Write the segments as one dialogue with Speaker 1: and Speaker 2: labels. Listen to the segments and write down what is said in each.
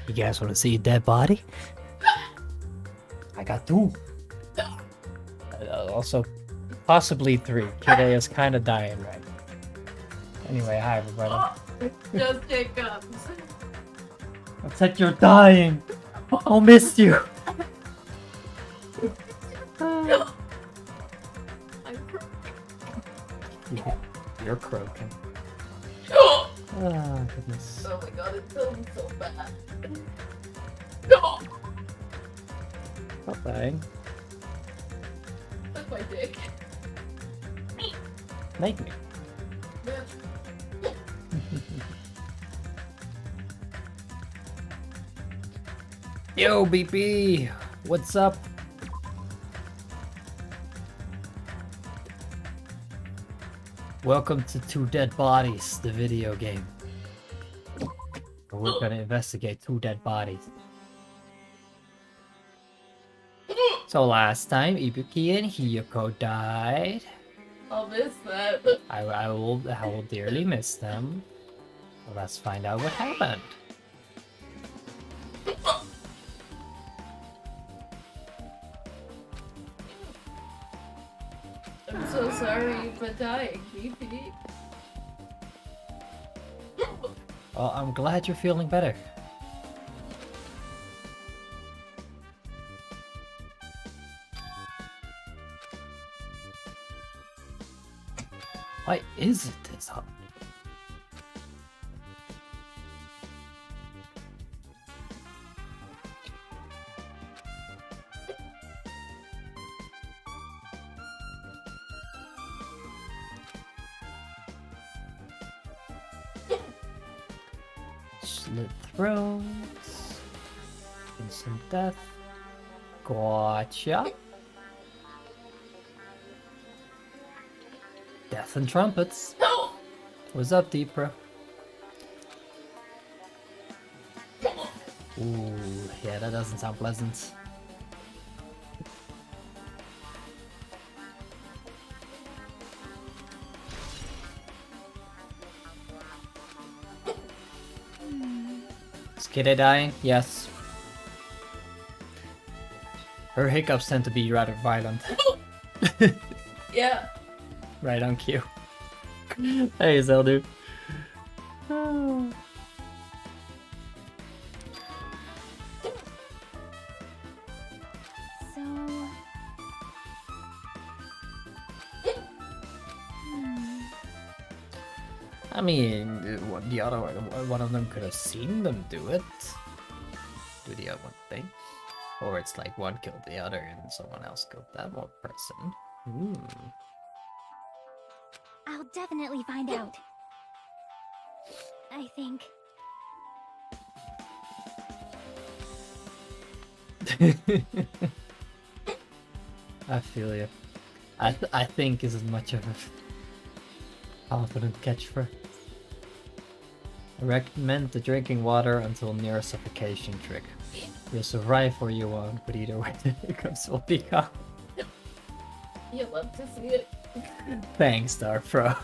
Speaker 1: You guys want to see a dead body? I got two. Also, possibly three. Kid A is kind of dying right now. Anyway, hi everybody.
Speaker 2: Just hiccups.
Speaker 1: I said you're dying. I'll miss you. You're croaking.
Speaker 2: Oh
Speaker 1: Oh, goodness.
Speaker 2: my god, it feels so bad.
Speaker 1: Not dying.
Speaker 2: That's my dick.
Speaker 1: Make me. Yo, BP! What's up? Welcome to Two Dead Bodies, the video game. We're gonna investigate two dead bodies. So last time, Ibuki and Hiyoko died.
Speaker 2: I'll miss that.
Speaker 1: I will dearly miss them. Well, let's find out what happened.
Speaker 2: I'm so sorry for dying, BP.
Speaker 1: Well, I'm glad you're feeling better. Why is it this hard? Slit throats. Instant death. Gotcha. Death and trumpets.
Speaker 2: No!
Speaker 1: What's up, Deep Bro? Ooh, yeah, that doesn't sound pleasant. Is Kid A dying? Yes. Her hiccups tend to be rather violent.
Speaker 2: Yeah.
Speaker 1: Right on cue. Hey, Zeldu.
Speaker 3: So...
Speaker 1: I mean, the other one of them could have seen them do it. Do the other one thing. Or it's like one killed the other and someone else killed that one person.
Speaker 3: I'll definitely find out. I think.
Speaker 1: I feel you. I think is as much of a confident catchphrase. I recommend the drinking water until near suffocation trick. You'll survive or you won't, but either way the hiccups will be gone.
Speaker 2: You love to see it.
Speaker 1: Thanks, Dark Pro.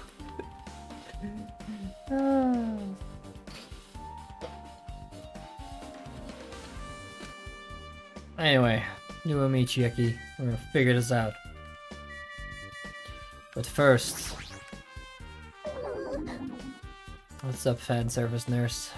Speaker 1: Anyway, you and me, Chiaki, we're gonna figure this out. But first, what's up, fan service nurse?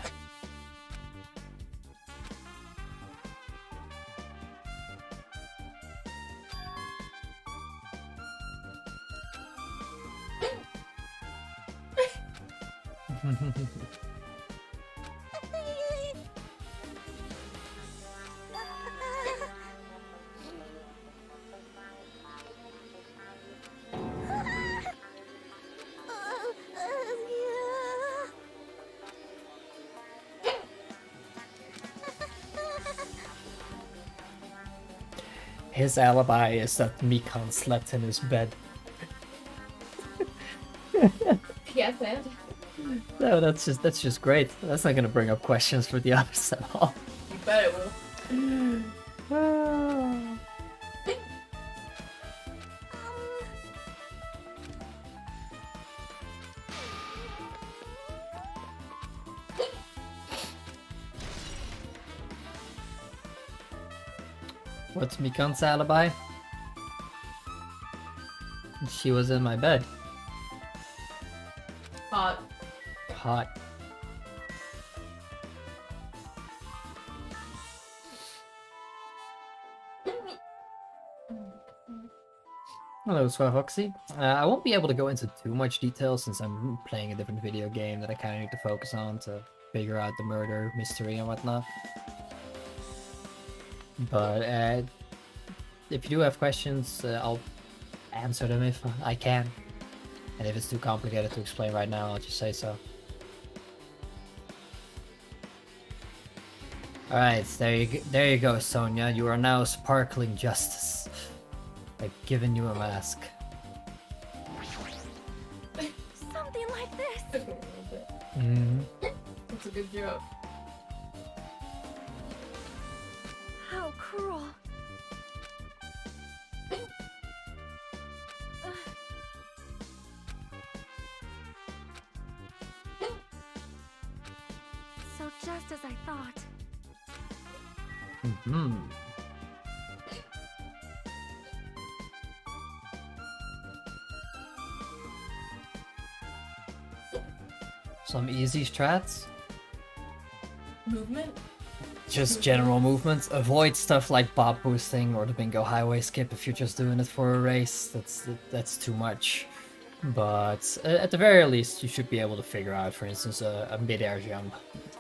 Speaker 1: His alibi is that Mikan slept in his bed.
Speaker 2: Yes, and?
Speaker 1: No, that's just great. That's not gonna bring up questions for the others at all.
Speaker 2: You bet it will.
Speaker 1: What's Mikan's alibi? She was in my bed.
Speaker 2: Hot.
Speaker 1: Hot. Hello, Swafoxy. I won't be able to go into too much detail since I'm playing a different video game that I kind of need to focus on to figure out the murder mystery and whatnot. But if you do have questions, I'll answer them if I can. And if it's too complicated to explain right now, I'll just say so. Alright, there you go, Sonia. You are now sparkling justice. I've given you a mask.
Speaker 3: Something like this.
Speaker 2: That's a good joke.
Speaker 3: How cruel. So just as I thought.
Speaker 1: Some easy strats.
Speaker 2: Movement?
Speaker 1: Just general movements. Avoid stuff like bob boosting or the bingo highway skip if you're just doing it for a race. That's too much. But at the very least, you should be able to figure out, for instance, a mid-air jump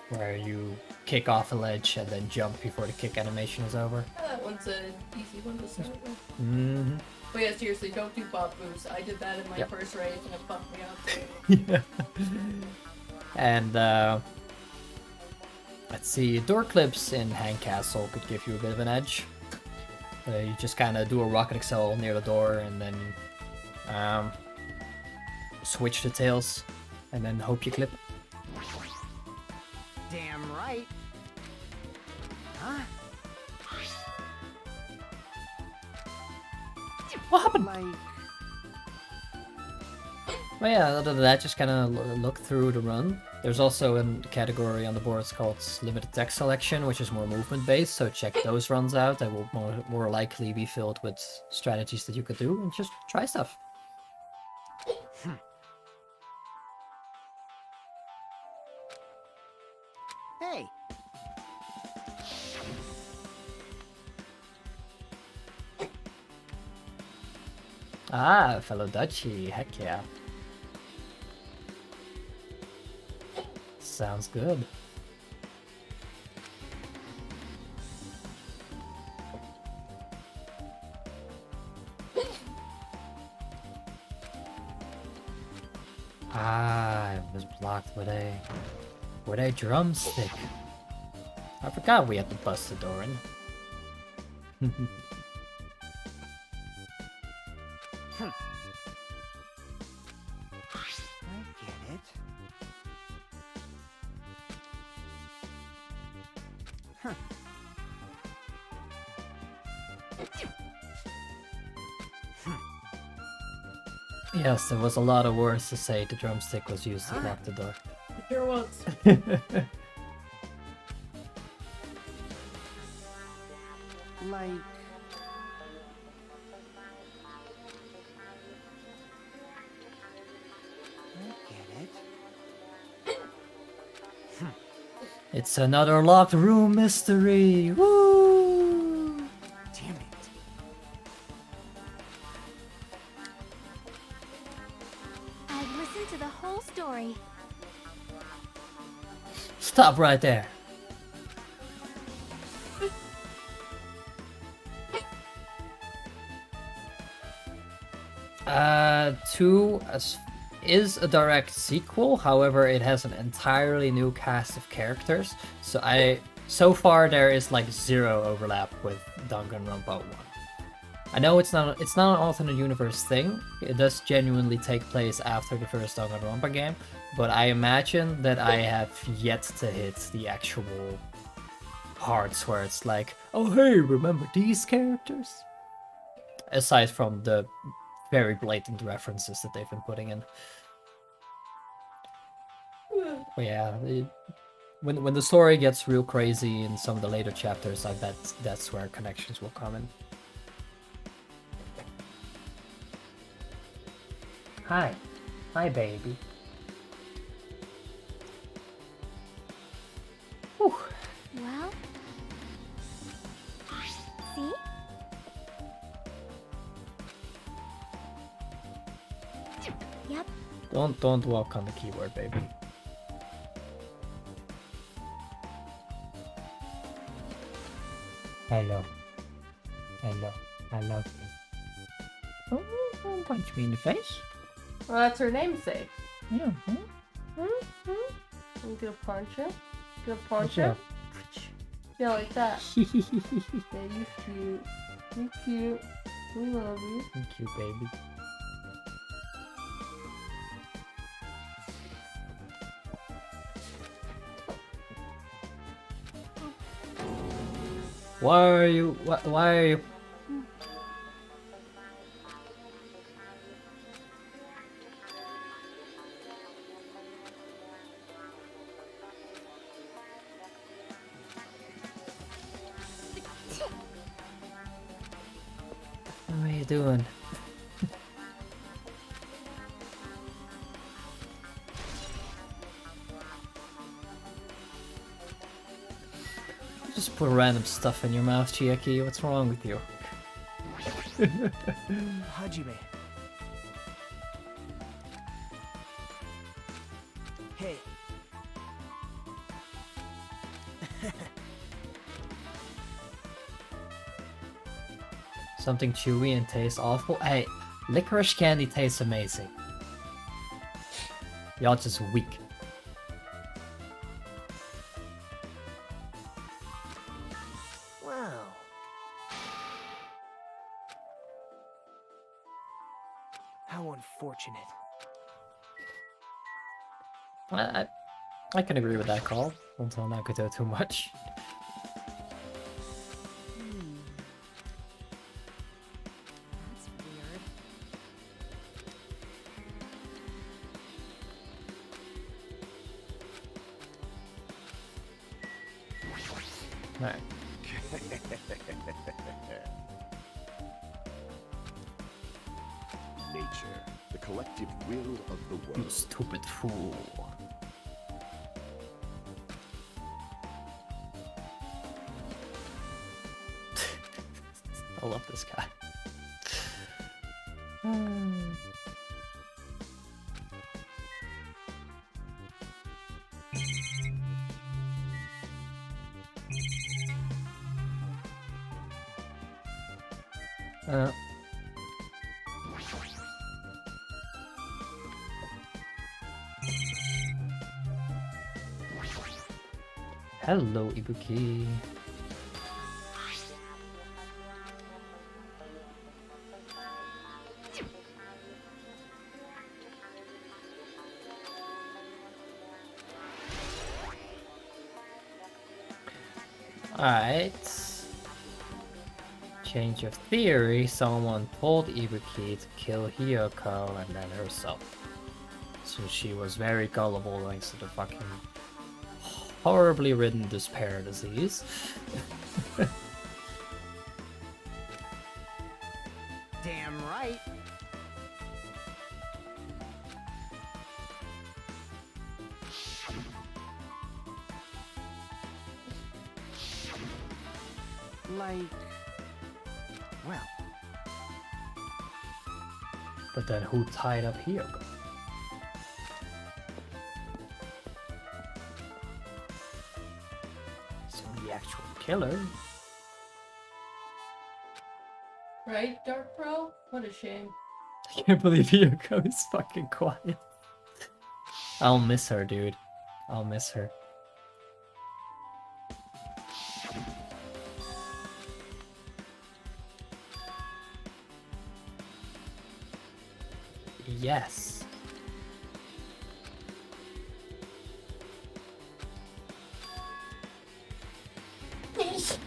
Speaker 1: where you kick off a ledge and then jump before the kick animation is over.
Speaker 2: That one's an easy one to start with. But yeah, seriously, don't do bob boosts. I did that in my first race and it bumped me up.
Speaker 1: Yeah. And let's see, door clips in Hang Castle could give you a bit of an edge. You just kind of do a rocket excel near the door and then switch the tails and then hope you clip.
Speaker 4: Damn right. Huh?
Speaker 1: What happened?
Speaker 4: Like,
Speaker 1: Well, yeah, other than that, just kind of look through the run. There's also a category on the boards called limited text selection, which is more movement based, so check those runs out. They will more likely be filled with strategies that you could do and just try stuff.
Speaker 4: hey,
Speaker 1: Ah, fellow Dutchie, heck yeah. Sounds good. Ah, it was blocked with a drumstick. I forgot we had to bust the door in.
Speaker 4: I get it. Huh.
Speaker 1: Yes, there was a lot of words to say the drumstick was used to block the door.
Speaker 2: It sure was.
Speaker 4: Like, I get it.
Speaker 1: It's another locked room mystery. Woo!
Speaker 4: Damn it.
Speaker 3: I've listened to the whole story.
Speaker 1: Stop right there. Two is a direct sequel. However, it has an entirely new cast of characters. So far there is like zero overlap with Danganronpa 1. I know it's not an alternate universe thing. It does genuinely take place after the first Danganronpa game, but I imagine that I have yet to hit the actual parts where it's like, oh hey, remember these characters? Aside from the very blatant references that they've been putting in. But yeah, when the story gets real crazy in some of the later chapters, I bet that's where connections will come in. Hi. Hi, baby. Whew.
Speaker 3: Well, see? Yep.
Speaker 1: Don't walk on the keyboard, baby. Hello. Hello. I love you. Oh, don't punch me in the face.
Speaker 2: Well, that's her namesake.
Speaker 1: Yeah.
Speaker 2: You gonna punch him? Gonna punch
Speaker 1: Watch
Speaker 2: him?
Speaker 1: out.
Speaker 2: Yeah, like that. Yeah, you cute. You cute. We love you.
Speaker 1: Thank you, baby. Why are you? Why are you? What are you doing? Just put random stuff in your mouth, Chiaki. What's wrong with you?
Speaker 4: Hajime. Hey.
Speaker 1: Something chewy and tastes awful. Hey, licorice candy tastes amazing. Y'all just weak.
Speaker 4: Wow. How unfortunate.
Speaker 1: I can agree with that call. Until Nakuto too much.
Speaker 3: That's weird.
Speaker 1: Alright.
Speaker 5: Nature, the collective will of the
Speaker 1: You
Speaker 5: world.
Speaker 1: stupid fool. I love this guy. Uh. Hello, Ibuki. Alright. Change of theory, someone told Ibuki to kill Hiyoko and then herself. So she was very gullible thanks to the fucking horribly ridden despair disease.
Speaker 4: Damn right. Like, well,
Speaker 1: But then who tied up Hiyoko? So the actual killer?
Speaker 2: Right, Dark Bro? What a shame.
Speaker 1: I can't believe Hiyoko is fucking quiet. I'll miss her, dude. I'll miss her. Yes. It's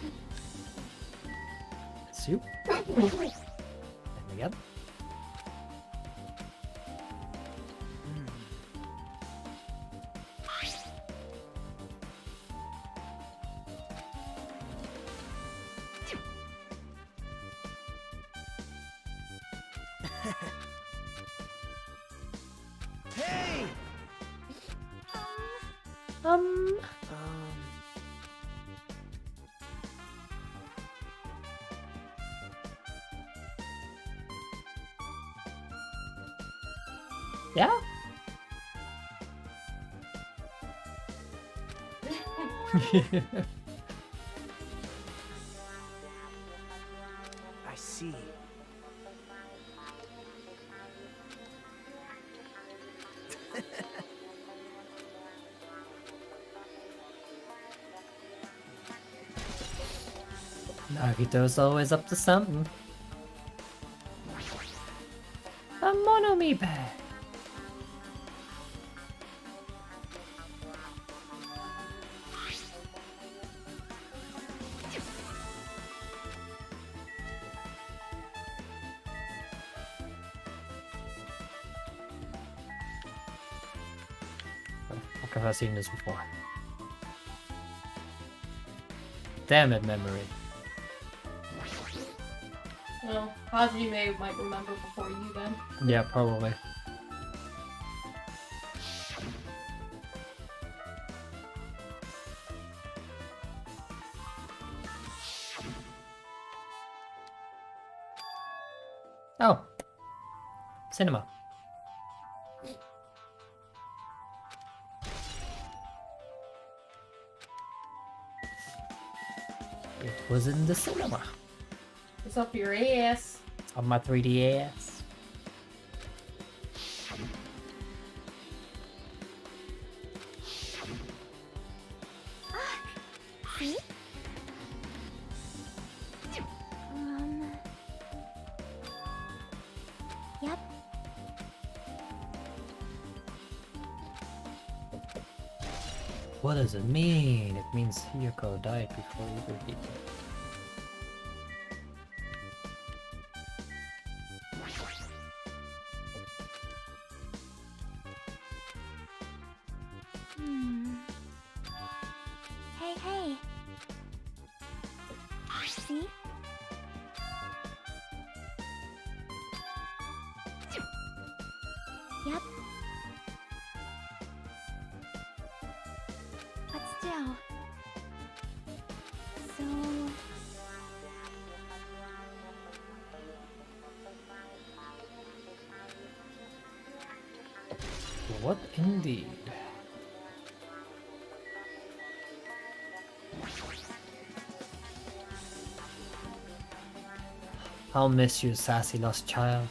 Speaker 1: you. And again.
Speaker 4: Hey!
Speaker 3: Um,
Speaker 1: Yeah?
Speaker 4: I see.
Speaker 1: Nagito's always up to something. A monomibe. Fuck, have I seen this before? Damn it, memory.
Speaker 2: Well, Hajime might remember before you then.
Speaker 1: Yeah, probably. Oh. Cinema. It was in the cinema.
Speaker 2: It's up your ass.
Speaker 1: On my 3DS.
Speaker 3: see? Yep.
Speaker 1: What does it mean? It means Hiyoko died before Ibuki.
Speaker 3: Hey, hey. See? Yep. But still. So...
Speaker 1: What indeed? I'll miss you, sassy lost child.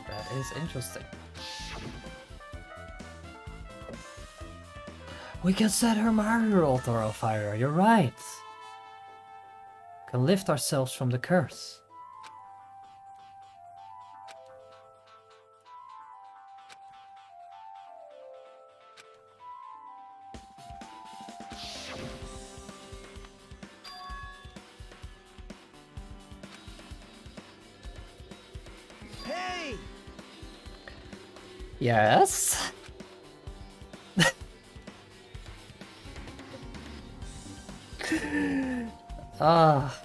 Speaker 1: That is interesting. We can set her Mario altar on fire, you're right. Can lift ourselves from the curse.
Speaker 4: Hey!
Speaker 1: Yes? Ah.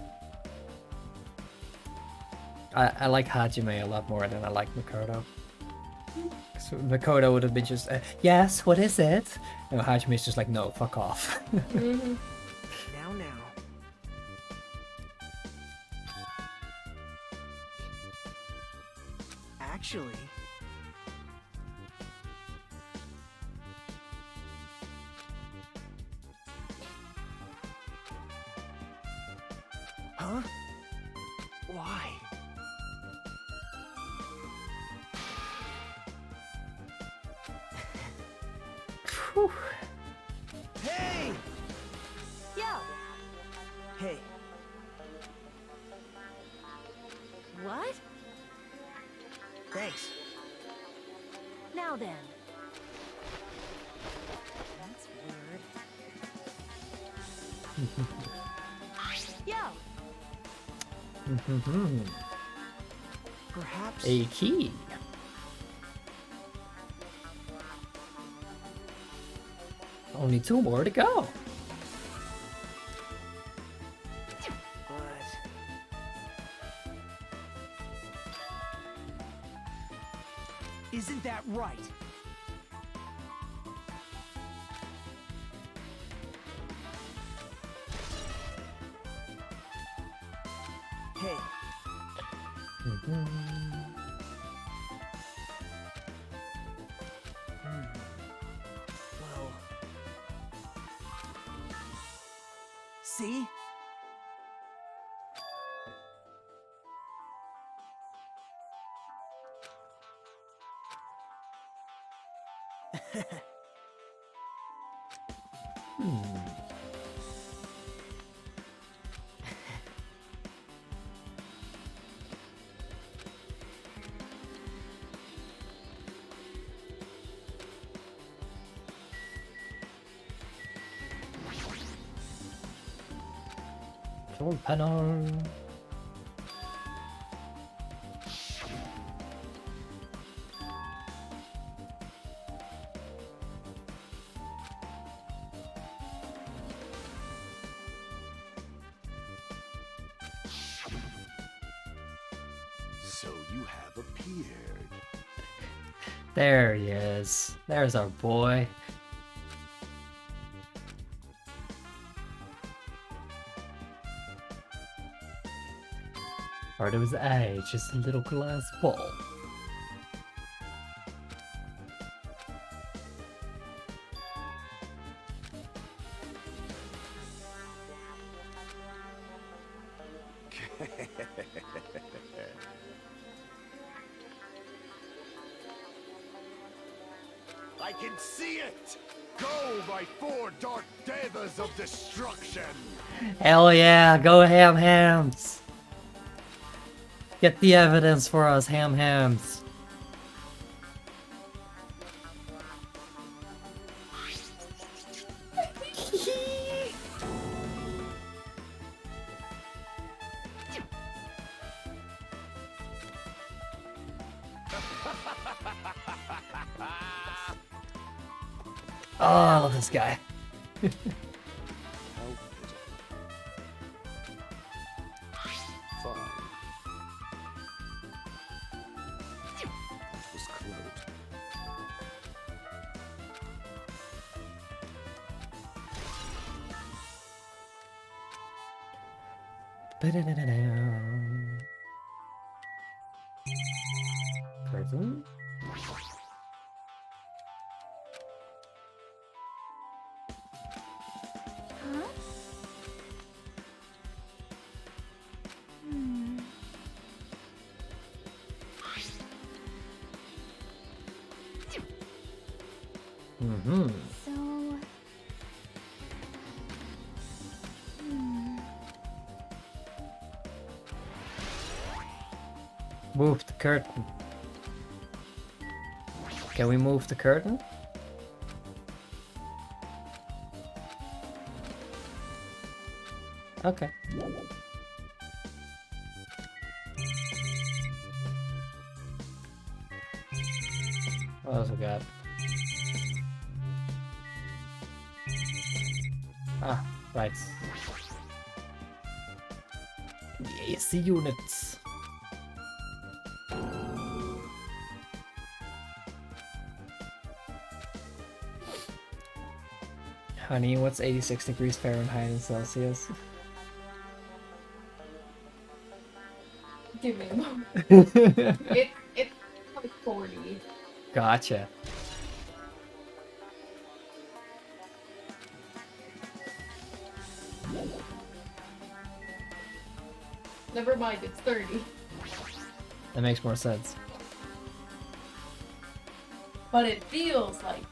Speaker 1: I like Hajime a lot more than I like Makoto. So Makoto would have been just, yes, what is it? And Hajime's just like, no, fuck off.
Speaker 2: Mm-hmm.
Speaker 4: Now. Actually... Huh? Why?
Speaker 1: Phew.
Speaker 4: Hey!
Speaker 3: Yo!
Speaker 4: Hey.
Speaker 3: Now then.
Speaker 4: That's weird.
Speaker 3: Yo.
Speaker 4: Perhaps.
Speaker 1: A key. Only 2 more to go.
Speaker 4: But isn't that right? Hey, well, see?
Speaker 1: Control panel.
Speaker 5: So you have appeared.
Speaker 1: There he is. There's our boy. Part of his eye, just a little glass ball.
Speaker 5: I can see it! Go, my 4 dark devas of destruction!
Speaker 1: Hell yeah, go ham hams! Get the evidence for us, ham hams. Oh, I love this guy.
Speaker 5: How pitiful. Fine. That was close.
Speaker 1: Prison?
Speaker 3: Huh? Hmm.
Speaker 1: Mm-hmm.
Speaker 3: So. Hmm.
Speaker 1: Move the curtain. Can we move the curtain? Okay. What else we got? Ah, right. The AC units. Honey, what's 86 degrees Fahrenheit in Celsius?
Speaker 2: Give me a moment. It's like 40.
Speaker 1: Gotcha.
Speaker 2: Never mind, it's 30.
Speaker 1: That makes more sense.
Speaker 2: But it feels like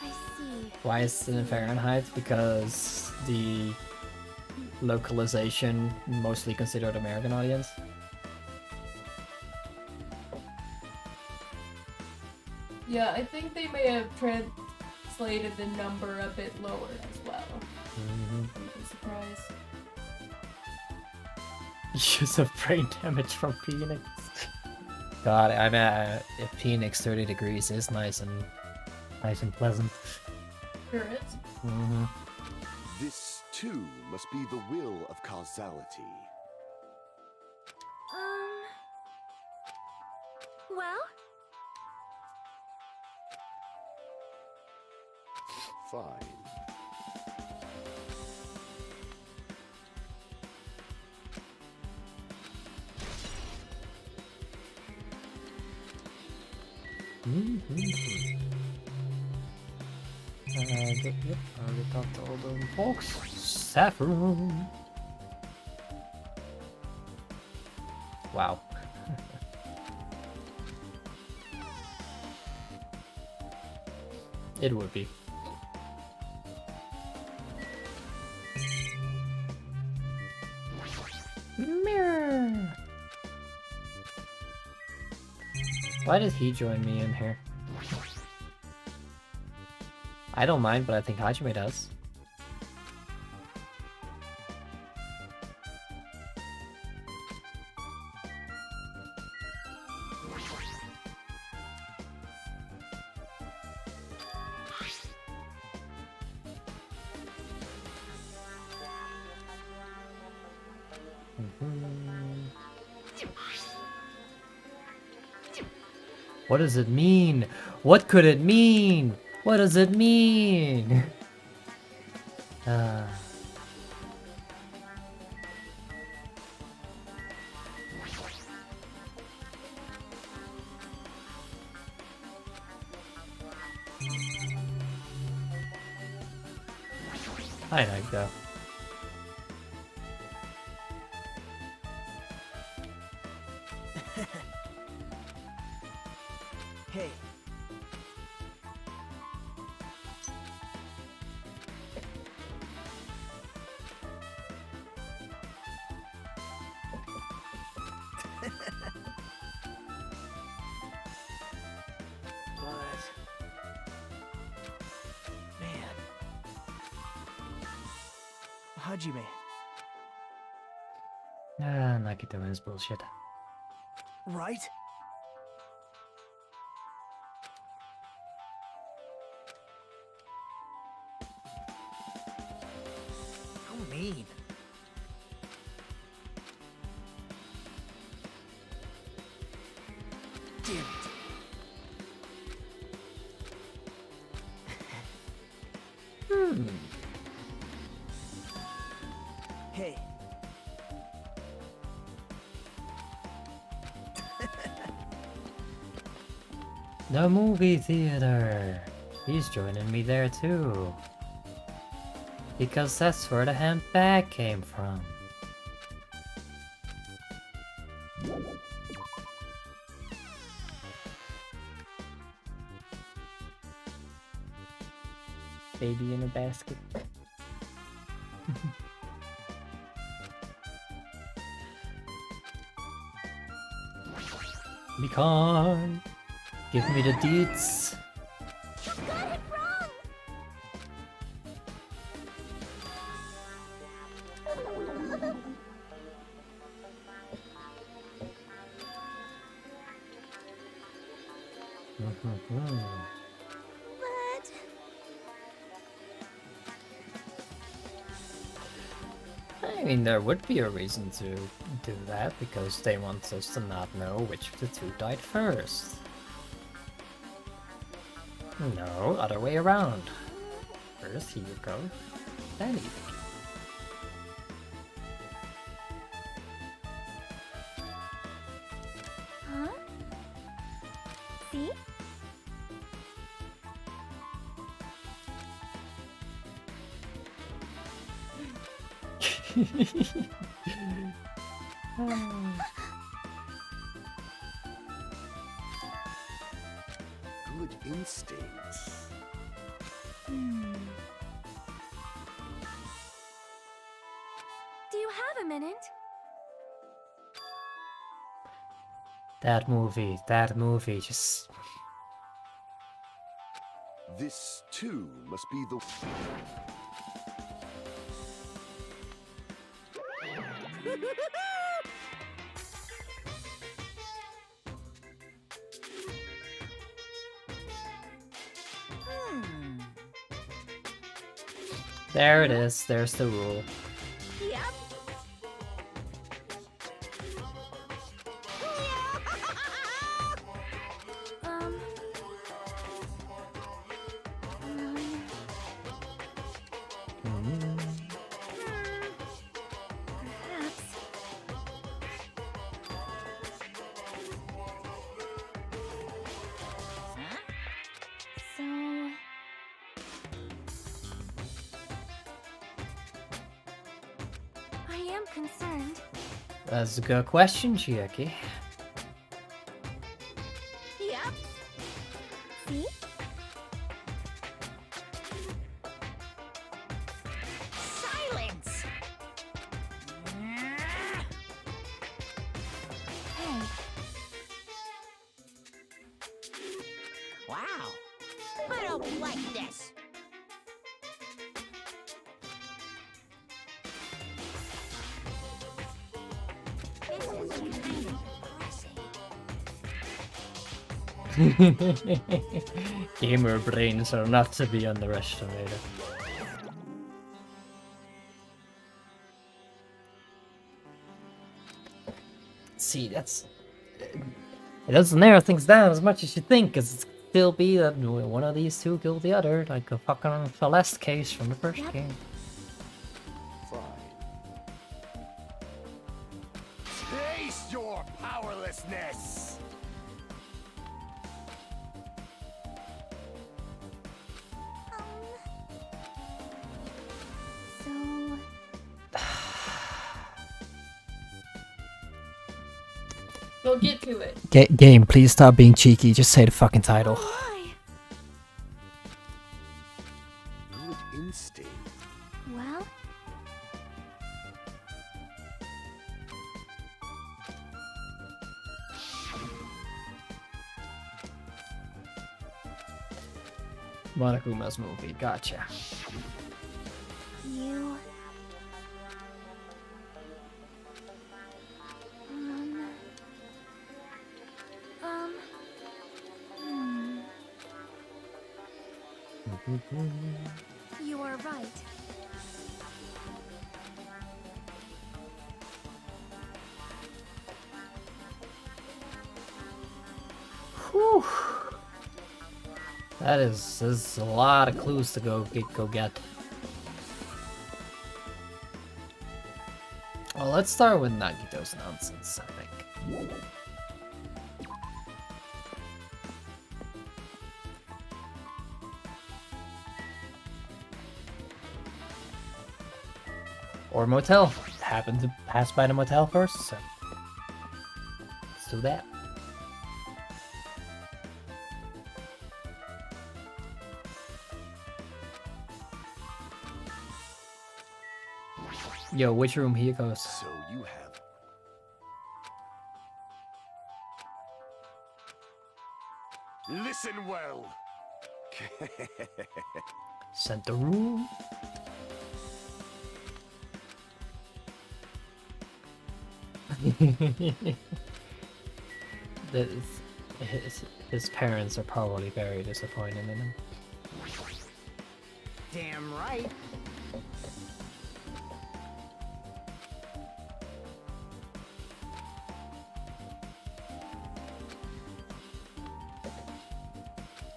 Speaker 3: I see.
Speaker 1: Why is it in Fahrenheit? Because the localization mostly considered American audience.
Speaker 2: Yeah, I think they may have translated the number a bit lower as well.
Speaker 1: Mm-hmm.
Speaker 2: Wouldn't be surprised.
Speaker 1: Use of brain damage from Phoenix. God, I mean, if Phoenix 30 degrees is nice and pleasant.
Speaker 2: Sure is.
Speaker 1: Mm-hmm.
Speaker 5: This, too, must be the will of causality.
Speaker 3: Well?
Speaker 5: Fine.
Speaker 1: Yep, I already talked to all those folks. Saffron. Wow. It would be. Mirror. Why did he join me in here? I don't mind, but I think Hajime does. What does it mean? What could it mean? What does it mean? I like that.
Speaker 4: Hey. But... Man. Hajime.
Speaker 1: Nakito is bullshit.
Speaker 4: Right? How mean. Damn it. Hey.
Speaker 1: The movie theater. He's joining me there too. Because that's where the handbag came from. Baby in a basket. Beacon! Give me the deeds!
Speaker 3: You got it wrong! But...
Speaker 1: I mean, there would be a reason to do that, because they want us to not know which of the two died first. No, other way around. First Hiyuko, then Ibiki.
Speaker 3: Huh? See?
Speaker 5: Good instincts.
Speaker 3: Do you have a minute?
Speaker 1: That movie, just...
Speaker 5: This too must be the.
Speaker 1: There it is. There's the rule.
Speaker 3: Yep. Um. Perhaps. So. I am concerned.
Speaker 1: That's a good question, Chiaki.
Speaker 3: Yep. See? Silence! Hey.
Speaker 6: Wow. I don't like this. This is kind of depressing.
Speaker 1: Gamer brains are not to be underestimated. See, that's... It doesn't narrow things down as much as you think, because it still be that one of these two killed the other, like a fucking Celeste case from the first game.
Speaker 5: Fine. Taste your powerlessness!
Speaker 3: So.
Speaker 2: We'll get to it.
Speaker 1: Game, please stop being cheeky, just say the fucking title.
Speaker 3: Why?
Speaker 5: Good instinct.
Speaker 3: Well.
Speaker 1: Monokuma's movie, gotcha.
Speaker 3: You. You are right.
Speaker 1: Whew. There's a lot of clues to go get. Well, let's start with Nagito's nonsense, I think. Or motel. Happened to pass by the motel first, so let's do that. Yo, which room? Here goes.
Speaker 5: So you have. Listen well.
Speaker 1: Center room. His parents are probably very disappointed in him.
Speaker 4: Damn right.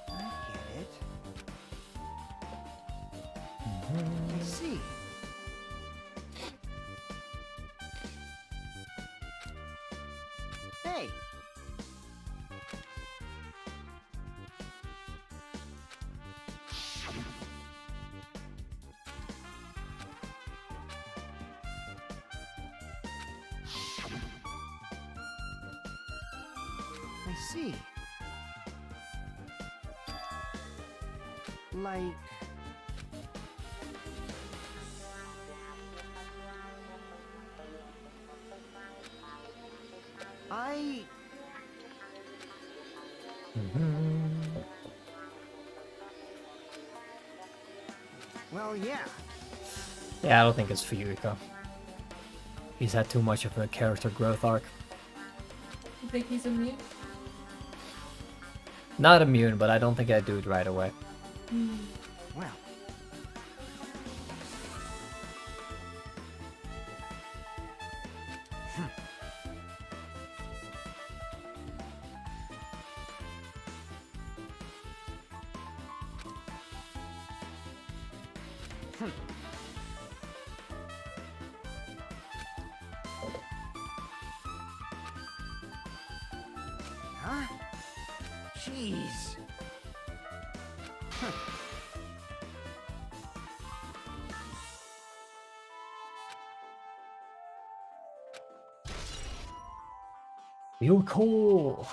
Speaker 4: I get it. I see. Hey. I see. Like... I... Well, yeah.
Speaker 1: Yeah, I don't think it's for Yuriko. He's had too much of a character growth arc.
Speaker 2: You think he's immune?
Speaker 1: Not immune, but I don't think I'd do it right away.
Speaker 4: Well. Huh? Jeez.
Speaker 1: You cool.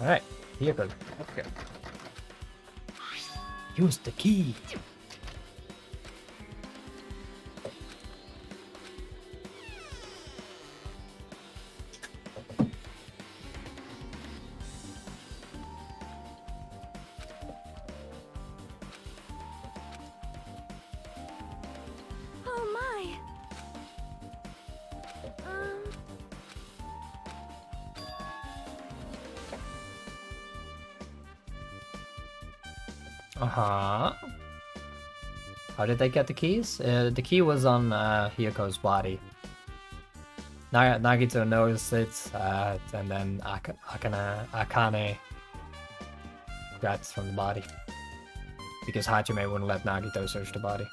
Speaker 1: Alright, here goes. Okay. Use the key.
Speaker 3: Oh my.
Speaker 1: Uh-huh. How did they get the keys? The key was on Hyako's body. Nagito noticed it, and then Akane grabbed it from the body. Because Hajime wouldn't let Nagito search the body.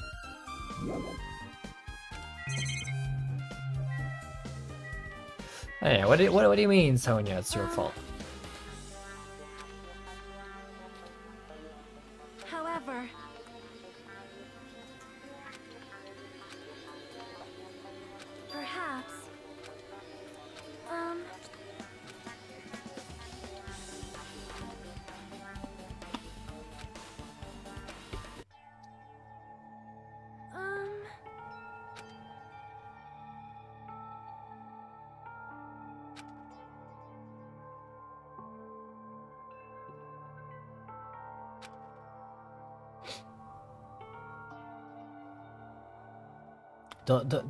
Speaker 1: Hey, what do you mean, Sonia? It's your fault.
Speaker 3: However, perhaps,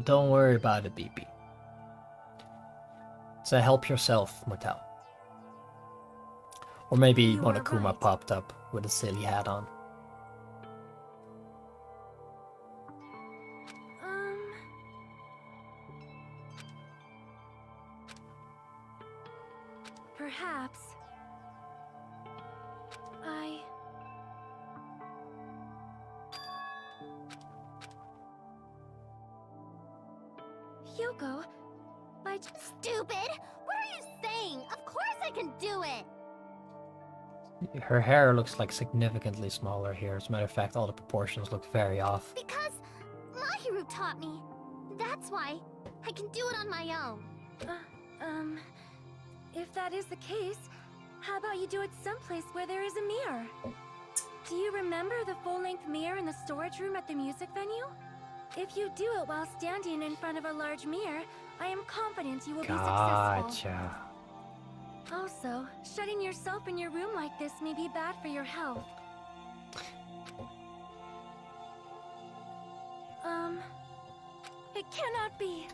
Speaker 1: Don't worry about it, BP. So help yourself, Mortel. Or maybe
Speaker 3: You are
Speaker 1: Monokuma
Speaker 3: right.
Speaker 1: popped up with a silly hat on.
Speaker 3: perhaps, Hyoko,
Speaker 6: Stupid! What are you saying? Of course I can do it!
Speaker 1: Her hair looks like significantly smaller here. As a matter of fact, all the proportions look very off.
Speaker 6: Because Mahiru taught me. That's why I can do it on my own.
Speaker 3: if that is the case, how about you do it someplace where there is a mirror? Do you remember the full-length mirror in the storage room at the music venue? If you do it while standing in front of a large mirror, I am confident you will be successful.
Speaker 1: Gotcha.
Speaker 3: Also, shutting yourself in your room like this may be bad for your health. It cannot be.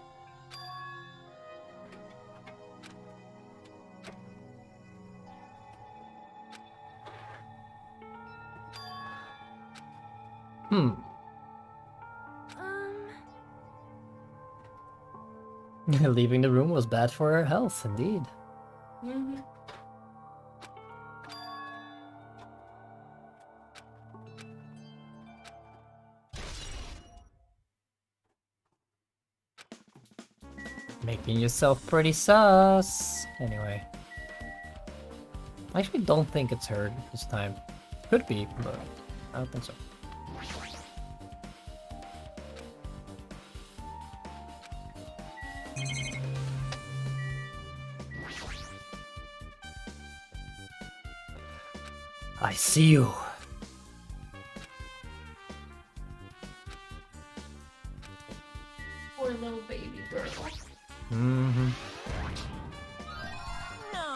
Speaker 1: Leaving the room was bad for her health, indeed.
Speaker 2: Mm-hmm.
Speaker 1: Making yourself pretty sus. Anyway. I actually don't think it's her this time. Could be, but I don't think so. I see you.
Speaker 2: Poor little baby girl.
Speaker 1: Mm-hmm.
Speaker 6: No.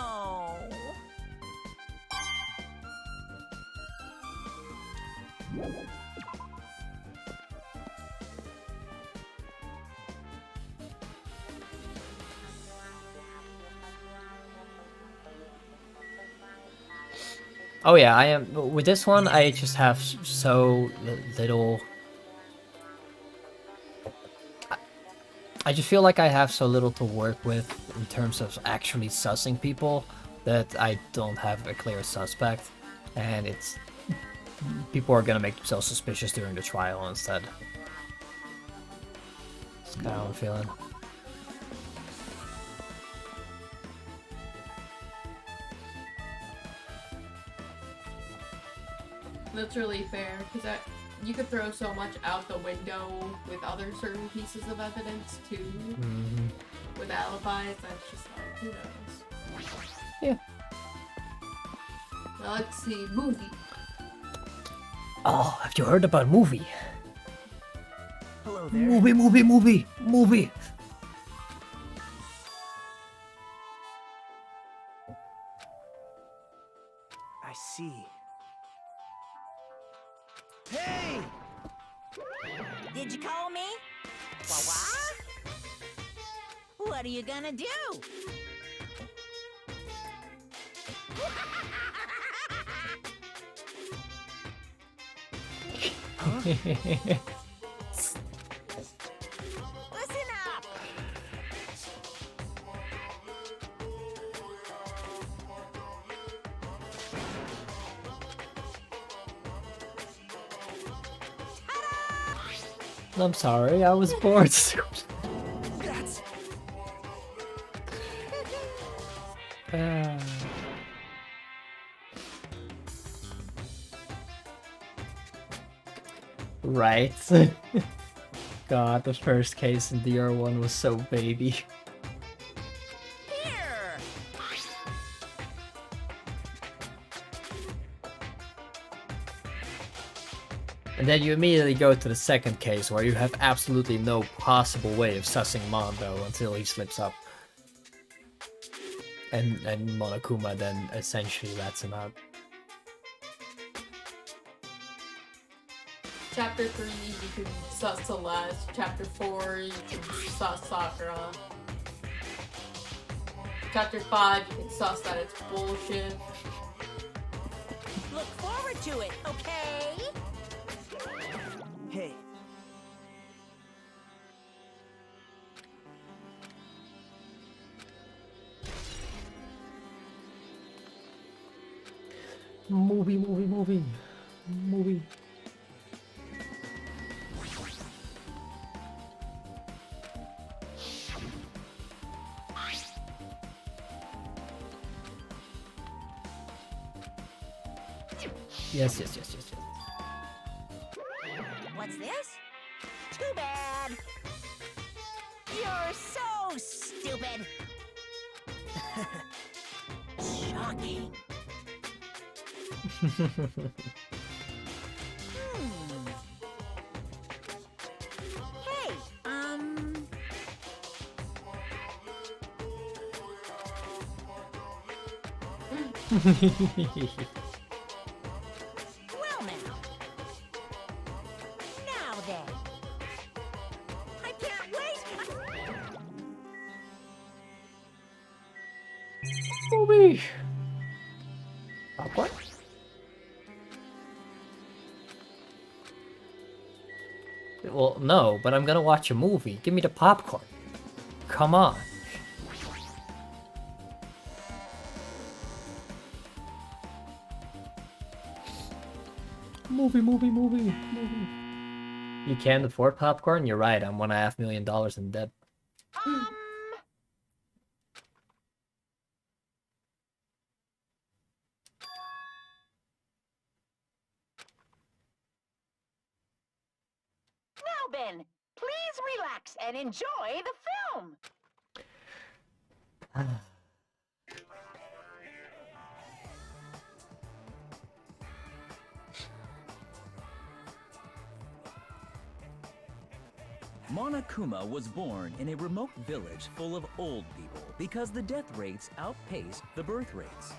Speaker 1: Oh yeah, I am with this one. I just have so little. I just feel like I have so little to work with in terms of actually sussing people that I don't have a clear suspect, and it's people are gonna make themselves suspicious during the trial instead. That's kind of how I'm feeling.
Speaker 2: That's really fair, because you could throw so much out the window with other certain pieces of evidence too.
Speaker 1: Mm-hmm.
Speaker 2: With alibis, that's just like, who knows?
Speaker 1: Yeah.
Speaker 2: Well, let's see, movie.
Speaker 1: Oh, have you heard about movie?
Speaker 4: Hello there.
Speaker 1: Movie!
Speaker 4: I see. Hey!
Speaker 7: Did you call me? What? What are you gonna do? Listen up!
Speaker 1: I'm sorry, I was bored.
Speaker 4: That's...
Speaker 1: Right. God, the first case in DR1 was so baby.
Speaker 7: Here!
Speaker 1: And then you immediately go to the second case where you have absolutely no possible way of sussing Mondo until he slips up. And Monokuma then essentially rats him out.
Speaker 2: Chapter 3, you can suss Celeste. Chapter 4, you can suss Sakura. Chapter 5, you can suss that it's bullshit.
Speaker 7: Look forward to it, okay?
Speaker 4: Hey.
Speaker 1: Movie. Yes.
Speaker 7: What's this? Too bad. You're so stupid. Shocking. Hey, well now. Now then. I can't wait.
Speaker 1: Movie. Popcorn? Well, no, but I'm gonna watch a movie. Give me the popcorn. Come on. Movie. You can't afford popcorn? You're right, I'm $1.5 million in debt.
Speaker 7: Now then, please relax and enjoy the film.
Speaker 8: Monokuma was born in a remote village full of old people because the death rates outpaced the birth rates.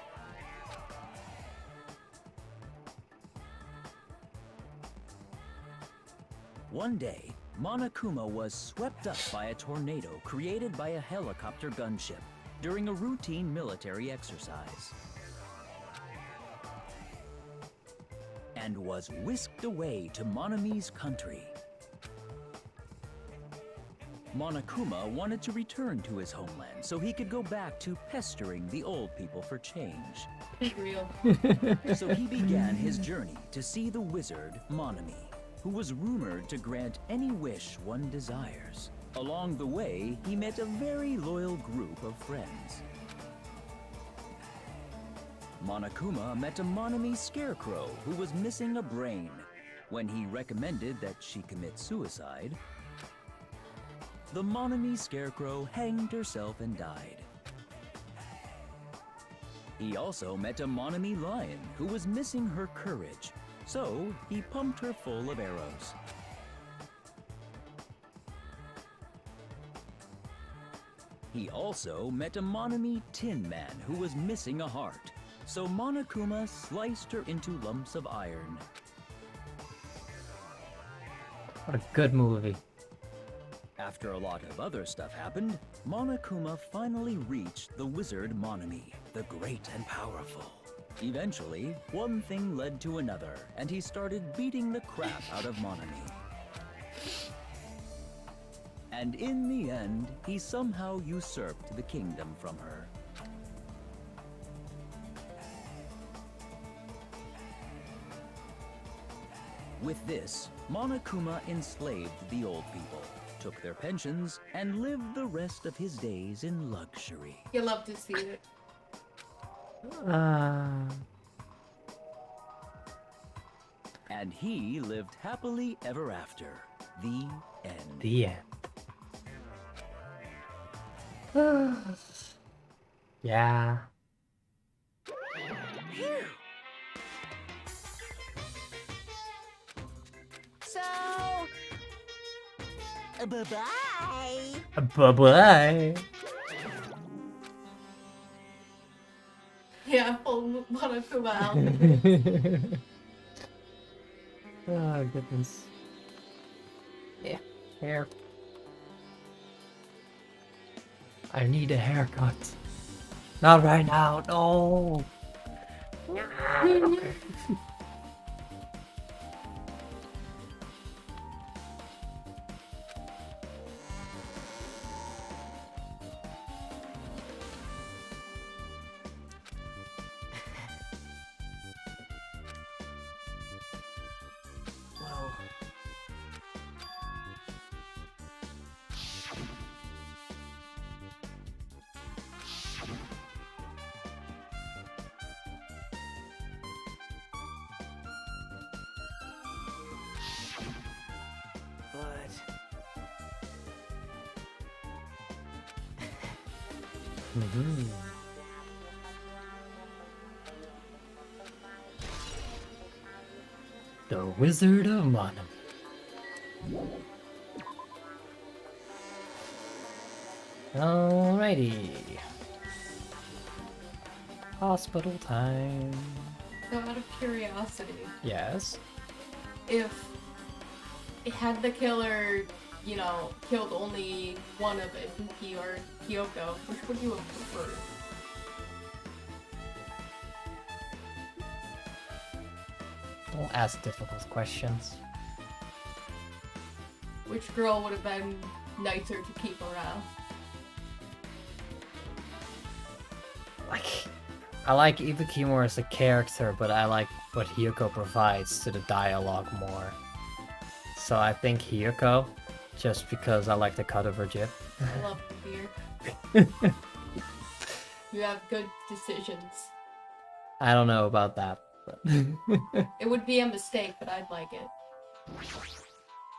Speaker 8: One day, Monokuma was swept up by a tornado created by a helicopter gunship during a routine military exercise, and was whisked away to Monami's country. Monokuma wanted to return to his homeland so he could go back to pestering the old people for change.
Speaker 2: Be real.
Speaker 8: So he began his journey to see the wizard Monami, who was rumored to grant any wish one desires. Along the way, he met a very loyal group of friends. Monokuma met a Monami scarecrow who was missing a brain. When he recommended that she commit suicide, the Monami scarecrow hanged herself and died. He also met a Monami lion who was missing her courage, so he pumped her full of arrows. He also met a Monami tin man who was missing a heart, so Monokuma sliced her into lumps of iron.
Speaker 1: What a good movie.
Speaker 8: After a lot of other stuff happened, Monokuma finally reached the wizard Monami, the great and powerful. Eventually, one thing led to another, and he started beating the crap out of Monami. And in the end, he somehow usurped the kingdom from her. With this, Monokuma enslaved the old people, took their pensions, and lived the rest of his days in luxury.
Speaker 2: You love to see it.
Speaker 8: And he lived happily ever after. The end.
Speaker 1: The end. Yeah.
Speaker 7: So, bye-bye.
Speaker 1: Bye-bye.
Speaker 2: Yeah, full Monokuma out.
Speaker 1: Oh, goodness. Yeah, hair. I need a haircut. Not right now, no! Okay. The Wizard of Monami. Alrighty. Hospital time.
Speaker 2: So out of curiosity,
Speaker 1: Yes.
Speaker 2: if it had the killer, you know, killed only one of Ibuki or Kyoko, which would you have preferred?
Speaker 1: Don't ask difficult questions.
Speaker 2: Which girl would have been nicer to keep around?
Speaker 1: I like Ibuki more as a character, but I like what Hiyoko provides to the dialogue more. So I think Hiyoko, just because I like the cut of her jib.
Speaker 2: I love the beard. You have good decisions.
Speaker 1: I don't know about that, but
Speaker 2: It would be a mistake, but I'd like it.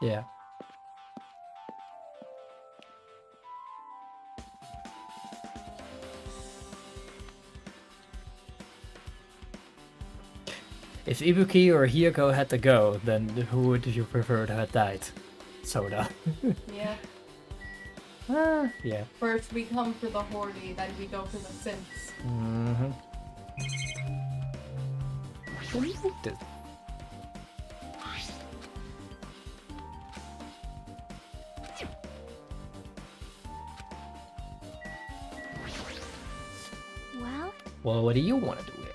Speaker 1: yeah. If Ibuki or Hiyoko had to go, then who would you prefer to have died? Soda.
Speaker 2: Yeah.
Speaker 1: Yeah.
Speaker 2: First we come for the Horny, then we go for the Synths.
Speaker 1: Mm-hmm.
Speaker 3: Well,
Speaker 1: Well, what do you want to do here?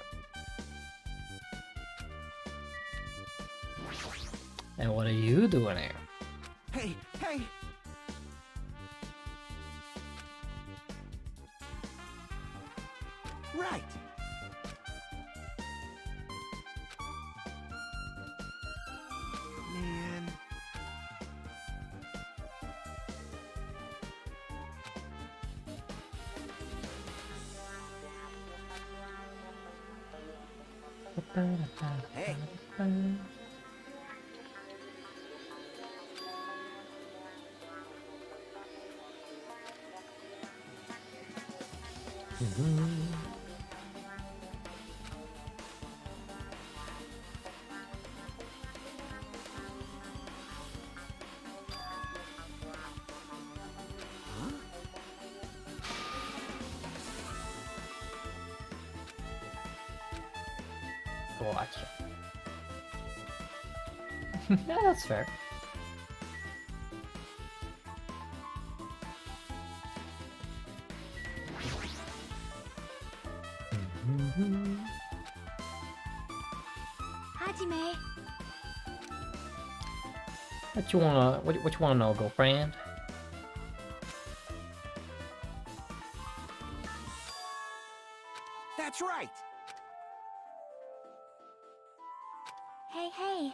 Speaker 1: And what are you doing here?
Speaker 4: Hey, hey! Right! Man. Hey.
Speaker 1: Gotcha. Yeah, that's fair.
Speaker 3: Hajime.
Speaker 1: What you wanna know, girlfriend?
Speaker 4: That's right!
Speaker 3: Hey, hey.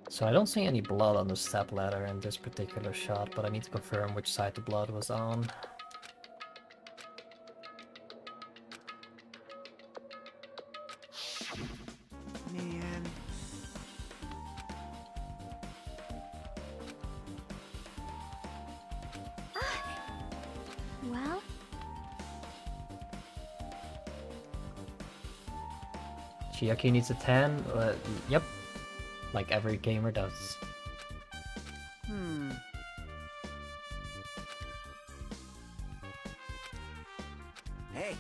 Speaker 1: So I don't see any blood on the step ladder in this particular shot, but I need to confirm which side the blood was on.
Speaker 4: Man.
Speaker 3: Well,
Speaker 1: Chiaki needs a 10? Yep. Like every gamer does.
Speaker 4: Hmm. Hey.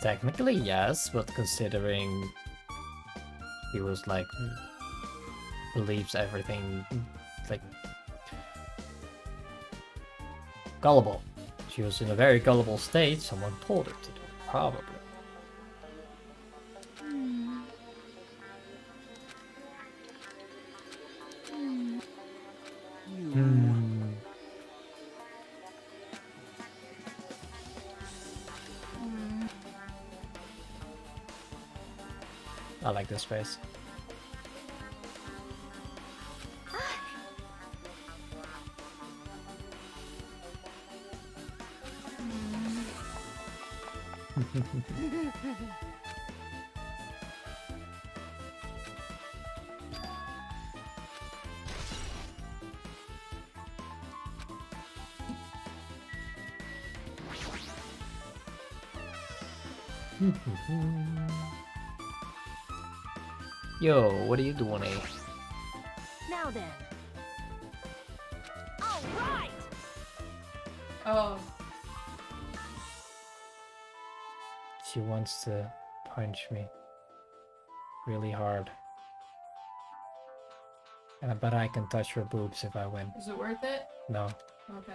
Speaker 1: Technically, yes, but considering he was like believes everything, like gullible. She was in a very gullible state. Someone told her to do it, probably. I like this face. Yo, what are you doing here?
Speaker 7: Now then. All right.
Speaker 2: Oh,
Speaker 1: She wants to punch me really hard. And I bet I can touch her boobs if I win.
Speaker 2: is it worth it?
Speaker 1: No.
Speaker 2: Okay.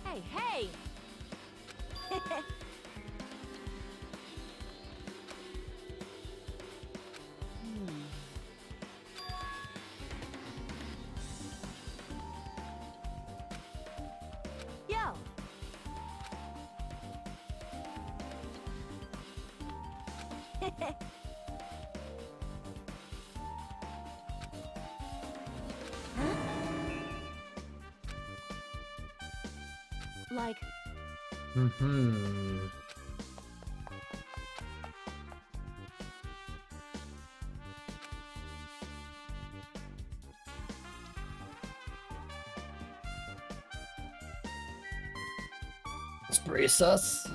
Speaker 7: Hey, hey. Yo. Like,
Speaker 1: Mm-hmm. It's pretty sus.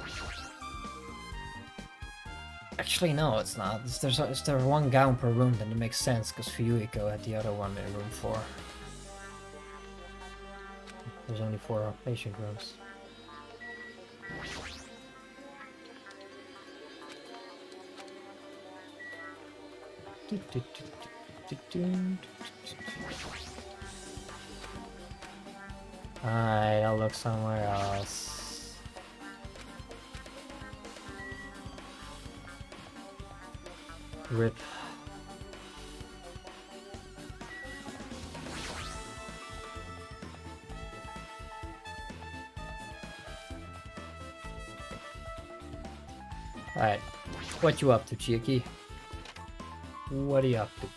Speaker 1: Actually, no, it's not. Is there one gown per room, then it makes sense, because Fuyuhiko had the other one in room 4. There's only 4 patient rooms. Alright, I'll look somewhere else. Rip. Alright, what you up to, Chiaki? What are you up to?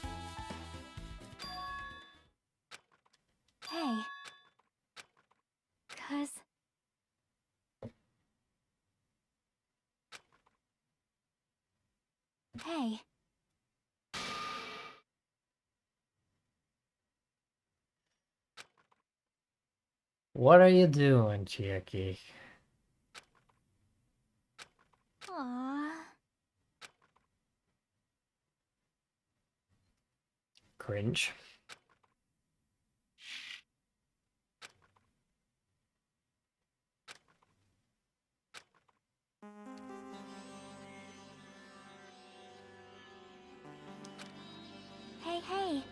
Speaker 3: Hey. 'Cause... Hey.
Speaker 1: What are you doing, Chiaki?
Speaker 3: Aww.
Speaker 1: Cringe.
Speaker 3: Hey, hey.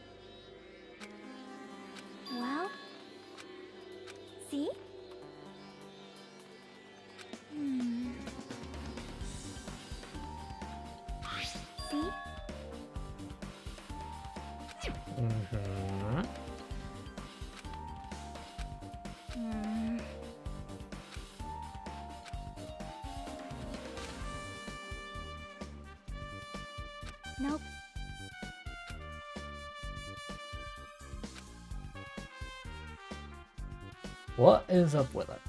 Speaker 3: Well? See? Hmm. See?
Speaker 1: Mm-hmm.
Speaker 3: Hmm. Nope.
Speaker 1: What is up with it?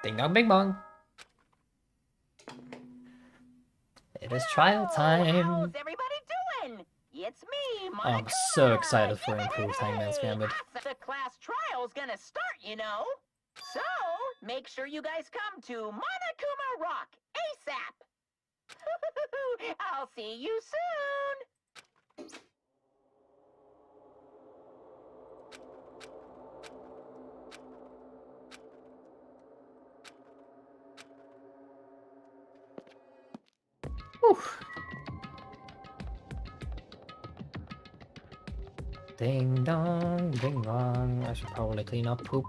Speaker 1: Ding dong, bing bong. It is trial time.
Speaker 7: How's everybody doing? It's me,
Speaker 1: Oh, I'm
Speaker 7: Monica.
Speaker 1: so excited for improved Hangman's Gambit.
Speaker 7: The class trial's gonna start, you know. So, make sure you guys come to Monokuma Rock ASAP. I'll see you soon.
Speaker 1: Whew. Ding dong, ding dong. I should probably clean up poop.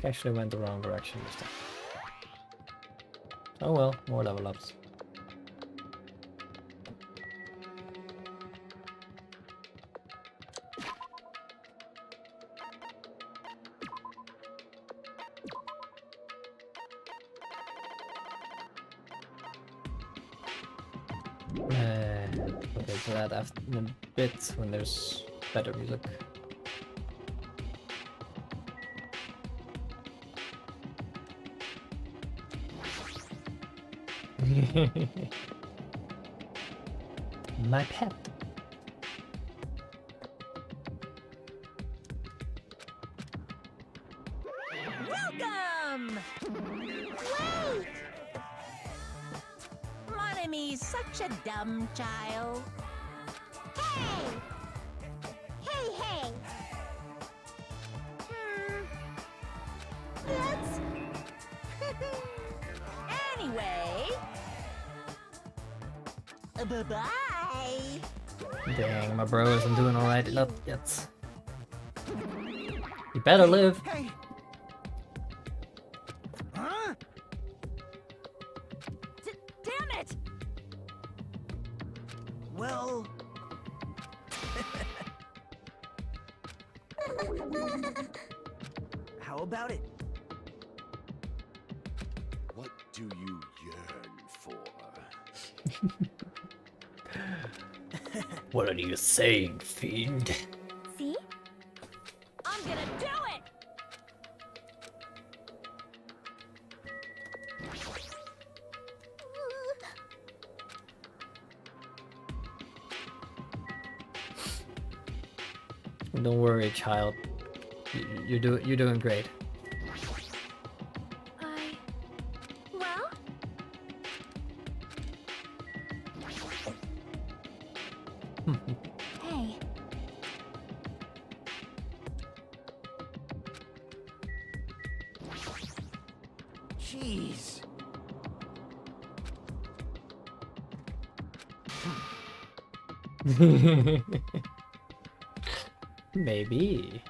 Speaker 1: Actually went the wrong direction this time. Oh well, more level ups. We'll get to that after in a bit when there's better music. My pet.
Speaker 7: Welcome! Wait! Monomi's such a dumb child.
Speaker 6: Hey! Hey, hey!
Speaker 7: That's... Anyway... Bye-bye!
Speaker 1: Dang, my bro isn't doing alright enough yet. You better live.
Speaker 4: Hey! Huh?
Speaker 7: Damn it!
Speaker 4: Well... How about it?
Speaker 5: What do you yearn for?
Speaker 1: What are you saying, fiend?
Speaker 3: See?
Speaker 7: I'm gonna do it!
Speaker 1: Don't worry, child. You're doing great.
Speaker 3: Well? Hey.
Speaker 4: Jeez.
Speaker 1: Maybe.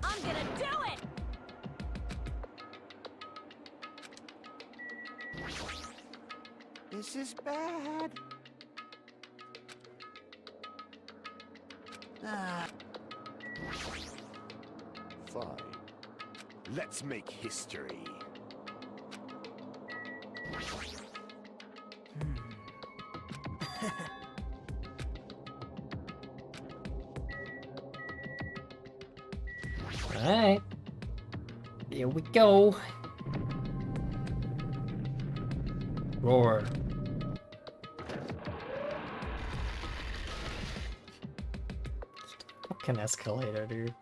Speaker 3: I'm gonna do it!
Speaker 4: This is bad. Ah.
Speaker 5: Fine. Let's make history.
Speaker 1: Alright. Here we go. Roar. Fucking escalator, dude.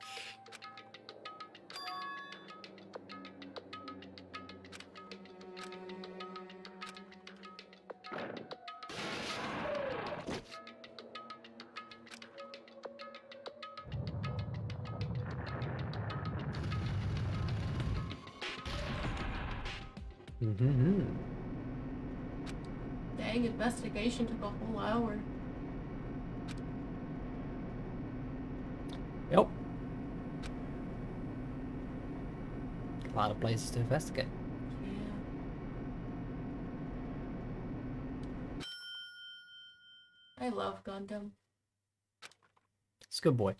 Speaker 2: Dang, investigation took a whole hour.
Speaker 1: Yep. A lot of places to investigate.
Speaker 2: Yeah. I love Gundam.
Speaker 1: It's a good boy.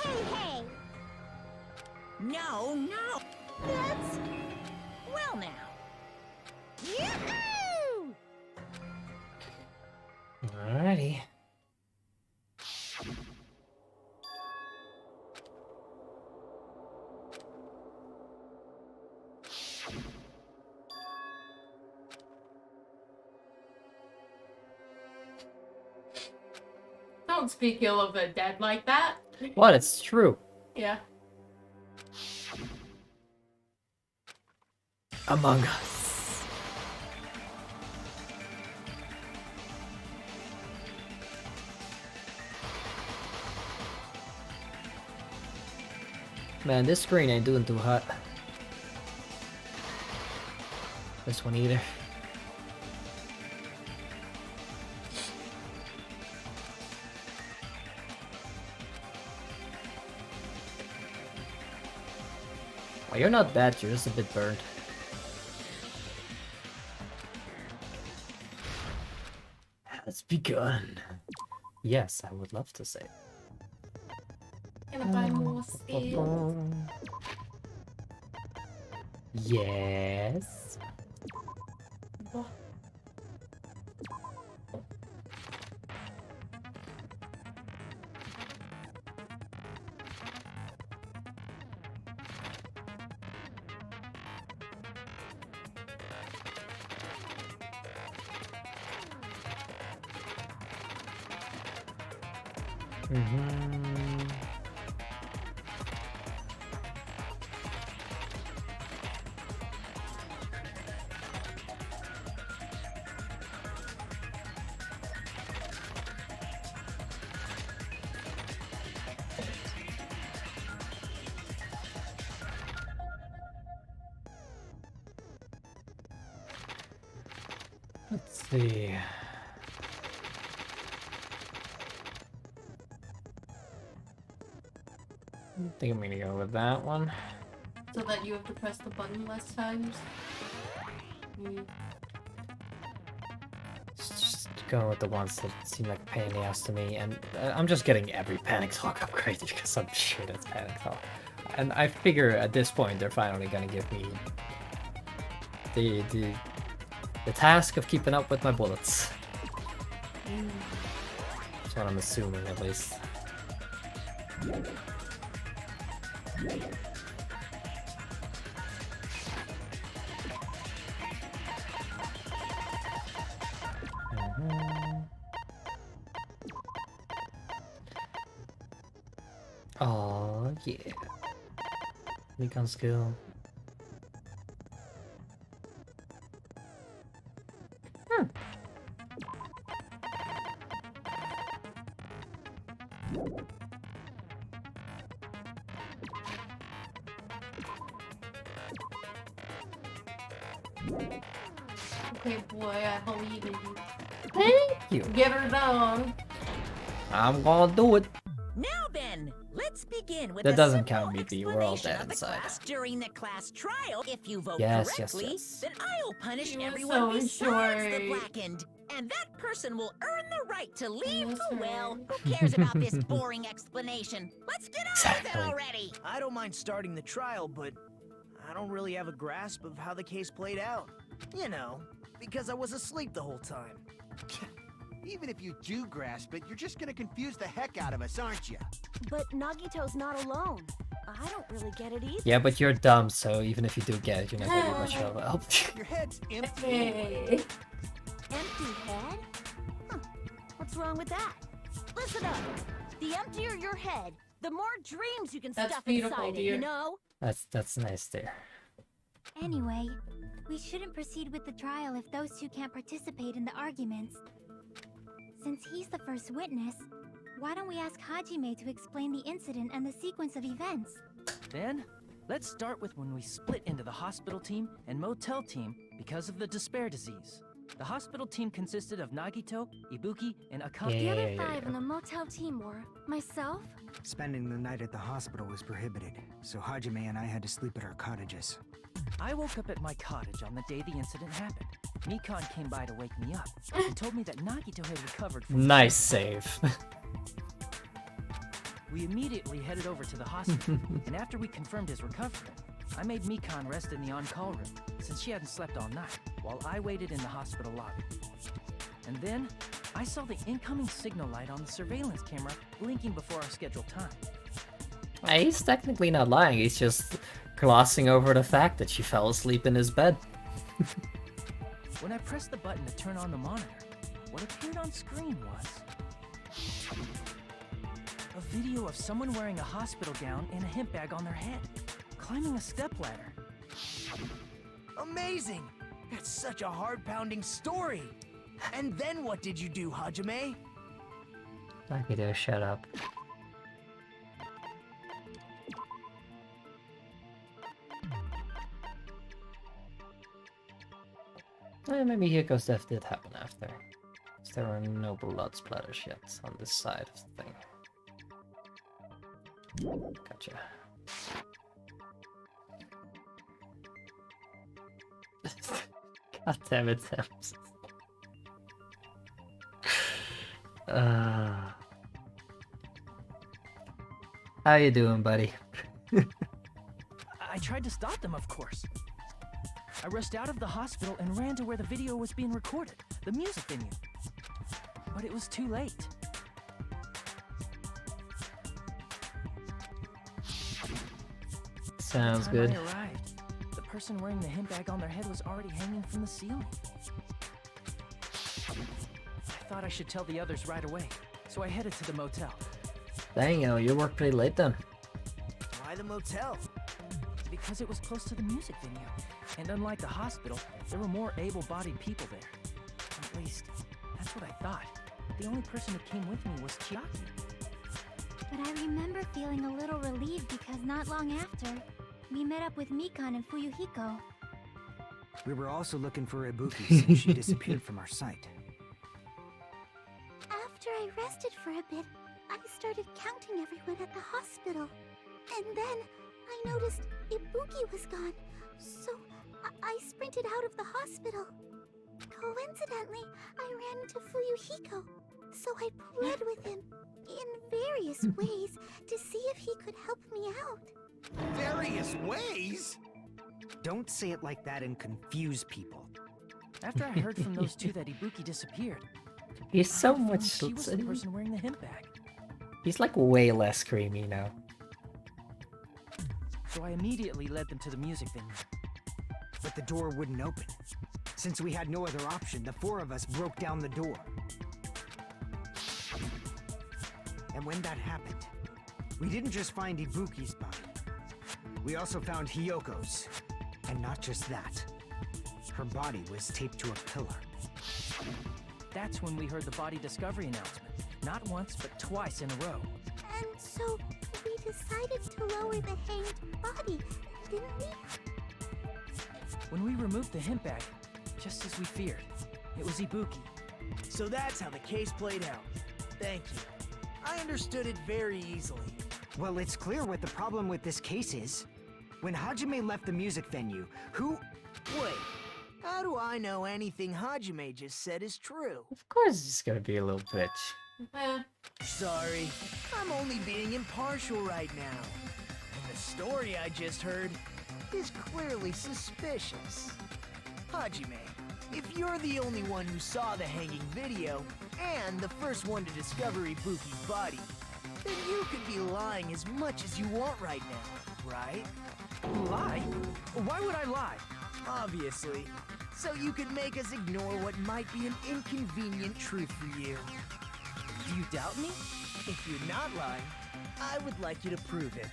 Speaker 6: Hey!
Speaker 7: No, no.
Speaker 6: That's...
Speaker 7: Well now.
Speaker 6: Yoo-hoo!
Speaker 1: Alrighty.
Speaker 2: Don't speak ill of the dead like that.
Speaker 1: What? It's true.
Speaker 2: Yeah.
Speaker 1: Among Us. Man, this screen ain't doing too hot. This one either. Oh, you're not bad, you're just a bit burned. Has begun. Yes, I would love to say.
Speaker 2: Can I buy more skills?
Speaker 1: Yes.
Speaker 2: What?
Speaker 1: Let's see. I think I'm gonna go with that one.
Speaker 2: So that you have to press the button less times? Mm.
Speaker 1: Just going with the ones that seem like a pain in the ass to me, and I'm just getting every Panic Talk upgrade because I'm shit at Panic Talk. And I figure at this point they're finally gonna give me the task of keeping up with my bullets. That's what I'm assuming, at least. Oh yeah. Recon skill.
Speaker 2: Okay, boy, I believe in you.
Speaker 1: Thank you.
Speaker 2: Get her down.
Speaker 1: I'm gonna do it.
Speaker 9: Now then, let's begin with
Speaker 1: That
Speaker 9: a
Speaker 1: doesn't
Speaker 9: simple
Speaker 1: count, BP. We're all
Speaker 9: explanation
Speaker 1: dead
Speaker 9: of the
Speaker 1: inside.
Speaker 9: class during the class trial. If you vote
Speaker 1: Yes,
Speaker 9: correctly,
Speaker 1: yes.
Speaker 9: then I'll punish
Speaker 2: He was
Speaker 9: everyone
Speaker 2: so
Speaker 9: besides the
Speaker 2: short.
Speaker 9: blackened. And that person will earn the right to leave.
Speaker 2: Yes,
Speaker 9: Oh, well,
Speaker 2: sir.
Speaker 9: who cares about this boring explanation? Let's get on with
Speaker 1: Exactly.
Speaker 9: it already.
Speaker 4: I don't mind starting the trial, but I don't really have a grasp of how the case played out. You know, because I was asleep the whole time.
Speaker 5: Even if you do grasp it, you're just gonna confuse the heck out of us, aren't you?
Speaker 3: But Nagito's not alone. I don't really get it either.
Speaker 1: Yeah, but you're dumb, so even if you do get it, you're not gonna be much of help.
Speaker 5: Your head's empty.
Speaker 2: Hey.
Speaker 3: Empty head? Huh. What's wrong with that? Listen up. The emptier your head, the more dreams you can
Speaker 2: That's
Speaker 3: stuff
Speaker 2: beautiful,
Speaker 3: inside it,
Speaker 2: dear.
Speaker 3: you know?
Speaker 1: That's nice there.
Speaker 6: Anyway, we shouldn't proceed with the trial if those two can't participate in the arguments. Since he's the first witness, why don't we ask Hajime to explain the incident and the sequence of events?
Speaker 10: Then, let's start with when we split into the hospital team and motel team because of the despair disease. The hospital team consisted of Nagito, Ibuki, and Akane.
Speaker 3: The
Speaker 1: Yeah,
Speaker 3: other
Speaker 1: yeah,
Speaker 3: five
Speaker 1: yeah.
Speaker 3: on the motel team were myself,
Speaker 11: Spending the night at the hospital was prohibited, so Hajime and I had to sleep at our cottages.
Speaker 10: I woke up at my cottage on the day the incident happened. Mikan came by to wake me up and told me that Nagito had recovered from
Speaker 1: Nice save.
Speaker 10: We immediately headed over to the hospital, and after we confirmed his recovery, I made Mikan rest in the on-call room, since she hadn't slept all night, while I waited in the hospital lobby. And then, I saw the incoming signal light on the surveillance camera blinking before our scheduled time.
Speaker 1: He's technically not lying, he's just glossing over the fact that she fell asleep in his bed.
Speaker 10: When I pressed the button to turn on the monitor, what appeared on screen was a video of someone wearing a hospital gown and a hemp bag on their head, climbing a stepladder.
Speaker 4: Amazing! That's such a heart-pounding story. And then what did you do, Hajime?
Speaker 1: Nagito, shut up. Maybe Hiko's death did happen after. 'Cause there were no blood splatters yet on this side of the thing. Gotcha. God damn it, Thames. How you doing, buddy?
Speaker 10: I tried to stop them, of course. I rushed out of the hospital and ran to where the video was being recorded, the music venue. But it was too late.
Speaker 1: Sounds
Speaker 10: By the
Speaker 1: good.
Speaker 10: time I arrived, the person wearing the hemp bag on their head was already hanging from the ceiling. I thought I should tell the others right away, so I headed to the motel.
Speaker 1: Dang, you worked pretty late then.
Speaker 4: Why the motel?
Speaker 10: Because it was close to the music venue, and unlike the hospital, there were more able-bodied people there. At least, that's what I thought. The only person who came with me was Chiaki.
Speaker 6: But I remember feeling a little relieved because not long after, we met up with Mikan and Fuyuhiko.
Speaker 11: We were also looking for Ibuki since she disappeared from our sight.
Speaker 6: After I rested for a bit, I started counting everyone at the hospital. And then I noticed Ibuki was gone, so I sprinted out of the hospital. Coincidentally, I ran into Fuyuhiko, so I pled with him in various ways to see if he could help me out.
Speaker 5: Various ways?
Speaker 11: Don't say it like that and confuse people.
Speaker 10: After I heard from those two that Ibuki disappeared,
Speaker 1: He's so
Speaker 10: I found
Speaker 1: much.
Speaker 10: she was the person wearing the hemp bag.
Speaker 1: He's like way less creamy now.
Speaker 10: So I immediately led them to the music venue.
Speaker 11: But the door wouldn't open. Since we had no other option, the four of us broke down the door. And when that happened, We didn't just find Ibuki's body. We also found Hiyoko's. And not just that. Her body was taped to a pillar.
Speaker 10: That's when we heard the body discovery announcement. Not once, but twice in a row.
Speaker 6: And so we decided to lower the hanged body, didn't we?
Speaker 10: When we removed the hemp bag, just as we feared, it was Ibuki.
Speaker 4: So that's how the case played out. Thank you. I understood it very easily.
Speaker 11: Well, it's clear what the problem with this case is. When Hajime left the music venue, who...
Speaker 4: Wait, how do I know anything Hajime just said is true?
Speaker 1: Of course he's gonna be a little bitch.
Speaker 4: Sorry, I'm only being impartial right now. And the story I just heard is clearly suspicious. Hajime, if you're the only one who saw the hanging video, and the first one to discover Ibuki's body, then you could be lying as much as you want right now, right?
Speaker 10: Lie? Why would I lie?
Speaker 4: Obviously. So you could make us ignore what might be an inconvenient truth for you.
Speaker 10: Do you doubt me?
Speaker 4: If you're not lying, I would like you to prove it.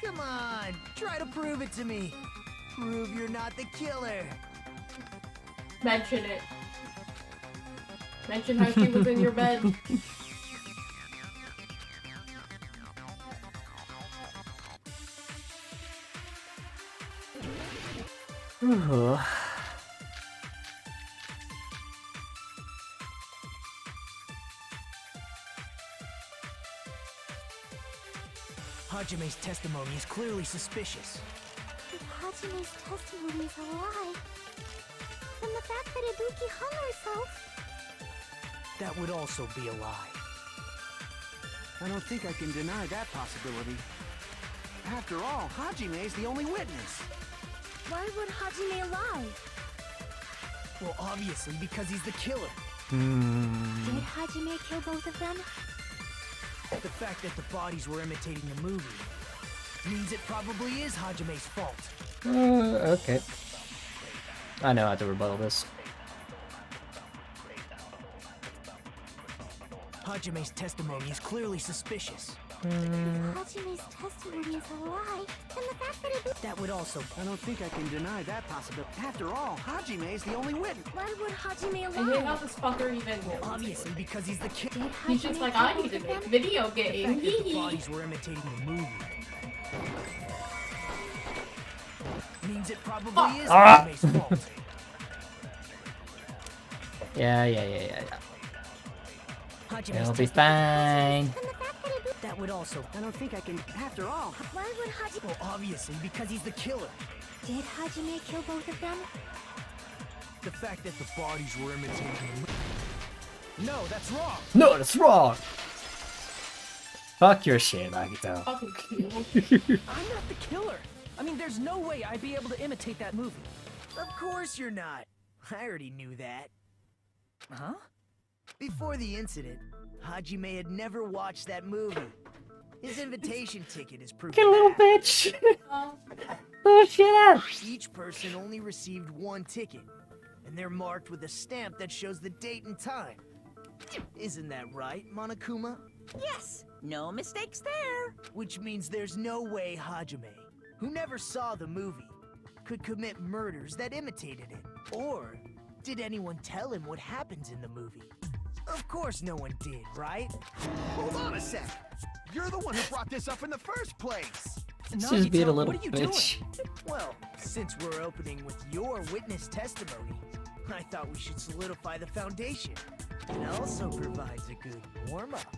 Speaker 4: Come on, try to prove it to me. Prove you're not the killer.
Speaker 2: Mention it. Mention how she was in your bed.
Speaker 1: Ooh.
Speaker 4: Hajime's testimony is clearly suspicious.
Speaker 6: If Hajime's testimony is a lie, then the fact that Ibuki hung herself...
Speaker 4: That would also be a lie.
Speaker 12: I don't think I can deny that possibility. After all, Hajime's the only witness.
Speaker 3: Why would Hajime lie?
Speaker 4: Well, obviously, because he's the killer.
Speaker 3: Did Hajime kill both of them?
Speaker 4: The fact that the bodies were imitating the movie means it probably is Hajime's fault.
Speaker 1: Okay. I know how to rebuttal this.
Speaker 4: Hajime's testimony is clearly suspicious.
Speaker 6: If Hajime's testimony is a lie, then the fact that Ibuki...
Speaker 4: That would also...
Speaker 12: I don't think I can deny that possibility. After all, Hajime's the only witness.
Speaker 3: Why would Hajime
Speaker 2: And then
Speaker 3: lie?
Speaker 2: how this fucker even knows?
Speaker 4: Obviously, because he's the killer.
Speaker 2: He's just like, I need to make a video
Speaker 4: The
Speaker 2: game.
Speaker 4: fact that the bodies were imitating the movie means it probably is Hajime's fault.
Speaker 1: Yeah.
Speaker 4: Hajime's
Speaker 1: It'll be fine.
Speaker 4: That would also...
Speaker 12: I don't think I can... After all...
Speaker 3: Why would Hajime...
Speaker 4: Well, obviously, because he's the killer.
Speaker 3: Did Hajime kill both of them?
Speaker 4: The fact that the bodies were imitating the movie... No, that's wrong!
Speaker 1: No, that's wrong! Fuck your shit, Agito.
Speaker 2: Fucking cool.
Speaker 10: I'm not the killer. I mean, there's no way I'd be able to imitate that movie.
Speaker 4: Of course you're not. I already knew that.
Speaker 10: Huh?
Speaker 4: Before the incident, Hajime had never watched that movie. His invitation ticket is proof.
Speaker 1: Get a little
Speaker 4: of that.
Speaker 1: bitch! Oh shit!
Speaker 4: Each person only received one ticket, and they're marked with a stamp that shows the date and time. Isn't that right, Monokuma?
Speaker 9: Yes, no mistakes there.
Speaker 4: Which means there's no way Hajime, who never saw the movie, could commit murders that imitated it. Or did anyone tell him what happens in the movie? Of course no one did, right?
Speaker 5: Hold on a sec. You're the one who brought this up in the first place.
Speaker 1: Let's just beat a little
Speaker 10: what are you
Speaker 1: bitch.
Speaker 4: Well, since we're opening with your witness testimony, I thought we should solidify the foundation. It also provides a good warm-up.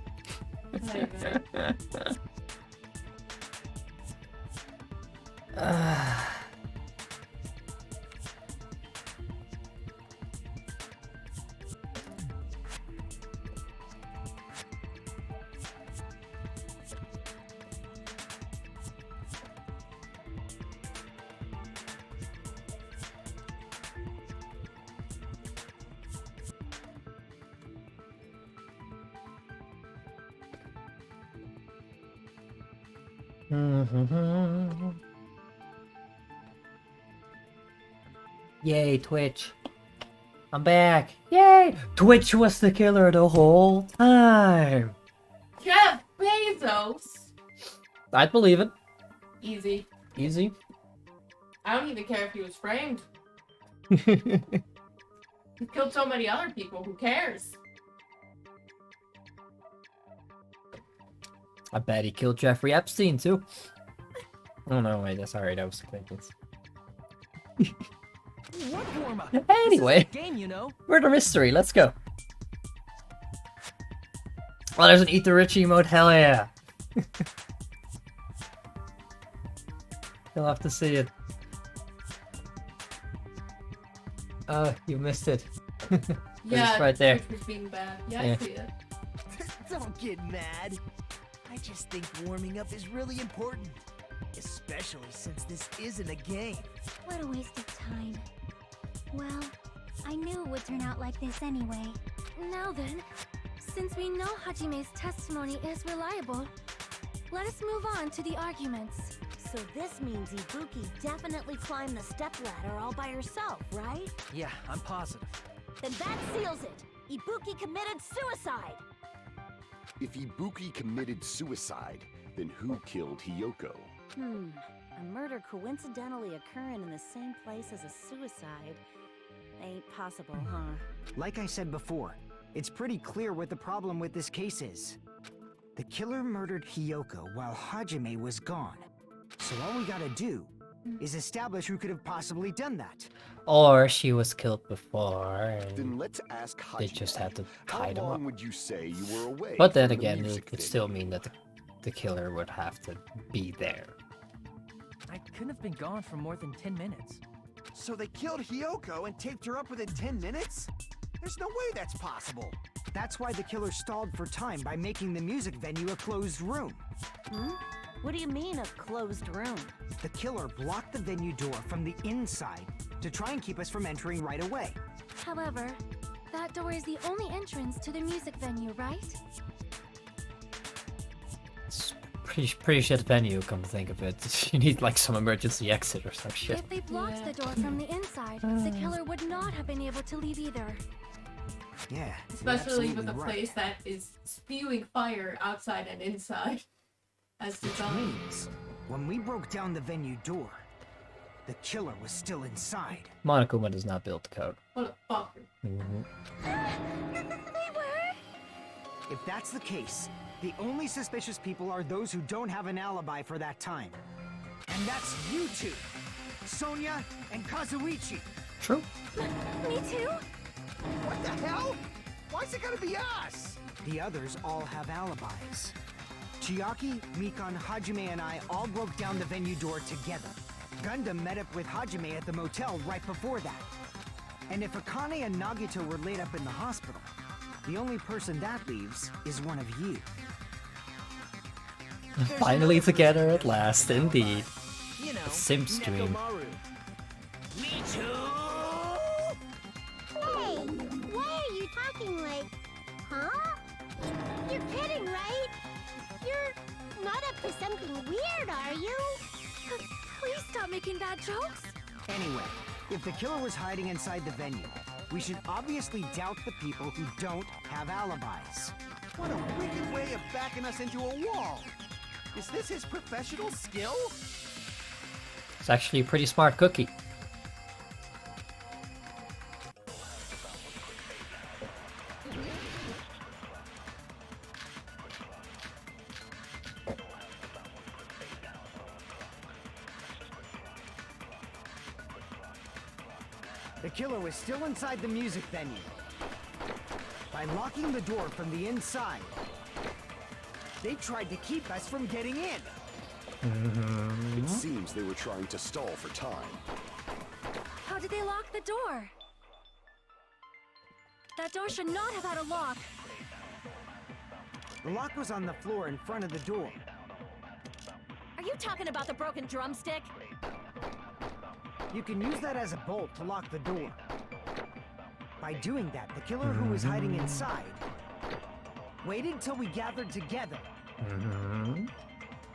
Speaker 1: Yay, Twitch. I'm back. Yay! Twitch was the killer the whole time.
Speaker 2: Jeff Bezos
Speaker 1: I'd believe it.
Speaker 2: Easy.
Speaker 1: Easy.
Speaker 2: I don't even care if he was framed. He killed so many other people. Who cares?
Speaker 1: I bet he killed Jeffrey Epstein too. Oh no, wait, that's alright. That was acquaintance.
Speaker 10: What warm-up?
Speaker 1: Anyway,
Speaker 10: This is a game, you know.
Speaker 1: murder mystery. Let's go. Oh, there's an Eat the Rich emote. Hell yeah. You'll have to see it. You missed it.
Speaker 2: Yeah,
Speaker 1: it's right there.
Speaker 2: Twitch was being bad. Yeah,
Speaker 1: Yeah.
Speaker 2: I see it.
Speaker 4: Don't get mad. I just think warming up is really important. Especially since this isn't a game.
Speaker 6: What a waste of time. Well, I knew it would turn out like this anyway.
Speaker 3: Now then, since we know Hajime's testimony is reliable, let us move on to the arguments.
Speaker 9: So this means Ibuki definitely climbed the stepladder all by herself, right?
Speaker 10: Yeah, I'm positive.
Speaker 9: Then that seals it. Ibuki committed suicide.
Speaker 5: If Ibuki committed suicide, then who killed Hiyoko?
Speaker 9: A murder coincidentally occurring in the same place as a suicide ain't possible, huh?
Speaker 11: Like I said before, it's pretty clear what the problem with this case is. The killer murdered Hiyoko while Hajime was gone. So all we gotta do is establish who could have possibly done that.
Speaker 1: Or she was killed before. And
Speaker 5: Then let's ask Hajime.
Speaker 1: they just had to
Speaker 5: How
Speaker 1: tie them
Speaker 5: long
Speaker 1: up.
Speaker 5: would you say you were away?
Speaker 1: But then
Speaker 5: from the
Speaker 1: again,
Speaker 5: music
Speaker 1: it would
Speaker 5: venue?
Speaker 1: still mean that the killer would have to be there.
Speaker 10: I couldn't have been gone for more than 10 minutes.
Speaker 12: So they killed Hiyoko and taped her up within 10 minutes? There's no way that's possible.
Speaker 11: That's why the killer stalled for time by making the music venue a closed room.
Speaker 9: What do you mean, a closed room?
Speaker 11: The killer blocked the venue door from the inside to try and keep us from entering right away.
Speaker 3: However, that door is the only entrance to the music venue, right?
Speaker 1: It's pretty shit venue, come to think of it. You need like some emergency exit or some shit.
Speaker 3: If they blocked the door from the inside, the killer would not have been able to leave either.
Speaker 11: Yeah.
Speaker 2: Especially with a
Speaker 11: right.
Speaker 2: place that is spewing fire outside and inside. As designed.
Speaker 11: Means, when we broke down the venue door, the killer was still inside.
Speaker 1: Monokuma does not build the code.
Speaker 2: What a fucker.
Speaker 11: If that's the case, the only suspicious people are those who don't have an alibi for that time. And that's you two, Sonia and Kazuichi.
Speaker 1: True.
Speaker 3: Me too?
Speaker 12: What the hell? Why's it gotta be us?
Speaker 11: The others all have alibis. Chiaki, Mikan, Hajime, and I all broke down the venue door together. Gundam met up with Hajime at the motel right before that. And if Akane and Nagito were laid up in the hospital, the only person that leaves is one of you.
Speaker 1: Finally together at last, indeed.
Speaker 4: You know,
Speaker 1: Sim stream.
Speaker 4: Nekomaru. Me too!
Speaker 6: Hey, why are you talking like... Huh? You're kidding, right? You're not up to something weird, are you?
Speaker 3: Please stop making bad jokes.
Speaker 11: Anyway, if the killer was hiding inside the venue, we should obviously doubt the people who don't have alibis.
Speaker 12: What a wicked way of backing us into a wall. Is this his professional skill?
Speaker 1: It's actually a pretty smart cookie.
Speaker 11: The killer was still inside the music venue. By locking the door from the inside, they tried to keep us from getting in.
Speaker 5: It seems they were trying to stall for time.
Speaker 3: How did they lock the door? That door should not have had a lock.
Speaker 11: The lock was on the floor in front of the door.
Speaker 9: Are you talking about the broken drumstick?
Speaker 11: You can use that as a bolt to lock the door. By doing that, the killer who was hiding inside waited till we gathered together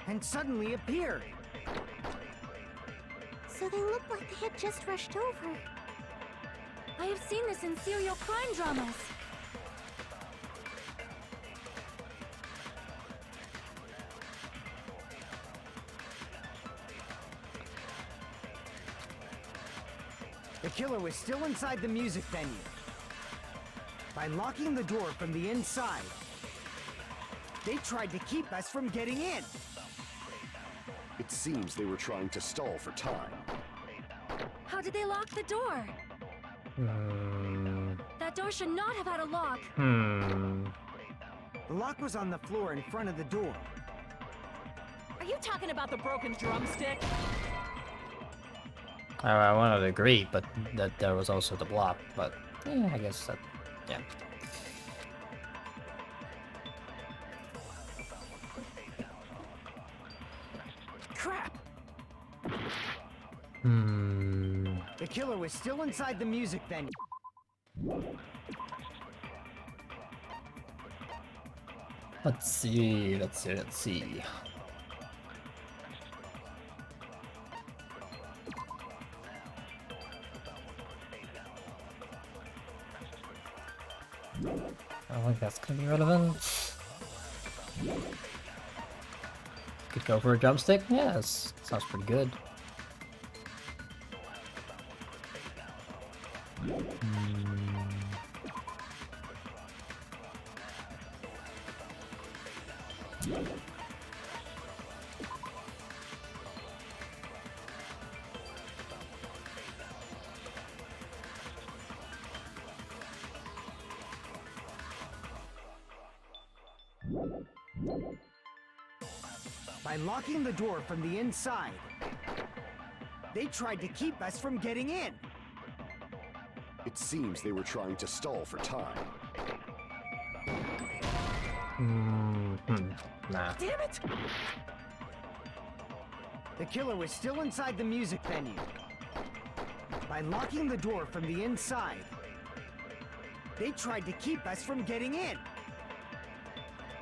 Speaker 11: and suddenly appeared.
Speaker 6: So they looked like they had just rushed over.
Speaker 3: I have seen this in serial crime dramas.
Speaker 11: The killer was still inside the music venue. By locking the door from the inside, they tried to keep us from getting in.
Speaker 5: It seems they were trying to stall for time.
Speaker 3: How did they lock the door? That door should not have had a lock.
Speaker 11: The lock was on the floor in front of the door.
Speaker 7: Are you talking about the broken drumstick?
Speaker 1: I wanted to agree, but that there was also the block. But yeah, I guess that, yeah.
Speaker 11: Crap! The killer was still inside the music venue.
Speaker 1: Let's see, let's see, let's see. I don't think that's gonna be relevant. Could go for a drumstick? Yeah, sounds pretty good.
Speaker 11: By locking the door from the inside, they tried to keep us from getting in.
Speaker 5: It seems they were trying to stall for time.
Speaker 1: Nah.
Speaker 11: Damn it! The killer was still inside the music venue. By locking the door from the inside, they tried to keep us from getting in.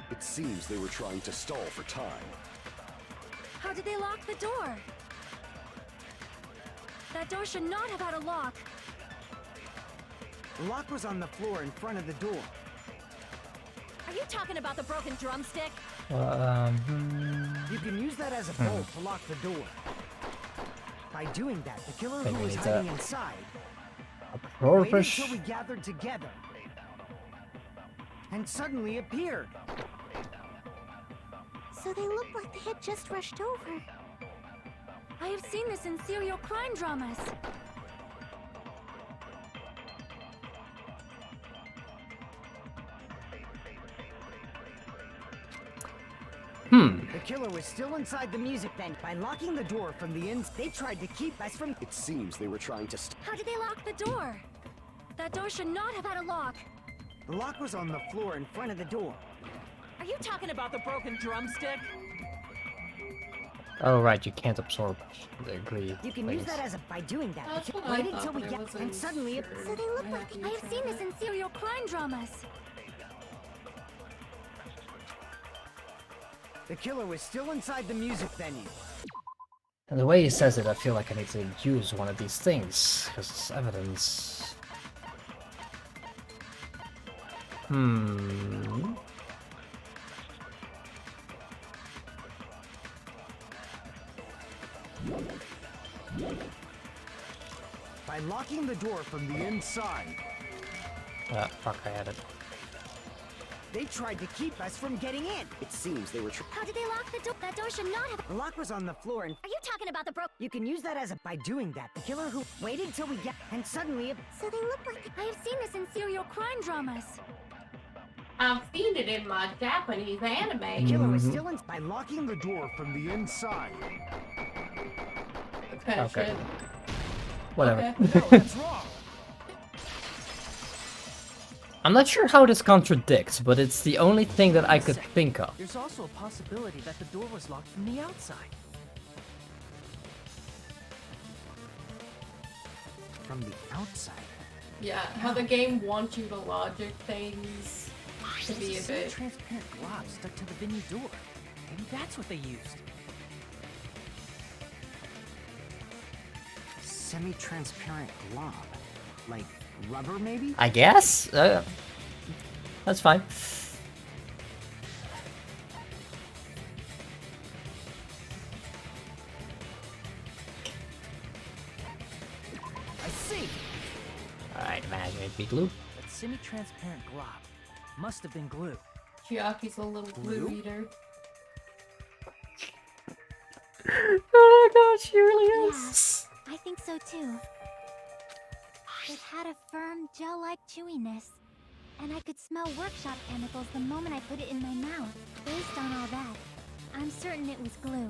Speaker 5: It seems they were trying to stall for time.
Speaker 3: How did they lock the door? That door should not have had a lock.
Speaker 11: The lock was on the floor in front of the door.
Speaker 7: Are you talking about the broken drumstick?
Speaker 11: You can use that as a bolt to lock the door. By doing that, the killer who was hiding inside waited until we gathered together and suddenly appeared.
Speaker 6: So they looked like they had just rushed over.
Speaker 3: I have seen this in serial crime dramas.
Speaker 11: The killer was still inside the music venue. By locking the door from the inside, they tried to keep us from...
Speaker 5: It seems they were trying to
Speaker 3: How did they lock the door? That door should not have had a lock.
Speaker 11: The lock was on the floor in front of the door.
Speaker 7: Are you talking about the broken drumstick?
Speaker 1: Oh right, you can't absorb the agree.
Speaker 11: You can use that as a... By doing that,
Speaker 2: That's what
Speaker 11: wait
Speaker 2: I
Speaker 11: until
Speaker 2: thought,
Speaker 11: we
Speaker 2: but I
Speaker 11: get...
Speaker 2: wasn't
Speaker 11: And suddenly...
Speaker 2: sure.
Speaker 6: So they look like
Speaker 3: I have seen this in serial crime dramas.
Speaker 11: The killer was still inside the music venue.
Speaker 1: And the way he says it, I feel like I need to use one of these things, because it's evidence.
Speaker 11: By locking the door from the inside,
Speaker 1: Ah, fuck, I had it.
Speaker 11: they tried to keep us from getting in.
Speaker 5: It seems they were
Speaker 3: How did they lock the door? That door should not have...
Speaker 11: The lock was on the floor and...
Speaker 3: Are you talking about the
Speaker 11: You can use that as a... By doing that, the killer who waited until we get... And suddenly...
Speaker 6: So they look like...
Speaker 3: I have seen this in serial crime dramas.
Speaker 2: I've seen it in my Japanese
Speaker 11: The
Speaker 2: anime.
Speaker 11: killer was still in... By locking the door from the inside.
Speaker 1: Okay. Whatever.
Speaker 11: What's wrong?
Speaker 1: I'm not sure how this contradicts, but it's the only thing that I could think of.
Speaker 10: There's also a possibility that the door was locked from the outside.
Speaker 11: From the outside.
Speaker 2: Yeah, how the game wants you to logic things to be a bit...
Speaker 10: Transparent glob stuck to the venue door. Maybe that's what they used.
Speaker 11: Semi-transparent glob. Like rubber, maybe?
Speaker 1: I guess? That's fine.
Speaker 11: I see.
Speaker 1: Alright, imagine it'd be glue.
Speaker 10: That semi-transparent glob must have been glue.
Speaker 2: Chiaki's a little glue eater.
Speaker 1: Oh my god, she really is.
Speaker 3: Yeah, I think so too. It had a firm, gel-like chewiness. And I could smell workshop chemicals the moment I put it in my mouth. Based on all that, I'm certain it was glue.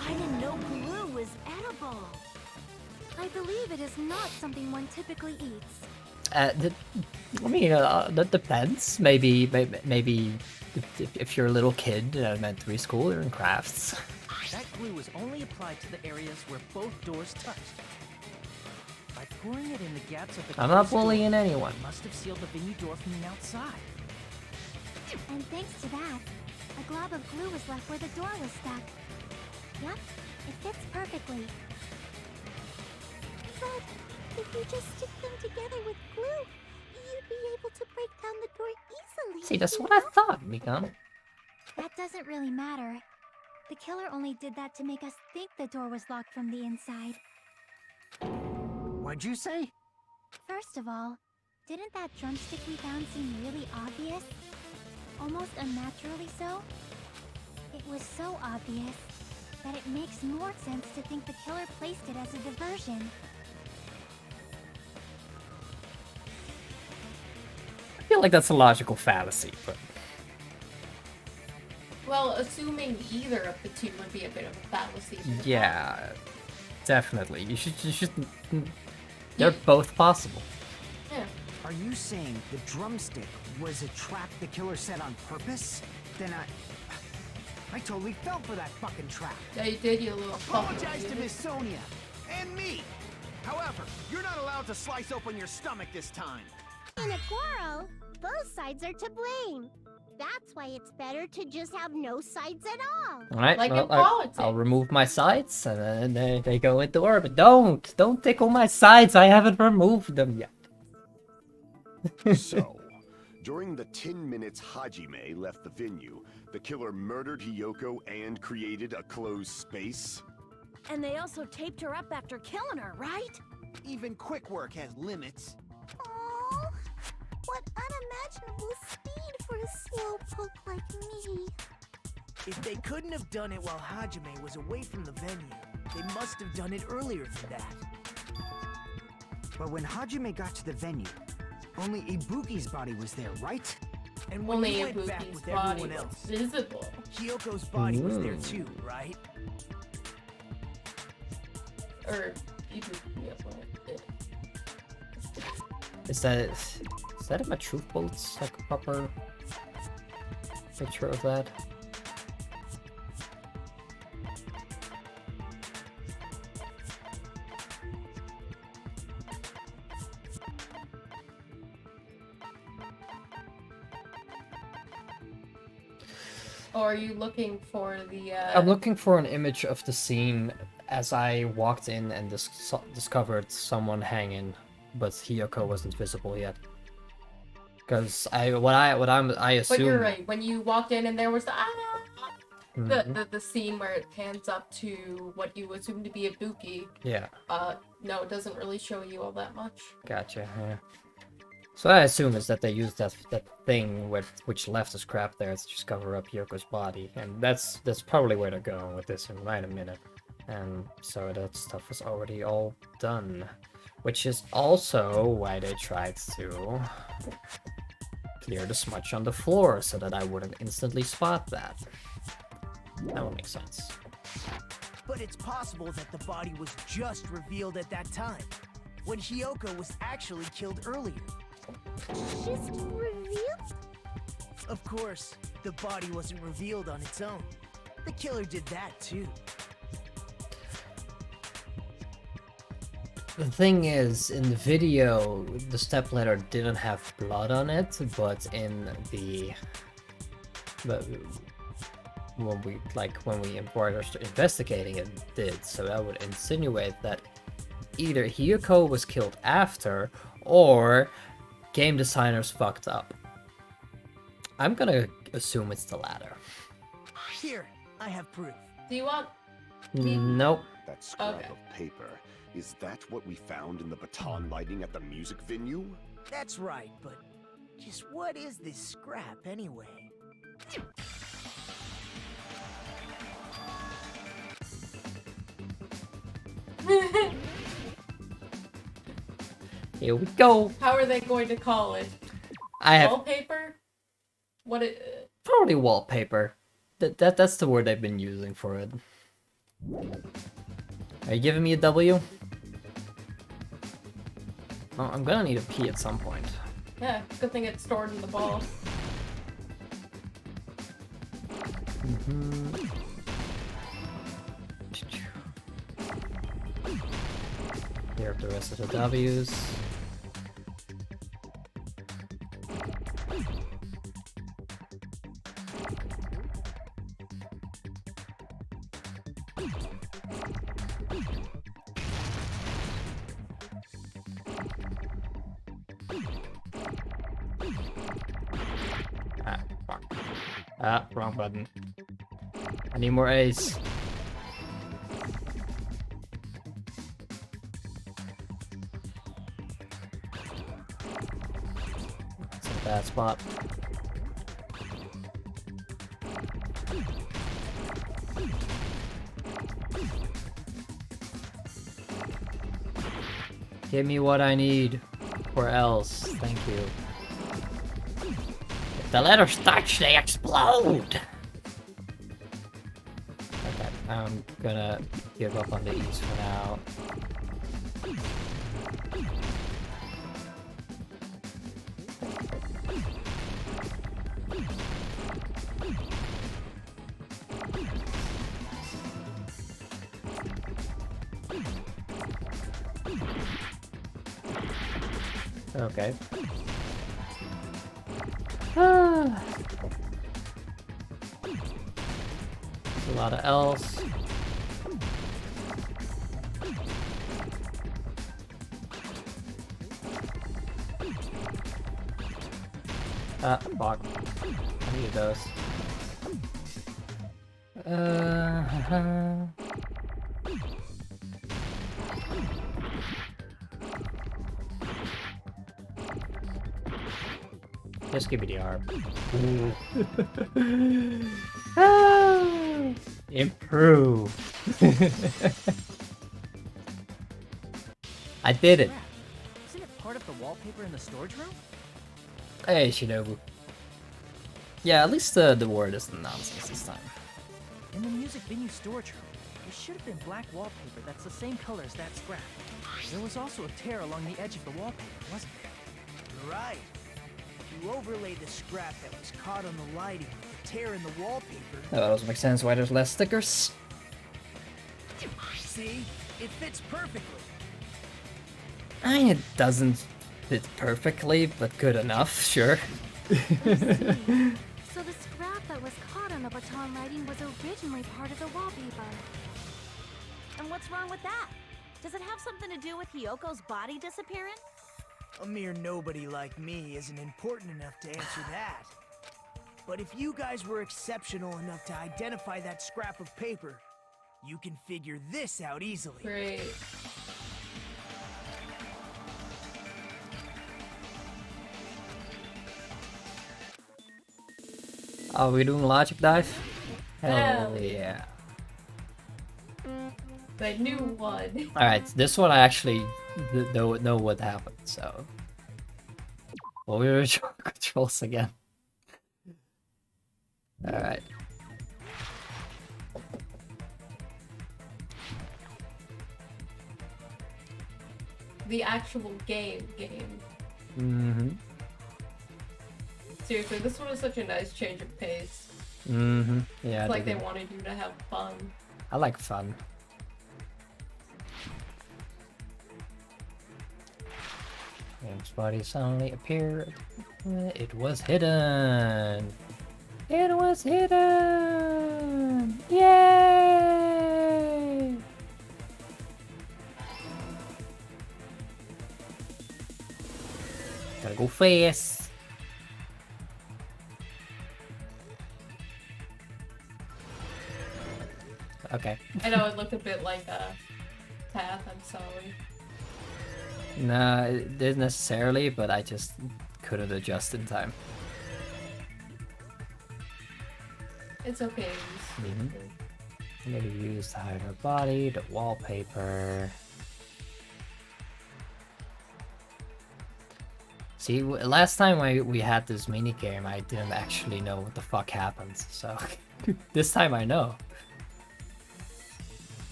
Speaker 9: I didn't know glue was edible.
Speaker 3: I believe it is not something one typically eats.
Speaker 1: That depends. Maybe if you're a little kid in elementary school or in crafts.
Speaker 10: That glue was only applied to the areas where both doors touched. By pouring it in the gaps of the
Speaker 1: I'm not
Speaker 10: closed door,
Speaker 1: bullying anyone.
Speaker 10: it must have sealed the venue door from the outside.
Speaker 3: And thanks to that, a glob of glue was left where the door was stuck. Yep, it fits perfectly.
Speaker 6: But if you just stick them together with glue, you'd be able to break down the door easily.
Speaker 1: See, that's what I thought, Mikon.
Speaker 3: That doesn't really matter. The killer only did that to make us think the door was locked from the inside.
Speaker 11: What'd you say?
Speaker 3: First of all, didn't that drumstick we found seem really obvious? Almost unnaturally so? It was so obvious that it makes more sense to think the killer placed it as a diversion.
Speaker 1: I feel like that's a logical fallacy, but
Speaker 2: Well, assuming either of the two would be a bit of a fallacy.
Speaker 1: yeah, definitely. You should. They're both possible.
Speaker 2: Yeah.
Speaker 11: Are you saying the drumstick was a trap the killer set on purpose? Then I totally fell for that fucking trap.
Speaker 2: Yeah, you did, you little
Speaker 4: Apologize to Miss Sonia and me. However, you're not allowed to slice open your stomach this time.
Speaker 6: In a quarrel, both sides are to blame. That's why it's better to just have no sides at all.
Speaker 1: Alright,
Speaker 2: Like
Speaker 1: well,
Speaker 2: in politics.
Speaker 1: I'll remove my sides, and then they go into orbit. Don't tickle my sides. I haven't removed them yet.
Speaker 5: So, during the 10 minutes Hajime left the venue, the killer murdered Hiyoko and created a closed space?
Speaker 9: And they also taped her up after killing her, right?
Speaker 4: Even quick work has limits.
Speaker 6: Aww, what unimaginable speed for a slowpoke like me.
Speaker 4: If they couldn't have done it while Hajime was away from the venue, they must have done it earlier than that.
Speaker 11: But when Hajime got to the venue, only Ibuki's body was there, right?
Speaker 4: And when
Speaker 2: Only
Speaker 4: you went back
Speaker 2: Ibuki's
Speaker 4: with
Speaker 2: body
Speaker 4: everyone
Speaker 2: was
Speaker 4: else,
Speaker 2: visible.
Speaker 4: Hyoko's body was there too, right?
Speaker 2: Or Ibuki, yeah.
Speaker 1: Is that in my truth bullets? Like a proper picture of that?
Speaker 2: Or are you looking for the,
Speaker 1: I'm looking for an image of the scene as I walked in and discovered someone hanging, but Hiyoko wasn't visible yet. Because I assume.
Speaker 2: But you're right. When you walked in and there was the scene where it pans up to what you assume to be Ibuki.
Speaker 1: Yeah.
Speaker 2: No, it doesn't really show you all that much.
Speaker 1: Gotcha. Yeah. So I assume is that they used that thing which left the scrap there to just cover up Yoko's body, and that's probably where they're going with this in right a minute. And so that stuff was already all done, which is also why they tried to clear the smudge on the floor so that I wouldn't instantly spot that. That would make sense.
Speaker 4: But it's possible that the body was just revealed at that time, when Hiyoko was actually killed earlier.
Speaker 6: Just revealed?
Speaker 4: Of course, the body wasn't revealed on its own. The killer did that too.
Speaker 1: The thing is, in the video, the stepladder didn't have blood on it, but in the when we were investigating it did. So that would insinuate that either Hiyoko was killed after, or game designers fucked up. I'm gonna assume it's the latter.
Speaker 4: Here, I have proof.
Speaker 2: Do you want?
Speaker 1: Nope.
Speaker 5: That scrap
Speaker 2: Okay.
Speaker 5: of paper. Is that what we found in the baton lighting at the music venue?
Speaker 4: That's right, but just what is this scrap anyway?
Speaker 1: Here we go.
Speaker 2: How are they going to call it?
Speaker 1: I have
Speaker 2: Wallpaper? What it...
Speaker 1: probably wallpaper. That's the word I've been using for it. Are you giving me a W? Oh, I'm gonna need a P at some point.
Speaker 2: Yeah, good thing it's stored in the ball.
Speaker 1: Here are the rest of the W's. Ah, fuck. Ah, wrong button. I need more A's. That's a bad spot. Give me what I need, or else. Thank you. If the letters touch, they explode! Okay, I'm gonna give up on the E's for now. Okay. There's a lot of L's. Fuck. I needed those. Just give me the R. Improve. I did it.
Speaker 10: Isn't it part of the wallpaper in the storage room?
Speaker 1: Hey, Shinobu. Yeah, at least the word isn't nonsense this time.
Speaker 10: In the music venue storage room, there should have been black wallpaper that's the same color as that scrap. There was also a tear along the edge of the wallpaper, wasn't there?
Speaker 4: You're right. If you overlay the scrap that was caught on the lighting with the tear in the wallpaper...
Speaker 1: That doesn't make sense why there's less stickers.
Speaker 4: See? It fits perfectly.
Speaker 1: I mean, it doesn't fit perfectly, but good enough, sure.
Speaker 3: I see. So the scrap that was caught on the baton lighting was originally part of the wallpaper.
Speaker 9: And what's wrong with that? Does it have something to do with Hiyoko's body disappearing?
Speaker 4: A mere nobody like me isn't important enough to answer that. But if you guys were exceptional enough to identify that scrap of paper, you can figure this out easily.
Speaker 2: Great.
Speaker 1: Are we doing logic dive? Hell
Speaker 2: Hell
Speaker 1: yeah.
Speaker 2: The new one.
Speaker 1: Alright, this one I actually know what happened, so... What were the controls again? Alright.
Speaker 2: The actual game.
Speaker 1: Mm-hmm.
Speaker 2: Seriously, this one is such a nice change of pace.
Speaker 1: Mm-hmm. Yeah,
Speaker 2: It's like they wanted you to have fun.
Speaker 1: I like fun. Game's body suddenly appeared. It was hidden. It was hidden. Yay! Gotta go fast. Okay.
Speaker 2: I know it looked a bit like path, I'm sorry.
Speaker 1: Nah, it didn't necessarily, but I just couldn't adjust in time.
Speaker 2: It's okay.
Speaker 1: Maybe use to hide her body, the wallpaper. See, last time we had this mini game, I didn't actually know what the fuck happened, so this time I know.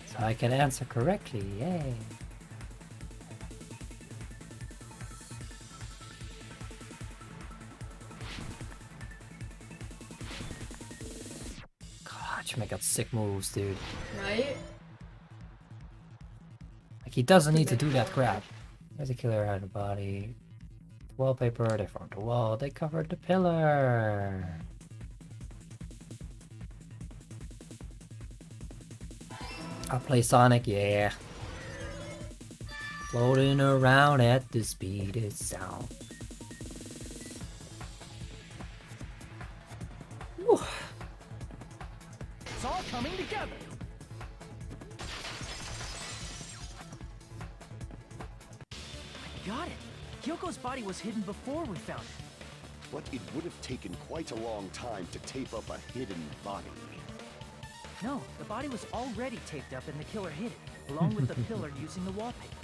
Speaker 1: So I can answer correctly, yay! God, Hajime got sick moves, dude.
Speaker 2: Right?
Speaker 1: Like, he doesn't need to do that crap. There's a killer out of the body. Wallpaper, they formed the wall, they covered the pillar. I'll play Sonic, yeah. Floating around at the speed of sound. Whew.
Speaker 10: It's all coming together. Got it. Kyoko's body was hidden before we found it.
Speaker 5: But it would have taken quite a long time to tape up a hidden body.
Speaker 10: No, the body was already taped up and the killer hid it, along with the pillar using the wallpaper.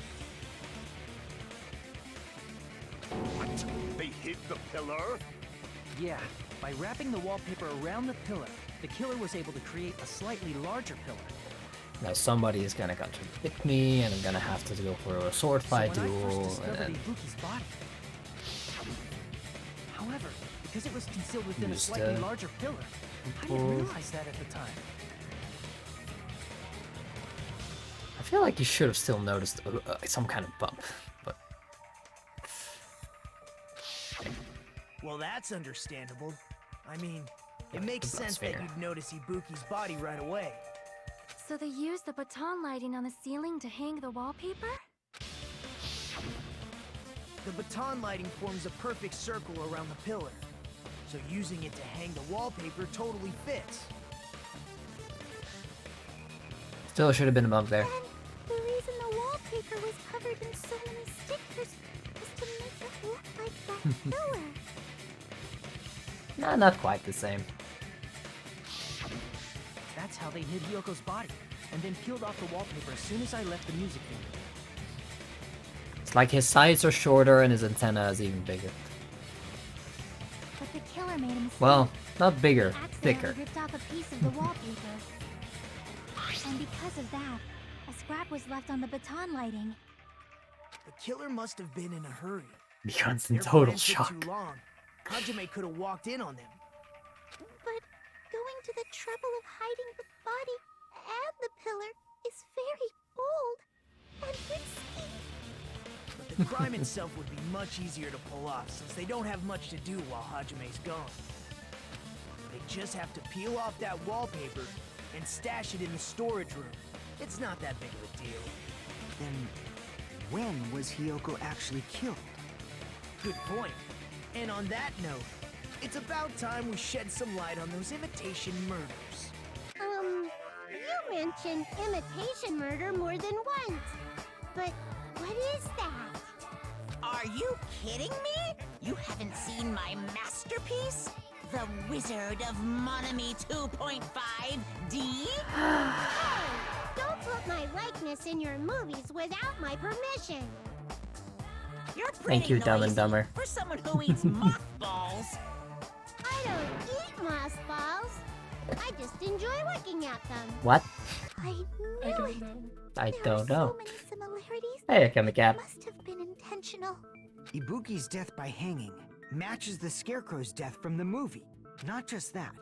Speaker 5: What? They hid the pillar?
Speaker 10: Yeah, by wrapping the wallpaper around the pillar, the killer was able to create a slightly larger pillar.
Speaker 1: Now somebody is gonna contradict me, and I'm gonna have to go for a sword fight
Speaker 10: so when I
Speaker 1: duel.
Speaker 10: first discovered
Speaker 1: And
Speaker 10: Ibuki's body. However, because it was concealed within a
Speaker 1: Used
Speaker 10: slightly
Speaker 1: to
Speaker 10: larger pillar, I
Speaker 1: pull.
Speaker 10: didn't realize that at the time.
Speaker 1: I feel like you should have still noticed some kind of bump, but
Speaker 4: Well, that's understandable. I mean, it
Speaker 1: Yeah,
Speaker 4: makes
Speaker 1: the
Speaker 4: sense
Speaker 1: sphere.
Speaker 4: that you'd notice Ibuki's body right away.
Speaker 3: So they used the baton lighting on the ceiling to hang the wallpaper?
Speaker 4: The baton lighting forms a perfect circle around the pillar, so using it to hang the wallpaper totally fits.
Speaker 1: still should have been a bump there.
Speaker 6: And the reason the wallpaper was covered in so many stickers was to make it look like that pillar.
Speaker 1: Nah, not quite the same.
Speaker 10: That's how they hid Hyoko's body, and then peeled off the wallpaper as soon as I left the music venue.
Speaker 1: It's like his sides are shorter and his antenna is even bigger.
Speaker 6: But the killer made a mistake.
Speaker 1: Well, not bigger,
Speaker 6: He accidentally
Speaker 1: thicker.
Speaker 6: ripped off a piece of the wallpaper. And because of that, a scrap was left on the baton lighting.
Speaker 4: The killer must have been in a hurry.
Speaker 1: Becomes in
Speaker 4: Their
Speaker 1: total
Speaker 4: plans took
Speaker 1: shock.
Speaker 4: too long. Hajime could have walked in on them.
Speaker 6: But going to the trouble of hiding the body and the pillar is very bold and risky.
Speaker 4: But the crime itself would be much easier to pull off since they don't have much to do while Hajime's gone. They just have to peel off that wallpaper and stash it in the storage room. It's not that big of a deal.
Speaker 11: Then, when was Hiyoko actually killed?
Speaker 4: Good point. And on that note, it's about time we shed some light on those imitation murders.
Speaker 6: You mentioned imitation murder more than once. But what is that?
Speaker 7: Are you kidding me? You haven't seen my masterpiece? The Wizard of Monami 2.5D?
Speaker 6: Don't put my likeness in your movies without my permission.
Speaker 7: You're
Speaker 1: Thank you,
Speaker 7: pretty
Speaker 1: Dumb and
Speaker 7: noisy
Speaker 1: Dumber.
Speaker 7: for someone who eats mothballs.
Speaker 6: I don't eat mothballs. I just enjoy looking at them.
Speaker 1: What?
Speaker 6: I knew
Speaker 2: I
Speaker 6: it.
Speaker 2: don't know.
Speaker 1: I
Speaker 6: There are
Speaker 1: don't know.
Speaker 6: so many similarities.
Speaker 1: Hey, Akemi
Speaker 6: Must have been intentional.
Speaker 11: Ibuki's death by hanging matches the Scarecrow's death from the movie. Not just that,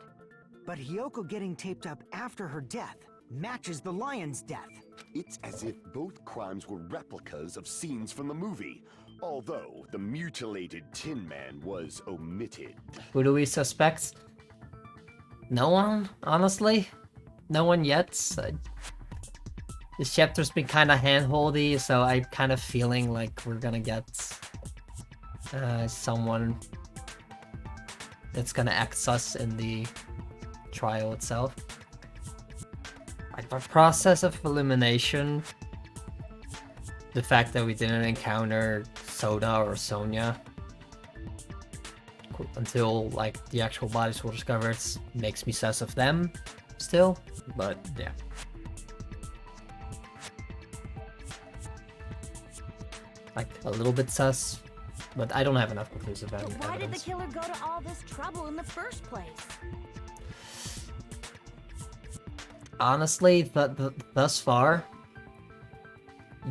Speaker 11: but Hiyoko getting taped up after her death matches the lion's death.
Speaker 5: It's as if both crimes were replicas of scenes from the movie, although the mutilated Tin Man was omitted.
Speaker 1: Who do we suspect? No one, honestly. No one yet. This chapter's been kind of handholdy, so I'm kind of feeling like we're gonna get someone that's gonna act sus in the trial itself. Like, the process of elimination the fact that we didn't encounter Soda or Sonia until like the actual bodies were discovered makes me sus of them still, but yeah. Like a little bit sus, but I don't have enough conclusive evidence.
Speaker 9: But why did the killer go to all this trouble in the first place?
Speaker 1: Honestly, thus far,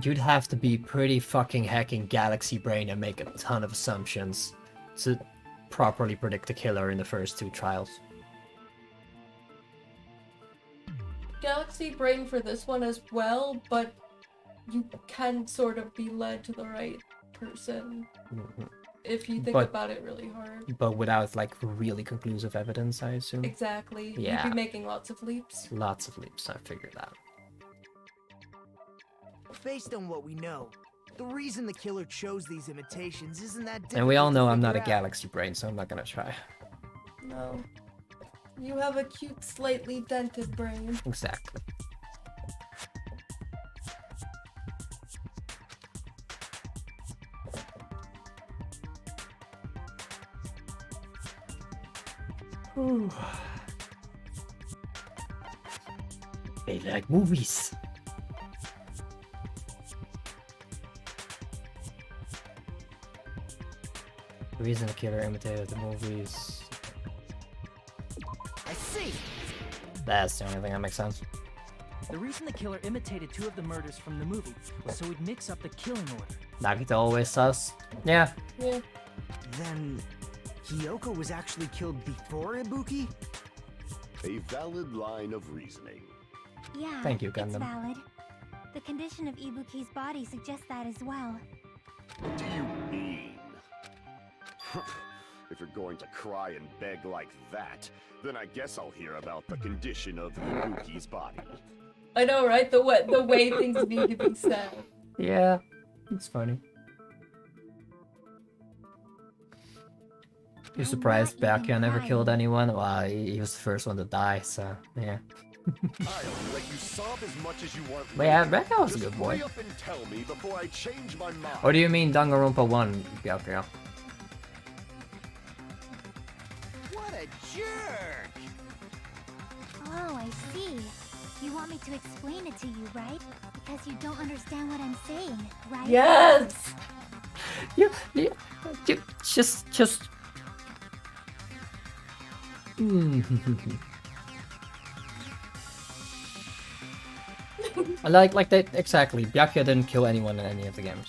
Speaker 1: you'd have to be pretty fucking hacking galaxy brain and make a ton of assumptions to properly predict the killer in the first 2 trials.
Speaker 2: Galaxy brain for this one as well, but you can sort of be led to the right person if you think about it really hard.
Speaker 1: But without like really conclusive evidence, I assume.
Speaker 2: Exactly.
Speaker 1: Yeah.
Speaker 2: You'd be making lots of leaps.
Speaker 1: Lots of leaps, I figured out.
Speaker 4: Based on what we know, the reason the killer chose these imitations isn't that difficult.
Speaker 1: And we all know I'm not a
Speaker 4: out.
Speaker 1: galaxy brain, so I'm not gonna try.
Speaker 2: No. You have a cute, slightly dented brain.
Speaker 1: Exactly. Ooh. They like movies. The reason the killer imitated the movies.
Speaker 4: I see.
Speaker 1: That's the only thing that makes sense.
Speaker 10: The reason the killer imitated 2 of the murders from the movie was so he'd mix up the killing order.
Speaker 1: Nagito always sus. Yeah.
Speaker 2: Yeah.
Speaker 4: Then Hiyoko was actually killed before Ibuki?
Speaker 5: A valid line of reasoning.
Speaker 6: Yeah,
Speaker 1: Thank you,
Speaker 6: it's
Speaker 1: Gundam.
Speaker 6: valid. The condition of Ibuki's body suggests that as well.
Speaker 5: What do you mean? If you're going to cry and beg like that, then I guess I'll hear about the condition of Ibuki's body.
Speaker 2: I know, right? The way things need to be said.
Speaker 1: Yeah, it's funny. You're surprised Byakuya never killed anyone? Well, he was the first one to die, so yeah.
Speaker 5: I'll let you sob as much as you want.
Speaker 1: But yeah, Byakuya was a
Speaker 5: Just
Speaker 1: good boy.
Speaker 5: hurry up and tell me before I change my mind.
Speaker 1: Or do you mean Danganronpa 1, Byakuya?
Speaker 4: What a jerk!
Speaker 6: Oh, I see. You want me to explain it to you, right? Because you don't understand what I'm saying, right?
Speaker 2: Yes!
Speaker 1: You just... I like that exactly. Byakuya didn't kill anyone in any of the games.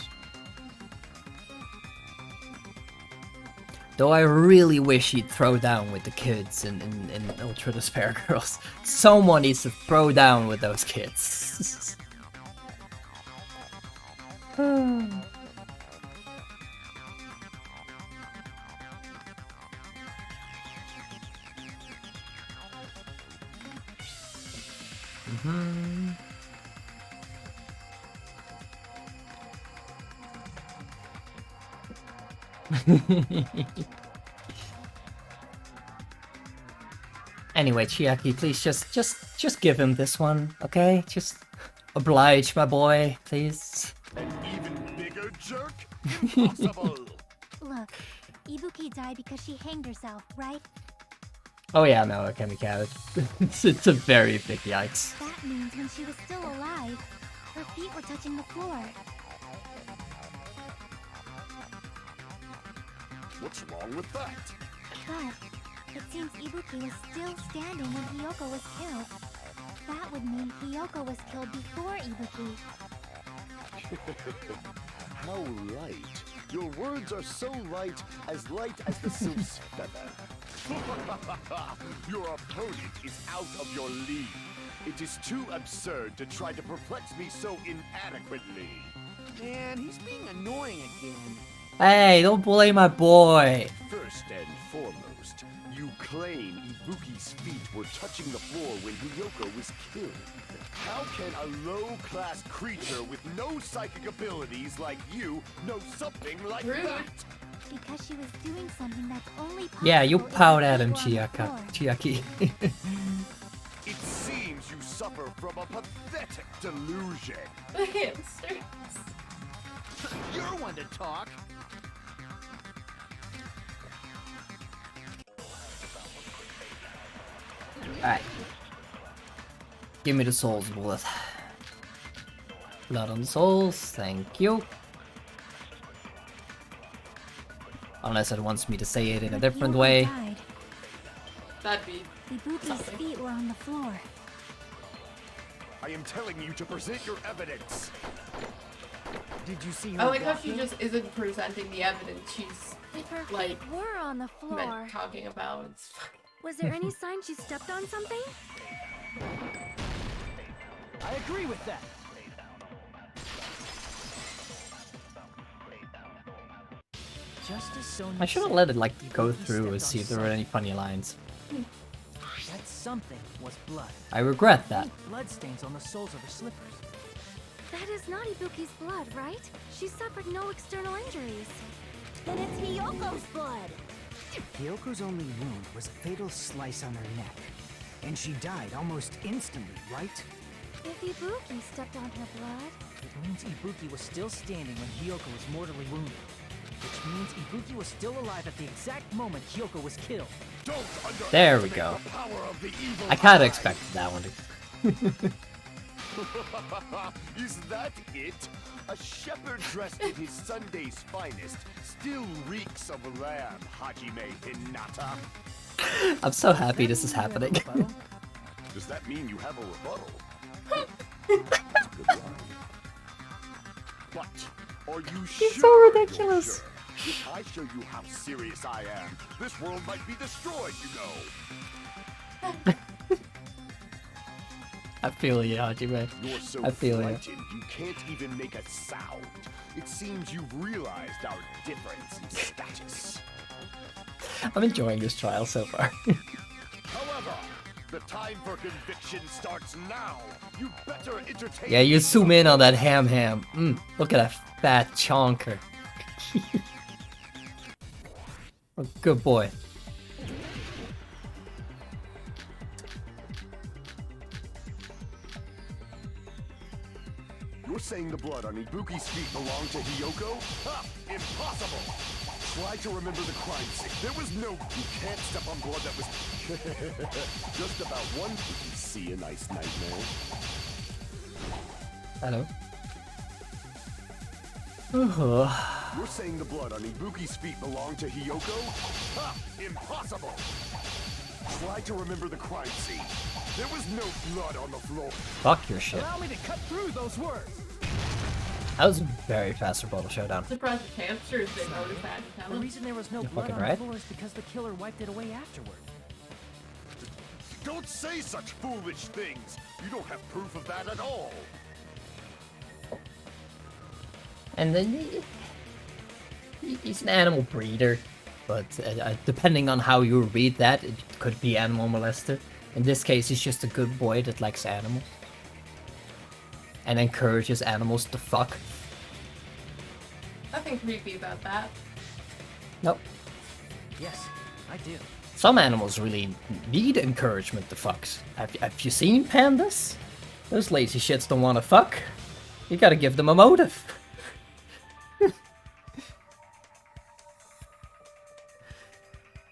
Speaker 1: Though I really wish he'd throw down with the kids in Ultra Despair Girls. Someone needs to throw down with those kids. Anyway, Chiaki, please just give him this one, okay? Just oblige my boy, please.
Speaker 5: An even bigger jerk? Impossible!
Speaker 6: Look, Ibuki died because she hanged herself, right?
Speaker 1: Oh yeah, no, it can be counted. It's a very big yikes.
Speaker 6: That means when she was still alive, her feet were touching the floor.
Speaker 5: What's wrong with that?
Speaker 6: But it seems Ibuki was still standing when Hiyoko was killed. That would mean Hiyoko was killed before Ibuki.
Speaker 5: How light. Your words are so light as the sylph's feather. Your opponent is out of your league. It is too absurd to try to perplex me so inadequately.
Speaker 4: Man, he's being annoying again.
Speaker 1: Hey, don't bully my boy.
Speaker 5: First and foremost, you claim Ibuki's feet were touching the floor when Hiyoko was killed. How can a low-class creature with no psychic abilities like you know something like that?
Speaker 6: Because she was doing something that's only possible.
Speaker 1: Yeah, you
Speaker 6: if
Speaker 1: pout
Speaker 6: her
Speaker 1: at
Speaker 6: feet
Speaker 1: him,
Speaker 6: were on the floor.
Speaker 1: Chiaki.
Speaker 5: It seems you suffer from a pathetic delusion.
Speaker 2: The hamsters.
Speaker 4: You're one to talk.
Speaker 1: Alright. Give me the souls bullet. Blood on the souls, thank you. Unless it wants me to say it in a different way.
Speaker 2: That'd be
Speaker 3: Ibuki's
Speaker 2: something.
Speaker 3: feet were on the floor.
Speaker 5: I am telling you to present your evidence.
Speaker 11: Did you see her?
Speaker 2: I like how she
Speaker 11: walking?
Speaker 2: just isn't presenting the evidence. She's
Speaker 3: If her
Speaker 2: like
Speaker 3: feet were on the floor,
Speaker 2: meant talking about. It's fucking...
Speaker 3: was there any sign she stepped on something?
Speaker 10: I agree with that. Just as Sonya
Speaker 1: I should have
Speaker 10: said,
Speaker 1: let it like
Speaker 10: Ibuki
Speaker 1: go through and
Speaker 10: stepped
Speaker 1: see
Speaker 10: on
Speaker 1: if there were any
Speaker 10: something.
Speaker 1: funny lines.
Speaker 10: That something was blood.
Speaker 1: I regret that.
Speaker 10: Blood stains on the soles of her slippers.
Speaker 3: That is not Ibuki's blood, right? She suffered no external injuries.
Speaker 9: Then it's Hiyoko's blood.
Speaker 11: Hyoko's only wound was a fatal slice on her neck. And she died almost instantly, right?
Speaker 3: If Ibuki stepped on her blood,
Speaker 10: It means Ibuki was still standing when Hiyoko was mortally wounded. Which means Ibuki was still alive at the exact moment Hiyoko was killed.
Speaker 5: Don't
Speaker 1: There we
Speaker 5: underestimate
Speaker 1: go.
Speaker 5: the power of the evil
Speaker 1: I kinda
Speaker 5: eye.
Speaker 1: expected that one to...
Speaker 5: Is that it? A shepherd dressed in his Sunday's finest still reeks of lamb, Hajime Hinata.
Speaker 1: I'm so happy this is happening.
Speaker 5: Does that mean you have a rebuttal? That's a good line. But are you sure?
Speaker 1: He's so ridiculous.
Speaker 5: You're sure? If I show you how serious I am, this world might be destroyed, you know.
Speaker 1: I feel you, Hajime.
Speaker 5: You're so
Speaker 1: I feel you.
Speaker 5: frightened you can't even make a sound. It seems you've realized our difference in status.
Speaker 1: I'm enjoying this trial so far.
Speaker 5: However, the time for conviction starts now. You better entertain.
Speaker 1: Yeah, you zoom in on that ham. Look at that fat chonker. Oh, good boy.
Speaker 5: You're saying the blood on Ibuki's feet belonged to Hiyoko? Ha! Impossible! Try to remember the crime scene. There was no... You can't step on blood that was... Just about one... See a nice nightmare.
Speaker 1: Hello.
Speaker 5: You're saying the blood on Ibuki's feet belonged to Hiyoko? Ha! Impossible! Try to remember the crime scene. There was no blood on the floor.
Speaker 1: Fuck your shit.
Speaker 10: Allow me to cut through those words.
Speaker 1: That was a very fast rebuttal showdown.
Speaker 2: Surprised the hamsters didn't notice that.
Speaker 10: The reason there was no
Speaker 1: You're
Speaker 10: blood
Speaker 1: fucking
Speaker 10: on
Speaker 1: right.
Speaker 10: the floor is because the killer wiped it away afterward.
Speaker 5: Don't say such foolish things. You don't have proof of that at all.
Speaker 1: And then he's an animal breeder, but depending on how you read that, it could be animal molester. In this case, he's just a good boy that likes animals and encourages animals to fuck.
Speaker 2: Nothing creepy about that.
Speaker 1: Nope.
Speaker 10: Yes, I do.
Speaker 1: Some animals really need encouragement to fucks. Have you seen pandas? Those lazy shits don't want to fuck. You gotta give them a motive.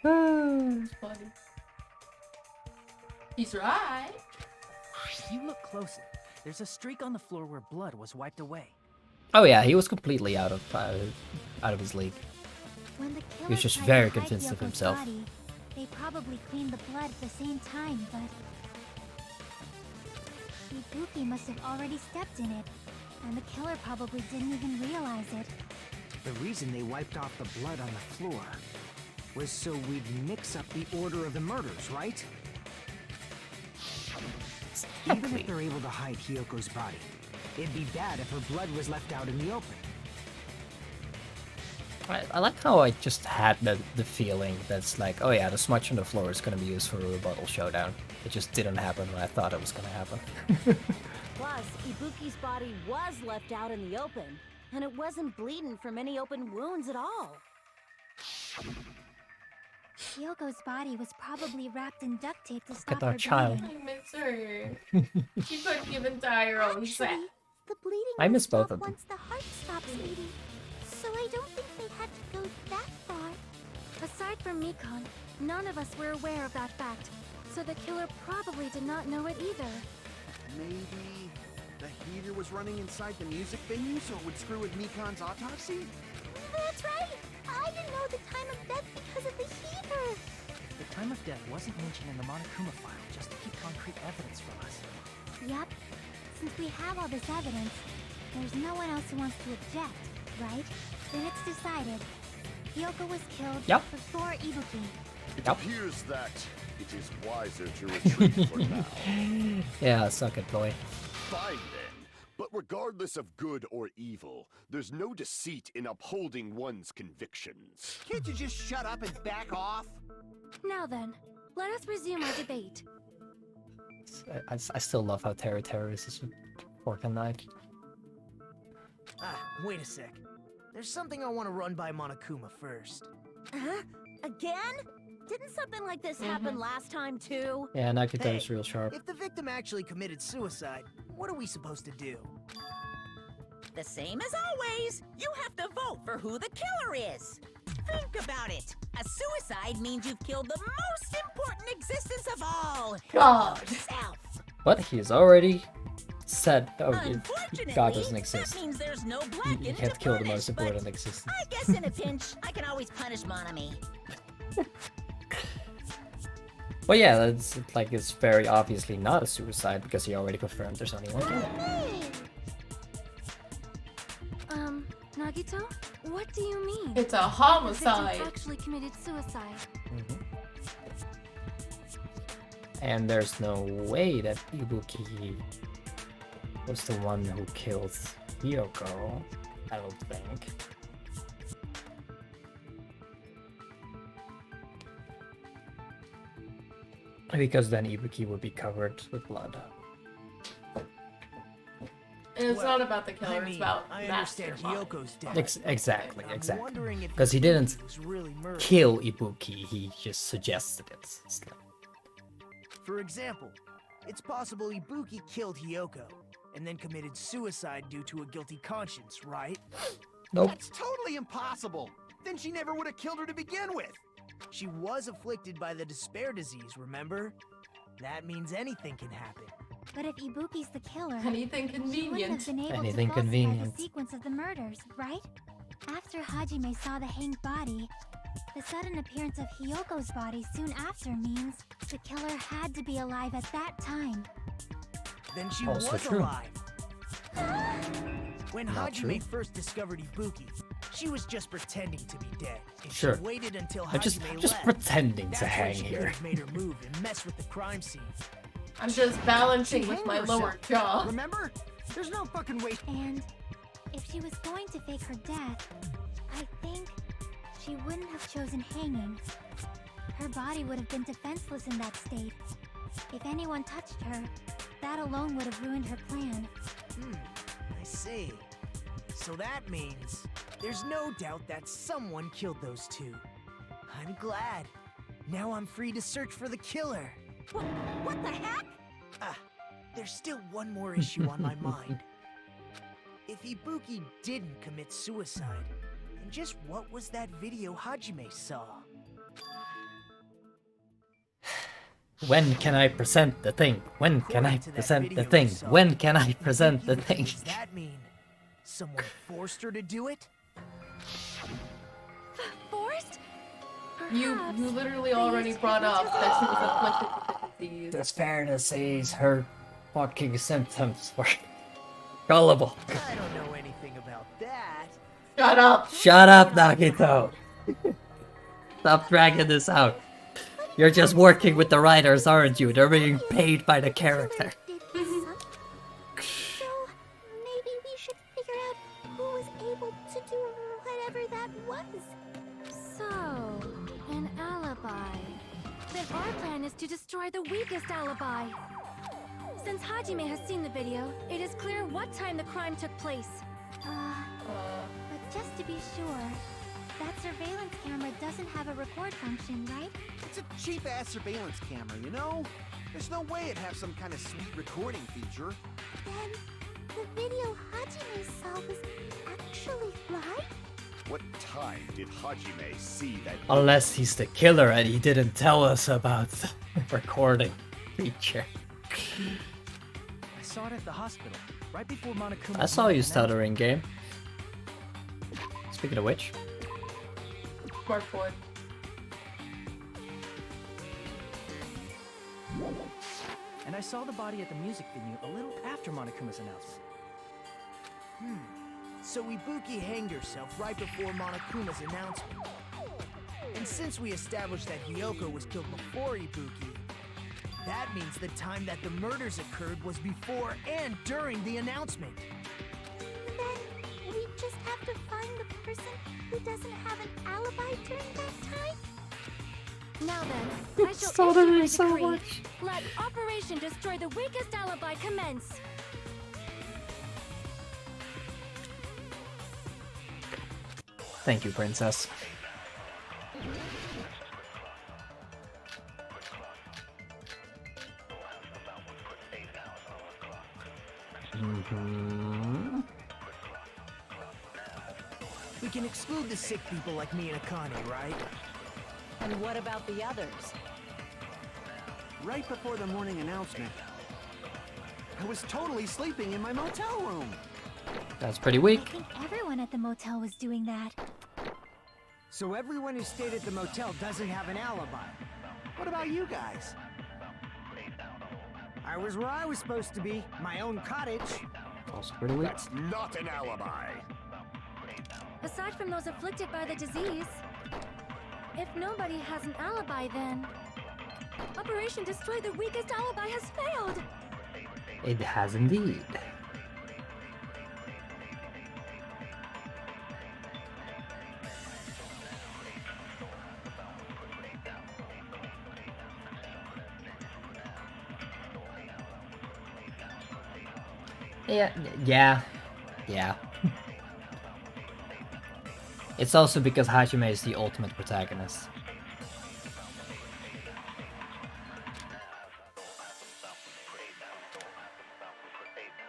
Speaker 2: It's funny. He's right.
Speaker 10: If you look closely, there's a streak on the floor where blood was wiped away.
Speaker 1: Oh yeah, he was completely out of his league.
Speaker 3: when the
Speaker 1: He
Speaker 3: killer
Speaker 1: was just
Speaker 3: tried
Speaker 1: very
Speaker 3: to hide
Speaker 1: convinced of
Speaker 3: Hyoko's
Speaker 1: himself.
Speaker 3: body, they probably cleaned the blood at the same time, but Ibuki must have already stepped in it, and the killer probably didn't even realize it.
Speaker 11: The reason they wiped off the blood on the floor was so we'd mix up the order of the murders, right? Even if they're able to hide Hyoko's body, it'd be bad if her blood was left out in the open.
Speaker 1: I like how I just had the feeling that's like, oh yeah, the smudge on the floor is gonna be used for a rebuttal showdown. It just didn't happen when I thought it was gonna happen.
Speaker 9: Plus, Ibuki's body was left out in the open, and it wasn't bleeding from any open wounds at all.
Speaker 3: Hyoko's body was probably wrapped in duct tape to
Speaker 1: Look
Speaker 3: stop
Speaker 1: at our
Speaker 3: her
Speaker 1: child.
Speaker 3: bleeding.
Speaker 2: I miss her. She couldn't even tie her own set.
Speaker 6: Actually, the bleeding
Speaker 1: I
Speaker 6: will
Speaker 1: miss both
Speaker 6: stop
Speaker 1: of them.
Speaker 6: once the heart stops beating.
Speaker 3: from Mikon, none of us were aware of that fact, so the killer probably did not know it either.
Speaker 12: Maybe the heater was running inside the music venue so it would screw with Mikon's autopsy?
Speaker 6: That's right! I didn't know the time of death because of the heater!
Speaker 10: The time of death wasn't mentioned in the Monokuma file just to keep concrete evidence from us.
Speaker 6: Yup. Since we have all this evidence, there's no one else who wants to object, right? Then it's decided. Hyoko was killed before Ibuki.
Speaker 5: It appears that it is wiser to retreat for now.
Speaker 1: Yeah, suck it, boy.
Speaker 5: Fine then. But regardless of good or evil, there's no deceit in upholding one's convictions.
Speaker 12: Can't you just shut up and back off?
Speaker 3: Now then, let us resume our debate.
Speaker 1: I still love how Terra is a fork and knife.
Speaker 4: Ah, wait a sec. There's something I want to run by Monokuma first.
Speaker 9: Huh? Again? Didn't something like this happen last time too?
Speaker 1: Yeah, Nagito is real sharp.
Speaker 4: If the victim actually committed suicide, what are we supposed to do?
Speaker 7: The same as always. You have to vote for who the killer is. Think about it. A suicide means you've killed the most important existence of all.
Speaker 2: God.
Speaker 7: Yourself.
Speaker 1: But he's already said, oh,
Speaker 7: Unfortunately,
Speaker 1: God doesn't exist.
Speaker 7: That means there's no black
Speaker 1: You
Speaker 7: in
Speaker 1: can't
Speaker 7: to
Speaker 1: kill the
Speaker 7: punish,
Speaker 1: most
Speaker 7: but
Speaker 1: important existence.
Speaker 7: I guess in a pinch, I can always punish Monami.
Speaker 1: Well, yeah, that's like it's very obviously not a suicide because he already confirmed there's only one killer.
Speaker 3: Nagito, what do you mean?
Speaker 2: It's a
Speaker 3: The
Speaker 2: homicide.
Speaker 3: victim actually committed suicide.
Speaker 1: And there's no way that Ibuki was the one who killed Hyoko, I don't think. Because then Ibuki would be covered with blood.
Speaker 2: And it's not about the killer, it's about
Speaker 4: I understand
Speaker 2: Mastermind.
Speaker 4: Hyoko's death.
Speaker 1: Exactly.
Speaker 4: wondering if
Speaker 1: Because he didn't
Speaker 4: was really murdered.
Speaker 1: kill Ibuki, he just suggested it. It's like-
Speaker 4: For example, it's possible Ibuki killed Hyoko and then committed suicide due to a guilty conscience, right?
Speaker 1: Nope.
Speaker 12: That's totally impossible! Then she never would have killed her to begin with!
Speaker 4: She was afflicted by the despair disease, remember? That means anything can happen.
Speaker 6: But if Ibuki's the killer,
Speaker 2: Anything
Speaker 6: she wouldn't
Speaker 2: convenient.
Speaker 6: have been able
Speaker 1: Anything
Speaker 6: to falsify
Speaker 1: convenient.
Speaker 6: the sequence of the murders, right? After Hajime saw the hanged body, the sudden appearance of Hyoko's body soon after means the killer had to be alive at that time.
Speaker 4: Then she
Speaker 1: Also
Speaker 4: was
Speaker 1: true.
Speaker 4: alive. When
Speaker 1: Not
Speaker 4: Hajime
Speaker 1: true.
Speaker 4: first discovered Ibuki, she was just pretending to be dead. And
Speaker 1: Sure.
Speaker 4: She waited until
Speaker 1: I'm just
Speaker 4: Hajime
Speaker 1: just
Speaker 4: left.
Speaker 1: pretending
Speaker 4: That's
Speaker 1: to
Speaker 4: when
Speaker 1: hang
Speaker 4: she
Speaker 1: here.
Speaker 4: could have made her move and mess with the crime scene.
Speaker 2: I'm just balancing
Speaker 12: She
Speaker 2: with
Speaker 12: hanged
Speaker 2: my
Speaker 12: herself,
Speaker 2: lower jaw.
Speaker 12: Remember? There's no fucking way.
Speaker 6: And if she was going to fake her death, I think she wouldn't have chosen hanging. Her body would have been defenseless in that state. If anyone touched her, that alone would have ruined her plan.
Speaker 4: I see. So that means there's no doubt that someone killed those two. I'm glad. Now I'm free to search for the killer.
Speaker 7: What the heck?
Speaker 4: Ah, there's still one more issue on my mind. If Ibuki didn't commit suicide, then just what was that video Hajime saw?
Speaker 1: When can I present the thing? When can I
Speaker 4: According to that
Speaker 1: present the
Speaker 4: video
Speaker 1: thing?
Speaker 4: we saw,
Speaker 1: When can I present the thing?
Speaker 4: Does that mean someone forced her to do it?
Speaker 3: Forced?
Speaker 2: You
Speaker 3: Perhaps
Speaker 2: literally
Speaker 3: they
Speaker 2: already
Speaker 3: used
Speaker 2: brought up that she was
Speaker 3: hypnotism.
Speaker 2: afflicted with the disease.
Speaker 1: It's fair to say her fucking symptoms were gullible.
Speaker 4: I don't know anything about that.
Speaker 2: Shut up!
Speaker 1: Shut up, Nagito! Stop dragging this out. You're just working with the writers, aren't you? They're being paid by the character.
Speaker 6: Did something. So maybe we should figure out who was able to do whatever that was.
Speaker 3: So, an alibi. Then our plan is to destroy the weakest alibi. Since Hajime has seen the video, it is clear what time the crime took place.
Speaker 6: But just to be sure, that surveillance camera doesn't have a record function, right?
Speaker 12: It's a cheap-ass surveillance camera, you know? There's no way it'd have some kind of sweet recording feature.
Speaker 6: Then the video Hajime saw was actually live?
Speaker 5: What time did Hajime see that?
Speaker 1: Unless he's the killer and he didn't tell us about the recording feature.
Speaker 10: I saw it at the hospital, right before Monokuma.
Speaker 1: I saw you stuttering, game. Speaking of which.
Speaker 2: Mark 1.
Speaker 10: And I saw the body at the music venue a little after Monokuma's announcement.
Speaker 4: So Ibuki hanged herself right before Monokuma's announcement. And since we established that Hiyoko was killed before Ibuki, that means the time that the murders occurred was before and during the announcement.
Speaker 6: Then we just have to find the person who doesn't have an alibi during that time?
Speaker 3: Now then, I shall issue my decree. Let Operation Destroy the Weakest Alibi commence.
Speaker 1: Thank you, princess.
Speaker 4: We can exclude the sick people like me and Akane, right?
Speaker 9: And what about the others?
Speaker 12: Right before the morning announcement, I was totally sleeping in my motel room.
Speaker 1: That's pretty weak.
Speaker 6: I think everyone at the motel was doing that.
Speaker 11: So everyone who stayed at the motel doesn't have an alibi.
Speaker 12: What about you guys?
Speaker 11: I was where I was supposed to be, my own cottage.
Speaker 1: Also pretty weak.
Speaker 5: That's not an alibi.
Speaker 3: Aside from those afflicted by the disease, if nobody has an alibi, then Operation Destroy the Weakest Alibi has failed.
Speaker 1: It has indeed. Yeah. It's also because Hajime is the ultimate protagonist.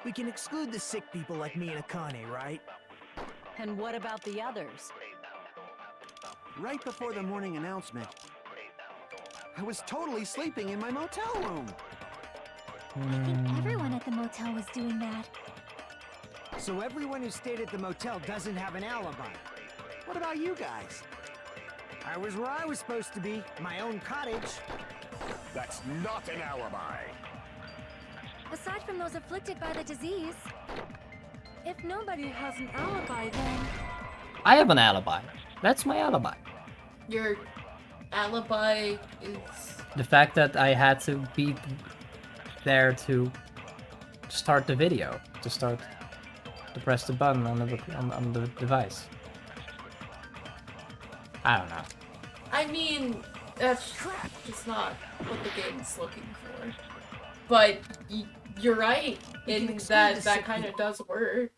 Speaker 4: We can exclude the sick people like me and Akane, right?
Speaker 9: And what about the others?
Speaker 12: Right before the morning announcement, I was totally sleeping in my motel room.
Speaker 6: I think everyone at the motel was doing that.
Speaker 11: So everyone who stayed at the motel doesn't have an alibi.
Speaker 12: What about you guys?
Speaker 11: I was where I was supposed to be, my own cottage.
Speaker 5: That's not an alibi.
Speaker 3: Aside from those afflicted by the disease, if nobody has an alibi, then
Speaker 1: I have an alibi. That's my alibi.
Speaker 2: Your alibi is...
Speaker 1: The fact that I had to be there to start the video, to press the button on the device. I don't know.
Speaker 2: I mean, that's just not what the game's looking for. But you're right in that kind of does work.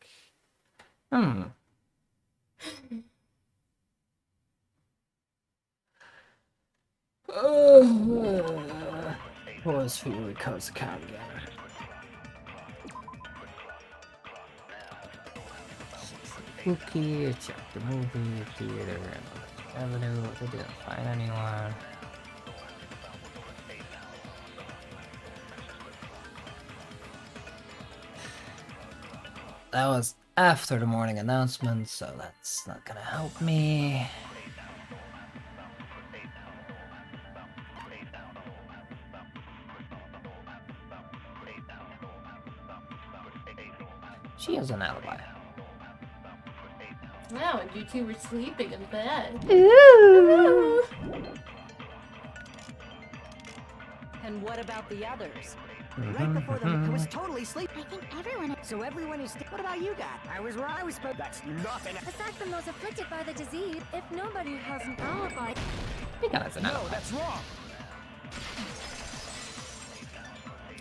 Speaker 1: Was who comes account again. Spooky, check the movie theater and Avenue. They didn't find anyone. That was after the morning announcement, so that's not gonna help me. She has an alibi.
Speaker 2: Wow, and you two were sleeping in bed.
Speaker 1: Ooh.
Speaker 9: And what about the others?
Speaker 11: Right before them, I was totally sleeping.
Speaker 6: I think everyone...
Speaker 11: So everyone who stayed... What about you guys? I was where I was supposed...
Speaker 5: That's not an
Speaker 3: aside from those afflicted by the disease, if nobody has an alibi,
Speaker 1: He has an alibi.
Speaker 4: No, that's wrong.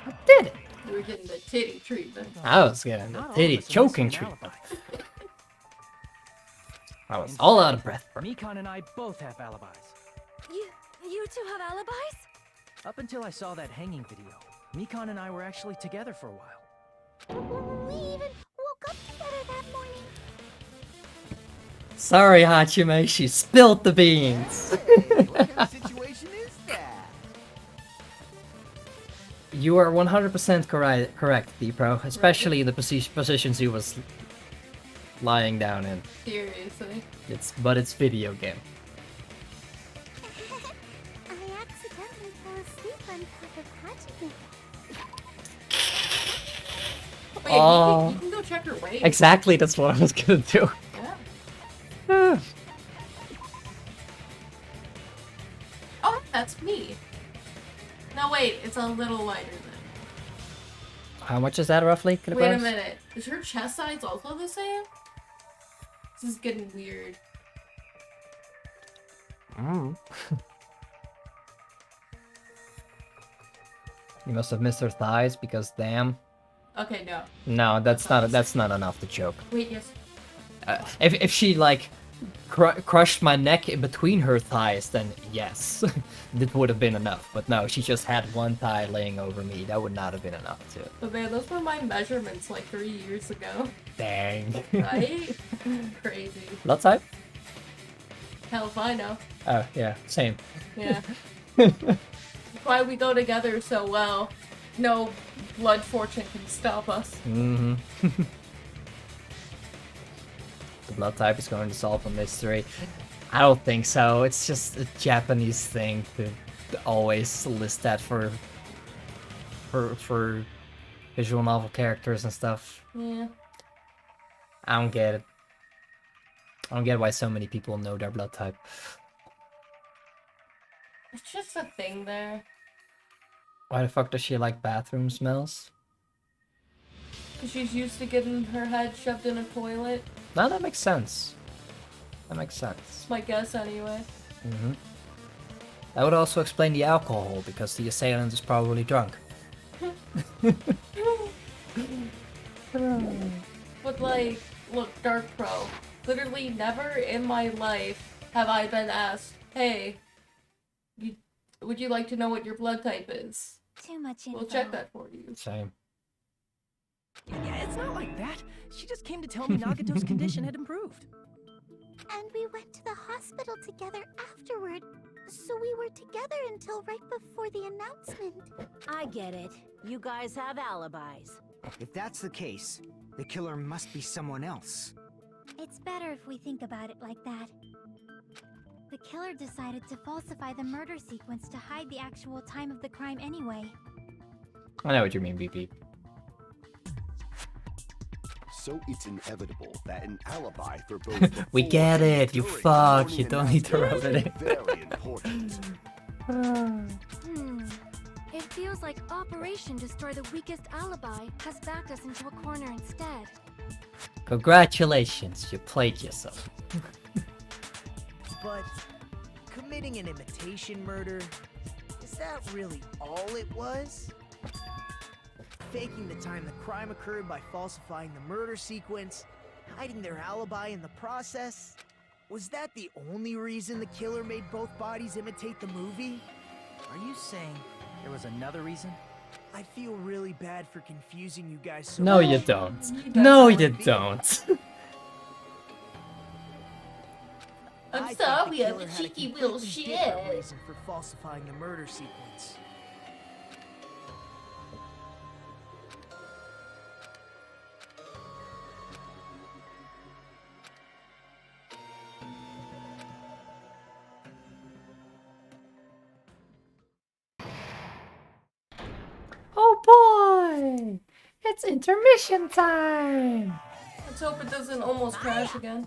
Speaker 1: I did it.
Speaker 2: You were getting the titty treatment.
Speaker 1: I was getting the
Speaker 10: Not all
Speaker 1: titty
Speaker 10: of us are
Speaker 1: choking
Speaker 10: missing an
Speaker 1: treatment.
Speaker 10: alibi.
Speaker 1: I was
Speaker 10: In
Speaker 1: all
Speaker 10: fact,
Speaker 1: out of breath.
Speaker 10: Mikon and I both have alibis.
Speaker 3: you two have alibis?
Speaker 10: Up until I saw that hanging video, Mikon and I were actually together for a while.
Speaker 6: We even woke up together that morning.
Speaker 1: Sorry, Hachime, she spilled the beans.
Speaker 4: Hey, what kind of situation is that?
Speaker 1: You are 100% correct, D-Pro, especially the positions he was lying down in.
Speaker 2: Seriously.
Speaker 1: But it's video game.
Speaker 6: I accidentally fell asleep on top of Hajime.
Speaker 2: Wait,
Speaker 1: Oh.
Speaker 2: you can go check her weight.
Speaker 1: Exactly, that's what I was gonna do.
Speaker 2: Yeah. Oh, that's me. No, wait, it's a little lighter than.
Speaker 1: How much is that roughly?
Speaker 2: Wait a
Speaker 1: Kilograms?
Speaker 2: minute. Is her chest size also the same? This is getting weird.
Speaker 1: Mm. You must have missed her thighs because damn.
Speaker 2: Okay, no.
Speaker 1: No, that's not enough to choke.
Speaker 2: Wait, yes.
Speaker 1: If she like crushed my neck in between her thighs, then yes, that would have been enough. But no, she just had one thigh laying over me. That would not have been enough to.
Speaker 2: But man, those were my measurements like 3 years ago.
Speaker 1: Dang.
Speaker 2: Right? Crazy.
Speaker 1: Blood type?
Speaker 2: Hell if I know.
Speaker 1: Oh yeah, same.
Speaker 2: Yeah. That's why we go together so well. No blood fortune can stop us.
Speaker 1: Mm-hmm. The blood type is going to solve a mystery. I don't think so. It's just a Japanese thing to always list that for visual novel characters and stuff.
Speaker 2: Yeah.
Speaker 1: I don't get it. I don't get why so many people know their blood type.
Speaker 2: It's just a thing there.
Speaker 1: Why the fuck does she like bathroom smells?
Speaker 2: Because she's used to getting her head shoved in a toilet.
Speaker 1: No, that makes sense. That makes sense.
Speaker 2: That's my guess anyway.
Speaker 1: Mm-hmm. That would also explain the alcohol, because the assailant is probably drunk.
Speaker 2: But like, look, Dark Pro. Literally never in my life have I been asked, hey, would you like to know what your blood type is?
Speaker 3: Too much info.
Speaker 2: We'll check that for you.
Speaker 1: Same.
Speaker 10: Yeah, it's not like that. She just came to tell me Nagato's condition had improved.
Speaker 6: And we went to the hospital together afterward, so we were together until right before the announcement.
Speaker 9: I get it. You guys have alibis.
Speaker 11: If that's the case, the killer must be someone else.
Speaker 3: It's better if we think about it like that. The killer decided to falsify the murder sequence to hide the actual time of the crime anyway.
Speaker 1: I know what you mean, BP.
Speaker 5: So it's inevitable that an alibi for both
Speaker 1: We get it, you fuck, you don't need to rub it in.
Speaker 5: very important.
Speaker 3: It feels like Operation Destroy the Weakest Alibi has backed us into a corner instead.
Speaker 1: Congratulations, you played yourself.
Speaker 4: But committing an imitation murder, is that really all it was? Faking the time the crime occurred by falsifying the murder sequence, hiding their alibi in the process? Was that the only reason the killer made both bodies imitate the movie?
Speaker 10: Are you saying there was another reason?
Speaker 4: I feel really bad for confusing you guys so
Speaker 1: No,
Speaker 4: much.
Speaker 1: you don't. No, you don't.
Speaker 2: I'm
Speaker 4: I think
Speaker 2: sorry,
Speaker 4: the
Speaker 2: I'm
Speaker 4: killer
Speaker 2: a
Speaker 4: had
Speaker 2: cheeky little
Speaker 4: completely different
Speaker 2: shit.
Speaker 4: reason for falsifying the murder sequence.
Speaker 1: Oh boy! It's intermission time!
Speaker 2: Let's hope it doesn't almost crash again.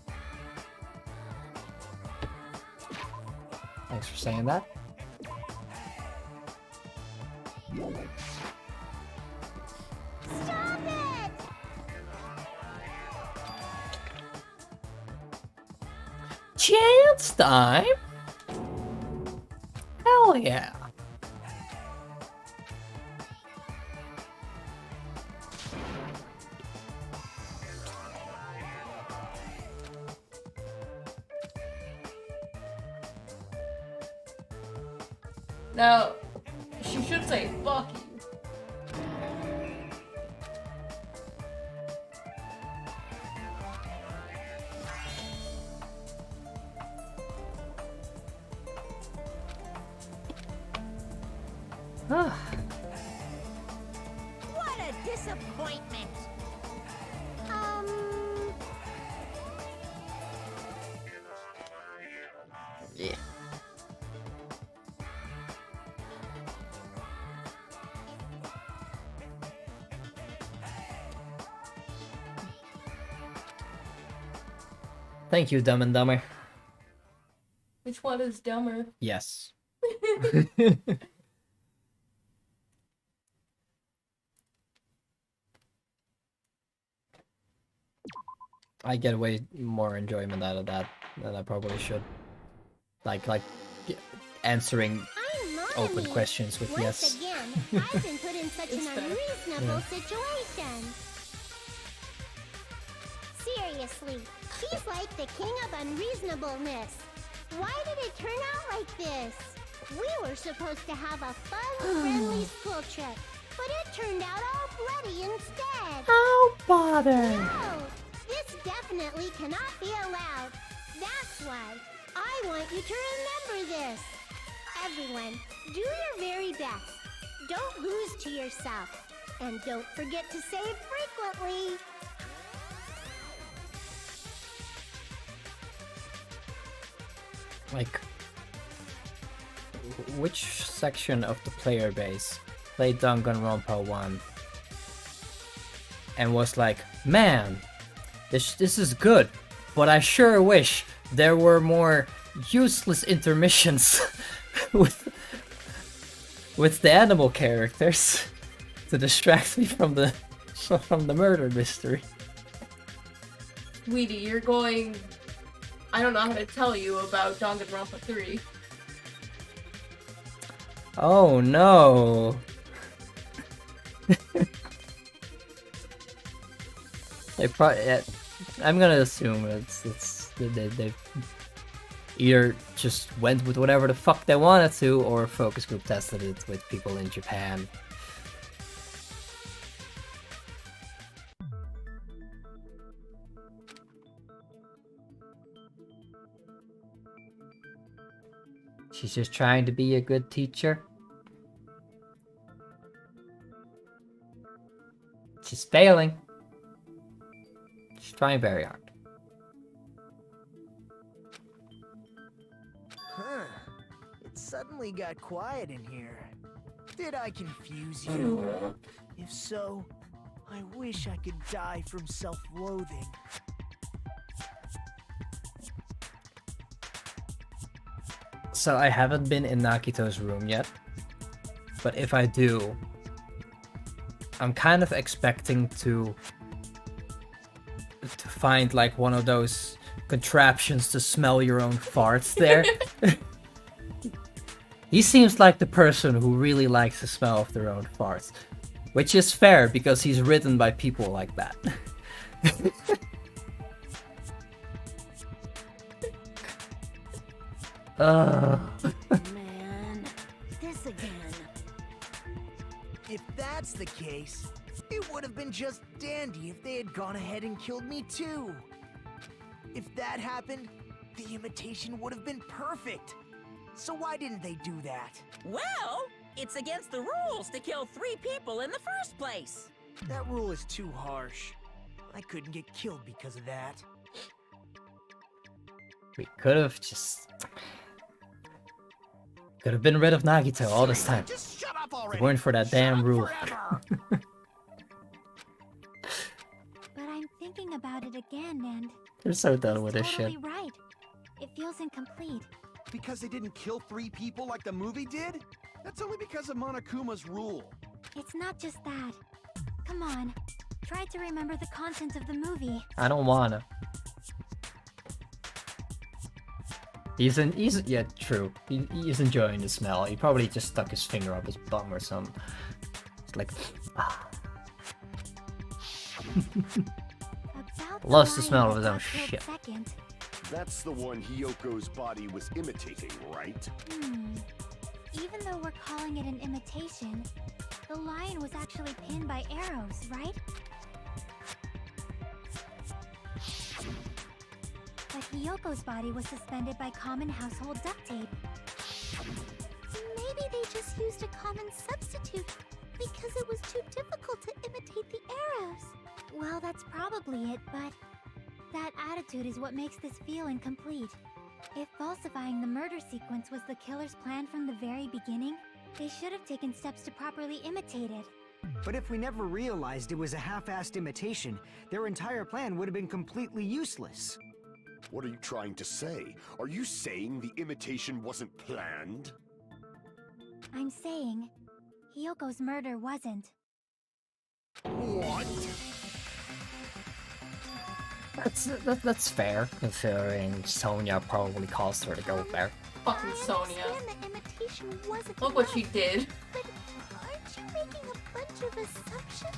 Speaker 1: Thanks for saying that.
Speaker 6: Stop it!
Speaker 1: Chance time? Hell yeah.
Speaker 2: Now, she should say fuck you.
Speaker 3: What a disappointment!
Speaker 1: Yeah. Thank you, Dumb and Dumber.
Speaker 2: Which one is dumber?
Speaker 1: Yes. I get way more enjoyment out of that than I probably should. Like answering open questions with yes.
Speaker 6: Once again, I've been put in such an unreasonable situation. Seriously, he's like the king of unreasonableness. Why did it turn out like this? We were supposed to have a fun, friendly school trip, but it turned out all bloody instead.
Speaker 1: How bother?
Speaker 6: No, this definitely cannot be allowed. That's why I want you to remember this. Everyone, do your very best. Don't lose to yourself. And don't forget to save frequently.
Speaker 1: Like, which section of the player base played Danganronpa 1 and was like, man, this is good, but I sure wish there were more useless intermissions with the animal characters to distract me from the murder mystery.
Speaker 2: Sweetie, you're going... I don't know how to tell you about Danganronpa 3.
Speaker 1: Oh no. They probably. I'm gonna assume they either just went with whatever the fuck they wanted to, or focus group tested it with people in Japan. She's just trying to be a good teacher. She's failing. She's trying very hard.
Speaker 4: Huh. It suddenly got quiet in here. Did I confuse you? If so, I wish I could die from self-loathing.
Speaker 1: So I haven't been in Nakito's room yet, but if I do, I'm kind of expecting to find like one of those contraptions to smell your own farts there. He seems like the person who really likes the smell of their own farts, which is fair because he's written by people like that.
Speaker 9: Man, this again.
Speaker 4: If that's the case, it would have been just dandy if they had gone ahead and killed me too. If that happened, the imitation would have been perfect. So why didn't they do that?
Speaker 7: Well, it's against the rules to kill 3 people in the first place.
Speaker 4: That rule is too harsh. I couldn't get killed because of that.
Speaker 1: We could have just... Could have been rid of Nagito all this time.
Speaker 5: Just shut up
Speaker 1: If
Speaker 5: already.
Speaker 1: it weren't for that damn rule.
Speaker 6: But I'm thinking about it again, and
Speaker 1: They're so done with this
Speaker 6: totally
Speaker 1: shit.
Speaker 6: right. It feels incomplete.
Speaker 12: Because they didn't kill 3 people like the movie did? That's only because of Monokuma's rule.
Speaker 6: It's not just that. Come on, try to remember the content of the movie.
Speaker 1: I don't wanna. Yeah, true. He's enjoying the smell. He probably just stuck his finger up his bum or something. It's like, ah. Loves the smell of his own shit.
Speaker 6: Second.
Speaker 5: That's the one Hiyoko's body was imitating, right?
Speaker 6: Even though we're calling it an imitation, the lion was actually pinned by arrows, right? But Hiyoko's body was suspended by common household duct tape. Maybe they just used a common substitute because it was too difficult to imitate the arrows.
Speaker 3: Well, that's probably it, but that attitude is what makes this feel incomplete. If falsifying the murder sequence was the killer's plan from the very beginning, they should have taken steps to properly imitate it.
Speaker 11: But if we never realized it was a half-assed imitation, their entire plan would have been completely useless.
Speaker 5: What are you trying to say? Are you saying the imitation wasn't planned?
Speaker 3: I'm saying, Hiyoko's murder wasn't.
Speaker 5: What?
Speaker 1: That's fair, considering Sonia probably caused her to go there.
Speaker 2: Fucking
Speaker 6: I
Speaker 2: Sonia.
Speaker 6: understand the imitation wasn't
Speaker 2: Look what
Speaker 6: enough,
Speaker 2: she did.
Speaker 6: But aren't you making a bunch of assumptions?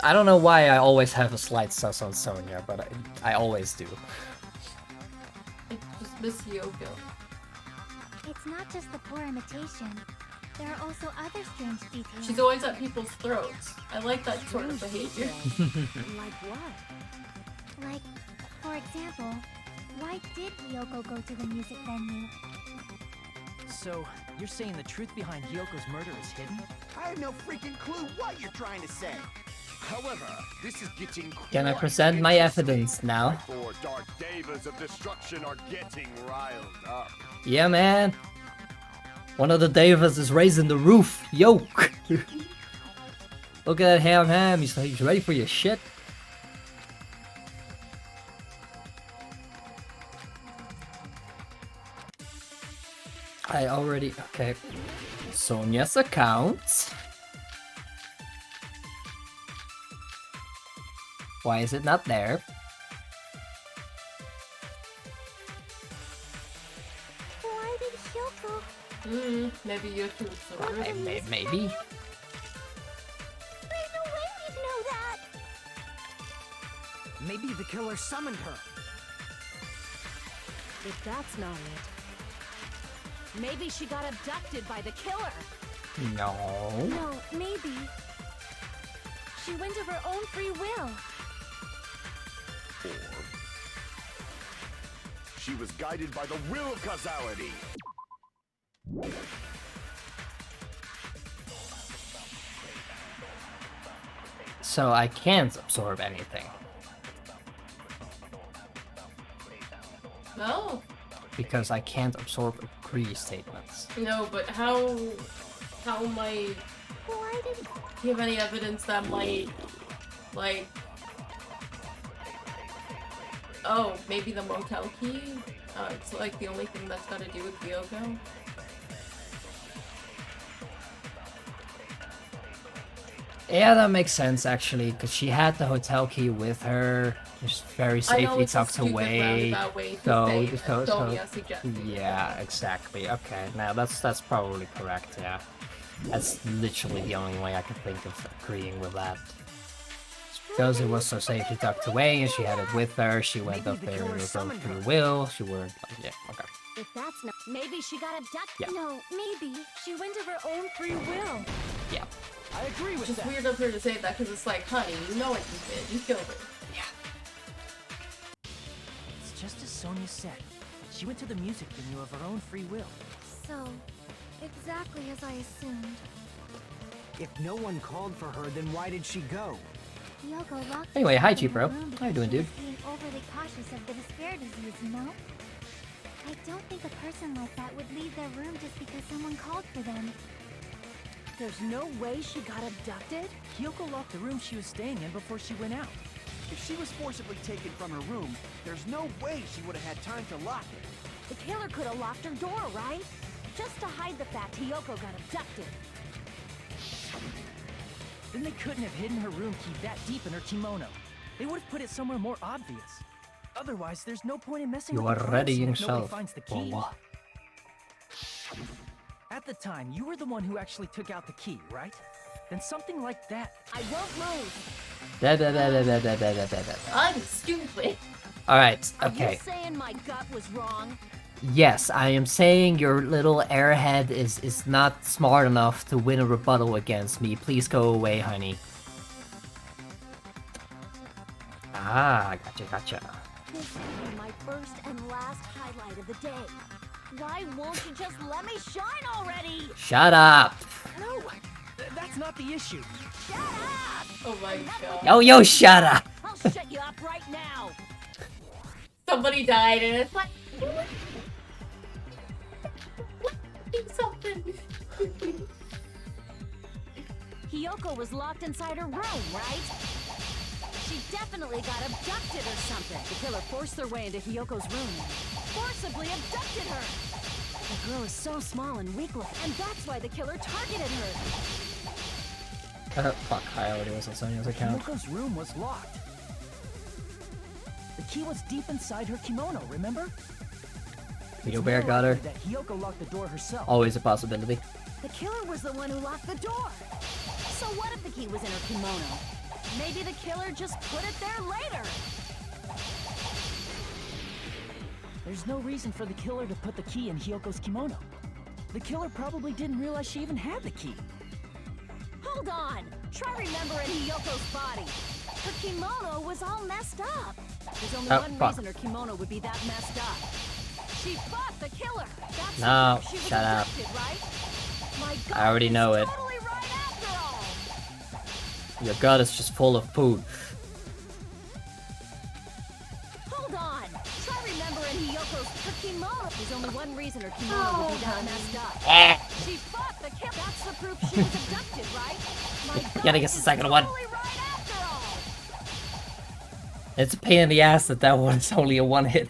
Speaker 1: I don't know why I always have a slight sus on Sonia, but I always do.
Speaker 2: It's just Miss Hiyoko.
Speaker 3: It's not just the poor imitation. There are also other strange details.
Speaker 2: She's always at people's throats. I like that sort of behavior.
Speaker 9: Like what?
Speaker 3: Like, for example, why did Hiyoko go to the music venue?
Speaker 10: So, you're saying the truth behind Hiyoko's murder is hidden?
Speaker 4: I have no freaking clue what you're trying to say.
Speaker 5: However, this is getting
Speaker 1: Can I
Speaker 5: quite
Speaker 1: present my
Speaker 5: interesting.
Speaker 1: evidence now?
Speaker 5: My four dark devas of destruction are getting riled up.
Speaker 1: Yeah, man. One of the devas is raising the roof. Yo! Look at that ham. He's ready for your shit. I already... Okay. Sonia's account. Why is it not there?
Speaker 6: Why did Hyoko?
Speaker 2: Maybe you two
Speaker 1: Maybe.
Speaker 6: There's no way we'd know that.
Speaker 11: Maybe the killer summoned her.
Speaker 9: If that's not it, maybe she got abducted by the killer.
Speaker 1: No.
Speaker 3: No, maybe. She went of her own free will.
Speaker 5: Or she was guided by the will of causality.
Speaker 1: So I can't absorb anything.
Speaker 2: No.
Speaker 1: Because I can't absorb agree statements.
Speaker 2: No, but how might
Speaker 6: Why did
Speaker 2: you have any evidence that might, like, oh, maybe the motel key? It's like the only thing that's got to do with Hyoko.
Speaker 1: Yeah, that makes sense actually, because she had the hotel key with her, just very safely tucked away.
Speaker 2: Sonia suggested.
Speaker 1: Yeah, exactly. Okay, now that's probably correct. Yeah, that's literally the only way I can think of agreeing with that. Because it was so safely tucked away, and she had it with her. She went up there with her own free will. She weren't. Yeah. Okay.
Speaker 9: If that's not, maybe she got abducted.
Speaker 1: Yeah.
Speaker 3: No, maybe. She went of her own free will.
Speaker 1: Yeah.
Speaker 4: I agree with
Speaker 2: Which is
Speaker 4: that.
Speaker 2: weird of her to say that because it's like, honey, you know what you did. You killed her.
Speaker 10: It's just as Sonia said. She went to the music venue of her own free will.
Speaker 3: So, exactly as I assumed.
Speaker 11: If no one called for her, then why did she go?
Speaker 3: Hyoko locked
Speaker 1: Anyway, hi,
Speaker 3: herself in
Speaker 1: G-Bro.
Speaker 3: her room
Speaker 1: How you
Speaker 3: because
Speaker 1: doing,
Speaker 3: she
Speaker 1: dude?
Speaker 3: was being overly cautious of the despair disease, you know? I don't think a person like that would leave their room just because someone called for them.
Speaker 9: There's no way she got abducted?
Speaker 10: Hyoko locked the room she was staying in before she went out.
Speaker 4: If she was forcibly taken from her room, there's no way she would have had time to lock it.
Speaker 9: The killer could have locked her door, right? Just to hide the fact Hyoko got abducted.
Speaker 10: Then they couldn't have hidden her room key that deep in her kimono. They would have put it somewhere more obvious. Otherwise, there's no point in messing
Speaker 1: You
Speaker 10: with
Speaker 1: are
Speaker 10: the crime
Speaker 1: readying
Speaker 10: scene if nobody
Speaker 1: yourself.
Speaker 10: finds the
Speaker 1: For
Speaker 10: key.
Speaker 1: what?
Speaker 10: At the time, you were the one who actually took out the key, right? Then something like that.
Speaker 9: I won't move.
Speaker 2: I'm stupid.
Speaker 1: Alright,
Speaker 9: Are you
Speaker 1: okay.
Speaker 9: saying my gut was wrong?
Speaker 1: Yes, I am saying your little airhead is not smart enough to win a rebuttal against me. Please go away, honey. Ah, gotcha.
Speaker 9: This will be my first and last highlight of the day. Why won't you just let me shine already?
Speaker 1: Shut up!
Speaker 10: No, that's not the issue.
Speaker 9: Shut up!
Speaker 2: Oh my god.
Speaker 1: Yo, shut up!
Speaker 9: I'll shut you up right now.
Speaker 2: Somebody died and it's like... something.
Speaker 9: Hiyoko was locked inside her room, right? She definitely got abducted or something. The killer forced their way into Hiyoko's room and forcibly abducted her. The girl is so small and weak-looking, and that's why the killer targeted her.
Speaker 1: Fuck, I already was on Sonya's account.
Speaker 10: Hiyoko's room was locked. The key was deep inside her kimono, remember?
Speaker 1: Video Bear got her.
Speaker 10: That Hiyoko locked the door herself.
Speaker 1: Always a possibility.
Speaker 9: The killer was the one who locked the door. So what if the key was in her kimono? Maybe the killer just put it there later.
Speaker 10: There's no reason for the killer to put the key in Hiyoko's kimono. The killer probably didn't realize she even had the key.
Speaker 9: Hold on. Try remembering Hiyoko's body. Her kimono was all messed up. There's only one reason her kimono would be that messed up. She fought the killer. That's
Speaker 1: No,
Speaker 9: she was
Speaker 1: shut up.
Speaker 9: abducted, right? My God,
Speaker 1: I already know it.
Speaker 9: totally right after all.
Speaker 1: Your gut is just full of food.
Speaker 9: Hold on. Try remembering her kimono. There's only one reason her kimono would be that messed up. She fought the killer. That's the proof she was abducted, right? My God,
Speaker 1: Gotta get the second one.
Speaker 9: totally right after all.
Speaker 1: It's a pain in the ass that one is only a one hit.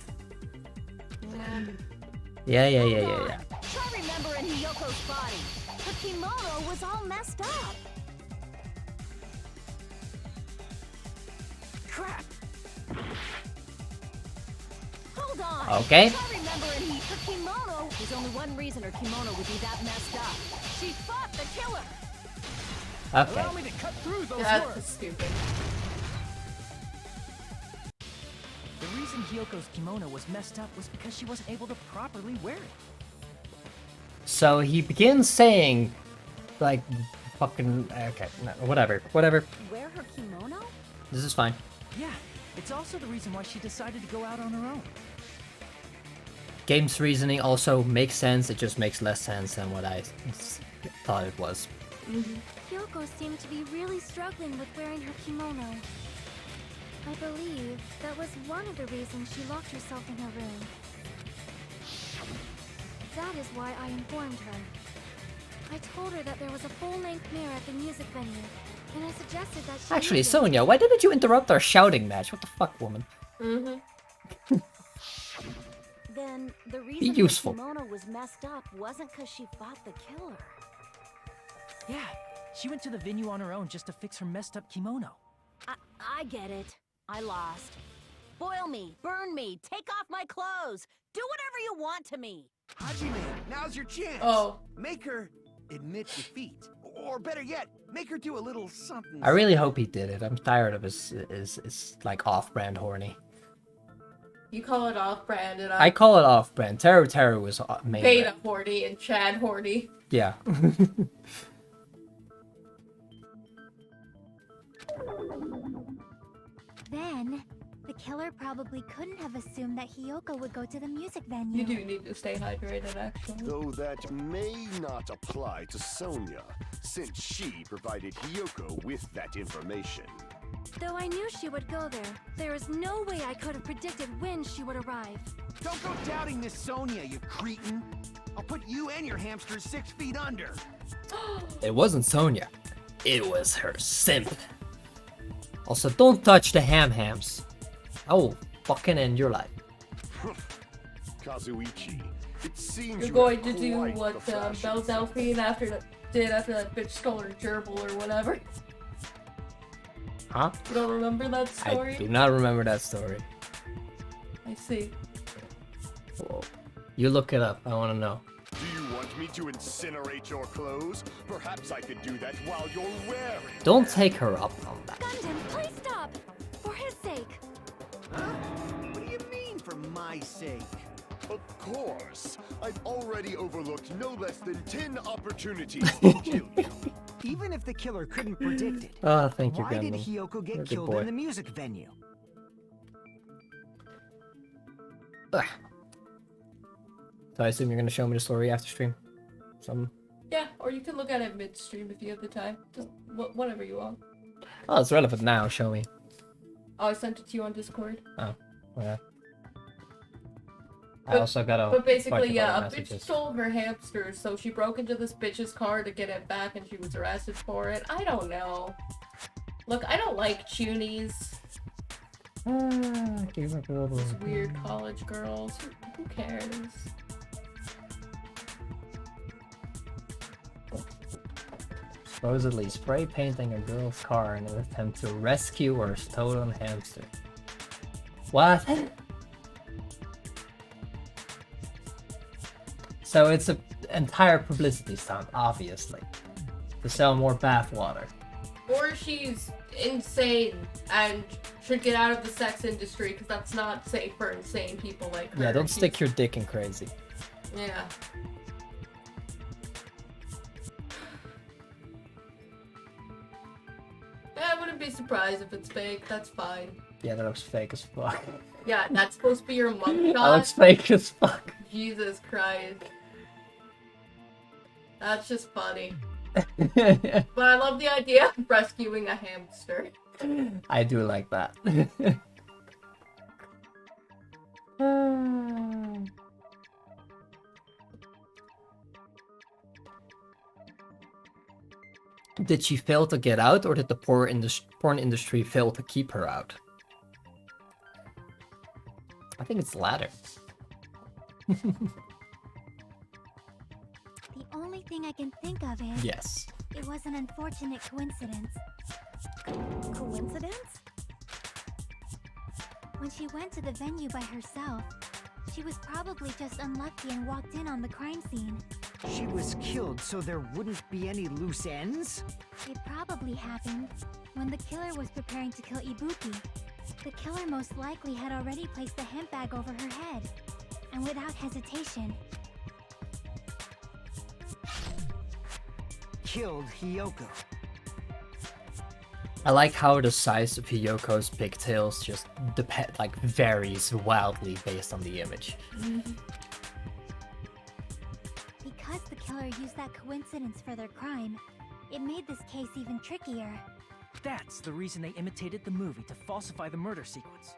Speaker 1: Yeah.
Speaker 9: Try remembering Hiyoko's body. Her kimono was all messed up.
Speaker 10: Crap!
Speaker 9: Hold on.
Speaker 1: Okay.
Speaker 9: Try remembering her kimono. There's only one reason her kimono would be that messed up. She fought the killer.
Speaker 1: Okay.
Speaker 10: Allow me to cut through those
Speaker 2: That's
Speaker 10: words.
Speaker 2: stupid.
Speaker 10: The reason Hiyoko's kimono was messed up was because she wasn't able to properly wear it.
Speaker 1: So he begins saying, like, fucking. Okay, no, whatever.
Speaker 9: Wear her kimono?
Speaker 1: This is fine.
Speaker 10: Yeah, it's also the reason why she decided to go out on her own.
Speaker 1: Game's reasoning also makes sense, it just makes less sense than what I thought it was.
Speaker 3: Hiyoko seemed to be really struggling with wearing her kimono. I believe that was one of the reasons she locked herself in her room. That is why I informed her. I told her that there was a full-length mirror at the music venue, and I suggested that she
Speaker 1: Actually,
Speaker 3: use it.
Speaker 1: Sonia, why didn't you interrupt our shouting match? What the fuck, woman?
Speaker 9: Then the reason
Speaker 1: useful.
Speaker 9: her kimono was messed up wasn't because she fought the killer.
Speaker 10: Yeah, she went to the venue on her own just to fix her messed up kimono.
Speaker 9: I get it. I lost. Boil me, burn me, take off my clothes. Do whatever you want to me.
Speaker 12: Hajime, now's your chance.
Speaker 2: Oh.
Speaker 12: Make her admit defeat. Or better yet, make her do a little something.
Speaker 1: I really hope he did it. I'm tired of his like off-brand horny.
Speaker 2: You call it off-brand and
Speaker 1: I call it off-brand. Teru was main
Speaker 2: Beta
Speaker 1: brand.
Speaker 2: horny and Chad horny.
Speaker 1: Yeah.
Speaker 3: Then, the killer probably couldn't have assumed that Hiyoko would go to the music venue.
Speaker 2: You do need to stay hydrated, actually.
Speaker 5: Though that may not apply to Sonia, since she provided Hiyoko with that information.
Speaker 3: Though I knew she would go there, there is no way I could have predicted when she would arrive.
Speaker 12: Don't go doubting Miss Sonia, you cretin. I'll put you and your hamsters 6 feet under.
Speaker 1: It wasn't Sonia. It was her simp. Also, don't touch the hams. I will fucking end your life.
Speaker 5: Kazuichi, it seems
Speaker 2: You're going
Speaker 5: have
Speaker 2: to do
Speaker 5: quite
Speaker 2: what
Speaker 5: the fashion
Speaker 2: Belle Delphine did after that bitch stole her gerbil or whatever.
Speaker 1: Huh?
Speaker 2: You don't remember that story?
Speaker 1: I do not remember that story.
Speaker 2: I see.
Speaker 1: Whoa. You look it up. I want to know.
Speaker 5: Do you want me to incinerate your clothes? Perhaps I could do that while you're wearing
Speaker 1: Don't take her up on that.
Speaker 3: Gundam, please stop! For his sake!
Speaker 12: Huh? What do you mean, for my sake?
Speaker 5: Of course. I've already overlooked no less than 10 opportunities to kill you.
Speaker 11: Even if the killer couldn't predict it,
Speaker 1: Oh, thank you,
Speaker 11: why did
Speaker 1: Gundam.
Speaker 11: Hiyoko get
Speaker 1: You're a good
Speaker 11: killed
Speaker 1: boy.
Speaker 11: in the music venue?
Speaker 1: Ugh. So I assume you're gonna show me the story after stream?
Speaker 2: Yeah, or you can look at it midstream if you have the time. Just whatever you want.
Speaker 1: Oh, it's relevant now. Show me.
Speaker 2: Oh, I sent it to you on Discord.
Speaker 1: Oh, okay. I also got a.
Speaker 2: But basically,
Speaker 1: bunch of
Speaker 2: yeah,
Speaker 1: other
Speaker 2: a bitch
Speaker 1: messages.
Speaker 2: stole her hamster, so she broke into this bitch's car to get it back, and she was arrested for it. I don't know. Look, I don't like Chunies. These weird college girls. Who cares?
Speaker 1: Supposedly spray painting a girl's car in an attempt to rescue her stolen hamster. What? So it's an entire publicity stunt, obviously, to sell more bathwater.
Speaker 2: Or she's insane and should get out of the sex industry because that's not safe for insane people like her.
Speaker 1: Yeah, don't stick your dick in crazy.
Speaker 2: Yeah. I wouldn't be surprised if it's fake. That's fine.
Speaker 1: Yeah, that looks fake as fuck.
Speaker 2: Yeah, that's supposed to be your mugshot.
Speaker 1: That looks fake as fuck.
Speaker 2: Jesus Christ. That's just funny.
Speaker 1: I
Speaker 2: But I love the idea of rescuing a hamster.
Speaker 1: do like that. Did she fail to get out, or did the porn industry fail to keep her out? I think it's the latter.
Speaker 6: The only thing I can think of is...
Speaker 1: Yes.
Speaker 6: It was an unfortunate coincidence.
Speaker 3: Coincidence?
Speaker 6: When she went to the venue by herself, she was probably just unlucky and walked in on the crime scene.
Speaker 11: She was killed so there wouldn't be any loose ends?
Speaker 6: It probably happened when the killer was preparing to kill Ibuki. The killer most likely had already placed the hemp bag over her head, and without hesitation,
Speaker 11: Killed Hiyoko.
Speaker 1: I like how the size of Hiyoko's pigtails just varies wildly based on the image.
Speaker 6: Because the killer used that coincidence for their crime, it made this case even trickier.
Speaker 10: That's the reason they imitated the movie to falsify the murder sequence.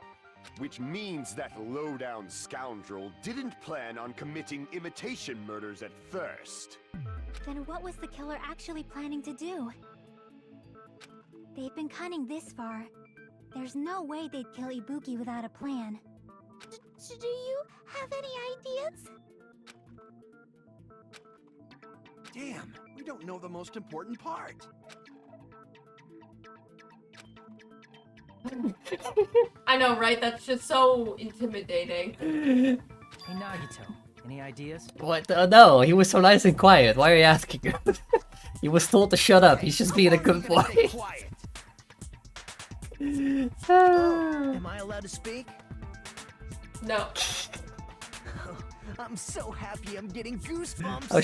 Speaker 5: Which means that low-down scoundrel didn't plan on committing imitation murders at first.
Speaker 6: Then what was the killer actually planning to do? They've been cunning this far. There's no way they'd kill Ibuki without a plan. Do you have any ideas?
Speaker 12: Damn, we don't know the most important part.
Speaker 2: I know, right? That's just so intimidating.
Speaker 10: Hey Nagito, any ideas?
Speaker 1: What? No, he was so nice and quiet. Why are you asking him? He was told to shut up. He's just being a good boy.
Speaker 4: Quiet. Am I allowed to speak?
Speaker 2: No.
Speaker 4: I'm so happy I'm getting goosebumps.
Speaker 1: Oh,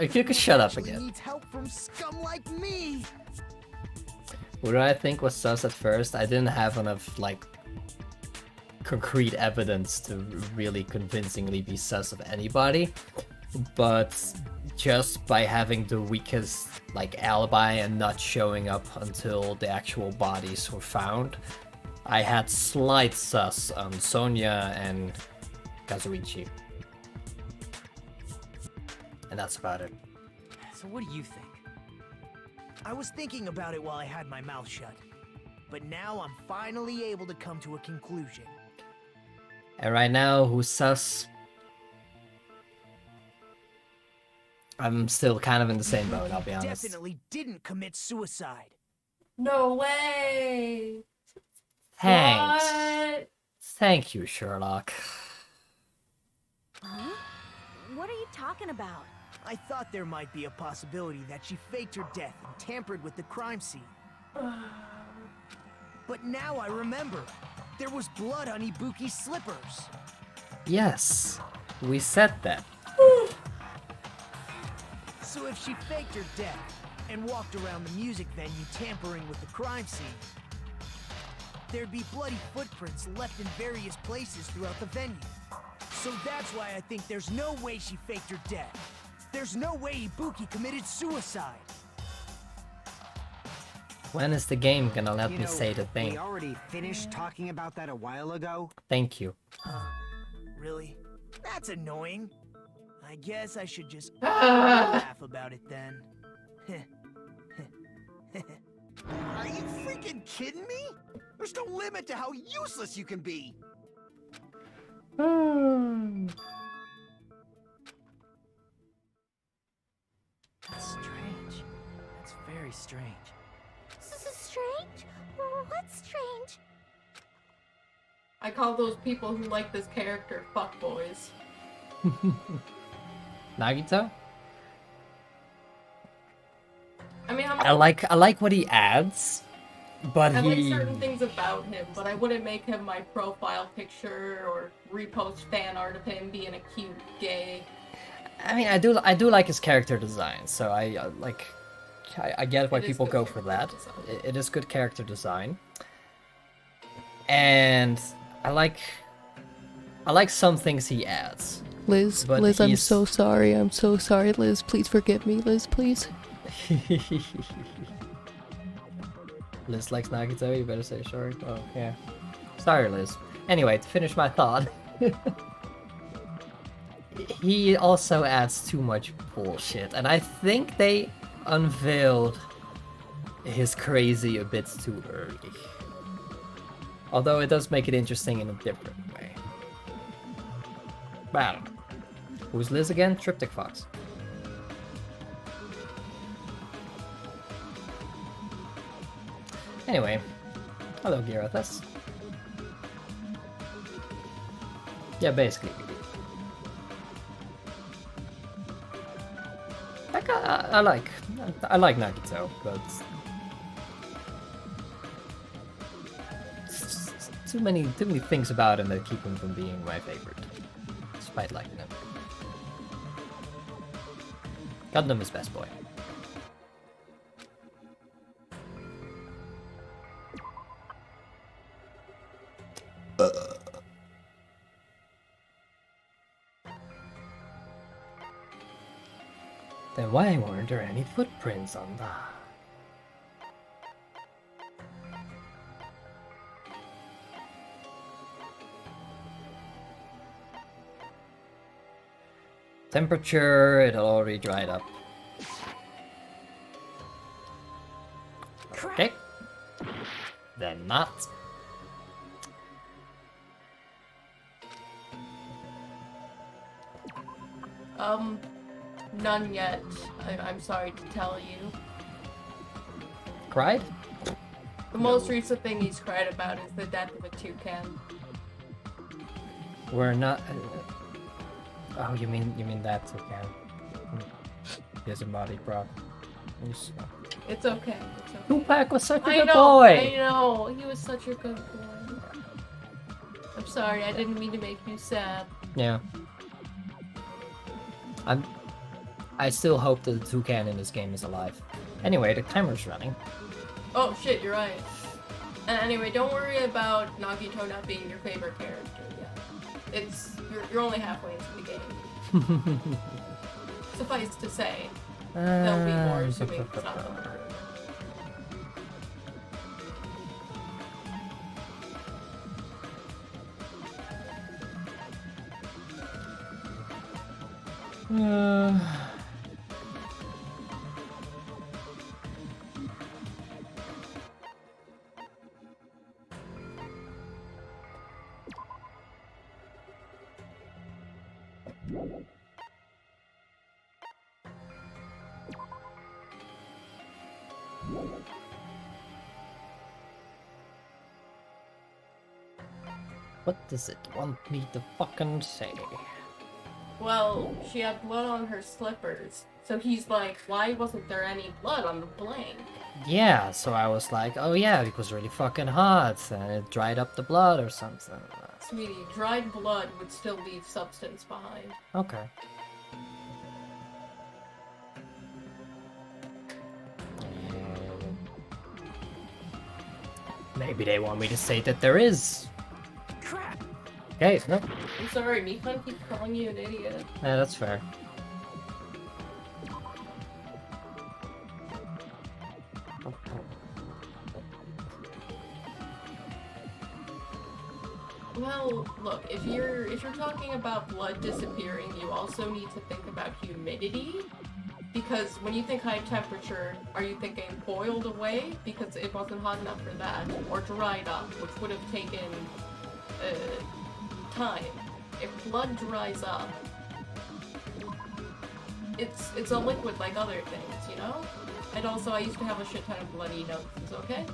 Speaker 1: you could shut up
Speaker 4: Actually
Speaker 1: again.
Speaker 4: needs help from scum like me.
Speaker 1: What do I think was sus at first? I didn't have enough, concrete evidence to really convincingly be sus of anybody. But just by having the weakest, alibi and not showing up until the actual bodies were found, I had slight sus on Sonia and Kazuichi. And that's about it.
Speaker 10: So what do you think?
Speaker 4: I was thinking about it while I had my mouth shut. But now I'm finally able to come to a conclusion.
Speaker 1: And right now, who's sus? I'm still kind of in the same boat, I'll be honest.
Speaker 4: Definitely didn't commit suicide.
Speaker 2: No way.
Speaker 1: Thanks.
Speaker 2: What?
Speaker 1: Thank you, Sherlock.
Speaker 3: Huh? What are you talking about?
Speaker 4: I thought there might be a possibility that she faked her death and tampered with the crime scene. But now I remember. There was blood on Ibuki's slippers.
Speaker 1: Yes, we said that.
Speaker 4: So if she faked her death and walked around the music venue tampering with the crime scene, there'd be bloody footprints left in various places throughout the venue. So that's why I think there's no way she faked her death. There's no way Ibuki committed suicide.
Speaker 1: When is the game gonna let
Speaker 11: You
Speaker 1: me
Speaker 11: know,
Speaker 1: say the
Speaker 11: we
Speaker 1: thing?
Speaker 11: already finished talking about that a while ago.
Speaker 1: Thank you.
Speaker 4: Really? That's annoying. I guess I should just laugh about it then.
Speaker 12: Are you freaking kidding me? There's no limit to how useless you can be.
Speaker 10: That's strange. That's very strange.
Speaker 6: This is strange? What's strange?
Speaker 2: I call those people who like this character fuckboys.
Speaker 1: Nagito?
Speaker 2: I mean,
Speaker 1: I like what he adds, but
Speaker 2: I like
Speaker 1: he...
Speaker 2: certain things about him, but I wouldn't make him my profile picture or repost fan art of him being a cute gay.
Speaker 1: I mean, I do like his character design, so I get why people go for that. It is good character design, and I like some things he adds.
Speaker 2: Liz,
Speaker 1: but
Speaker 2: Liz, I'm
Speaker 1: he's-
Speaker 2: so sorry. I'm so sorry, Liz. Please forgive me, Liz, please.
Speaker 1: Liz likes Nagito, you better say sorry. Oh, yeah. Sorry, Liz. Anyway, to finish my thought. He also adds too much bullshit, and I think they unveiled his crazy a bit too early. Although it does make it interesting in a different way. But I don't know. Who's Liz again? Triptych Fox. Anyway, hello Gyarathus. Yeah, basically we did. I like Nagito, but too many things about him that keep him from being my favorite, despite liking him. Gundam is best boy. Then why weren't there any footprints on the... Temperature, it already dried up. Okay. Then not.
Speaker 2: None yet. I'm sorry to tell you.
Speaker 1: Cried?
Speaker 2: The most recent thing he's cried about is the death of a toucan.
Speaker 1: We're not... oh, you mean that toucan. He has a body prop.
Speaker 2: It's okay. It's okay.
Speaker 1: Tupac was such a
Speaker 2: I
Speaker 1: good
Speaker 2: know,
Speaker 1: boy!
Speaker 2: I know. He was such a good boy. I'm sorry. I didn't mean to make you sad.
Speaker 1: Yeah. I still hope that the toucan in this game is alive. Anyway, the timer's running.
Speaker 2: Oh shit, you're right. And anyway, don't worry about Nagito not being your favorite character. Yeah, you're only halfway into the game. Suffice to say, there'll be more assuming it's not the murder.
Speaker 1: What does it want me to fucking say?
Speaker 2: Well, she had blood on her slippers. So he's like, why wasn't there any blood on the blank?
Speaker 1: Yeah, so I was like, oh yeah, it was really fucking hot, and it dried up the blood or something.
Speaker 2: Sweetie, dried blood would still leave substance behind.
Speaker 1: Okay. Maybe they want me to say that there is.
Speaker 10: Crap!
Speaker 1: Okay, no.
Speaker 2: I'm sorry, Mikon keeps calling you an idiot.
Speaker 1: Yeah, that's fair.
Speaker 2: Well, look, if you're talking about blood disappearing, you also need to think about humidity. Because when you think high temperature, are you thinking boiled away because it wasn't hot enough for that, or dried up, which would have taken time? If blood dries up, it's a liquid like other things, you know? And also, I used to have a shit ton of bloody noses, okay?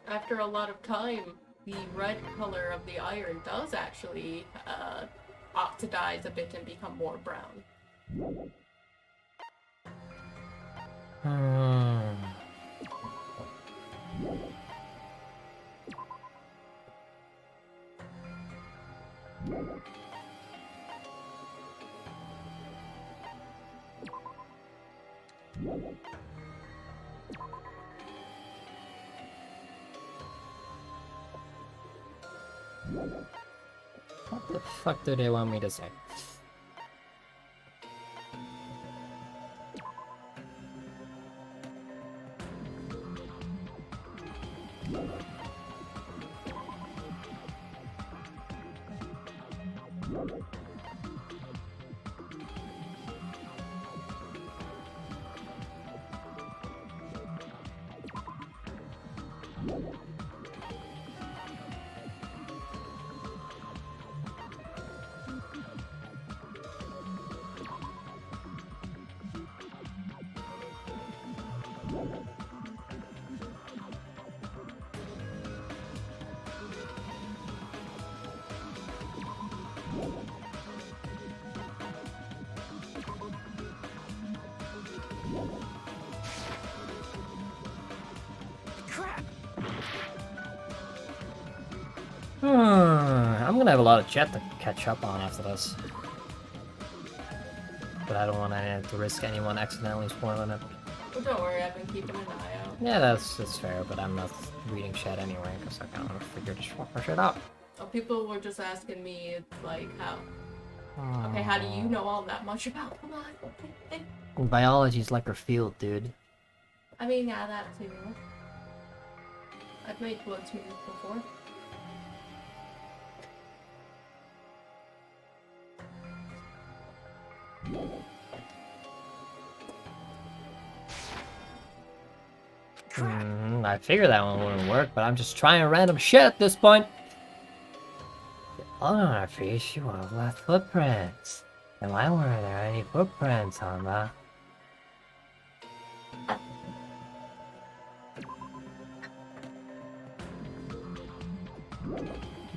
Speaker 2: After a lot of time, the red color of the iron does actually oxidize a bit and become more brown.
Speaker 1: What the fuck do they want me to say? I'm gonna have a lot of chat to catch up on after this. But I don't want to risk anyone accidentally spoiling it.
Speaker 2: Well, don't worry, I've been keeping an eye out.
Speaker 1: Yeah, that's fair, but I'm not reading chat anyway, because I kind of want to figure this shit out.
Speaker 2: Oh, people were just asking me, it's like, how... Okay, how do you know all that much about blood?
Speaker 1: Biology's like our field, dude.
Speaker 2: I mean, yeah, that too. I've made blood smears before.
Speaker 1: I figured that one wouldn't work, but I'm just trying random shit at this point. On our face, you have left footprints. And why weren't there any footprints on the...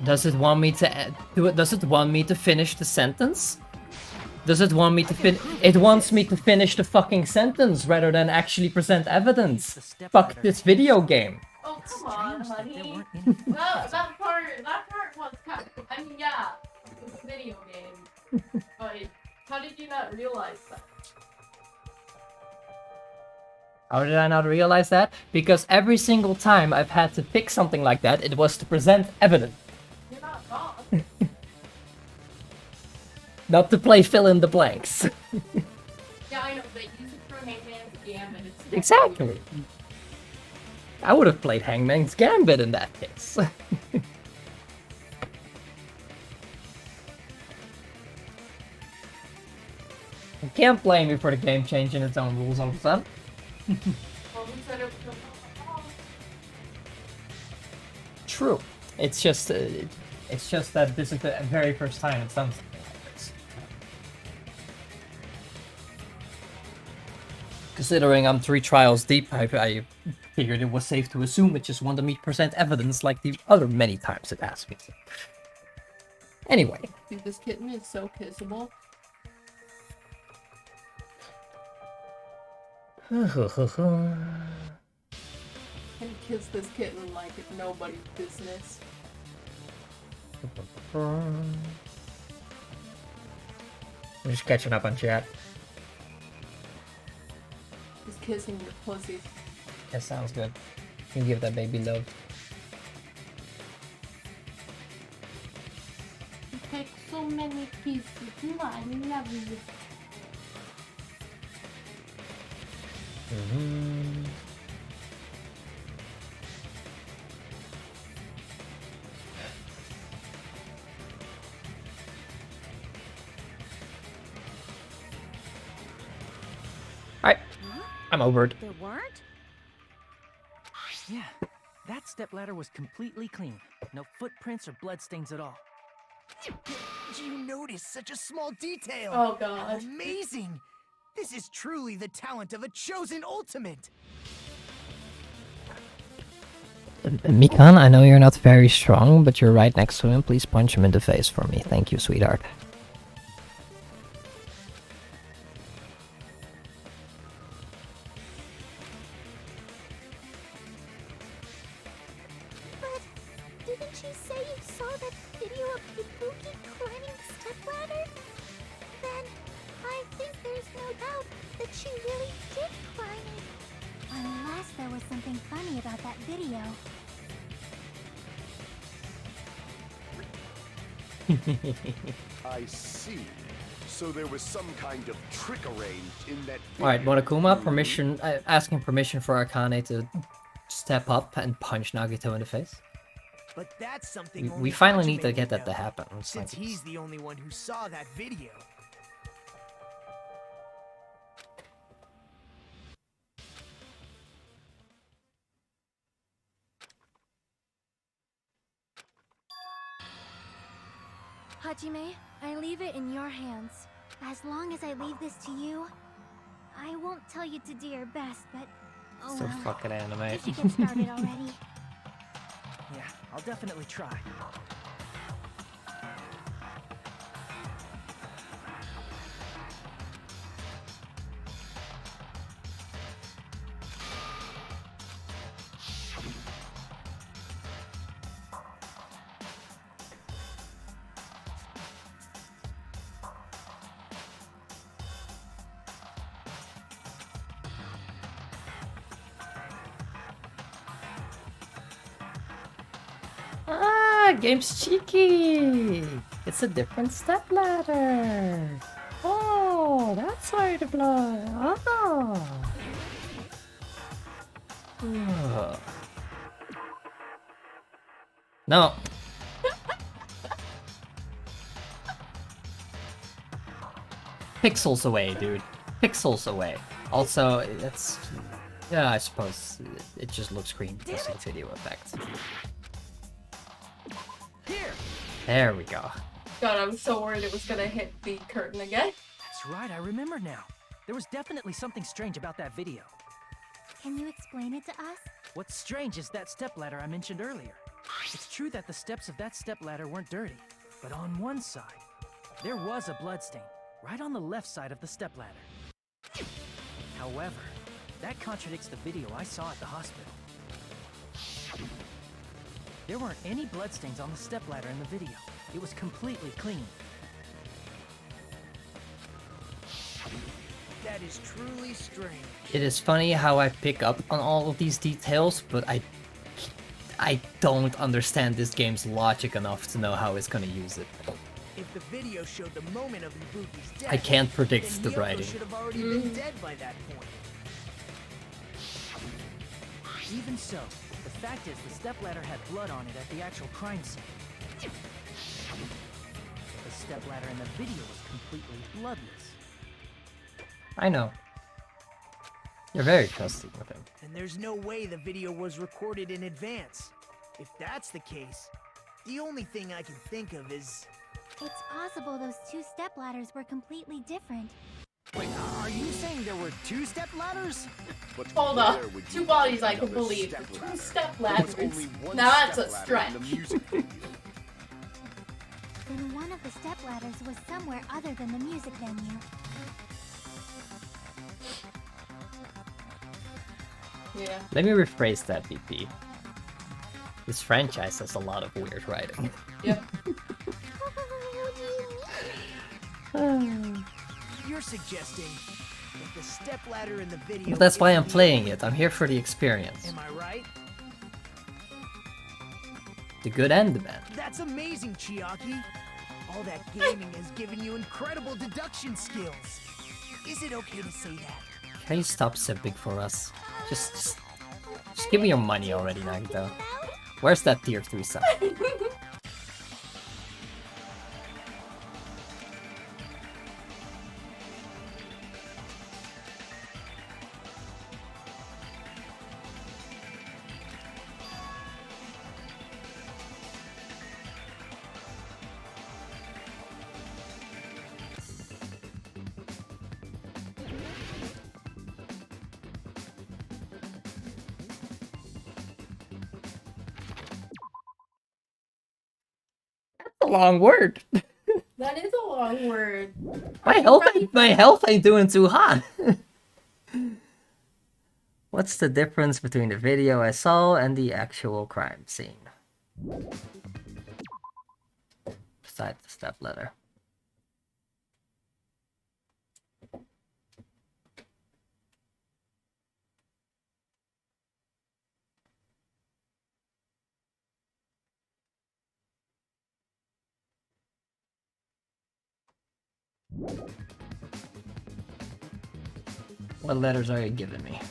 Speaker 1: Does it want me to do it? Does it want me to finish the sentence? Does it want me to It wants me to finish the fucking sentence rather than actually present evidence. Fuck this video game.
Speaker 2: Oh, come on, honey. that part was kind of... I mean, yeah, it's a video game. But how did you not realize that?
Speaker 1: How did I not realize that? Because every single time I've had to fix something like that, it was to present evidence.
Speaker 2: You're not wrong.
Speaker 1: Not to play fill in the blanks.
Speaker 2: Yeah, I know, they use it for Hangman's Gambit. It's
Speaker 1: Exactly. I would have played Hangman's Gambit in that case. You can't blame me for the game changing its own rules all of a sudden.
Speaker 2: Well, who said it was wrong?
Speaker 1: True. It's just that this is the very first time it's done something like this. Considering I'm 3 trials deep, I figured it was safe to assume it just wanted me to present evidence like the other many times it asked me to. Anyway.
Speaker 2: Dude, this kitten is so kissable. Can kiss this kitten like it's nobody's business.
Speaker 1: I'm just catching up on chat.
Speaker 2: Just kissing your pussy.
Speaker 1: That sounds good. You can give that baby love.
Speaker 2: You take so many kisses. I love you.
Speaker 1: Alright, I'm over it.
Speaker 9: There weren't?
Speaker 10: Yeah, that stepladder was completely clean. No footprints or bloodstains at all.
Speaker 4: Did you notice such a small detail?
Speaker 2: Oh god.
Speaker 4: Amazing! This is truly the talent of a chosen ultimate!
Speaker 1: Mikan, I know you're not very strong, but you're right next to him. Please punch him in the face for me. Thank you, sweetheart.
Speaker 6: But didn't you say you saw that video of Ibuki climbing the stepladder? Then I think there's no doubt that she really did climb it. Unless there was something funny about that video.
Speaker 5: I see. So there was some kind of trick arranged in that.
Speaker 1: Alright,
Speaker 5: video.
Speaker 1: Monokuma, permission, asking permission for Akane to step up and punch Nagito in the face.
Speaker 4: But that's something
Speaker 1: We
Speaker 4: only
Speaker 1: finally need
Speaker 4: Hajime
Speaker 1: to get
Speaker 4: would
Speaker 1: that to
Speaker 4: know,
Speaker 1: happen. It's
Speaker 4: since
Speaker 1: like
Speaker 4: he's the only one who saw that video.
Speaker 3: Hajime, I leave it in your hands.
Speaker 6: As long as I leave this to you, I won't tell you to do your best, but oh
Speaker 1: so
Speaker 6: well.
Speaker 1: fucking anime.
Speaker 6: You should get started already.
Speaker 10: Yeah, I'll definitely try.
Speaker 1: Ah, game's cheeky. It's a different stepladder. Oh, that's why the blood. Oh. Ugh. No. Pixels away, dude. Pixels away. Also, it's... Yeah, I suppose it just looks green because of the video effect.
Speaker 10: Here!
Speaker 1: There we go.
Speaker 2: God, I was so worried it was gonna hit the curtain again.
Speaker 10: That's right, I remember now. There was definitely something strange about that video.
Speaker 6: Can you explain it to us?
Speaker 10: What's strange is that stepladder I mentioned earlier. It's true that the steps of that stepladder weren't dirty, but on one side, there was a bloodstain, right on the left side of the stepladder. However, that contradicts the video I saw at the hospital. There weren't any bloodstains on the stepladder in the video. It was completely clean.
Speaker 4: That is truly strange.
Speaker 1: It is funny how I pick up on all of these details, but I don't understand this game's logic enough to know how it's gonna use it.
Speaker 4: If the video showed the moment of Ibuki's death,
Speaker 1: I can't predict
Speaker 4: then
Speaker 1: the
Speaker 4: Yoko
Speaker 1: writing.
Speaker 4: should have already been dead by that point.
Speaker 10: Even so, the fact is the stepladder had blood on it at the actual crime scene. The stepladder in the video was completely bloodless.
Speaker 1: I know. You're very trusting with him.
Speaker 4: And there's no way the video was recorded in advance. If that's the case, the only thing I can think of is...
Speaker 6: It's possible those two stepladders were completely different.
Speaker 11: Wait, are you saying there were two stepladders?
Speaker 5: But
Speaker 2: Hold
Speaker 5: where
Speaker 2: up.
Speaker 5: would
Speaker 2: Two
Speaker 5: you
Speaker 2: bodies
Speaker 5: find
Speaker 2: I can
Speaker 5: another
Speaker 2: believe.
Speaker 5: stepladder?
Speaker 2: Two
Speaker 5: There was
Speaker 2: stepladders.
Speaker 5: only one
Speaker 2: Now that's a
Speaker 5: stepladder in
Speaker 2: stretch.
Speaker 5: the music video.
Speaker 6: Then one of the stepladders was somewhere other than the music venue.
Speaker 2: Yeah.
Speaker 1: Let me rephrase that, BP. This franchise has a lot of weird writing.
Speaker 2: Yep.
Speaker 4: You're suggesting that the stepladder in the video.
Speaker 1: But that's why I'm
Speaker 4: isn't the
Speaker 1: playing
Speaker 4: only
Speaker 1: it. I'm
Speaker 4: way.
Speaker 1: here for the experience.
Speaker 4: Am I right?
Speaker 1: The good and the bad.
Speaker 4: That's amazing, Chiaki. All that gaming has given you incredible deduction skills. Is it okay to say that?
Speaker 1: Can you stop sipping for us? Just give me your money already, Nagito. Where's that tier 3 sub? A long word.
Speaker 2: That is a long word.
Speaker 1: My health ain't doing too hot. What's the difference between the video I saw and the actual crime scene? Besides the stepladder. What letters are you giving me?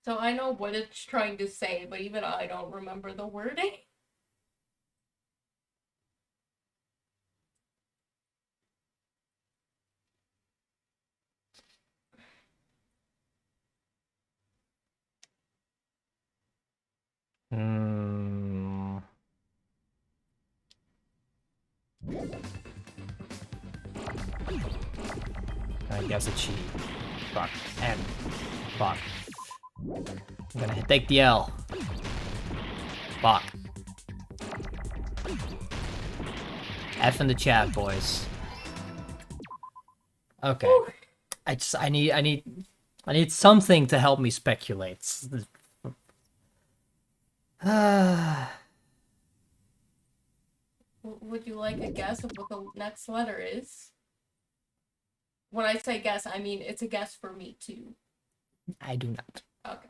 Speaker 2: So I know what it's trying to say, but even I don't remember the wording.
Speaker 1: I guess it's cheat. Fuck. And fuck. I'm gonna take the L. Fuck. F in the chat, boys. Okay. I need something to help me speculate.
Speaker 2: Would you like a guess of what the next letter is? When I say guess, I mean it's a guess for me too.
Speaker 1: I do not.
Speaker 2: Okay.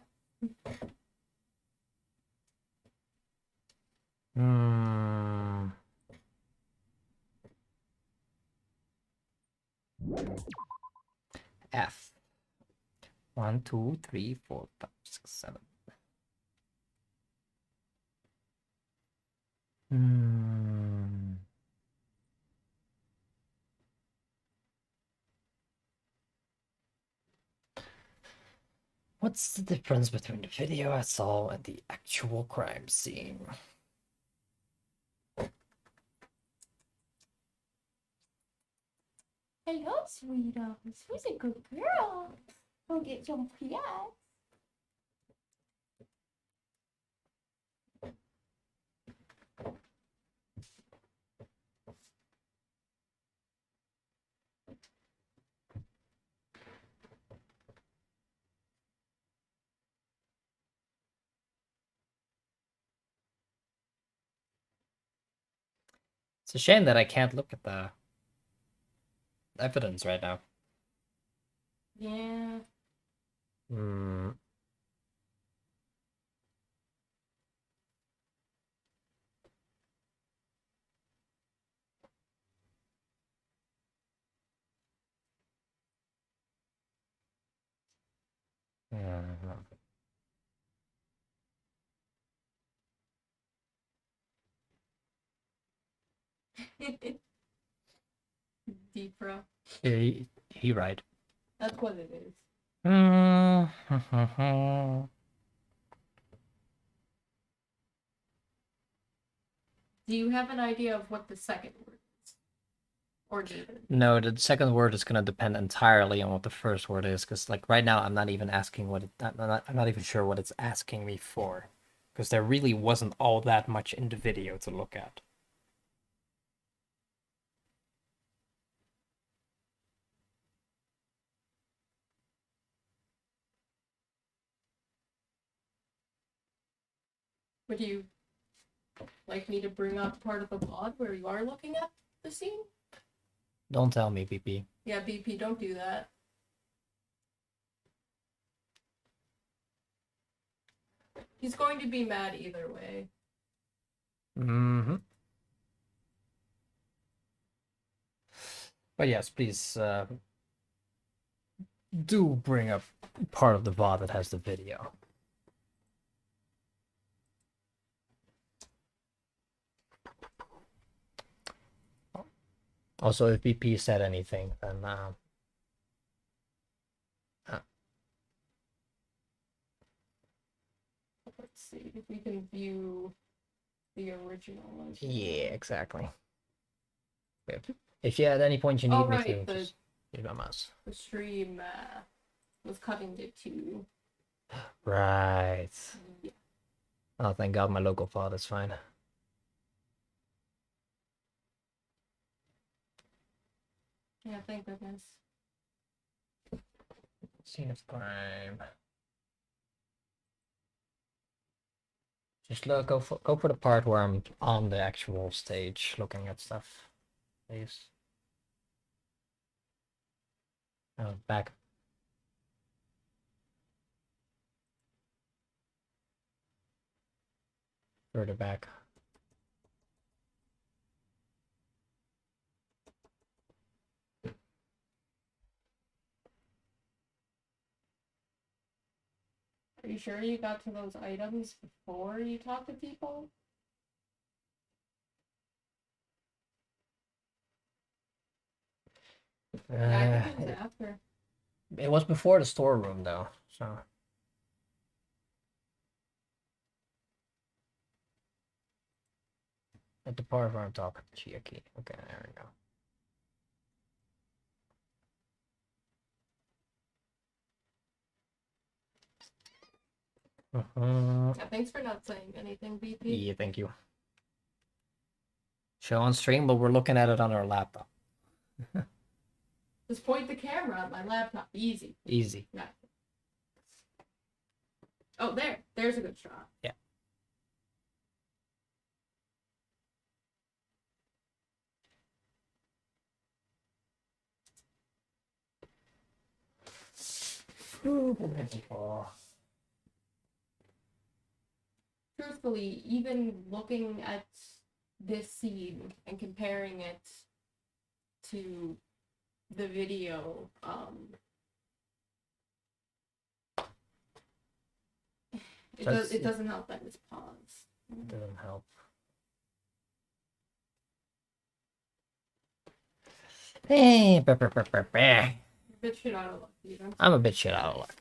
Speaker 1: F. 1, 2, 3, 4, 5, 6, 7. What's the difference between the video I saw and the actual crime scene?
Speaker 2: Hello, sweethearts. Who's a good girl? Go get some pies.
Speaker 1: It's a shame that I can't look at the evidence right now.
Speaker 2: Yeah. Deep bro.
Speaker 1: He right.
Speaker 2: That's what it is. Do you have an idea of what the second word is? Or neither?
Speaker 1: No, the second word is gonna depend entirely on what the first word is, because like right now I'm not even asking what it, I'm not even sure what it's asking me for, because there really wasn't all that much in the video to look at.
Speaker 2: Would you like me to bring up part of the VOD where you are looking at the scene?
Speaker 1: Don't tell me, BP.
Speaker 2: Yeah, BP, don't do that. He's going to be mad either way.
Speaker 1: Mm-hmm. But yes, please do bring up part of the VOD that has the video. Also, if BP said anything, then
Speaker 2: Let's see if we can view the original.
Speaker 1: yeah, exactly. If you at any point you need me to,
Speaker 2: the,
Speaker 1: just use my mouse.
Speaker 2: The stream was cutting it to.
Speaker 1: Right.
Speaker 2: Yeah.
Speaker 1: Oh, thank God my local file is fine.
Speaker 2: Yeah, thank goodness.
Speaker 1: Scene of crime. Just go for the part where I'm on the actual stage looking at stuff, please. Oh, back. Further back.
Speaker 2: Are you sure you got to those items before you talked to people? Yeah, I think it was after.
Speaker 1: It was before the storeroom though, so. At the part where I'm talking to Chiaki. Okay, there we go.
Speaker 2: Yeah, thanks for not saying anything, BP.
Speaker 1: Yeah, thank you. Show on stream, but we're looking at it on our laptop.
Speaker 2: Just point the camera at my laptop. Easy.
Speaker 1: Easy.
Speaker 2: Yeah. Oh, there. There's a good shot.
Speaker 1: Yeah.
Speaker 2: Truthfully, even looking at this scene and comparing it to the video, it doesn't help that it's paused.
Speaker 1: It doesn't help. Hey,
Speaker 2: You're a bit shit out of luck, Peter.
Speaker 1: I'm a bit shit out of luck.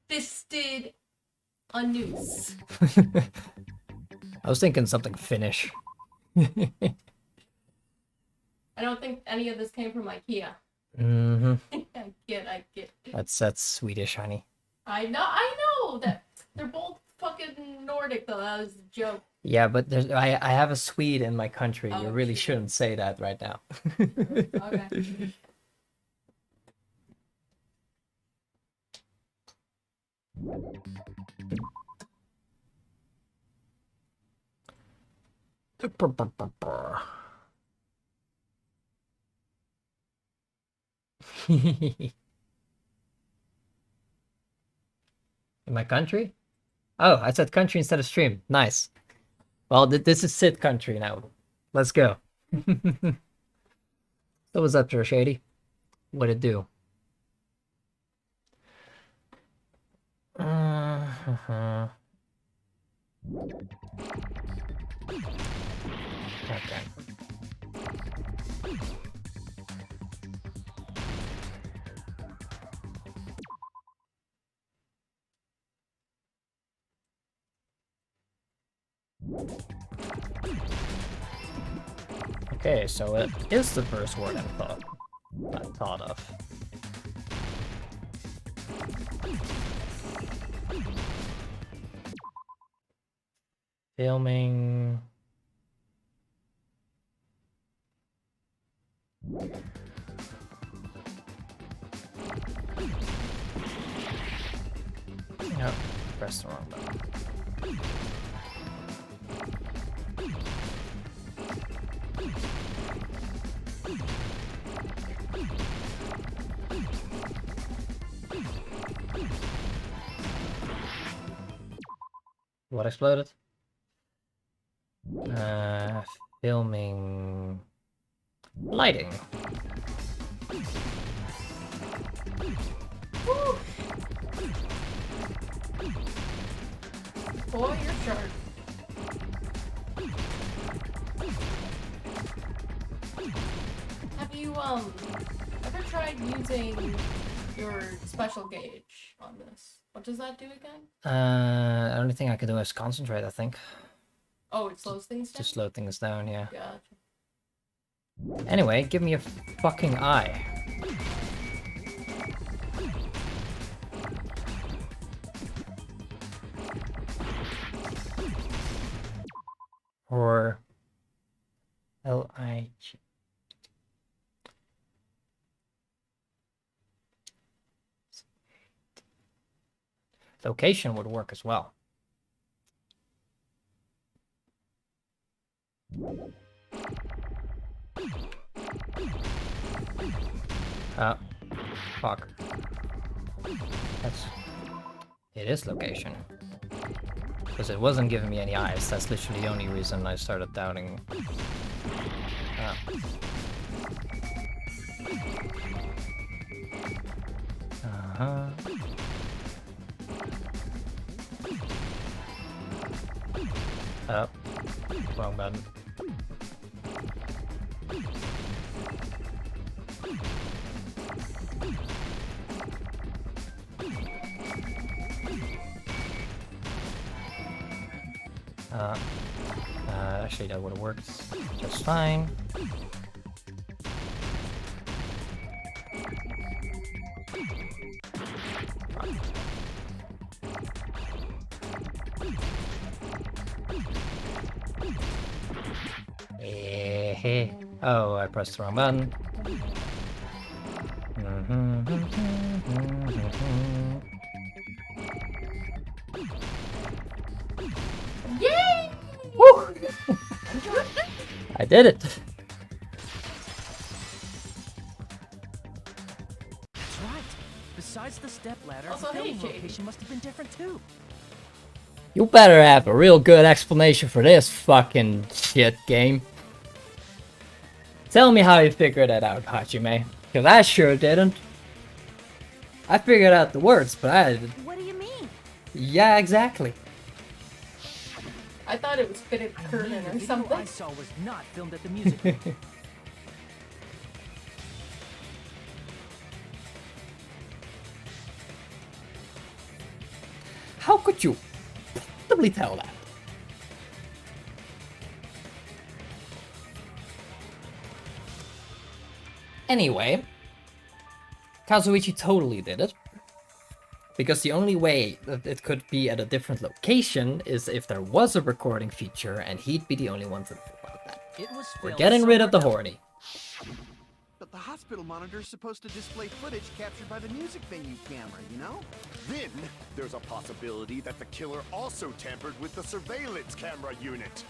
Speaker 2: Fisted a noose.
Speaker 1: I was thinking something Finnish.
Speaker 2: I don't think any of this came from IKEA.
Speaker 1: Mm-hmm.
Speaker 2: I get.
Speaker 1: That's Swedish, honey.
Speaker 2: I know that they're both fucking Nordic though. That was a joke.
Speaker 1: Yeah, but I have a Swede in my country.
Speaker 2: Oh,
Speaker 1: you really
Speaker 2: shit.
Speaker 1: shouldn't say that right now.
Speaker 2: Okay.
Speaker 1: In my country? Oh, I said country instead of stream. Nice. Well, this is Sid country now. Let's go. So what's up, Shady? What'd it do? Okay. Okay, so it is the first word I thought of. Filming. No, press the wrong button. What exploded? Filming. Lighting.
Speaker 2: Woo! Boy, you're sharp. Have you ever tried using your special gauge on this? What does that do again?
Speaker 1: The only thing I can do is concentrate, I think.
Speaker 2: Oh, it slows things down?
Speaker 1: Just slow things down, yeah.
Speaker 2: Gotcha.
Speaker 1: Anyway, give me a fucking eye. Or L-I-G. Location would work as well. Fuck. It is location. Because it wasn't giving me any eyes. That's literally the only reason I started doubting. Oh, wrong button. Actually, that would have worked just fine. Oh, I pressed the wrong button.
Speaker 2: Yay!
Speaker 1: Woo! I did it!
Speaker 10: That's right. Besides the stepladder,
Speaker 2: Also,
Speaker 10: the filming
Speaker 2: hey, Jade.
Speaker 10: location must have been different too.
Speaker 1: You better have a real good explanation for this fucking shit game. Tell me how you figured that out, Hajime. Because I sure didn't. I figured out the words, but I...
Speaker 9: What do you mean?
Speaker 1: Yeah, exactly.
Speaker 2: I thought it was fitted curtain or
Speaker 10: The video
Speaker 2: something.
Speaker 10: I saw was not filmed at the music venue.
Speaker 1: How could you possibly tell that? Anyway, Kazuichi totally did it. Because the only way that it could be at a different location is if there was a recording feature and he'd be the only one to know about that.
Speaker 10: It was
Speaker 1: We're
Speaker 10: filmed
Speaker 1: getting rid of the
Speaker 10: somewhere
Speaker 1: horny.
Speaker 12: But the hospital monitor's supposed to display footage captured by the music venue camera, you know?
Speaker 5: Then, there's a possibility that the killer also tampered with the surveillance camera unit.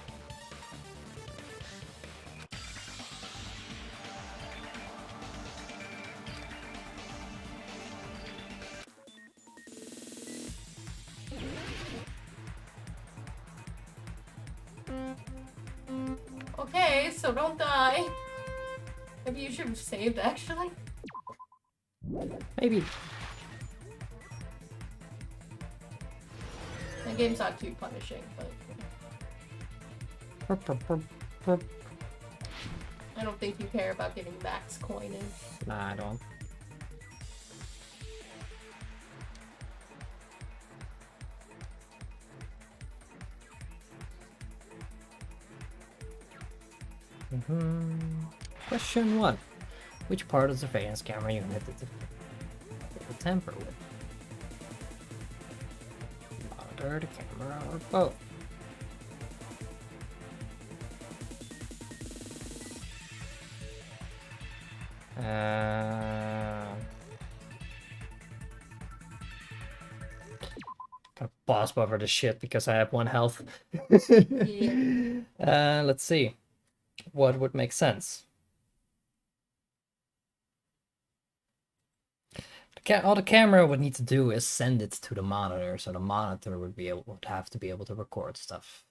Speaker 2: Okay, so don't die. Maybe you should have saved, actually.
Speaker 1: Maybe.
Speaker 2: The game's not too punishing, but I don't think you care about getting max coinage.
Speaker 1: Nah, I don't. Question 1. Which part of the surveillance camera unit did it tamper with? Monitor, the camera, or both? Gotta pause over the shit because I have 1 health.
Speaker 2: Yeah.
Speaker 1: Let's see. What would make sense? All the camera would need to do is send it to the monitor, so the monitor would have to be able to record stuff.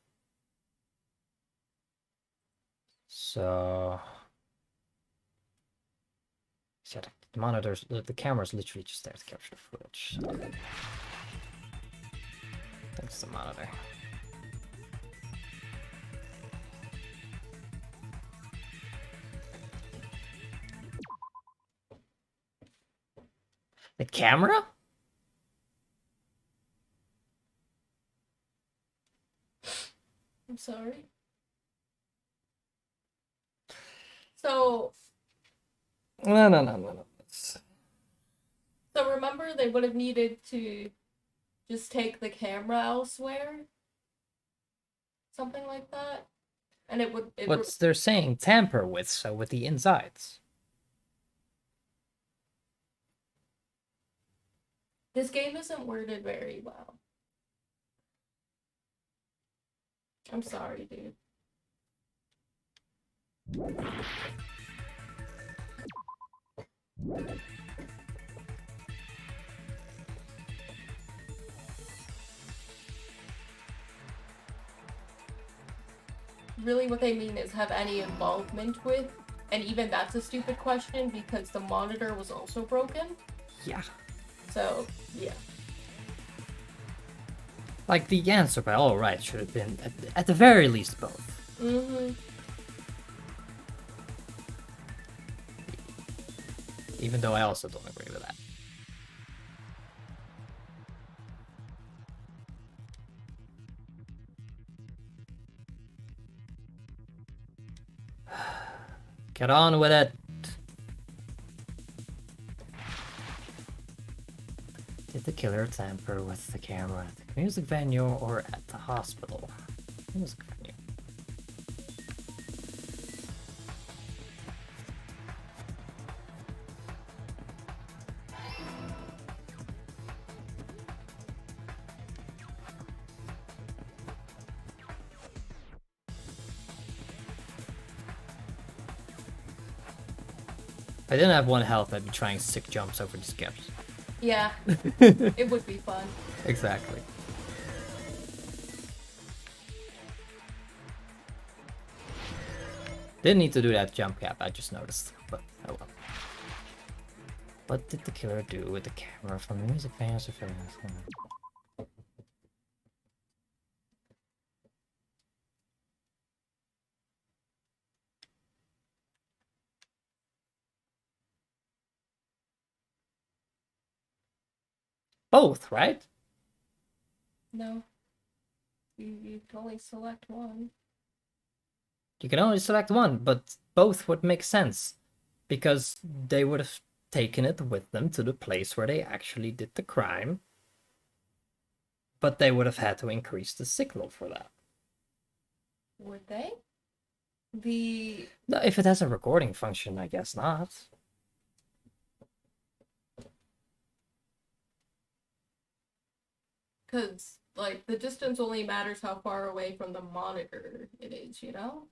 Speaker 1: So yeah, the monitors, the camera's literally just there to capture the footage. So. Thanks to the monitor. The camera?
Speaker 2: I'm sorry. So
Speaker 1: No.
Speaker 2: So remember, they would have needed to just take the camera elsewhere? Something like that? And it would...
Speaker 1: What's they're saying tamper with, so with the insides.
Speaker 2: This game isn't worded very well. I'm sorry, dude. Really what they mean is have any involvement with, and even that's a stupid question because the monitor was also broken.
Speaker 1: Yeah.
Speaker 2: So, yeah.
Speaker 1: Like, the answer by all rights should have been, at the very least, both.
Speaker 2: Mm-hmm.
Speaker 1: Even though I also don't agree with that. Get on with it. Did the killer tamper with the camera at the music venue or at the hospital? Music venue. If I didn't have 1 health, I'd be trying sick jumps over these gaps.
Speaker 2: Yeah. It would be fun.
Speaker 1: Exactly. Didn't need to do that jump cap, I just noticed, but oh well. What did the killer do with the camera from the music fans or films? Both, right?
Speaker 2: No. You can only select one.
Speaker 1: You can only select one, but both would make sense. Because they would have taken it with them to the place where they actually did the crime. But they would have had to increase the signal for that.
Speaker 2: Would they?
Speaker 1: No, if it has a recording function, I guess not.
Speaker 2: Because, like, the distance only matters how far away from the monitor it is, you know?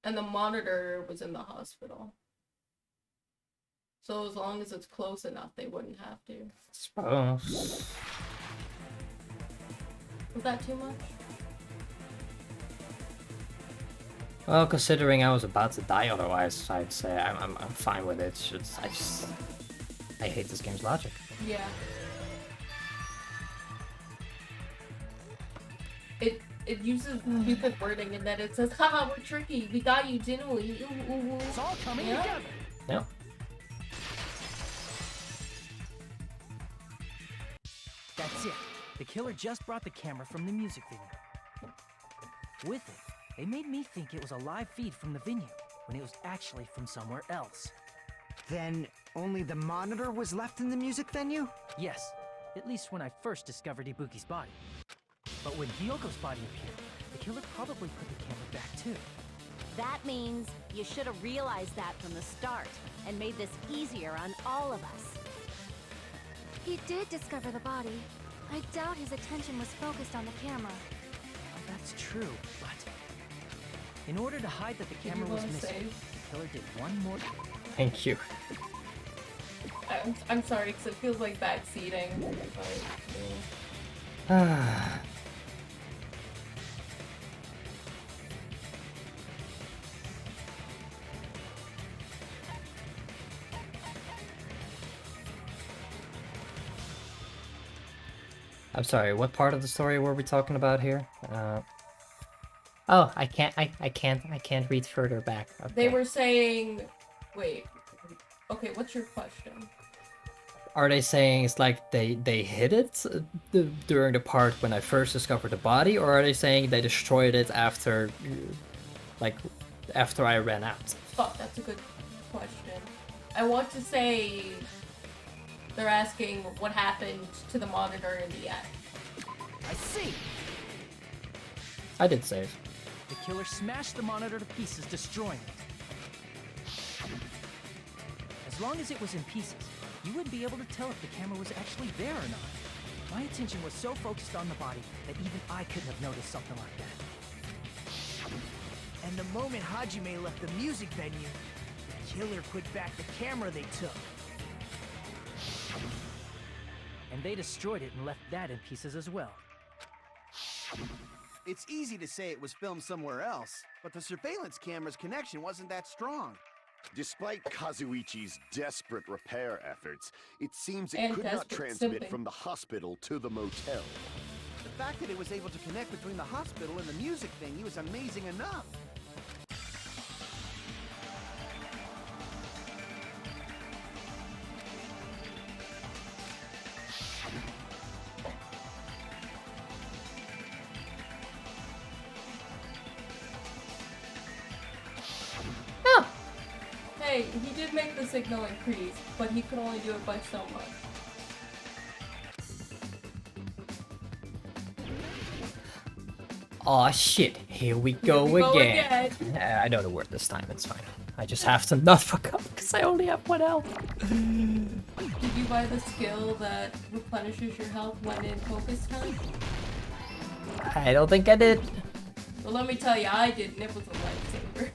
Speaker 2: And the monitor was in the hospital. So as long as it's close enough, they wouldn't have to.
Speaker 1: Suppose.
Speaker 2: Was that too much?
Speaker 1: Well, considering I was about to die otherwise, I'd say I'm fine with it. I hate this game's logic.
Speaker 2: Yeah. It uses stupid wording and then it says, haha, we're tricky. We got you, didn't we? Ooh, ooh, ooh.
Speaker 10: It's all coming
Speaker 2: Yeah.
Speaker 10: together.
Speaker 1: Yeah.
Speaker 10: That's it. The killer just brought the camera from the music venue. With it, they made me think it was a live feed from the venue, when it was actually from somewhere else.
Speaker 11: Then only the monitor was left in the music venue?
Speaker 10: Yes, at least when I first discovered Ibuki's body. But when Hyoko's body appeared, the killer probably put the camera back too.
Speaker 9: That means you should have realized that from the start and made this easier on all of us.
Speaker 3: He did discover the body. I doubt his attention was focused on the camera.
Speaker 10: Well, that's true, but in order to hide that the camera was missing, the killer did one more.
Speaker 1: Thank you.
Speaker 2: I'm sorry, because it feels like backseating.
Speaker 1: I'm sorry, what part of the story were we talking about here? Oh, I can't read further back. Okay.
Speaker 2: They were saying, wait, okay, what's your question?
Speaker 1: Are they saying it's like they hid it during the part when I first discovered the body, or are they saying they destroyed it after, like, after I ran out?
Speaker 2: Fuck, that's a good question. I want to say they're asking what happened to the monitor in the end.
Speaker 10: I see!
Speaker 1: I did save.
Speaker 10: The killer smashed the monitor to pieces, destroying it. As long as it was in pieces, you wouldn't be able to tell if the camera was actually there or not. My attention was so focused on the body that even I couldn't have noticed something like that.
Speaker 4: And the moment Hajime left the music venue, the killer put back the camera they took.
Speaker 10: And they destroyed it and left that in pieces as well.
Speaker 12: It's easy to say it was filmed somewhere else, but the surveillance camera's connection wasn't that strong.
Speaker 5: Despite Kazuichi's desperate repair efforts, it seems it
Speaker 2: And
Speaker 5: could not
Speaker 2: desperate
Speaker 5: transmit
Speaker 2: simping.
Speaker 5: from the hospital to the motel.
Speaker 12: The fact that it was able to connect between the hospital and the music venue is amazing enough.
Speaker 2: Hey, he did make the signal increase, but he could only do it by so much.
Speaker 1: Aw shit, here we go again. I know the word this time, it's fine. I just have to not fuck up because I only have one health.
Speaker 2: Did you buy the skill that replenishes your health when in focus time?
Speaker 1: I don't think I did.
Speaker 2: Well, let me tell you, I did, and it was a lifesaver.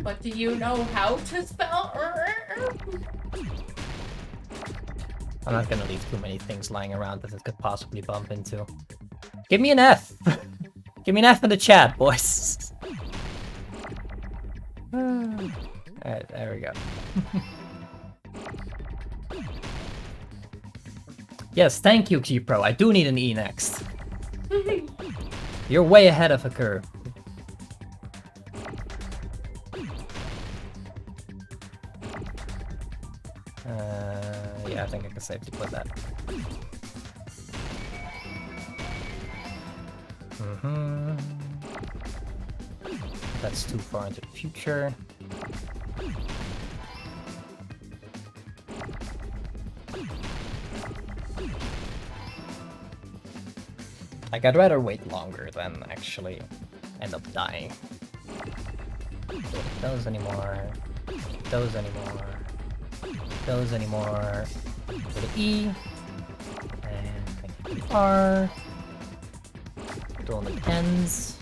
Speaker 2: But do you know how to spell?
Speaker 1: I'm not gonna leave too many things lying around that it could possibly bump into. Give me an F! Give me an F in the chat, boys! Alright, there we go. Yes, thank you, G-Pro. I do need an E next. You're way ahead of a curve. Yeah, I think I can safely put that. That's too far into the future. Like, I'd rather wait longer than actually end up dying. Those anymore. Those anymore. Those anymore. For the E. And thank you for the R. Do only N's.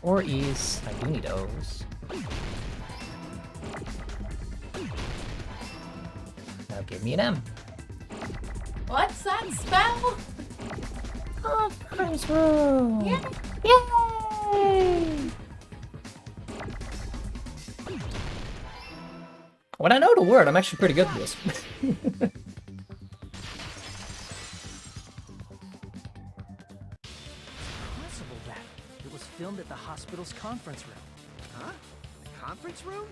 Speaker 1: Or E's. I do need O's. Now give me an M.
Speaker 2: What's that spell?
Speaker 1: Conference room!
Speaker 2: Yeah.
Speaker 1: Yay! When I know the word, I'm actually pretty good at this.
Speaker 10: Possible that it was filmed at the hospital's conference room.
Speaker 12: Huh? The conference room?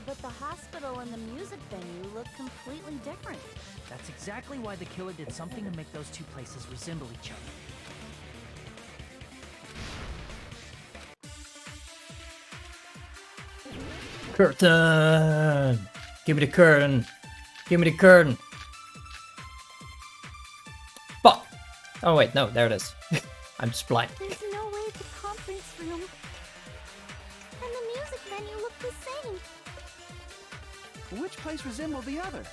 Speaker 9: But the hospital and the music venue look completely different.
Speaker 10: That's exactly why the killer did something to make those two places resemble each other.
Speaker 1: Curtain! Give me the curtain. Give me the curtain. Fuck. Oh wait, no, there it is. I'm just blind.
Speaker 6: There's no way the conference room and the music venue look the same.
Speaker 12: Which place resembled the other?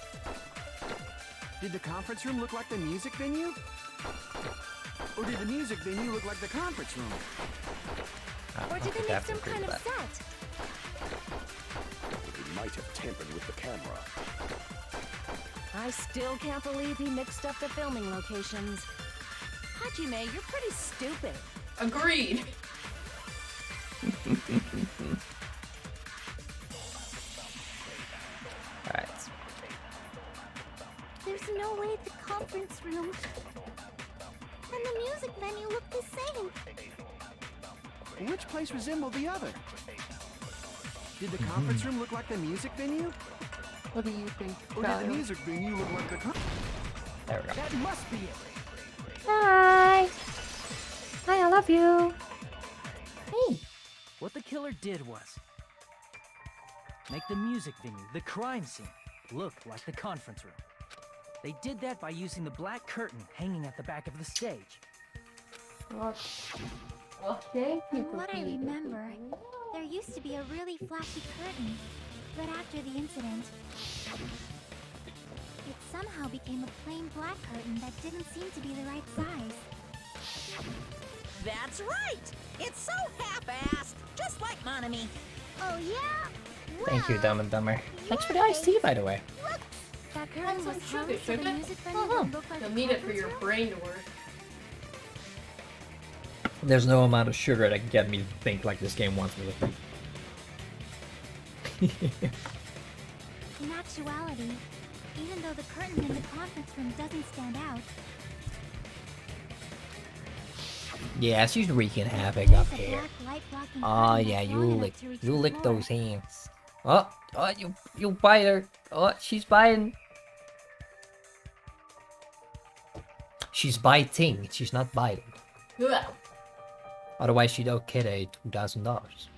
Speaker 12: Did the conference room look like the music venue? Or did the music venue look like the conference room?
Speaker 3: Or did they make some kind of set?
Speaker 5: He might have tampered with the camera.
Speaker 9: I still can't believe he mixed up the filming locations. Hajime, you're pretty stupid.
Speaker 2: Agreed.
Speaker 1: Alright.
Speaker 6: There's no way the conference room and the music venue look the same.
Speaker 12: Which place resembled the other? Did the conference room look like the music venue?
Speaker 1: What do you think?
Speaker 12: Or did the music venue look like the
Speaker 1: There we go.
Speaker 12: That must be it.
Speaker 1: Hi! Hi, I love you! Hey!
Speaker 10: What the killer did was make the music venue, the crime scene, look like the conference room. They did that by using the black curtain hanging at the back of the stage.
Speaker 2: Well, thank you
Speaker 6: From
Speaker 2: for
Speaker 6: what I
Speaker 2: feeding me.
Speaker 6: remember, there used to be a really flashy curtain, but after the incident, it somehow became a plain black curtain that didn't seem to be the right size.
Speaker 7: That's right! It's so half-assed, just like Monami.
Speaker 6: Oh yeah?
Speaker 1: Thank you,
Speaker 6: Well,
Speaker 1: Dumb and Dumber. Thanks for the iced tea, by the way.
Speaker 6: that
Speaker 2: Add
Speaker 6: curtain
Speaker 2: some
Speaker 6: was
Speaker 2: sugar,
Speaker 6: hung so the
Speaker 2: sugar.
Speaker 6: music venue would look like
Speaker 2: You'll
Speaker 6: a
Speaker 2: need it for your
Speaker 6: conference room?
Speaker 2: brain to work.
Speaker 1: There's no amount of sugar that can get me to think like this game wants me to think.
Speaker 6: In actuality, even though the curtain in the conference room doesn't stand out,
Speaker 1: Yeah, she's wreaking havoc up
Speaker 6: there's a
Speaker 1: here.
Speaker 6: black light blocking
Speaker 1: Oh
Speaker 6: curtain
Speaker 1: yeah,
Speaker 6: that's
Speaker 1: you
Speaker 6: long enough
Speaker 1: lick,
Speaker 6: to reach
Speaker 1: you
Speaker 6: the
Speaker 1: lick
Speaker 6: floor.
Speaker 1: those hands. Oh, you bite her. Oh, she's biting. She's biting. She's not biting.
Speaker 2: Ugh.
Speaker 1: Otherwise, she'd owe Kid a $2,000.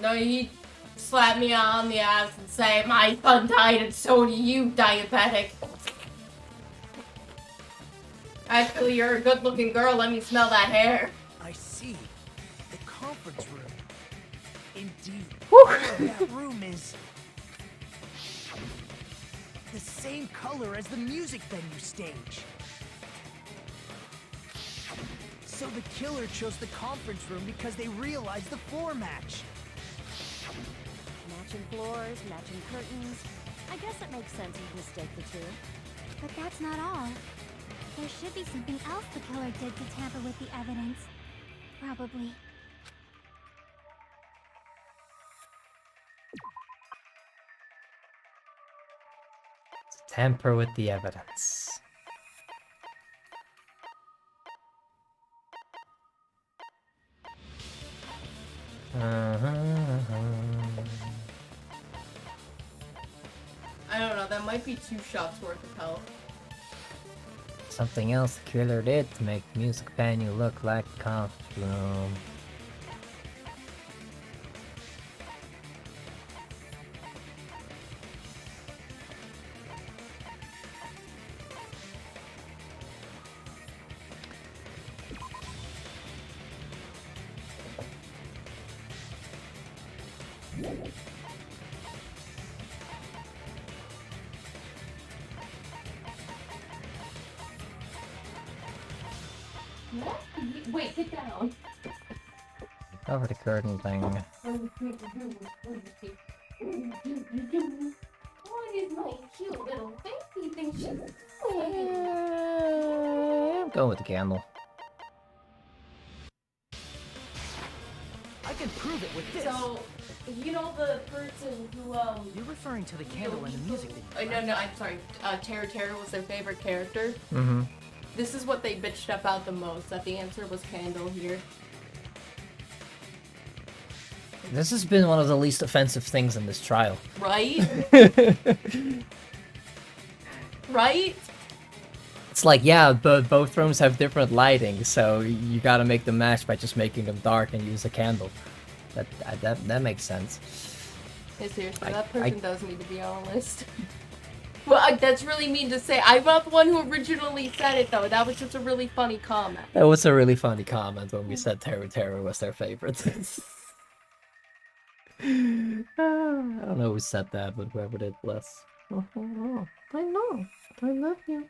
Speaker 2: No, he'd slap me on the ass and say, my son died and so do you, diabetic. Actually, you're a good-looking girl. Let me smell that hair.
Speaker 4: I see. The conference room. Indeed.
Speaker 1: Whew.
Speaker 4: All of that room is the same color as the music venue stage. So the killer chose the conference room because they realized the floor match.
Speaker 9: Matching floors, matching curtains. I guess it makes sense you'd mistake the two.
Speaker 6: But that's not all. There should be something else the killer did to tamper with the evidence. Probably.
Speaker 1: Tamper with the evidence.
Speaker 2: I don't know. That might be 2 shots worth of health.
Speaker 1: Something else the killer did to make the music venue look like a conference room.
Speaker 2: What? Wait, get down.
Speaker 1: Cover the curtain thing.
Speaker 2: What is my cute little baby thing she's doing?
Speaker 1: I'm going with the candle.
Speaker 10: I can prove it with this.
Speaker 2: So, you know the person who,
Speaker 10: You're referring to the candle in the music video.
Speaker 2: No, I'm sorry. Terra Terra was their favorite character.
Speaker 1: Mm-hmm.
Speaker 2: This is what they bitched about the most, that the answer was Candle here.
Speaker 1: This has been one of the least offensive things in this trial.
Speaker 2: Right? Right?
Speaker 1: It's like, yeah, but both rooms have different lighting, so you gotta make them match by just making them dark and use a candle. That makes sense.
Speaker 2: Hey, seriously,
Speaker 1: I-
Speaker 2: that person does need to be on a list. Well, that's really mean to say. I'm not the one who originally said it, though. That was just a really funny comment.
Speaker 1: That was a really funny comment when we said Terry was their favorite. I don't know who said that, but whoever did, bless. Oh, I know. I love you.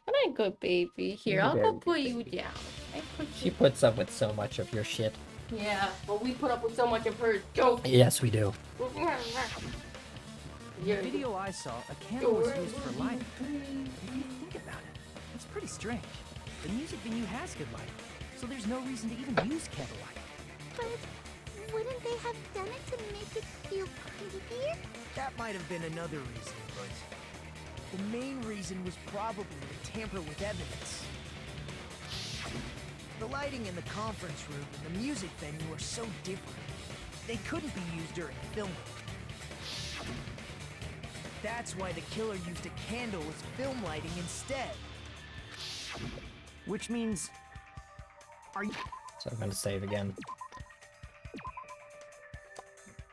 Speaker 2: But I'm a good baby. Here,
Speaker 1: You're
Speaker 2: I'll
Speaker 1: very
Speaker 2: go
Speaker 1: good
Speaker 2: put you
Speaker 1: baby.
Speaker 2: down.
Speaker 1: She puts up with so much of your shit.
Speaker 2: Yeah, but we put up with so much of her joke.
Speaker 1: Yes, we do.
Speaker 10: In the video I saw, a candle was used for lighting. If you think about it, it's pretty strange. The music venue has good lighting, so there's no reason to even use candlelight.
Speaker 6: But wouldn't they have done it to make it feel creepier?
Speaker 4: That might have been another reason, but the main reason was probably to tamper with evidence. The lighting in the conference room and the music venue are so different. They couldn't be used during filming. That's why the killer used a candle as film lighting instead.
Speaker 11: Which means... Are you...
Speaker 1: So I'm gonna save again.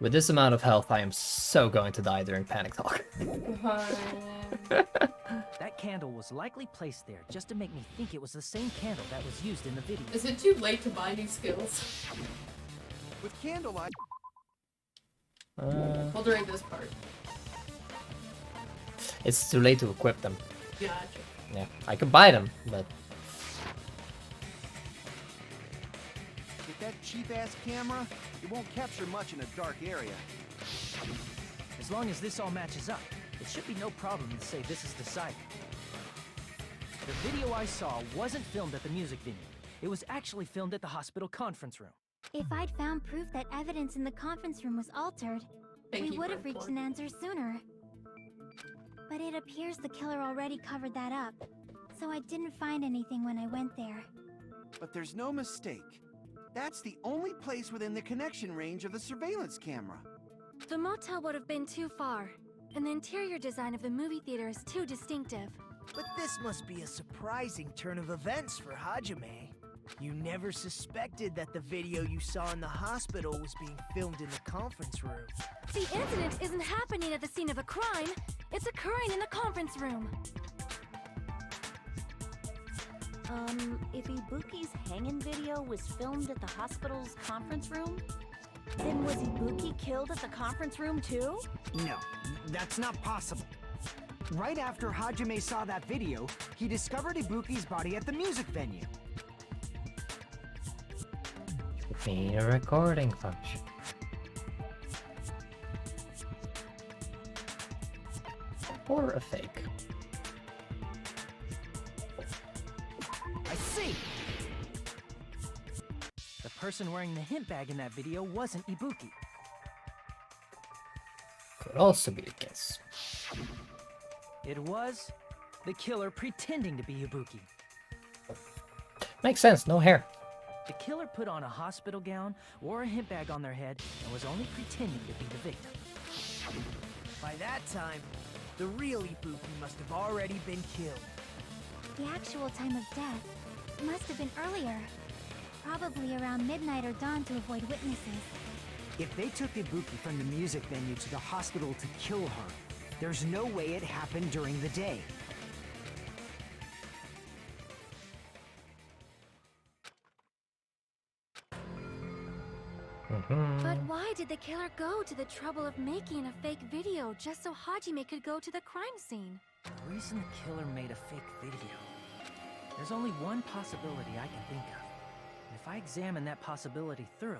Speaker 1: With this amount of health, I am so going to die during panic talk.
Speaker 10: That candle was likely placed there just to make me think it was the same candle that was used in the video.
Speaker 2: Is it too late to buy new skills?
Speaker 12: With candlelight...
Speaker 2: Well, during this part.
Speaker 1: It's too late to equip them.
Speaker 2: Gotcha.
Speaker 1: Yeah, I could buy them, but...
Speaker 12: With that cheap-ass camera, it won't capture much in a dark area.
Speaker 10: As long as this all matches up, it should be no problem to say this is decided. The video I saw wasn't filmed at the music venue. It was actually filmed at the hospital conference room.
Speaker 3: If I'd found proof that evidence in the conference room was altered, we would have reached an answer sooner. But it appears the killer already covered that up, so I didn't find anything when I went there.
Speaker 12: But there's no mistake. That's the only place within the connection range of the surveillance camera.
Speaker 3: The motel would have been too far, and the interior design of the movie theater is too distinctive.
Speaker 4: But this must be a surprising turn of events for Hajime. You never suspected that the video you saw in the hospital was being filmed in the conference room.
Speaker 3: The incident isn't happening at the scene of a crime, it's occurring in the conference room.
Speaker 9: If Ibuki's hanging video was filmed at the hospital's conference room, then was Ibuki killed at the conference room too?
Speaker 11: No, that's not possible. Right after Hajime saw that video, he discovered Ibuki's body at the music venue.
Speaker 1: Need a recording function. Or a fake.
Speaker 10: I see! The person wearing the hint bag in that video wasn't Ibuki.
Speaker 1: Could also be the case.
Speaker 10: It was the killer pretending to be Ibuki.
Speaker 1: Makes sense, no hair.
Speaker 10: The killer put on a hospital gown, wore a hint bag on their head, and was only pretending to be the victim.
Speaker 4: By that time, the real Ibuki must have already been killed.
Speaker 3: The actual time of death must have been earlier. Probably around midnight or dawn to avoid witnesses.
Speaker 11: If they took Ibuki from the music venue to the hospital to kill her, there's no way it happened during the day.
Speaker 3: But why did the killer go to the trouble of making a fake video just so Hajime could go to the crime scene?
Speaker 10: The reason the killer made a fake video. There's only one possibility I can think of. And if I examine that possibility thoroughly,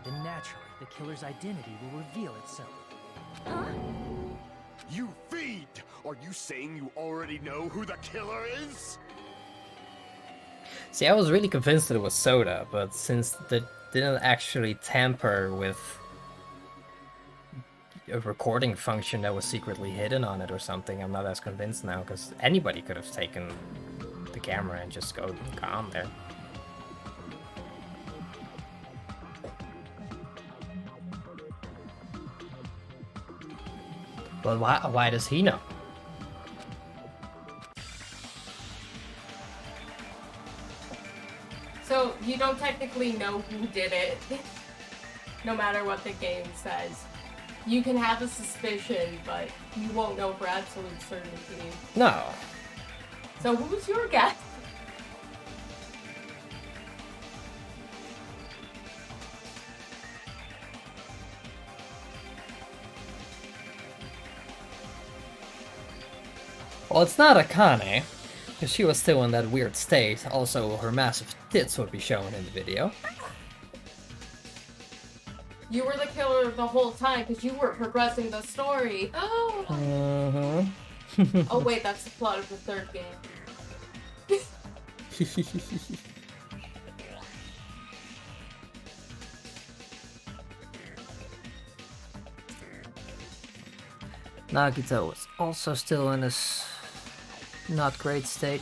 Speaker 10: then naturally the killer's identity will reveal itself.
Speaker 3: Huh?
Speaker 5: You fiend! Are you saying you already know who the killer is?
Speaker 1: See, I was really convinced that it was Soda, but since they didn't actually tamper with a recording function that was secretly hidden on it or something, I'm not as convinced now, because anybody could have taken the camera and just gone there. But why does he know?
Speaker 2: So, you don't technically know who did it. no matter what the game says. You can have a suspicion, but you won't know for absolute certainty.
Speaker 1: No.
Speaker 2: So who's your guess?
Speaker 1: Well, it's not Akane, because she was still in that weird state. Also, her massive tits would be shown in the video.
Speaker 2: You were the killer the whole time because you were progressing the story. Oh. Oh wait, that's the plot of the third game.
Speaker 1: Nagito was also still in his not great state.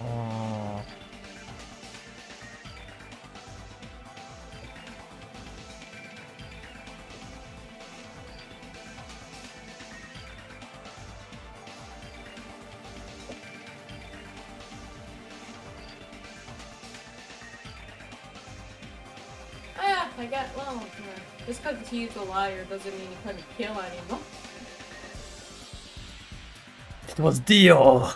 Speaker 1: Oh.
Speaker 2: Ah, I got, well, just because he's a liar doesn't mean he couldn't kill anyone.
Speaker 1: It was Dio!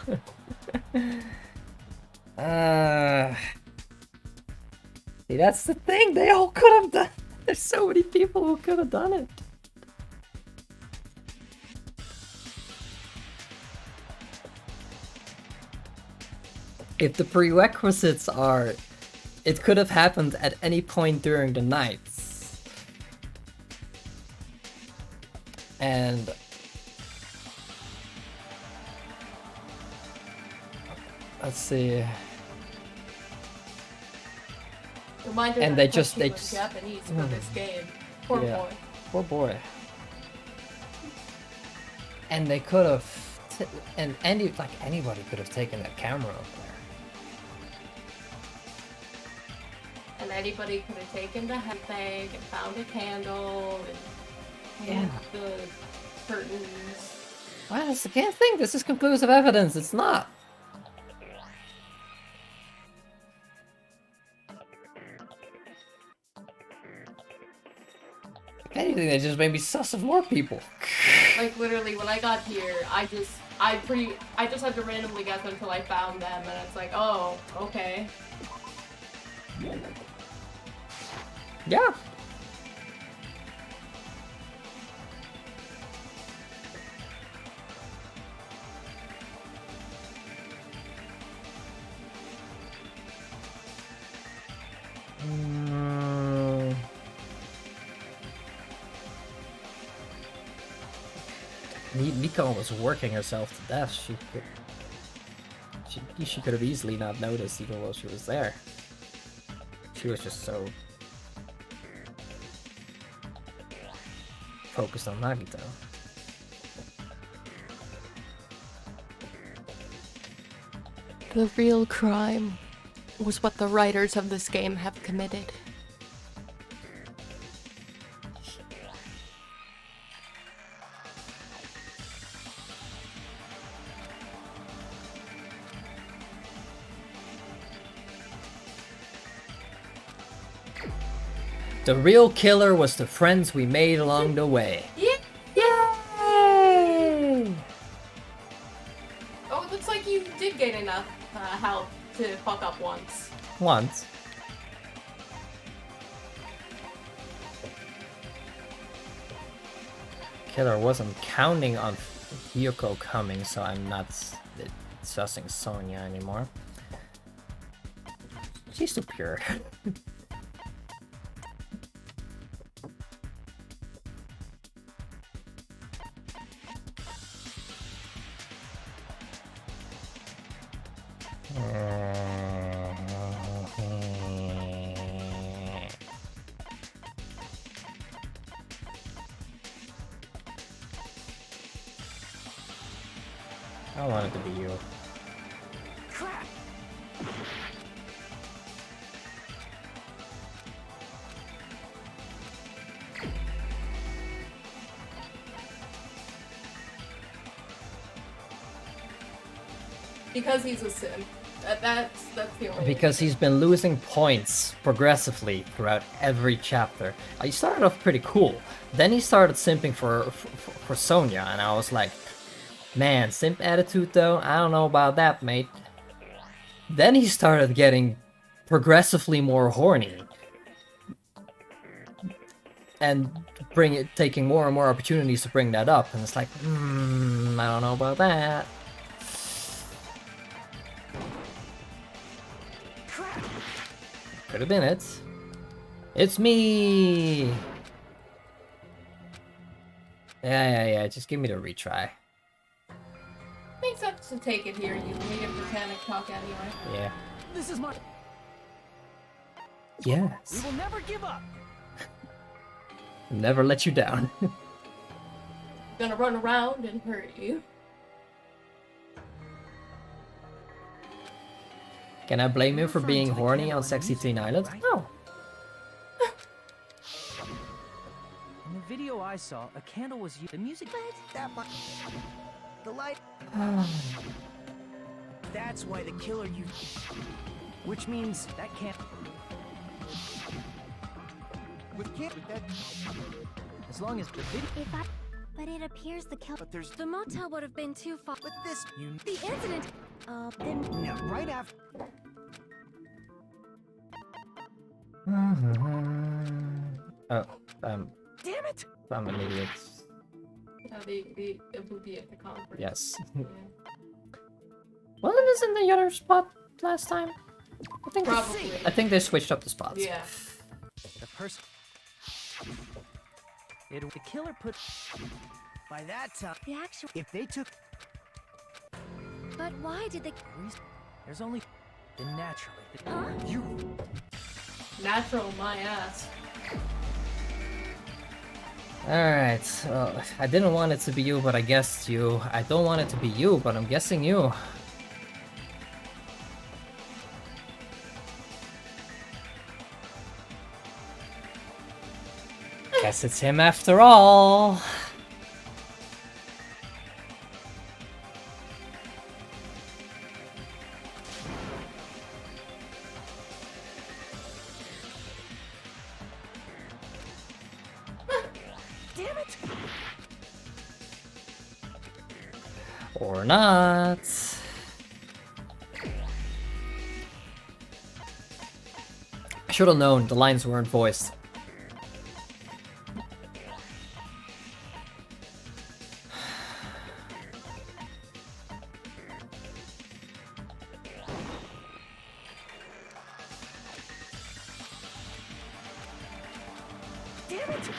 Speaker 1: See, that's the thing, they all could have done. There's so many people who could have done it. If the prerequisites are, it could have happened at any point during the nights. And let's see.
Speaker 2: Reminder
Speaker 1: And
Speaker 2: that
Speaker 1: they just
Speaker 2: Japanese for this game. Poor boy.
Speaker 1: Poor boy. And they could have, and anybody could have taken that camera up there.
Speaker 2: And anybody could have taken the head bag and found a candle and moved the curtains.
Speaker 1: Well, I can't think this is conclusive evidence. It's not. If anything, they just made me sus of more people.
Speaker 2: Like literally, when I got here, I just had to randomly guess until I found them, and it's like, oh, okay.
Speaker 1: Yeah. Miko was working herself to death. She could have easily not noticed even while she was there. She was just so focused on Nagito.
Speaker 2: The real crime was what the writers of this game have committed.
Speaker 1: The real killer was the friends we made along the way.
Speaker 2: Yay! Oh, it looks like you did gain enough health to fuck up once.
Speaker 1: Once. Killer wasn't counting on Hyuko coming, so I'm not sussing Sonya anymore. She's too pure. I want it to be you.
Speaker 4: Crap!
Speaker 2: Because he's a sim. That's the only
Speaker 1: Because he's been losing points progressively throughout every chapter. He started off pretty cool. Then he started simping for Sonya, and I was like, man, simp attitude though? I don't know about that, mate. Then he started getting progressively more horny. And taking more and more opportunities to bring that up, and it's like, I don't know about that. Could have been it. It's me! Yeah, just give me the retry.
Speaker 2: Makes sense to take it here. You need it for panic talk anyway.
Speaker 1: Yeah.
Speaker 10: This is my. We
Speaker 1: Yes.
Speaker 10: will never give up.
Speaker 1: Never let you down.
Speaker 2: Gonna run around and hurt you.
Speaker 1: Can I blame you for
Speaker 10: Referring
Speaker 1: being
Speaker 10: to the
Speaker 1: horny
Speaker 10: candle
Speaker 1: on
Speaker 10: in
Speaker 1: Sexy
Speaker 10: music,
Speaker 1: Teen Island?
Speaker 10: right?
Speaker 1: No.
Speaker 10: In the video I saw, a candle was used. The music.
Speaker 4: The light. That's why the killer used.
Speaker 10: Which means that can't.
Speaker 12: With that.
Speaker 10: As long as the video.
Speaker 6: But it appears the kill.
Speaker 12: But there's
Speaker 3: The motel would have been too far.
Speaker 4: But this,
Speaker 3: The incident. Then
Speaker 11: No, right after.
Speaker 1: Oh,
Speaker 10: Damn it!
Speaker 1: I'm an idiot.
Speaker 2: The booby at the conference.
Speaker 1: Yes.
Speaker 2: Yeah.
Speaker 1: Wasn't this in the other spot last time?
Speaker 2: Probably.
Speaker 1: I think they switched up the spots.
Speaker 2: Yeah.
Speaker 10: The person. The killer put.
Speaker 4: by that time,
Speaker 3: the actual.
Speaker 11: If they took.
Speaker 3: But why did they?
Speaker 10: There's only. Then naturally.
Speaker 3: Huh?
Speaker 10: You.
Speaker 2: Natural, my ass.
Speaker 1: Alright, well, I didn't want it to be you, but I guessed you. I don't want it to be you, but I'm guessing you. Guess it's him after all.
Speaker 3: Damn it!
Speaker 1: Or not. I should have known the lines weren't voiced.
Speaker 3: Damn it!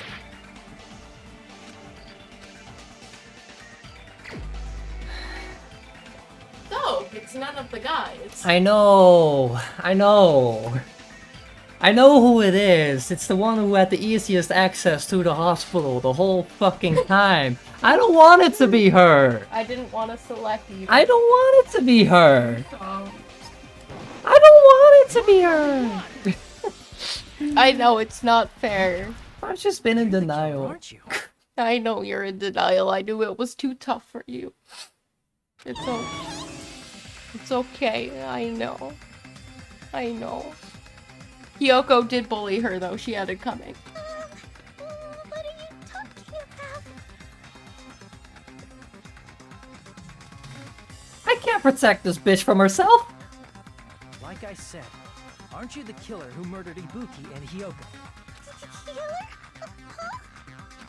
Speaker 2: So, it's none of the guys.
Speaker 1: I know. I know who it is. It's the one who had the easiest access to the hospital the whole fucking time. I don't want it to be her.
Speaker 2: I didn't want to select you.
Speaker 1: I don't want it to be her.
Speaker 2: Oh.
Speaker 1: I don't want it to be her.
Speaker 2: I know it's not fair.
Speaker 1: I've just been in denial.
Speaker 10: Aren't you?
Speaker 2: I know you're in denial. I knew it was too tough for you. It's okay. I know. Kyoko did bully her though. She had it coming.
Speaker 6: What are you talking about?
Speaker 1: I can't protect this bitch from herself.
Speaker 10: Like I said, aren't you the killer who murdered Ibuki and Hyoko?
Speaker 6: Killer? Huh?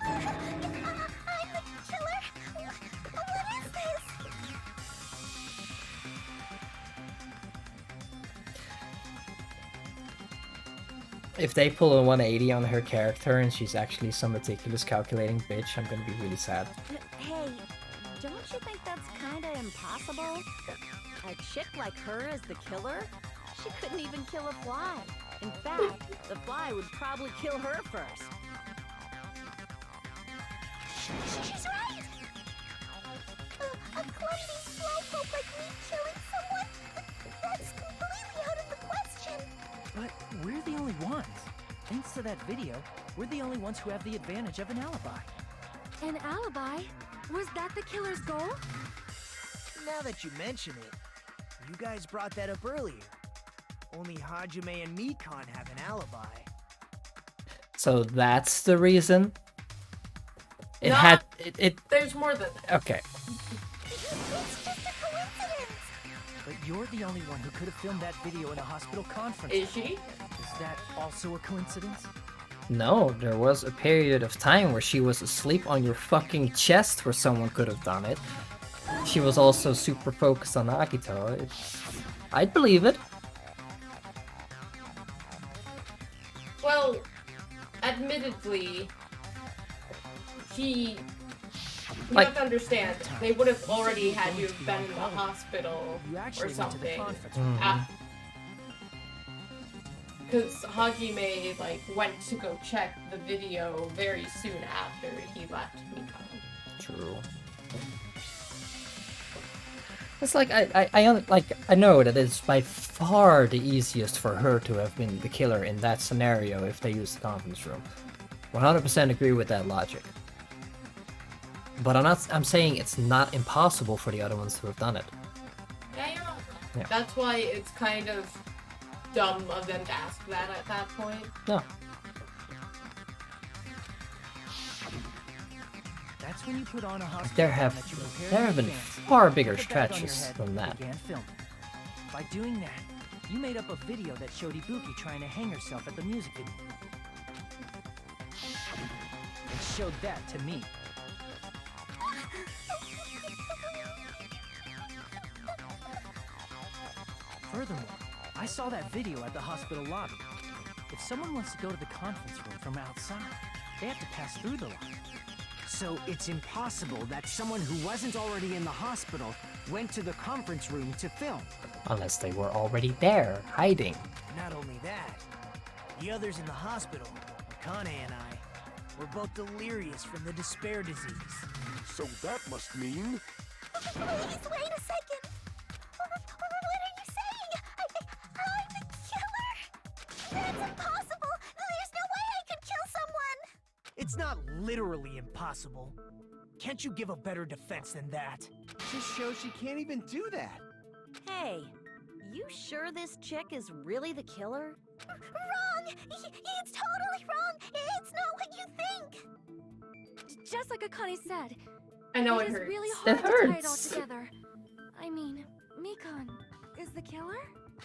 Speaker 6: I'm the killer? What is this?
Speaker 1: If they pull a 180 on her character and she's actually some meticulous calculating bitch, I'm gonna be really sad.
Speaker 9: Hey, don't you think that's kinda impossible? A chick like her as the killer? She couldn't even kill a fly. In fact, the fly would probably kill her first.
Speaker 6: She's right! A clumsy slowpoke like me killing someone? That's completely out of the question!
Speaker 10: But we're the only ones. Thanks to that video, we're the only ones who have the advantage of an alibi.
Speaker 3: An alibi? Was that the killer's goal?
Speaker 4: now that you mention it, You guys brought that up earlier. Only Hajime and Mikan have an alibi.
Speaker 1: So that's the reason? It
Speaker 2: No,
Speaker 1: had...
Speaker 2: There's more than that.
Speaker 1: Okay.
Speaker 6: It's just a coincidence.
Speaker 10: But you're the only one who could have filmed that video in a hospital conference.
Speaker 2: Is she?
Speaker 10: Is that also a coincidence?
Speaker 1: No, there was a period of time where she was asleep on your fucking chest where someone could have done it. She was also super focused on Akito. I'd believe it.
Speaker 2: Well, admittedly, you
Speaker 1: Like-
Speaker 2: have to understand, they would have already had you have been in the hospital
Speaker 10: You actually
Speaker 2: or
Speaker 10: went to the
Speaker 2: something.
Speaker 10: conference room.
Speaker 2: Because Hajime, like, went to go check the video very soon after he left Mikan.
Speaker 1: True. It's like I know that it's by far the easiest for her to have been the killer in that scenario if they used the conference room. 100% agree with that logic. But I'm saying it's not impossible for the other ones to have done it.
Speaker 2: Yeah, you're not wrong.
Speaker 1: Yeah.
Speaker 2: That's why it's kind of dumb of them to ask that at that point.
Speaker 1: No.
Speaker 10: That's when you put on a hospital
Speaker 1: There
Speaker 10: gown
Speaker 1: have
Speaker 10: that you prepared
Speaker 1: there
Speaker 10: in
Speaker 1: have been
Speaker 10: advance,
Speaker 1: far bigger
Speaker 10: put a bag on your
Speaker 1: stretches
Speaker 10: head,
Speaker 1: than
Speaker 10: and
Speaker 1: that.
Speaker 10: began filming. By doing that, you made up a video that showed Ibuki trying to hang herself at the music video. And showed that to me. Furthermore, I saw that video at the hospital lobby. If someone wants to go to the conference room from outside, they have to pass through the lobby.
Speaker 11: So it's impossible that someone who wasn't already in the hospital went to the conference room to film.
Speaker 1: Unless they were already there, hiding.
Speaker 4: Not only that, the others in the hospital, Akane and I, were both delirious from the despair disease.
Speaker 5: So that must mean...
Speaker 6: Please, wait a second. What are you saying? I'm the killer? That's impossible. There's no way I could kill someone.
Speaker 4: It's not literally impossible. Can't you give a better defense than that?
Speaker 12: Just shows she can't even do that.
Speaker 9: Hey, you sure this chick is really the killer?
Speaker 6: Wrong. It's totally wrong. It's not what you think.
Speaker 3: Just like Akane said,
Speaker 2: I know
Speaker 3: it
Speaker 2: it
Speaker 3: is
Speaker 2: hurts.
Speaker 3: really
Speaker 1: It
Speaker 3: hard to tie it all
Speaker 1: hurts.
Speaker 3: together. I mean, Mikan is the killer?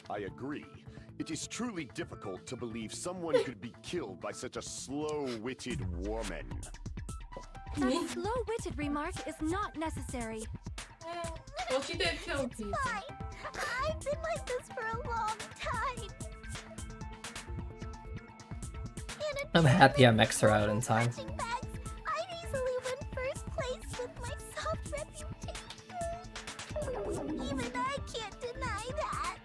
Speaker 5: I agree. It is truly difficult to believe someone could be killed by such a slow-witted woman.
Speaker 3: That slow-witted remark is not necessary.
Speaker 2: Well, she did kill people.
Speaker 6: Fine. I've been like this for a long time.
Speaker 1: I'm happy I maxed her out in time.
Speaker 6: Punching bags, I'd easily win first place with my soft reputation. Even I can't deny that.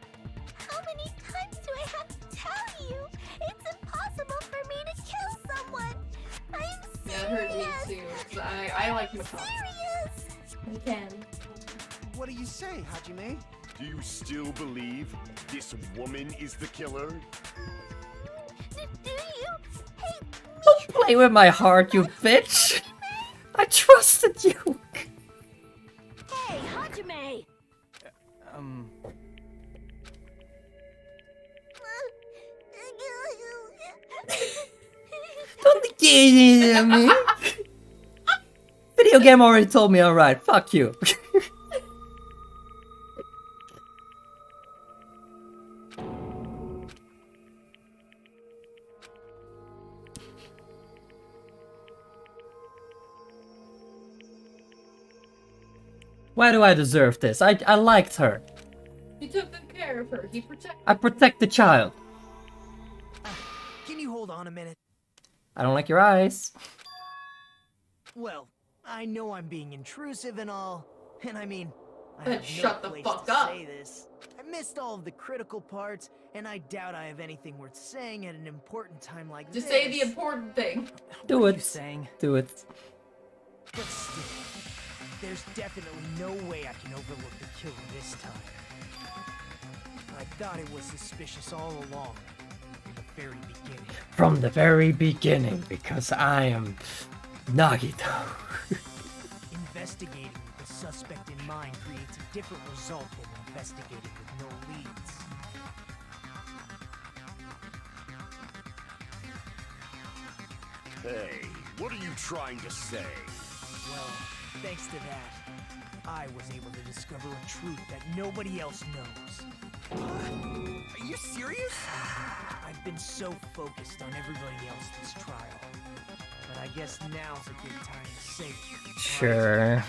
Speaker 6: How many times do I have to tell you? It's impossible for me to kill someone. I'm
Speaker 2: Yeah, it hurt me
Speaker 6: serious.
Speaker 2: too. 'Cause I like
Speaker 6: I'm
Speaker 2: Mikan.
Speaker 6: serious.
Speaker 2: I can.
Speaker 12: What do you say, Hajime?
Speaker 5: Do you still believe this woman is the killer?
Speaker 6: Do you? Hey,
Speaker 1: Don't play with my heart, you bitch! I trusted you!
Speaker 9: Hey, Hajime!
Speaker 1: Don't get at me! Video game already told me alright, fuck you. Why do I deserve this? I liked her.
Speaker 2: He took good care of her. He protected
Speaker 1: I protect the child.
Speaker 4: Can you hold on a minute?
Speaker 1: I don't like your eyes.
Speaker 4: Well, I know I'm being intrusive and all, and I mean, I
Speaker 2: Then
Speaker 4: have no
Speaker 2: shut the
Speaker 4: place
Speaker 2: fuck
Speaker 4: to
Speaker 2: up.
Speaker 4: say this. I missed all of the critical parts, and I doubt I have anything worth saying at an important time like this.
Speaker 2: Just say the important thing.
Speaker 1: Do
Speaker 10: What are
Speaker 1: it.
Speaker 10: you saying?
Speaker 1: Do it.
Speaker 4: But still, there's definitely no way I can overlook the killer this time. I thought it was suspicious all along, from the very beginning.
Speaker 1: From the very beginning, because I am Nagito.
Speaker 4: Investigating the the suspect in mind creates a different result than investigating with no leads.
Speaker 5: Hey, what are you trying to say?
Speaker 4: Well, thanks to that, I was able to discover a truth that nobody else knows.
Speaker 12: Are you serious?
Speaker 4: I've been so focused on everybody else this trial. But I guess now's a good time to say it.
Speaker 1: Sure.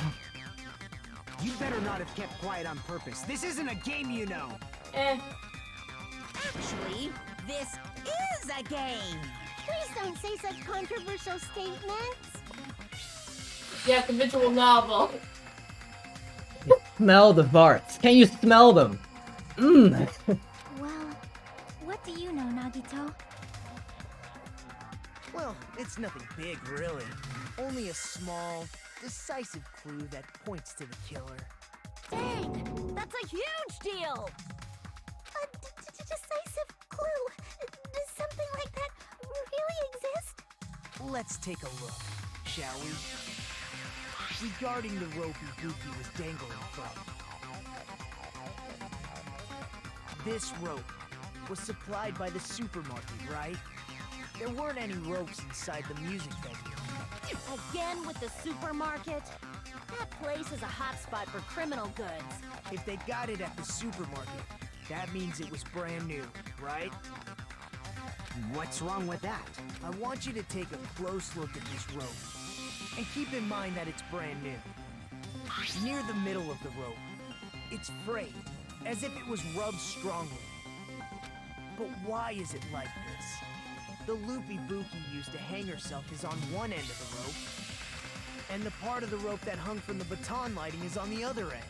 Speaker 11: You'd better not have kept quiet on purpose. This isn't a game, you know.
Speaker 9: Actually, this is a game.
Speaker 6: Please don't say such controversial statements.
Speaker 2: Yeah, it's a visual novel.
Speaker 1: Smell the farts. Can you smell them? Mmm.
Speaker 6: Well, what do you know, Nagito?
Speaker 4: Well, it's nothing big, really. Only a small, decisive clue that points to the killer.
Speaker 9: Dang, that's a huge deal.
Speaker 6: A decisive clue? Does something like that really exist?
Speaker 4: Let's take a look, shall we? Regarding the rope Ibuki was dangling from. This rope was supplied by the supermarket, right? There weren't any ropes inside the music venue.
Speaker 9: Again with the supermarket? That place is a hotspot for criminal goods.
Speaker 4: If they got it at the supermarket, that means it was brand new, right?
Speaker 11: What's wrong with that?
Speaker 4: I want you to take a close look at this rope. And keep in mind that it's brand new. Near the middle of the rope, it's frayed, as if it was rubbed strongly. But why is it like this? The loop Ibuki used to hang herself is on one end of the rope, and the part of the rope that hung from the baton lighting is on the other end.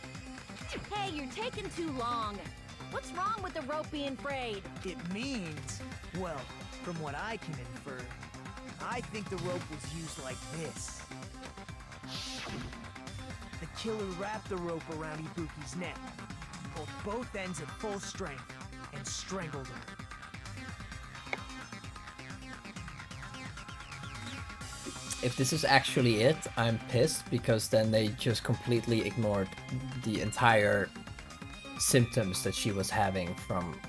Speaker 9: Hey, you're taking too long. What's wrong with the rope being frayed?
Speaker 4: It means, well, from what I can infer, I think the rope was used like this. The killer wrapped the rope around Ibuki's neck, pulled both ends at full strength, and strangled her.
Speaker 1: If this is actually it, I'm pissed because then they just completely ignored the entire symptoms that she was having from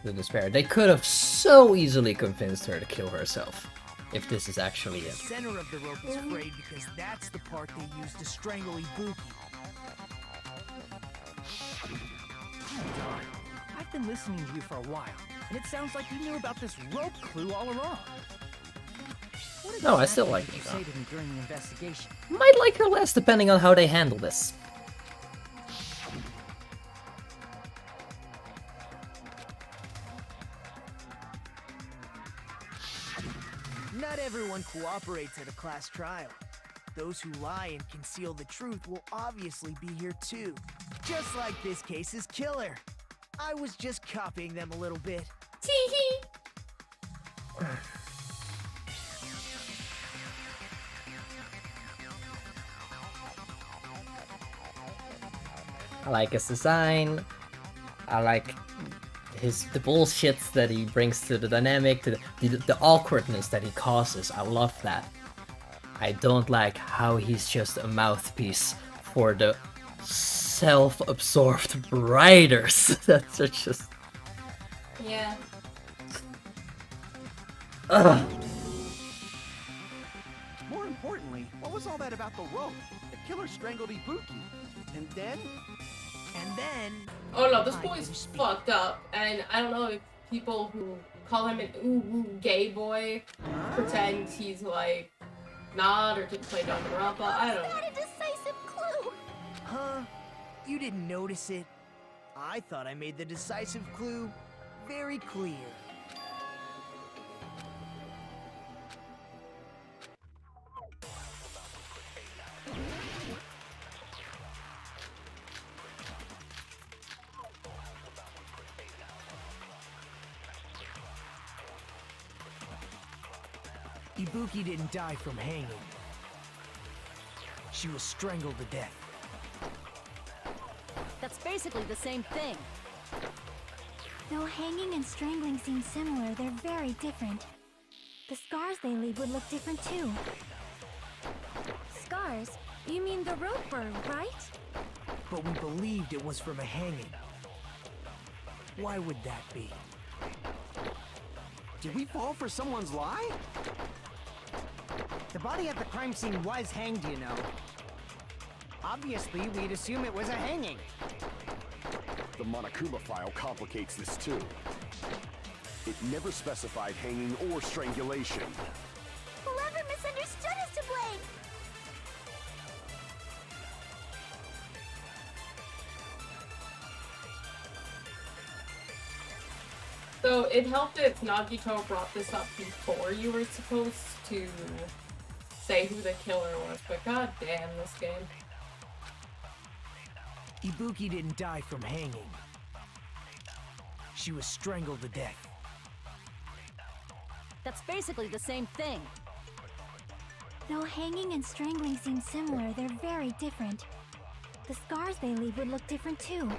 Speaker 1: the despair. They could have so easily convinced her to kill herself if this is actually
Speaker 4: The
Speaker 1: it.
Speaker 4: center of the rope is frayed because that's the part they used to strangle Ibuki.
Speaker 10: Darn. I've been listening to you for a while, and it sounds like you knew about this rope clue all along. What
Speaker 1: No, I still
Speaker 10: exactly
Speaker 1: like
Speaker 10: did you
Speaker 1: Miko.
Speaker 10: say to me during the investigation?
Speaker 1: Might like her less depending on how they handle this.
Speaker 4: Not everyone cooperates at a class trial. Those who lie and conceal the truth will obviously be here too. Just like this case's killer. I was just copying them a little bit.
Speaker 2: Tee-hee.
Speaker 1: I like his design. I like the bullshits that he brings to the dynamic, to the awkwardness that he causes. I love that. I don't like how he's just a mouthpiece for the self-absorbed writers. That's just...
Speaker 2: Yeah.
Speaker 1: Ugh.
Speaker 12: More importantly, what was all that about the rope? The killer strangled Ibuki. And then?
Speaker 4: And then...
Speaker 2: Oh no, this boy's fucked up, and I don't know if people who call him an ooh gay boy pretend he's like not or didn't play Danganronpa. I don't know.
Speaker 6: Not a decisive clue.
Speaker 4: Huh? You didn't notice it? I thought I made the decisive clue very clear. Ibuki didn't die from hanging. She was strangled to death.
Speaker 9: That's basically the same thing.
Speaker 6: Though hanging and strangling seem similar, they're very different. The scars they leave would look different too.
Speaker 3: Scars, you mean the rope burn, right?
Speaker 4: But we believed it was from a hanging. Why would that be?
Speaker 12: Did we fall for someone's lie?
Speaker 11: The body at the crime scene was hanged, you know. Obviously, we'd assume it was a hanging.
Speaker 5: The Monokuma file complicates this too. It never specified hanging or strangulation.
Speaker 6: Whoever misunderstood is to blame!
Speaker 2: So it helped if Nagito brought this up before you were supposed to say who the killer was, but god damn this game.
Speaker 4: Ibuki didn't die from hanging. She was strangled to death.
Speaker 9: That's basically the same thing.
Speaker 6: Though hanging and strangling seem similar, they're very different. The scars they leave would look different too.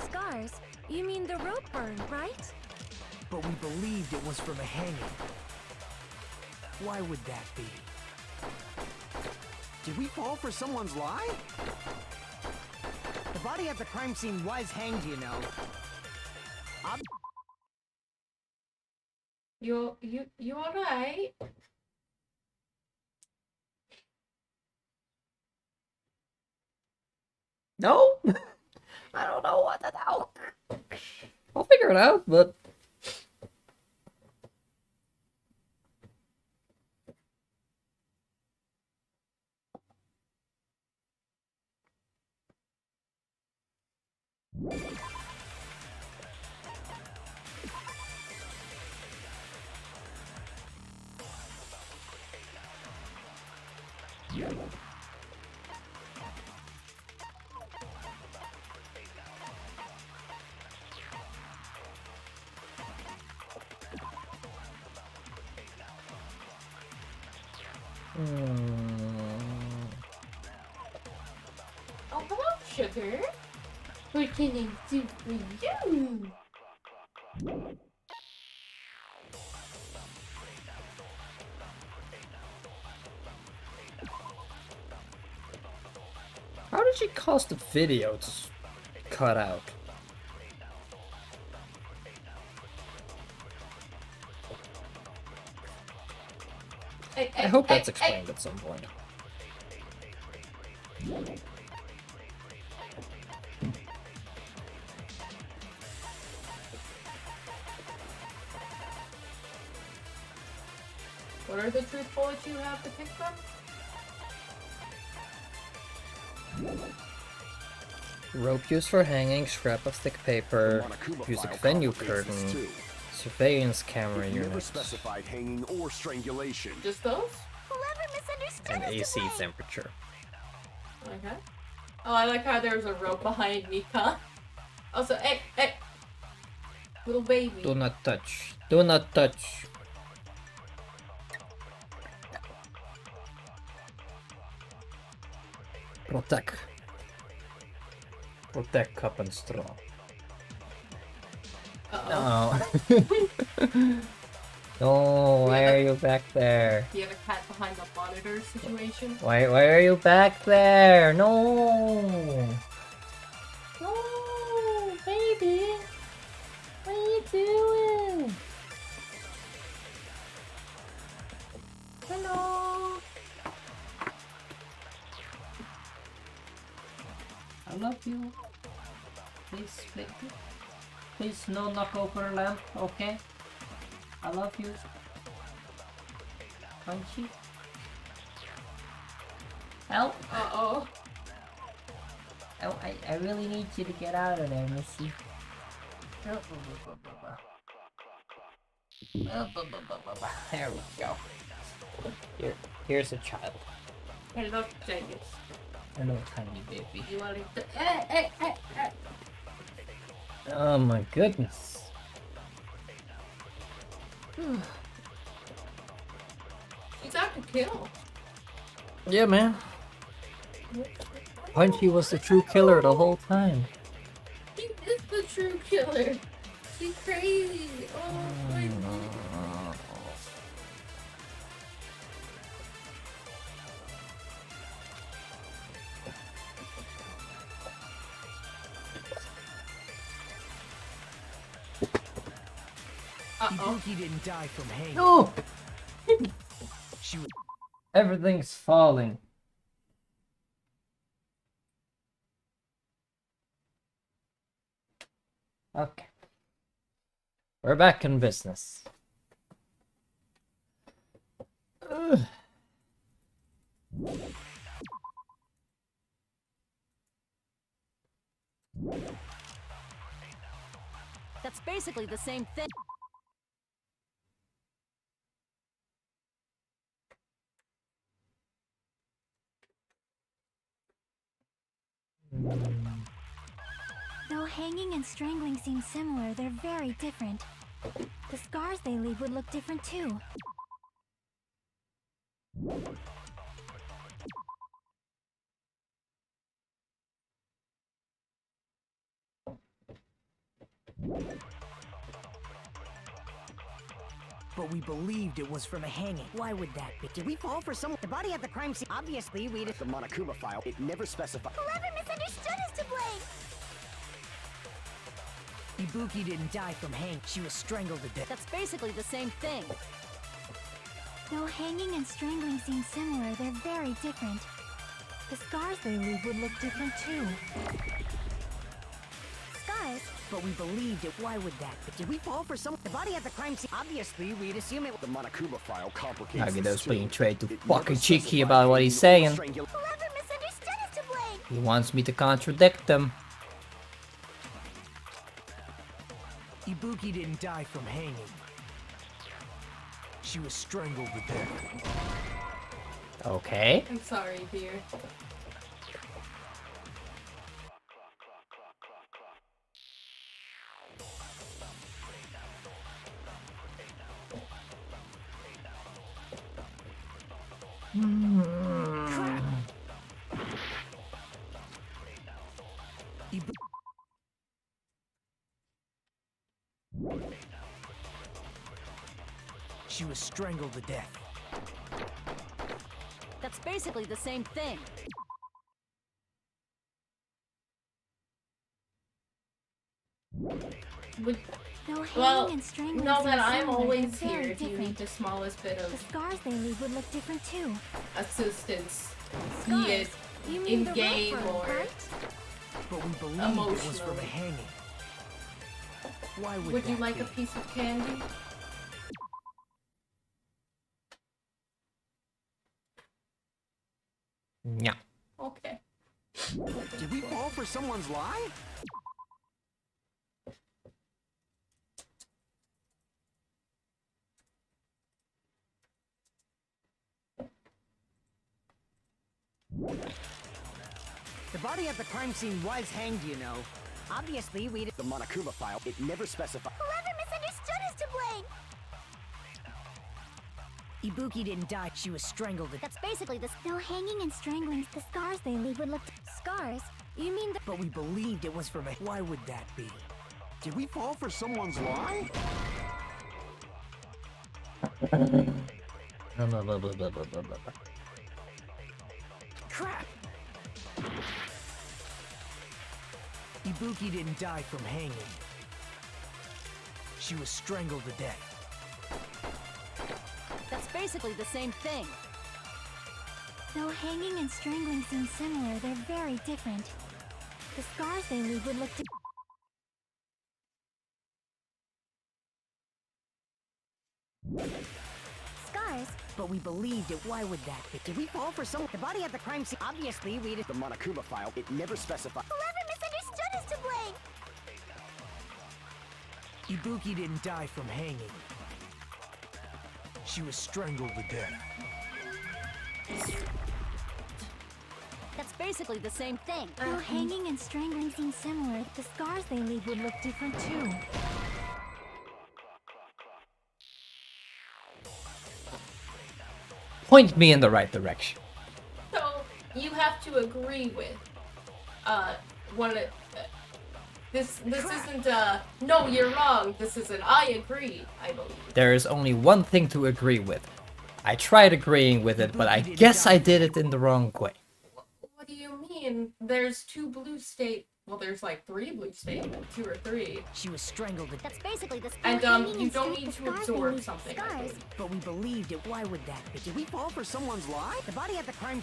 Speaker 3: Scars, you mean the rope burn, right?
Speaker 4: But we believed it was from a hanging. Why would that be?
Speaker 12: Did we fall for someone's lie?
Speaker 11: The body at the crime scene was hanged, you know.
Speaker 2: You alright?
Speaker 1: No? I don't know what to do. I'll figure it out, but...
Speaker 2: Oh, hello, sugar. What can I do for you?
Speaker 1: How did she cause the video to cut out? I hope that's explained at some point.
Speaker 2: What are the truth bullets you have to pick from?
Speaker 1: Rope used for hanging, scrap of thick paper, music venue curtain, surveillance camera
Speaker 5: It never
Speaker 1: unit,
Speaker 5: specified hanging or strangulation.
Speaker 2: Just those?
Speaker 6: Whoever misunderstood
Speaker 1: and
Speaker 6: is to
Speaker 1: AC
Speaker 6: blame.
Speaker 1: temperature.
Speaker 2: Okay. Oh, I like how there's a rope behind Mika. Also, hey, little baby.
Speaker 1: Do not touch. Do not touch. Protect. Protect cup and straw.
Speaker 2: Uh-oh.
Speaker 1: No. No, why are you back there?
Speaker 2: Do you have a cat behind the monitor situation?
Speaker 1: Why are you back there? No.
Speaker 2: No, baby. What are you doing? Hello.
Speaker 1: I love you. Please, please no knock over lamp, okay? I love you. Punchy. Help!
Speaker 2: Uh-oh.
Speaker 1: Oh, I really need you to get out of there, Missy. There we go. Here's a child.
Speaker 2: Hello, James.
Speaker 1: Hello, tiny baby.
Speaker 2: You want to... Hey.
Speaker 1: Oh my goodness.
Speaker 2: He's out to kill.
Speaker 1: Yeah, man. Punchy was the true killer the whole time.
Speaker 2: He is the true killer. She's crazy. Oh my god. Uh-oh.
Speaker 11: Ibuki didn't die from hanging.
Speaker 1: No!
Speaker 11: She was...
Speaker 1: Everything's falling. Okay. We're back in business. Ugh.
Speaker 9: That's basically the same thing.
Speaker 3: Though hanging and strangling seem similar, they're very different. The scars they leave would look different too.
Speaker 11: But we believed it was from a hanging. Why would that be? Did we fall for someone? The body at the crime scene. Obviously, we did.
Speaker 5: The Monokuma file, it never specified.
Speaker 6: Whoever misunderstood is to blame.
Speaker 11: Ibuki didn't die from hanging. She was strangled to death.
Speaker 9: That's basically the same thing.
Speaker 3: Though hanging and strangling seem similar, they're very different. The scars they leave would look different too. Scars?
Speaker 11: But we believed it. Why would that be? Did we fall for someone? The body at the crime scene. Obviously, we'd assume it was.
Speaker 5: The Monokuma file complicates
Speaker 1: Nagido's
Speaker 5: too.
Speaker 1: being tried to
Speaker 5: It
Speaker 1: fucking
Speaker 5: never
Speaker 1: cheeky
Speaker 5: specified
Speaker 1: about what he's
Speaker 5: hanging or
Speaker 1: saying.
Speaker 5: strangul-
Speaker 6: Whoever misunderstood is to blame.
Speaker 1: He wants me to contradict him.
Speaker 11: Ibuki didn't die from hanging. She was strangled to death.
Speaker 1: Okay.
Speaker 2: I'm sorry, dear.
Speaker 11: She was strangled to death.
Speaker 9: That's basically the same thing.
Speaker 2: Would,
Speaker 3: Though hanging
Speaker 2: well,
Speaker 3: and strangling
Speaker 2: know
Speaker 3: seem
Speaker 2: that I'm
Speaker 3: similar,
Speaker 2: always
Speaker 3: they're
Speaker 2: here
Speaker 3: very
Speaker 2: if you
Speaker 3: different.
Speaker 2: need the smallest bit
Speaker 3: The
Speaker 2: of
Speaker 3: scars they leave would look different too.
Speaker 2: assistance, be
Speaker 3: Scars?
Speaker 2: it
Speaker 3: You mean
Speaker 2: in
Speaker 3: the
Speaker 2: game
Speaker 3: rope burn,
Speaker 2: or
Speaker 3: right?
Speaker 11: But we believed it was from
Speaker 2: emotionally.
Speaker 11: a hanging. Why would
Speaker 2: Would you
Speaker 11: that
Speaker 2: like
Speaker 11: be?
Speaker 2: a piece of candy?
Speaker 1: Yeah.
Speaker 2: Okay.
Speaker 12: Did we fall for someone's lie?
Speaker 11: The body at the crime scene was hanged, you know. Obviously, we'd...
Speaker 5: The Monokuma file, it never specified.
Speaker 6: Whoever misunderstood is to blame.
Speaker 11: Ibuki didn't die. She was strangled to death.
Speaker 3: That's basically the... Though hanging and strangling, the scars they leave would look... Scars? You mean the...
Speaker 11: But we believed it was from a... Why would that be?
Speaker 12: Did we fall for someone's lie?
Speaker 11: Crap! Ibuki didn't die from hanging. She was strangled to death.
Speaker 9: That's basically the same thing.
Speaker 3: Though hanging and strangling seem similar, they're very different. The scars they leave would look... Scars?
Speaker 11: But we believed it. Why would that be? Did we fall for someone? The body at the crime scene. Obviously, we'd...
Speaker 5: The Monokuma file, it never specified.
Speaker 6: Whoever misunderstood is to blame.
Speaker 11: Ibuki didn't die from hanging. She was strangled to death.
Speaker 9: That's basically the same thing.
Speaker 3: Though hanging and strangling seem similar, the scars they leave would look different too.
Speaker 1: Point me in the right direction.
Speaker 2: So you have to agree with one of this isn't no, you're wrong. This is an I agree, I believe.
Speaker 1: There is only one thing to agree with. I tried agreeing with it, but I guess I did it in the wrong way.
Speaker 2: What do you mean? There's two blue Well, there's like 3 bleach stains, 2 or 3.
Speaker 9: She was strangled to death.
Speaker 3: That's basically the
Speaker 2: And
Speaker 3: hanging
Speaker 2: you
Speaker 3: and
Speaker 2: don't
Speaker 3: straight-
Speaker 2: need
Speaker 3: the
Speaker 2: to
Speaker 3: scars they
Speaker 2: absorb
Speaker 3: leave-
Speaker 2: something. I
Speaker 3: Scars.
Speaker 2: believe.
Speaker 11: But we believed it. Why would that be?
Speaker 12: Did we fall for someone's lie?
Speaker 11: The body at the crime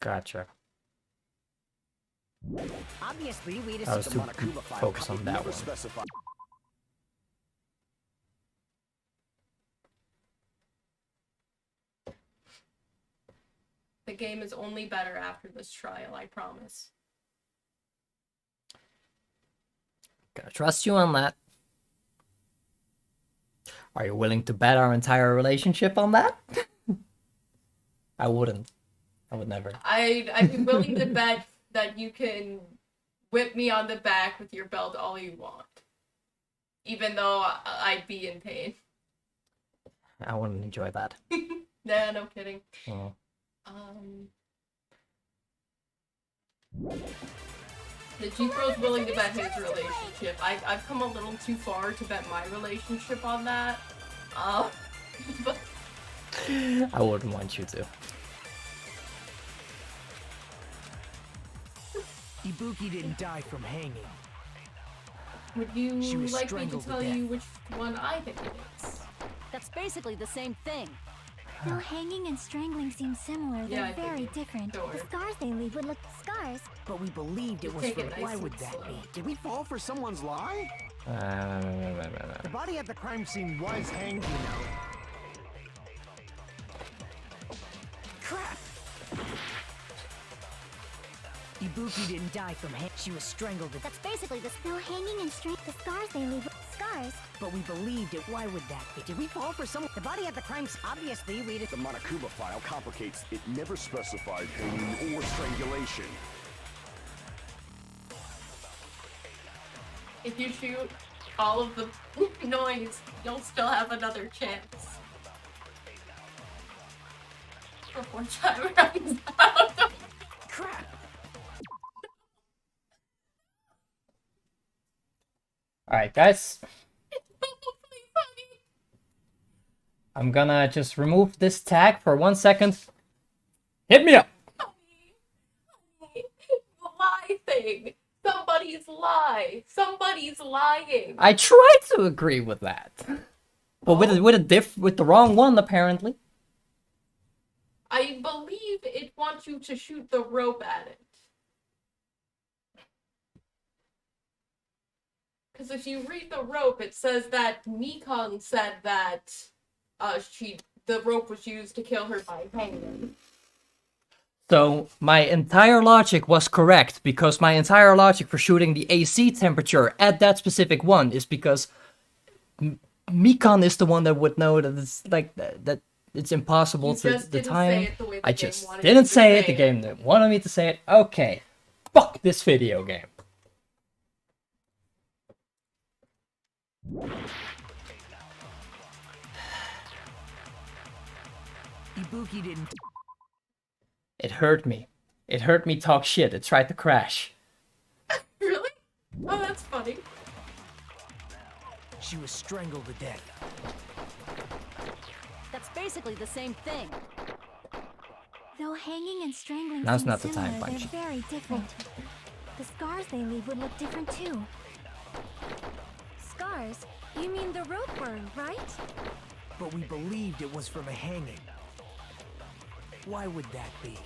Speaker 1: Gotcha.
Speaker 11: Obviously, we
Speaker 1: I
Speaker 11: just
Speaker 1: was too focused on that
Speaker 5: Never
Speaker 1: one.
Speaker 5: specify.
Speaker 2: The game is only better after this trial, I promise.
Speaker 1: Gonna trust you on that. Are you willing to bet our entire relationship on that? I wouldn't. I would never.
Speaker 2: I'd be willing to bet that you can whip me on the back with your belt all you want. Even though I'd be in pain.
Speaker 1: I wouldn't enjoy that.
Speaker 2: Nah, no kidding.
Speaker 1: Oh.
Speaker 2: The Chief Bro's willing to bet his relationship. I've come a little too far to bet my relationship on that. But
Speaker 1: I wouldn't want you to.
Speaker 11: Ibuki didn't die from hanging.
Speaker 2: would you
Speaker 11: She was
Speaker 2: like me to
Speaker 11: strangled to
Speaker 2: tell
Speaker 11: death.
Speaker 2: you which one I think it is?
Speaker 9: That's basically the same thing.
Speaker 6: Though hanging and strangling seem similar,
Speaker 2: Yeah, I
Speaker 6: they're very
Speaker 2: think-
Speaker 6: different.
Speaker 2: sure.
Speaker 6: The scars they leave would look scars.
Speaker 11: But we believed it
Speaker 2: Just
Speaker 11: was
Speaker 2: take
Speaker 11: for.
Speaker 2: it nice
Speaker 11: Why
Speaker 2: and
Speaker 11: would that
Speaker 2: slow.
Speaker 11: be?
Speaker 12: Did we fall for someone's lie?
Speaker 11: The body at the crime scene was hanged, you know. Crap! Ibuki didn't die from hang. She was strangled to death.
Speaker 6: That's basically the though hanging and the scars they leave scars.
Speaker 11: But we believed it. Why would that be? Did we fall for someone? The body at the crime scene. Obviously, we just.
Speaker 5: The Monokuma file complicates. It never specified hanging or strangulation.
Speaker 2: If you shoot all of the noise, you'll still have another chance. Before time runs out.
Speaker 11: Crap!
Speaker 1: Alright, guys. I'm gonna just remove this tag for 1 second. Hit me up!
Speaker 2: The lie thing. Somebody's lie. Somebody's lying.
Speaker 1: I tried to agree with that. But with the wrong one, apparently.
Speaker 2: I believe it wants you to shoot the rope at it. Because if you read the rope, it says that Nikon said that the rope was used to kill her by hanging.
Speaker 1: So my entire logic was correct, because my entire logic for shooting the AC temperature at that specific one is because Mikon is the one that would know that it's like that it's impossible
Speaker 2: You
Speaker 1: to
Speaker 2: just
Speaker 1: the
Speaker 2: didn't
Speaker 1: time.
Speaker 2: say it the way the
Speaker 1: I
Speaker 2: game
Speaker 1: just
Speaker 2: wanted
Speaker 1: didn't
Speaker 2: you to
Speaker 1: say it.
Speaker 2: say
Speaker 1: The
Speaker 2: it.
Speaker 1: game that wanted me to say it. Okay, fuck this video game.
Speaker 11: Ibuki didn't.
Speaker 1: It hurt me. It hurt me talk shit. It tried to crash.
Speaker 2: Really? Oh, that's funny.
Speaker 11: She was strangled to death.
Speaker 9: That's basically the same thing.
Speaker 6: Though hanging and strangling
Speaker 1: Now's
Speaker 6: seem
Speaker 1: not the
Speaker 6: similar,
Speaker 1: time, Bungie.
Speaker 6: they're very different. The scars they leave would look different too.
Speaker 3: Scars? You mean the rope burn, right?
Speaker 11: But we believed it was from a hanging. Why would that be?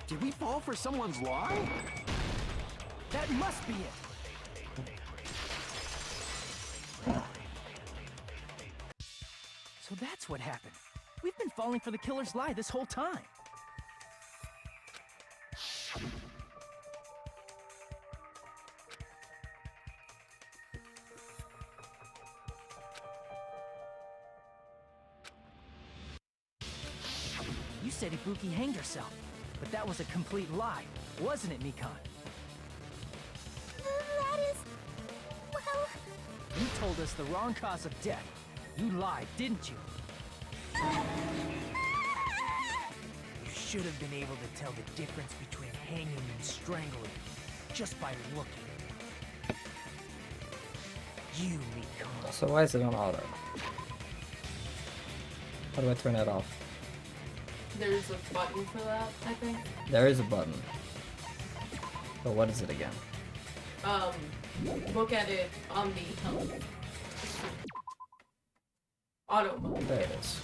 Speaker 12: Did we fall for someone's lie?
Speaker 11: That must be it!
Speaker 10: So that's what happened. We've been falling for the killer's lie this whole time. You said Ibuki hanged herself, but that was a complete lie, wasn't it, Mikon?
Speaker 6: That is... well...
Speaker 10: You told us the wrong cause of death. You lied, didn't you?
Speaker 11: You should have been able to tell the difference between hanging and strangling just by looking. You, Mikon.
Speaker 1: So why is it on auto? How do I turn that off?
Speaker 2: there's a button for that, I think.
Speaker 1: There is a button. But what is it again?
Speaker 2: Look at it on the helmet. Auto mode.
Speaker 1: There it is.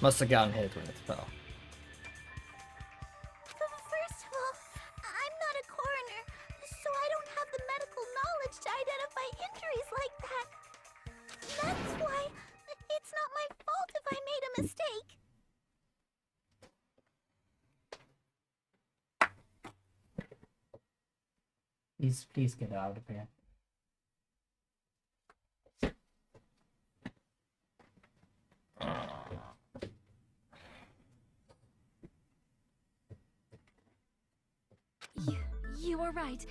Speaker 1: Must have gotten hit when it fell.
Speaker 6: First of all, I'm not a coroner, so I don't have the medical knowledge to identify injuries like that. That's why it's not my fault if I made a mistake.
Speaker 1: Please get out of here.
Speaker 3: You were right.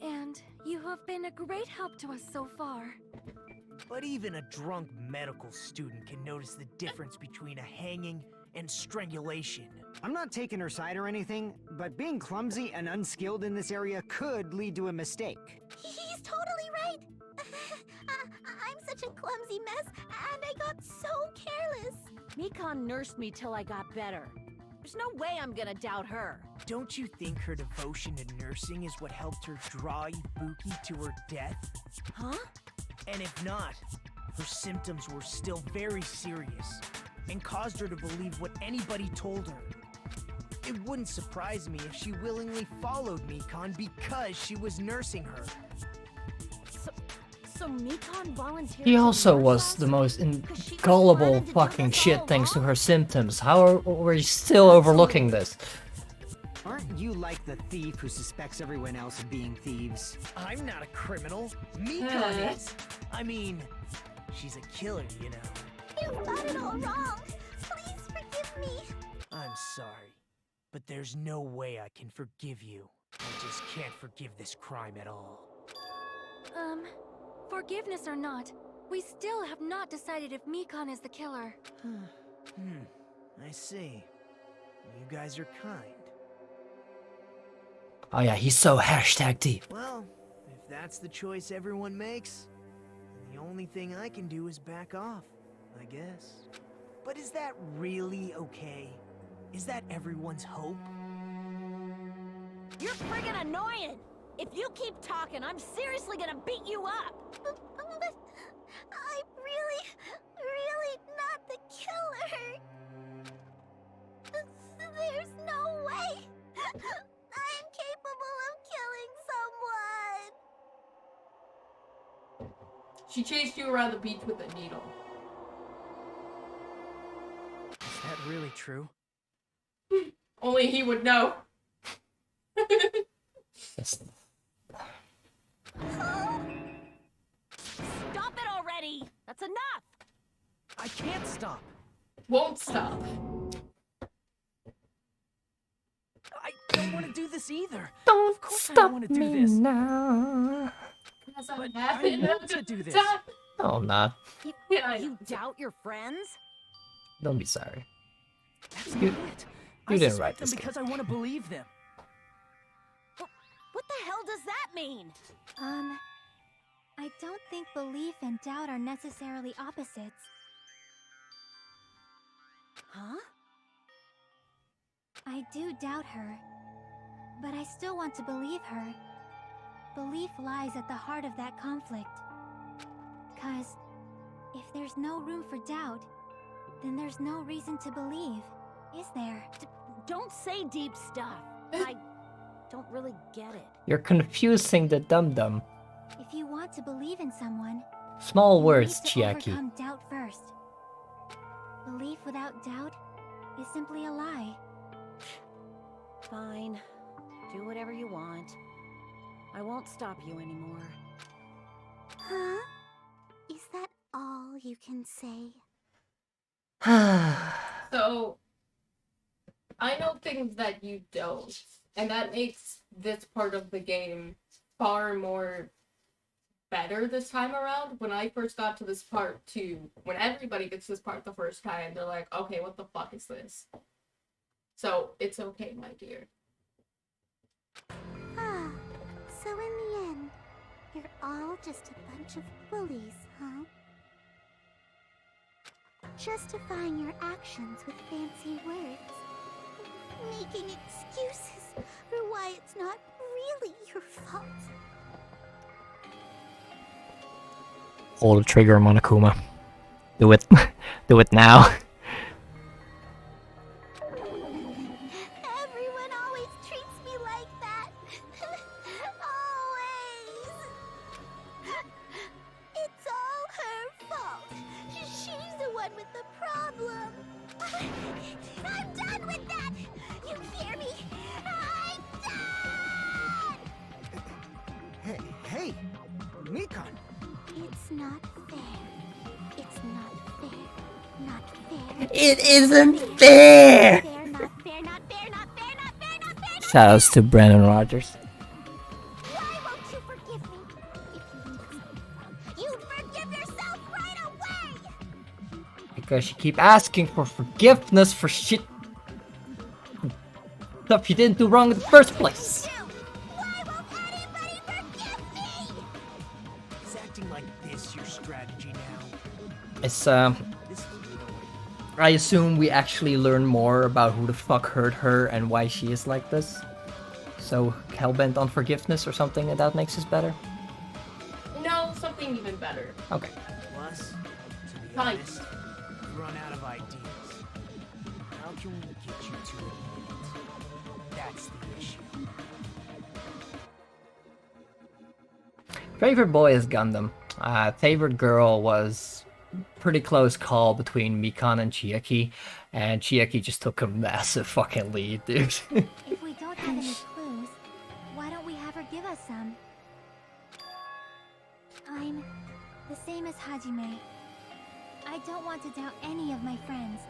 Speaker 3: And you have been a great help to us so far.
Speaker 4: But even a drunk medical student can notice the difference between a hanging and strangulation.
Speaker 11: I'm not taking her side or anything, but being clumsy and unskilled in this area could lead to a mistake.
Speaker 6: He's totally right. I'm such a clumsy mess, and I got so careless.
Speaker 9: Mikan nursed me till I got better. There's no way I'm gonna doubt her.
Speaker 4: Don't you think her devotion to nursing is what helped her draw Ibuki to her death?
Speaker 9: Huh?
Speaker 4: And if not, her symptoms were still very serious and caused her to believe what anybody told her. It wouldn't surprise me if she willingly followed Mikan because she was nursing her.
Speaker 9: So Mikan volunteered.
Speaker 1: He also
Speaker 9: to nurse
Speaker 1: was
Speaker 9: us?
Speaker 1: the most
Speaker 9: 'Cause she just
Speaker 1: gullible
Speaker 9: wanted to do
Speaker 1: fucking
Speaker 9: this
Speaker 1: shit
Speaker 9: all
Speaker 1: thanks to
Speaker 9: along?
Speaker 1: her symptoms. How are we still overlooking this?
Speaker 11: Aren't you like the thief who suspects everyone else of being thieves?
Speaker 4: I'm not a criminal. Mikan is. I mean, she's a killer, you know.
Speaker 6: You've got it all wrong. Please forgive me.
Speaker 4: I'm sorry, but there's no way I can forgive you. I just can't forgive this crime at all.
Speaker 3: Forgiveness or not, we still have not decided if Mikan is the killer.
Speaker 4: I see. You guys are kind.
Speaker 1: Oh yeah, he's so hashtag deep.
Speaker 4: Well, if that's the choice everyone makes, then the only thing I can do is back off, I guess. But is that really okay? Is that everyone's hope?
Speaker 9: You're friggin' annoying! If you keep talking, I'm seriously gonna beat you up!
Speaker 6: But I'm really not the killer. There's no way. I'm capable of killing someone.
Speaker 2: She chased you around the beach with a needle.
Speaker 10: Is that really true?
Speaker 2: Only he would know.
Speaker 1: That's-
Speaker 9: Stop it already! That's enough!
Speaker 10: I can't stop.
Speaker 2: Won't stop.
Speaker 10: I don't want to do this either.
Speaker 1: Don't
Speaker 10: Of course I
Speaker 1: stop
Speaker 10: want to do
Speaker 1: me
Speaker 10: this.
Speaker 1: now.
Speaker 2: Hasn't
Speaker 10: But
Speaker 2: happened.
Speaker 10: I want to do this.
Speaker 1: No, I'm not.
Speaker 9: You doubt your friends?
Speaker 1: Don't be sorry.
Speaker 10: That's
Speaker 1: You-
Speaker 10: not it.
Speaker 1: you
Speaker 10: I
Speaker 1: didn't
Speaker 10: suspect
Speaker 1: write
Speaker 10: them
Speaker 1: this
Speaker 10: because I want to believe them.
Speaker 9: What the hell does that mean?
Speaker 6: I don't think belief and doubt are necessarily opposites.
Speaker 9: Huh?
Speaker 6: I do doubt her, but I still want to believe her. Belief lies at the heart of that conflict. 'Cause if there's no room for doubt, then there's no reason to believe, is there?
Speaker 9: Don't say deep stuff. I don't really get it.
Speaker 1: You're confusing the dum-dum.
Speaker 6: If you want to believe in someone,
Speaker 1: Small
Speaker 6: you
Speaker 1: words,
Speaker 6: need to
Speaker 1: Chiaki.
Speaker 6: overcome doubt first. Belief without doubt is simply a lie.
Speaker 9: Fine. Do whatever you want. I won't stop you anymore.
Speaker 6: Huh? Is that all you can say?
Speaker 2: So, I know things that you don't, and that makes this part of the game far more better this time around. When I first got to this part too, when everybody gets this part the first time, they're like, okay, what the fuck is this? So, it's okay, my dear.
Speaker 6: Ah, so in the end, you're all just a bunch of bullies, huh? Justifying your actions with fancy words. making excuses for why it's not really your fault.
Speaker 1: Pull the trigger, Monokuma. Do it. Do it now.
Speaker 6: Everyone always treats me like that. Always. It's all her fault. She's the one with the problem. I'm done with that. You hear me? I'm done.
Speaker 11: Hey, Mikan.
Speaker 6: It's not fair. It's not fair. Not fair.
Speaker 1: It isn't fair!
Speaker 6: Fair, not fair, not fair, not fair, not fair, not fair, not
Speaker 1: Shoutouts to Brandon Rogers.
Speaker 6: Why won't you forgive me? If you need something, you'd forgive yourself right away!
Speaker 1: Because you keep asking for forgiveness for shit stuff you didn't do wrong in the first place.
Speaker 6: Why won't anybody forgive me?
Speaker 4: Is acting like this your strategy now?
Speaker 1: It's,
Speaker 4: This is
Speaker 1: I assume we actually learn more about who the fuck hurt her and why she is like this. So, hellbent on forgiveness or something, and that makes us better?
Speaker 2: No, something even better.
Speaker 1: Okay.
Speaker 4: Plus, to be
Speaker 2: Fine.
Speaker 4: honest, we run out of ideas. How can we get you to admit it? That's the issue.
Speaker 1: Favorite boy is Gundam. Favorite girl was pretty close call between Mikan and Chiaki, and Chiaki just took a massive fucking lead, dude.
Speaker 3: If we don't have any clues, why don't we have her give us some? I'm the same as Hajime. I don't want to doubt any of my friends.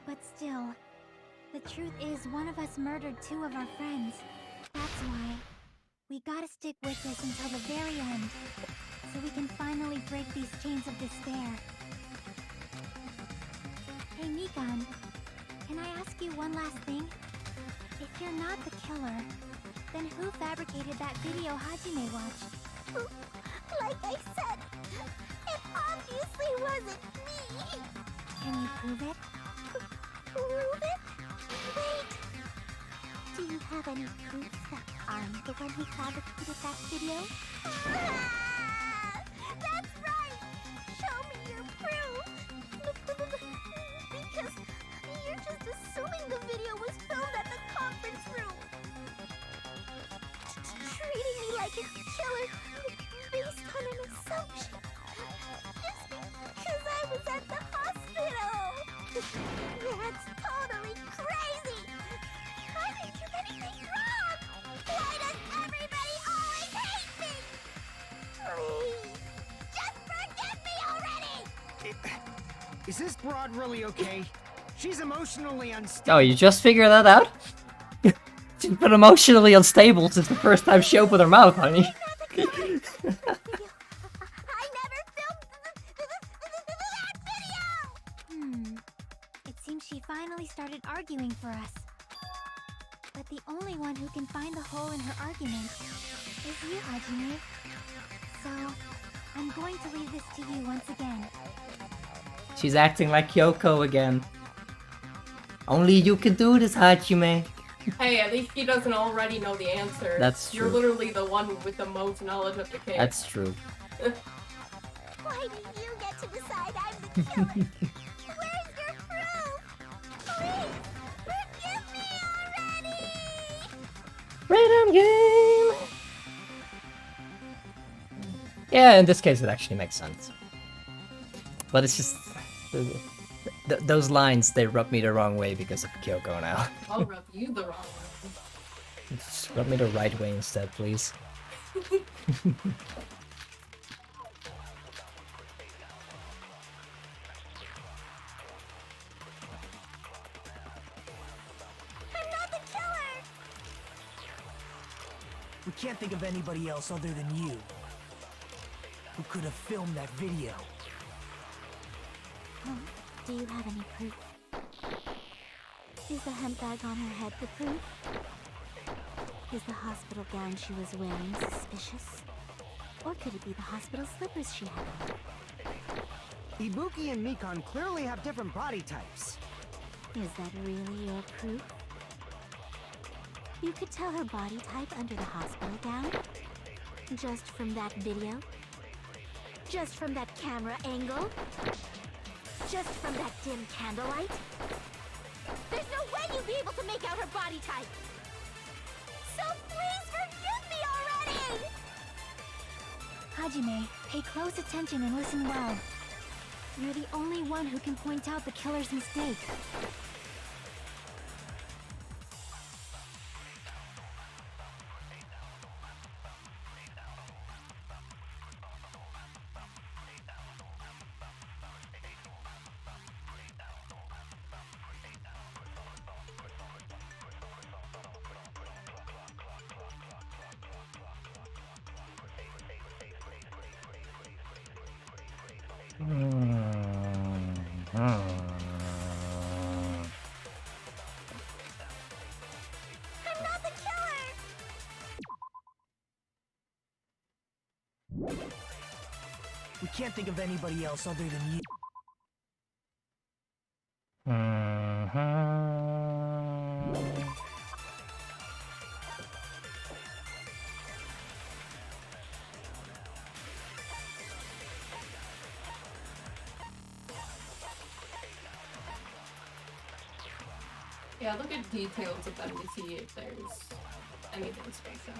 Speaker 3: But still, the truth is one of us murdered two of our friends. That's why we gotta stick with this until the very end, so we can finally break these chains of despair. Hey Mikan, can I ask you one last thing? If you're not the killer, then who fabricated that video Hajime watched?
Speaker 6: Like I said, it obviously wasn't me.
Speaker 3: Can you prove it?
Speaker 6: Prove it? Wait. Do you have any proof that I'm the one who fabricated that video? That's right! Show me your proof! Because you're just assuming the video was filmed at the conference room. Treating me like a killer based on an assumption. Just because I was at the hospital. That's totally crazy! I didn't do anything wrong! Why does everybody always hate me? Please, just forgive me already!
Speaker 11: Is this broad really okay? She's emotionally unstable.
Speaker 1: Oh, you just figured that out? She's been emotionally unstable since the first time she opened her mouth, honey.
Speaker 6: I never filmed that video!
Speaker 3: It seems she finally started arguing for us. But the only one who can find the hole in her argument is you, Hajime. So, I'm going to leave this to you once again.
Speaker 1: She's acting like Kyoko again. Only you can do this, Hajime.
Speaker 2: Hey, at least he doesn't already know the answer.
Speaker 1: That's
Speaker 2: You're
Speaker 1: true.
Speaker 2: literally the one with the most knowledge of the case.
Speaker 1: That's true.
Speaker 6: Why do you get to decide I'm the killer? Where's your proof? Please, forgive me already!
Speaker 1: Random game! Yeah, in this case it actually makes sense. But it's just... those lines, they rub me the wrong way because of Kyoko now.
Speaker 2: I'll rub you the wrong way.
Speaker 1: Just rub me the right way instead, please.
Speaker 6: I'm not the killer!
Speaker 4: We can't think of anybody else other than you who could have filmed that video.
Speaker 6: Do you have any proof? Is the hemp bag on her head the proof? Is the hospital gown she was wearing suspicious? Or could it be the hospital slippers she had on?
Speaker 11: Ibuki and Mikan clearly have different body types.
Speaker 6: Is that really your proof? You could tell her body type under the hospital gown? Just from that video? Just from that camera angle? Just from that dim candlelight? There's no way you'd be able to make out her body type! So please forgive me already!
Speaker 3: Hajime, pay close attention and listen well. You're the only one who can point out the killer's mistake.
Speaker 6: I'm not the killer!
Speaker 4: We can't think of anybody else other than you.
Speaker 2: Yeah, look at details of them to see if there's anything special.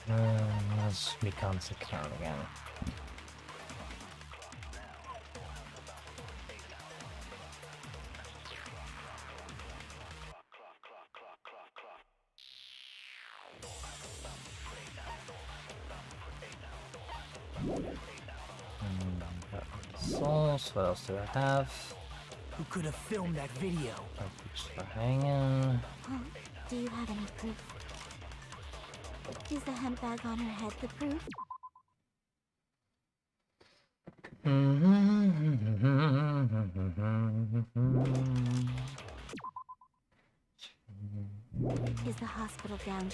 Speaker 1: Let's Mikan's account again. Souls, what else do I have?
Speaker 4: Who could have filmed that video?
Speaker 1: Just for hanging.
Speaker 6: Huh? Do you have any proof? Is the handbag on her head the proof? Is the hospital gown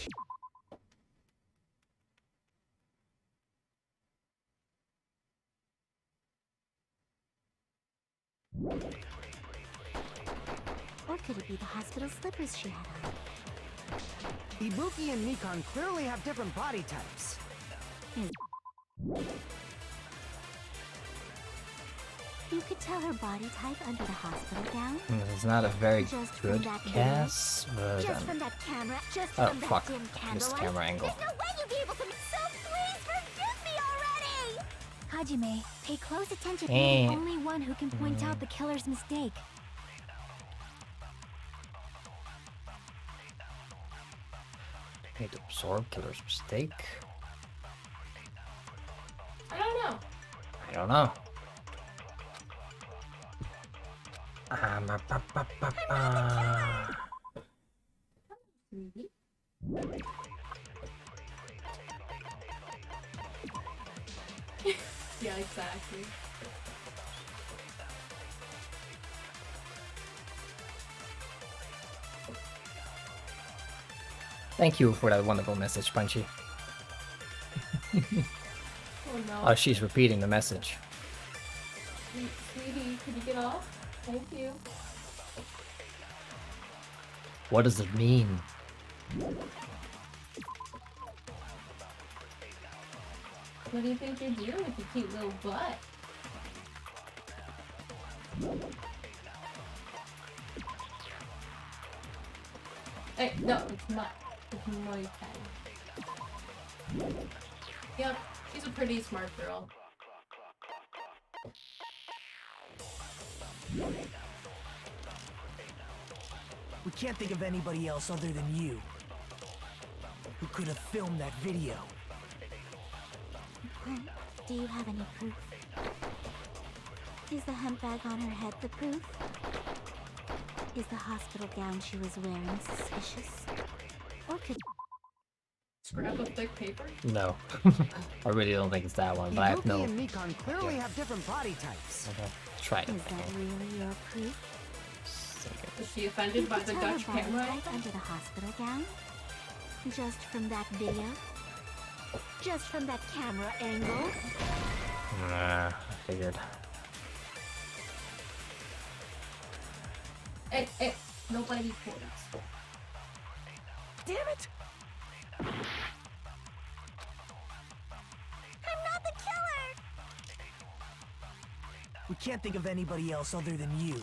Speaker 6: or could it be the hospital slippers she had on?
Speaker 11: Ibuki and Mikan clearly have different body types.
Speaker 6: You could tell her body type under the hospital gown?
Speaker 1: It's not a very
Speaker 6: Just from
Speaker 1: good
Speaker 6: that
Speaker 1: guess, but
Speaker 6: Just from that camera, just
Speaker 1: oh
Speaker 6: from
Speaker 1: fuck,
Speaker 6: that dim
Speaker 1: this
Speaker 6: candlelight.
Speaker 1: camera angle.
Speaker 6: There's no way you'd be able to. So please forgive me already.
Speaker 3: Hajime, pay close attention.
Speaker 1: Eh.
Speaker 3: You're the only one who can point out the killer's mistake.
Speaker 1: Need to absorb killer's mistake.
Speaker 2: I don't know.
Speaker 1: I don't know.
Speaker 2: Yeah, exactly.
Speaker 1: Thank you for that wonderful message, Punchy.
Speaker 2: Oh no.
Speaker 1: Oh, she's repeating the message.
Speaker 2: Sweetie, could you get off? Thank you.
Speaker 1: What does it mean?
Speaker 2: What do you think you're doing with your cute little butt? Hey, no, it's not. It's my pen. Yep, she's a pretty smart girl.
Speaker 4: We can't think of anybody else other than you. Who could have filmed that video?
Speaker 6: Do you have any proof? Is the handbag on her head the proof? Is the hospital gown she was wearing suspicious? Or could...
Speaker 2: Scrap of thick paper?
Speaker 1: No. I really don't think it's that one, but I have no...
Speaker 11: Ibuki and Mikan clearly have different body types.
Speaker 1: Okay, try it.
Speaker 6: Is that really your proof?
Speaker 2: Was she offended by the
Speaker 6: Tell her
Speaker 2: Dutch
Speaker 6: body
Speaker 2: camera?
Speaker 6: type under the hospital gown? Just from that video? Just from that camera angle?
Speaker 1: Nah, I figured.
Speaker 2: Hey, nobody points.
Speaker 4: Damn it!
Speaker 6: I'm not the killer!
Speaker 4: We can't think of anybody else other than you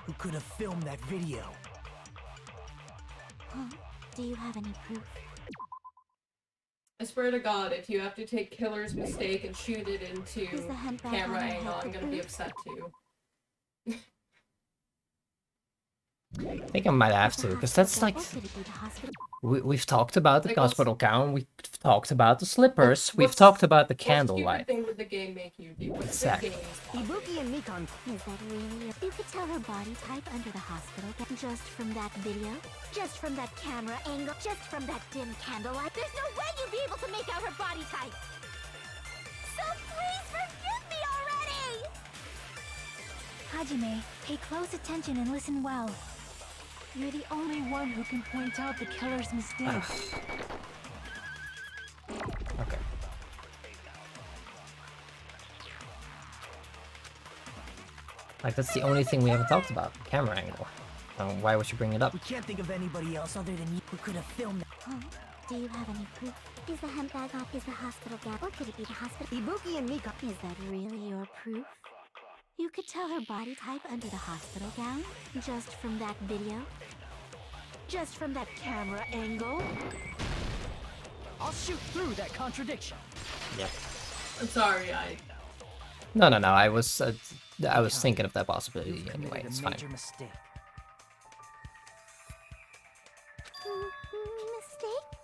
Speaker 4: who could have filmed that video.
Speaker 6: Huh? Do you have any proof?
Speaker 2: I swear to God, if you have to take Killer's mistake and shoot it into
Speaker 6: Is the hemp bag
Speaker 2: camera
Speaker 6: on your
Speaker 2: angle,
Speaker 6: head
Speaker 2: I'm
Speaker 6: the
Speaker 2: gonna be
Speaker 6: proof?
Speaker 2: upset too.
Speaker 1: I think I might have to, because that's like...
Speaker 6: Could it be the hospital?
Speaker 1: We've talked about the
Speaker 2: Like, what's-
Speaker 1: hospital gown, we've talked about the slippers, we've
Speaker 2: What's-
Speaker 1: talked about the
Speaker 2: What
Speaker 1: candlelight.
Speaker 2: stupid thing would the game make you do? What's the
Speaker 1: Exactly.
Speaker 2: game?
Speaker 4: Ibuki and Mikan.
Speaker 6: Is that really? You could tell her body type under the hospital gown just from that video? Just from that camera angle? Just from that dim candlelight? There's no way you'd be able to make out her body type! So please forgive me already!
Speaker 3: Hajime, pay close attention and listen well. You're the only one who can point out the killer's mistake.
Speaker 1: Okay. Like, that's the only thing we haven't talked about, the camera angle. Why would you bring it up?
Speaker 4: We can't think of anybody else other than you who could have filmed that.
Speaker 6: Huh? Do you have any proof? Is the hemp bag off? Is the hospital gown? Or could it be the hospital?
Speaker 4: Ibuki and Mikan.
Speaker 6: Is that really your proof? You could tell her body type under the hospital gown just from that video? Just from that camera angle?
Speaker 10: I'll shoot through that contradiction.
Speaker 1: Yeah.
Speaker 2: I'm sorry,
Speaker 1: No, I was thinking of that possibility
Speaker 10: You've
Speaker 1: anyway,
Speaker 10: committed
Speaker 1: it's
Speaker 10: a
Speaker 1: fine.
Speaker 10: major mistake.
Speaker 6: Mistake?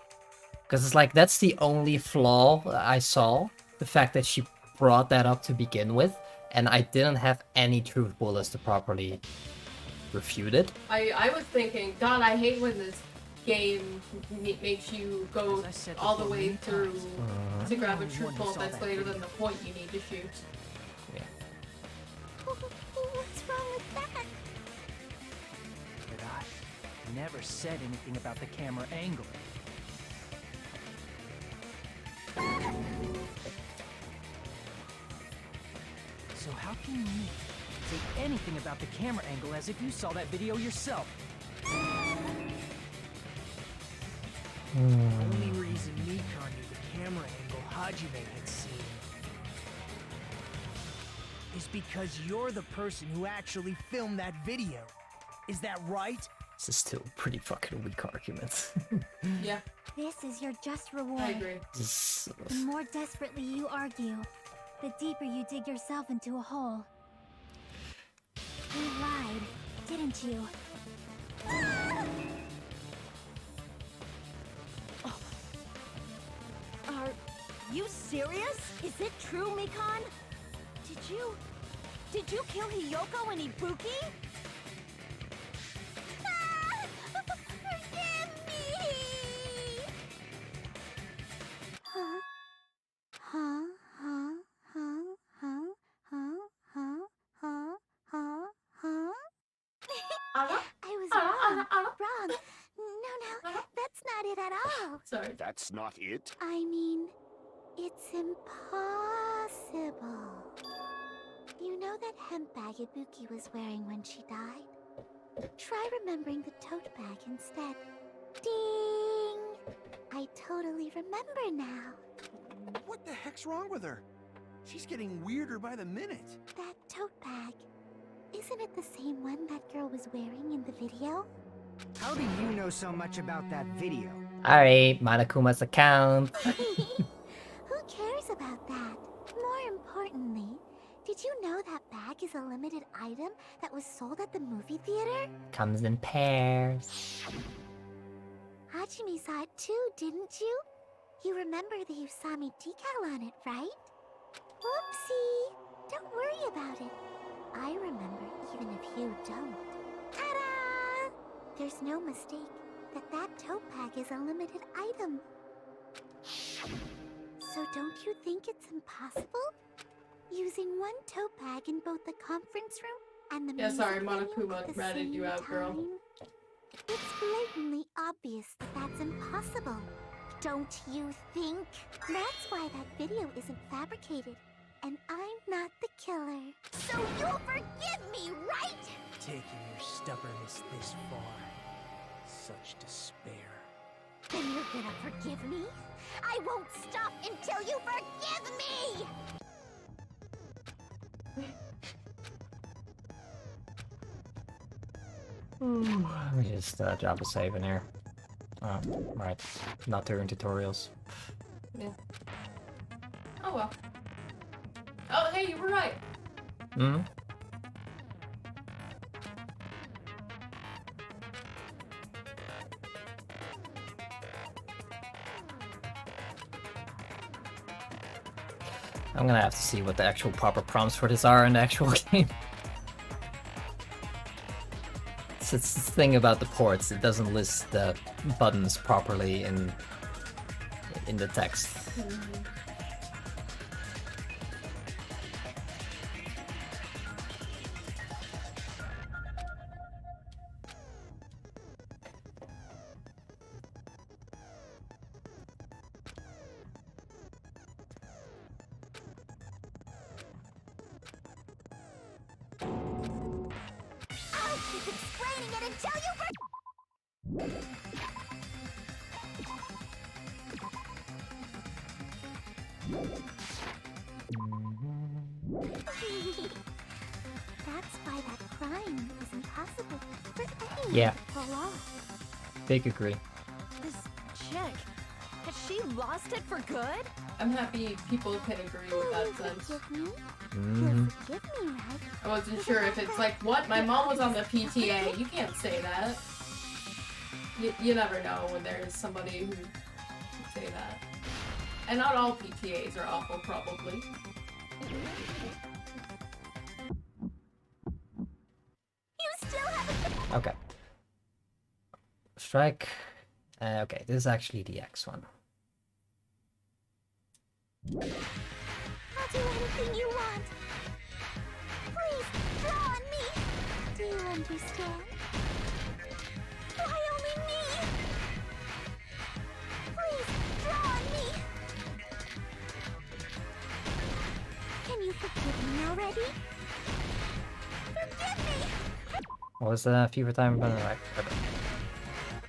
Speaker 1: Because it's like, that's the only flaw I saw. The fact that she brought that up to begin with, and I didn't have any truth bullets to properly refute it.
Speaker 2: I was thinking, God, I hate when this game makes you go
Speaker 10: As I said
Speaker 2: all the
Speaker 10: before,
Speaker 2: way
Speaker 10: many
Speaker 2: through
Speaker 10: times,
Speaker 2: to
Speaker 10: I'm
Speaker 2: grab
Speaker 10: the
Speaker 2: a
Speaker 10: only
Speaker 2: truth
Speaker 10: one who
Speaker 2: bullet
Speaker 10: saw
Speaker 2: that's
Speaker 10: that
Speaker 2: later
Speaker 10: video.
Speaker 2: than the point you need to shoot.
Speaker 6: What's wrong with that?
Speaker 10: But I never said anything about the camera angle. So how can you say anything about the camera angle as if you saw that video yourself?
Speaker 4: The only reason Mikan knew the camera angle Hajime had seen is because you're the person who actually filmed that video. Is that right?
Speaker 1: This is still pretty fucking weak arguments.
Speaker 2: Yeah,
Speaker 3: This is your just reward.
Speaker 2: I agree.
Speaker 3: The more desperately you argue, the deeper you dig yourself into a hole. You lied, didn't you?
Speaker 9: Are you serious? Is it true, Mikan? Did you kill Hiyoko and Ibuki?
Speaker 6: Forgive me! Huh? Huh? Huh? Huh? Huh? Huh? Huh? Huh? Huh? Huh? I was wrong. No, that's not it at all.
Speaker 2: Sorry.
Speaker 5: That's not it?
Speaker 6: I mean, it's impossible. You know that hemp bag Ibuki was wearing when she died? Try remembering the tote bag instead. Ding! I totally remember now.
Speaker 12: What the heck's wrong with her? She's getting weirder by the minute.
Speaker 6: That tote bag. Isn't it the same one that girl was wearing in the video?
Speaker 11: How do you know so much about that video?
Speaker 1: Alright, Monokuma's account.
Speaker 6: Who cares about that? More importantly, did you know that bag is a limited item that was sold at the movie theater?
Speaker 1: Comes in pairs.
Speaker 6: Hajime saw it too, didn't you? You remember the Usami decal on it, right? Whoopsie! Don't worry about it. I remember even if you don't. Ta-da! There's no mistake that tote bag is a limited item. So don't you think it's impossible? Using one tote bag in both the conference room and the
Speaker 2: Yeah, sorry,
Speaker 6: music venue
Speaker 2: Monokuma
Speaker 6: at the
Speaker 2: ratted you
Speaker 6: same
Speaker 2: out, girl.
Speaker 6: time? It's blatantly obvious that that's impossible. don't you think? That's why that video isn't fabricated. And I'm not the killer. So you'll forgive me, right?
Speaker 10: Taking your stubbornness this far. Such despair.
Speaker 6: Then you're gonna forgive me? I won't stop until you forgive me!
Speaker 1: Let me just drop a save in here. Oh, right. Not during tutorials.
Speaker 2: Yeah. Oh well. Oh, hey, you were right.
Speaker 1: Hmm? I'm gonna have to see what the actual proper prompts for this are in the actual game. It's this thing about the ports, it doesn't list the buttons properly in the text.
Speaker 6: I'll keep explaining it until you That's why that crime is impossible for anyone
Speaker 1: Yeah.
Speaker 6: to pull off.
Speaker 1: Big agree.
Speaker 9: This chick, has she lost it for good?
Speaker 2: I'm happy people can agree with that sense.
Speaker 6: Forgive me?
Speaker 1: Mhm.
Speaker 6: You'll forgive me, right?
Speaker 2: I wasn't sure if it's like, what? My mom was on the PTA. You can't say that. You never know when there's somebody who can say that. And not all PTAs are awful, probably.
Speaker 6: You still haven't.
Speaker 1: Okay. Strike. Okay, this is actually the X one.
Speaker 6: I'll do anything you want. Please, draw on me. Do you understand? Why only me? Please, draw on me. Can you forgive me already? Forgive me!
Speaker 1: What was the fever time? Okay.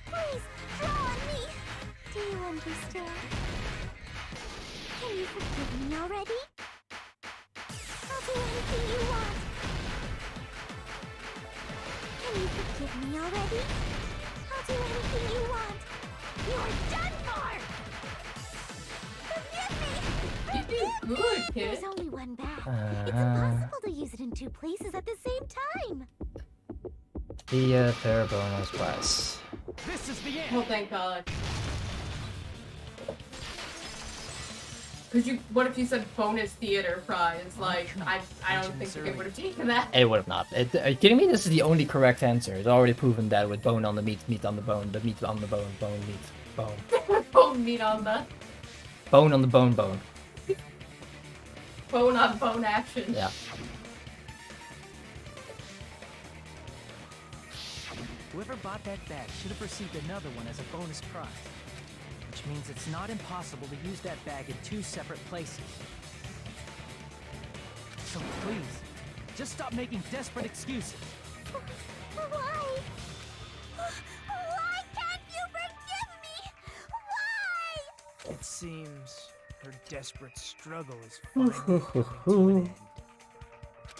Speaker 6: Please, draw on me. Do you understand? Can you forgive me already? I'll do anything you want. Can you forgive me already? I'll do anything you want. You're done for! Forgive me!
Speaker 2: You did good, kid.
Speaker 6: There's only one bag. It's impossible to use it in two places at the same time.
Speaker 1: The fair bonus price.
Speaker 10: This is the end.
Speaker 2: Oh, thank God. Cause what if you said bonus theater prize? Like, I don't think they would have taken that.
Speaker 1: It would have not. Are you kidding me? This is the only correct answer. It's already proven that with bone on the meat, meat on the bone, the meat on the bone, bone, meat, bone.
Speaker 2: Bone meat on the
Speaker 1: Bone on the bone, bone.
Speaker 2: bone on bone action.
Speaker 1: Yeah.
Speaker 10: Whoever bought that bag should have received another one as a bonus prize. Which means it's not impossible to use that bag in two separate places. So please, just stop making desperate excuses.
Speaker 6: Why? Why can't you forgive me? Why?
Speaker 12: It seems her desperate struggle is finally coming to an end.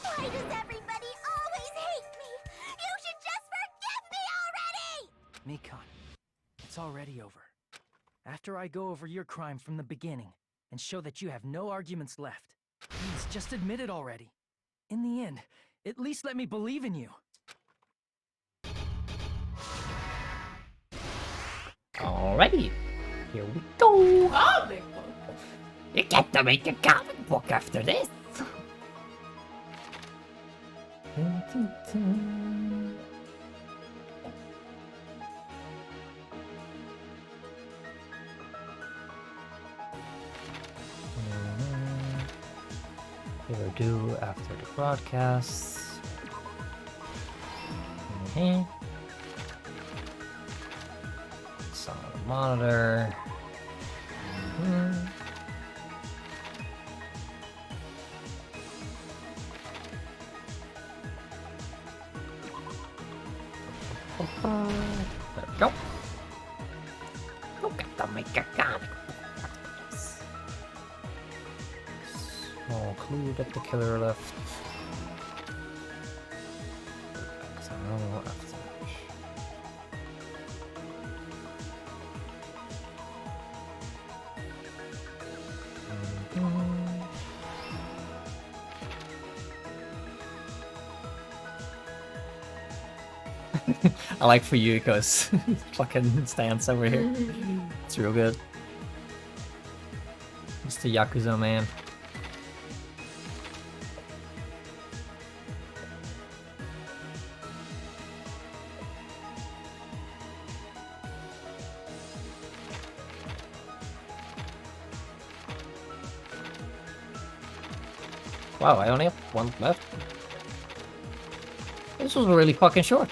Speaker 6: Why does everybody always hate me? You should just forgive me already!
Speaker 10: Mikon, it's already over. After I go over your crime from the beginning and show that you have no arguments left, please just admit it already. In the end, at least let me believe in you.
Speaker 1: Alrighty. Here we go.
Speaker 2: Oh, big book.
Speaker 1: You get to make a comic book after this. They were due after the broadcasts. It's on the monitor. There we go. Look at the mechanic. Small clue that the killer left. So, after. I like for you because fucking stance over here. It's real good. Mr. Yakuza man. Wow, I only have one left. This was really fucking short.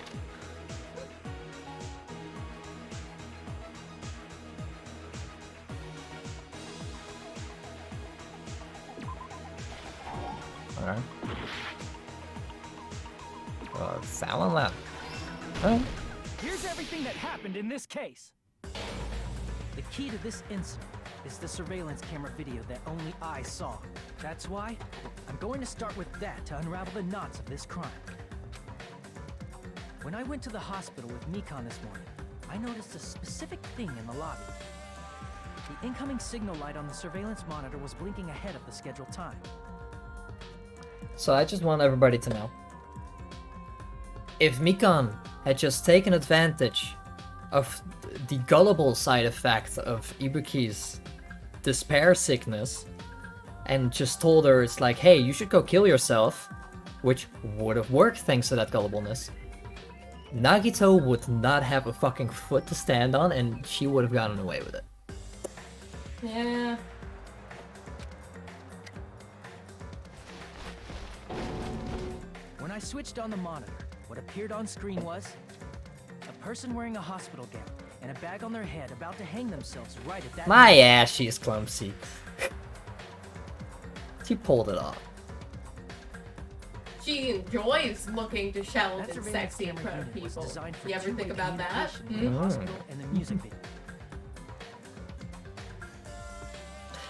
Speaker 1: Alright. Salon lab. Oh.
Speaker 10: Here's everything that happened in this case. The key to this incident is the surveillance camera video that only I saw. That's why I'm going to start with that to unravel the knots of this crime. When I went to the hospital with Mikan this morning, I noticed a specific thing in the lobby. The incoming signal light on the surveillance monitor was blinking ahead of the scheduled time.
Speaker 1: So I just want everybody to know. If Mikan had just taken advantage of the gullible side effect of Ibuki's despair sickness and just told her it's like, hey, you should go kill yourself, which would have worked thanks to that gullibleness, Nagito would not have a fucking foot to stand on and she would have gotten away with it.
Speaker 2: Yeah.
Speaker 10: When I switched on the monitor, what appeared on screen was a person wearing a hospital gown and a bag on their head about to hang themselves right at that
Speaker 1: My
Speaker 10: moment.
Speaker 1: ass, she is clumsy. She pulled it off.
Speaker 2: She enjoys looking disheveled
Speaker 10: That
Speaker 2: and
Speaker 10: surveillance
Speaker 2: sexy in
Speaker 10: camera
Speaker 2: front of
Speaker 10: unit was
Speaker 2: people.
Speaker 10: designed for
Speaker 2: You ever
Speaker 10: two-way
Speaker 2: think about that?
Speaker 10: communication between the hospital and the music video.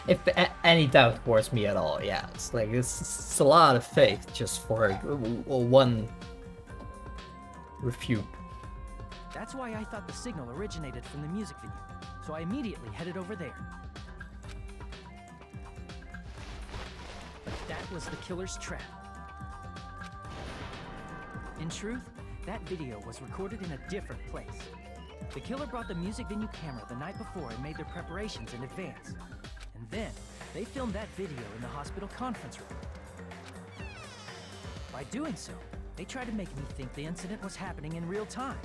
Speaker 1: If any doubt towards me at all, yeah, it's like it's a lot of faith just for one refute.
Speaker 10: That's why I thought the signal originated from the music venue, so I immediately headed over there. But that was the killer's trap. In truth, that video was recorded in a different place. The killer brought the music venue camera the night before and made their preparations in advance. And then, they filmed that video in the hospital conference room. By doing so, they tried to make me think the incident was happening in real time,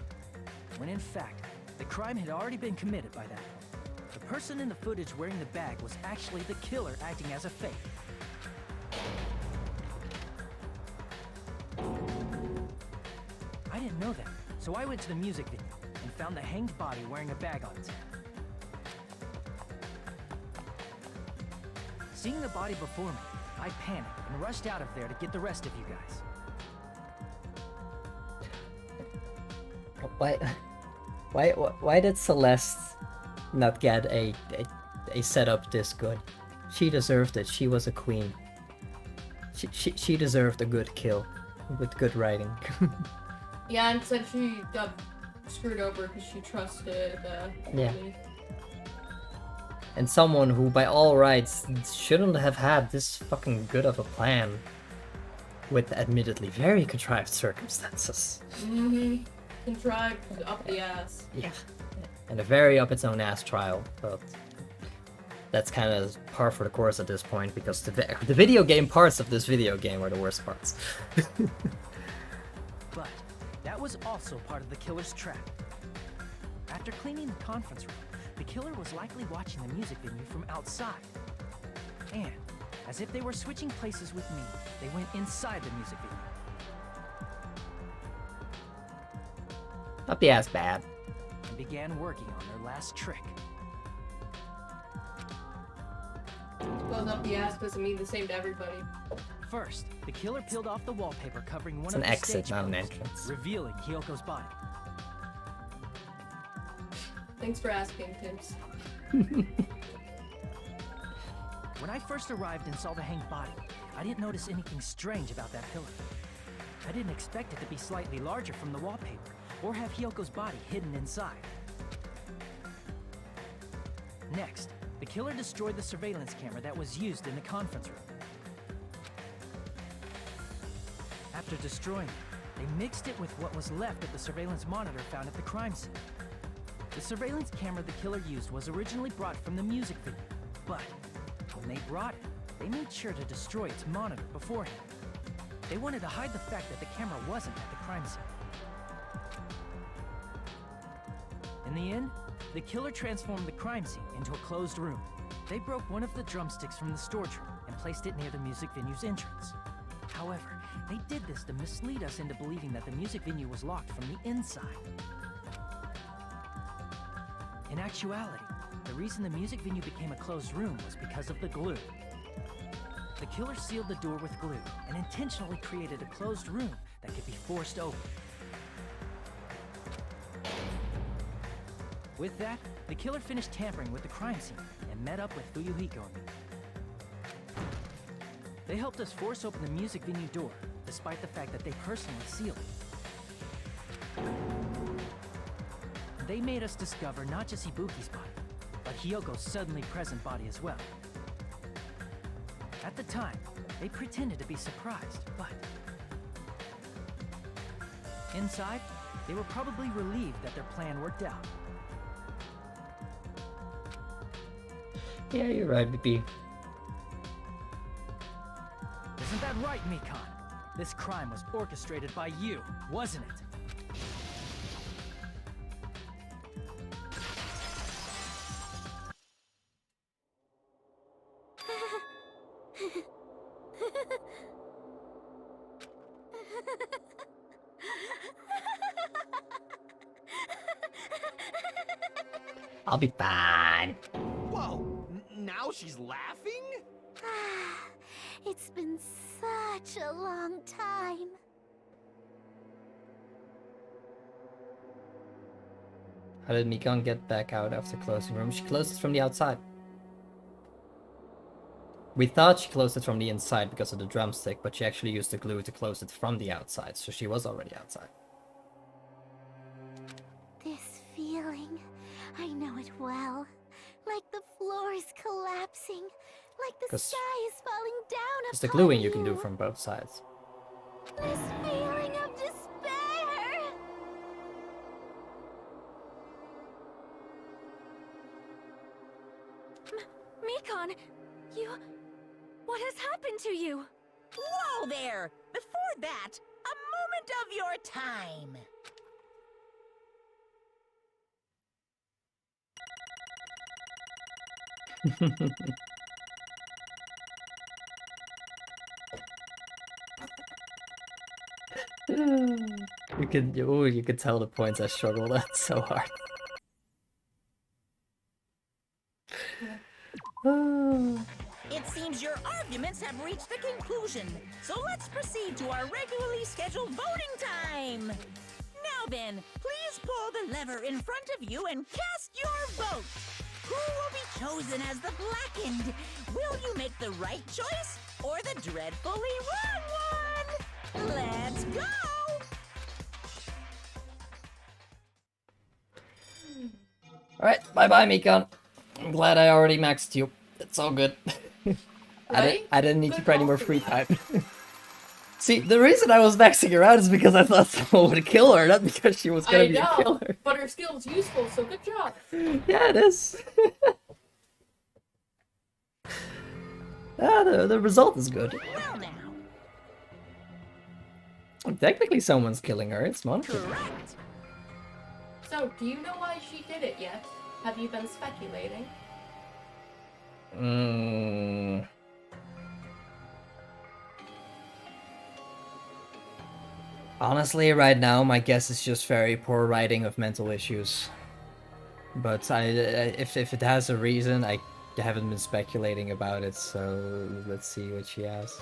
Speaker 10: when in fact, the crime had already been committed by that point. The person in the footage wearing the bag was actually the killer acting as a fake. I didn't know that, so I went to the music venue and found the hanged body wearing a bag on its head. Seeing the body before me, I panicked and rushed out of there to get the rest of you guys.
Speaker 1: Why did Celeste not get a setup this good? She deserved it. She was a queen. She deserved a good kill with good writing.
Speaker 2: Yeah, and said she got screwed over because she trusted
Speaker 1: Yeah.
Speaker 2: me.
Speaker 1: And someone who, by all rights, shouldn't have had this fucking good of a plan, with admittedly very contrived circumstances.
Speaker 2: Mm-hmm. Contrived up the ass.
Speaker 1: Yeah. And a very up its own ass trial, but that's kind of par for the course at this point, because the video game parts of this video game are the worst parts.
Speaker 10: But that was also part of the killer's trap. After cleaning the conference room, the killer was likely watching the music venue from outside. And, as if they were switching places with me, they went inside the music venue.
Speaker 1: Up the ass bad.
Speaker 10: And began working on their last trick.
Speaker 2: goes up the ass doesn't mean the same to everybody.
Speaker 10: First, the killer peeled off the wallpaper covering one
Speaker 1: It's
Speaker 10: of
Speaker 1: an
Speaker 10: the
Speaker 1: exit,
Speaker 10: stage
Speaker 1: not an
Speaker 10: posts,
Speaker 1: entrance.
Speaker 10: revealing Hyoko's body.
Speaker 2: Thanks for asking, Tibbs.
Speaker 10: When I first arrived and saw the hanged body, I didn't notice anything strange about that pillar. I didn't expect it to be slightly larger from the wallpaper, or have Hyoko's body hidden inside. Next, the killer destroyed the surveillance camera that was used in the conference room. After destroying it, they mixed it with what was left of the surveillance monitor found at the crime scene. The surveillance camera the killer used was originally brought from the music video, but when they brought it, they made sure to destroy its monitor beforehand. They wanted to hide the fact that the camera wasn't at the crime scene. In the end, the killer transformed the crime scene into a closed room. They broke one of the drumsticks from the storage room and placed it near the music venue's entrance. However, they did this to mislead us into believing that the music venue was locked from the inside. In actuality, the reason the music venue became a closed room was because of the glue. The killer sealed the door with glue and intentionally created a closed room that could be forced open. With that, the killer finished tampering with the crime scene and met up with Fuyuhiko and me. They helped us force open the music venue door, despite the fact that they personally sealed it. They made us discover not just Ibuki's body, but Hyoko's suddenly present body as well. At the time, they pretended to be surprised, but inside, they were probably relieved that their plan worked out.
Speaker 1: Yeah, you're right, BP.
Speaker 10: Isn't that right, Mikan? This crime was orchestrated by you, wasn't it?
Speaker 1: I'll be fine.
Speaker 12: Whoa, now she's laughing?
Speaker 6: It's been such a long time.
Speaker 1: How did Mikan get back out after closing room? She closed it from the outside. We thought she closed it from the inside because of the drumstick, but she actually used the glue to close it from the outside, so she was already outside.
Speaker 6: This feeling, I know it well. Like the floor is collapsing, like the sky is falling down
Speaker 1: It's the
Speaker 6: upon
Speaker 1: gluing you can do from both sides.
Speaker 6: This feeling of despair.
Speaker 3: Mikan, you... What has happened to you?
Speaker 7: Whoa there! Before that, a moment of your time.
Speaker 1: You could tell the points I struggled at so hard.
Speaker 7: It seems your arguments have reached a conclusion, so let's proceed to our regularly scheduled voting time. Now then, please pull the lever in front of you and cast your vote. Who will be chosen as the blackened? Will you make the right choice or the dreadfully wrong one? Let's go!
Speaker 1: Alright, bye-bye, Mikan. I'm glad I already maxed you. It's all good.
Speaker 2: Right?
Speaker 1: I didn't need
Speaker 2: Good
Speaker 1: to for any more
Speaker 2: call.
Speaker 1: free time. See, the reason I was maxing her out is because I thought someone would kill her, not because she was gonna
Speaker 2: I
Speaker 1: be a
Speaker 2: know,
Speaker 1: killer.
Speaker 2: but her skill's useful, so good job.
Speaker 1: Yeah, it is. The result is good.
Speaker 7: Well now,
Speaker 1: Technically, someone's killing her. It's Monica.
Speaker 7: correct.
Speaker 2: So, do you know why she did it yet? Have you been speculating?
Speaker 1: Honestly, right now, my guess is just very poor writing of mental issues. But if it has a reason, I haven't been speculating about it, so let's see what she has.